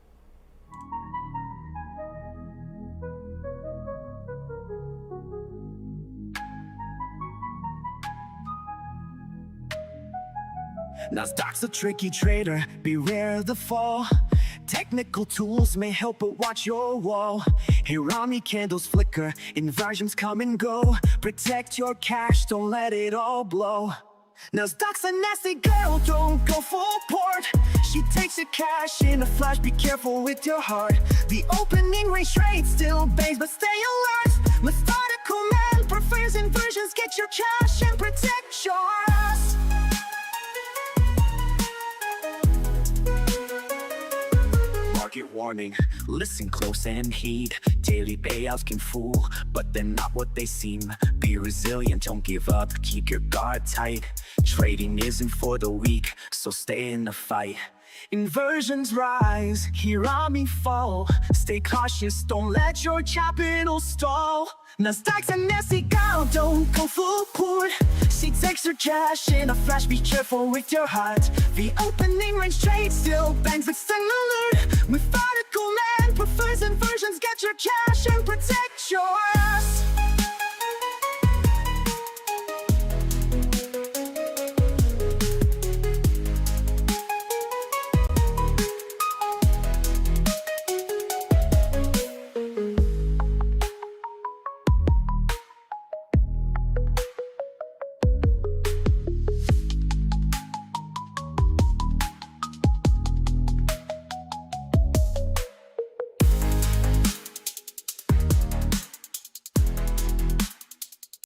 Nasdaq's a tricky trader, beware the fall. Technical tools may help, but watch your wall. Hirami candles flicker, inversions come and go. Protect your cash, don't let it all blow. Nasdaq's a nasty girl, don't go full port. She takes your cash in a flash, be careful with your heart. The opening range trade still bangs, but stay alert. Methodical man prefers inversions, get your cash and protect yours. Market warning, listen close and heed. Daily payouts can fool, but they're not what they seem. Be resilient, don't give up, keep your guard tight. Trading isn't for the weak, so stay in the fight. Inversions rise, Hirami fall. Stay cautious, don't let your capital stall. Nasdaq's a nasty girl, don't go full port. She takes her cash in a flash, be careful with your heart. The opening range trade still bangs, but stay alert. Methodical man prefers inversions, get your cash and protect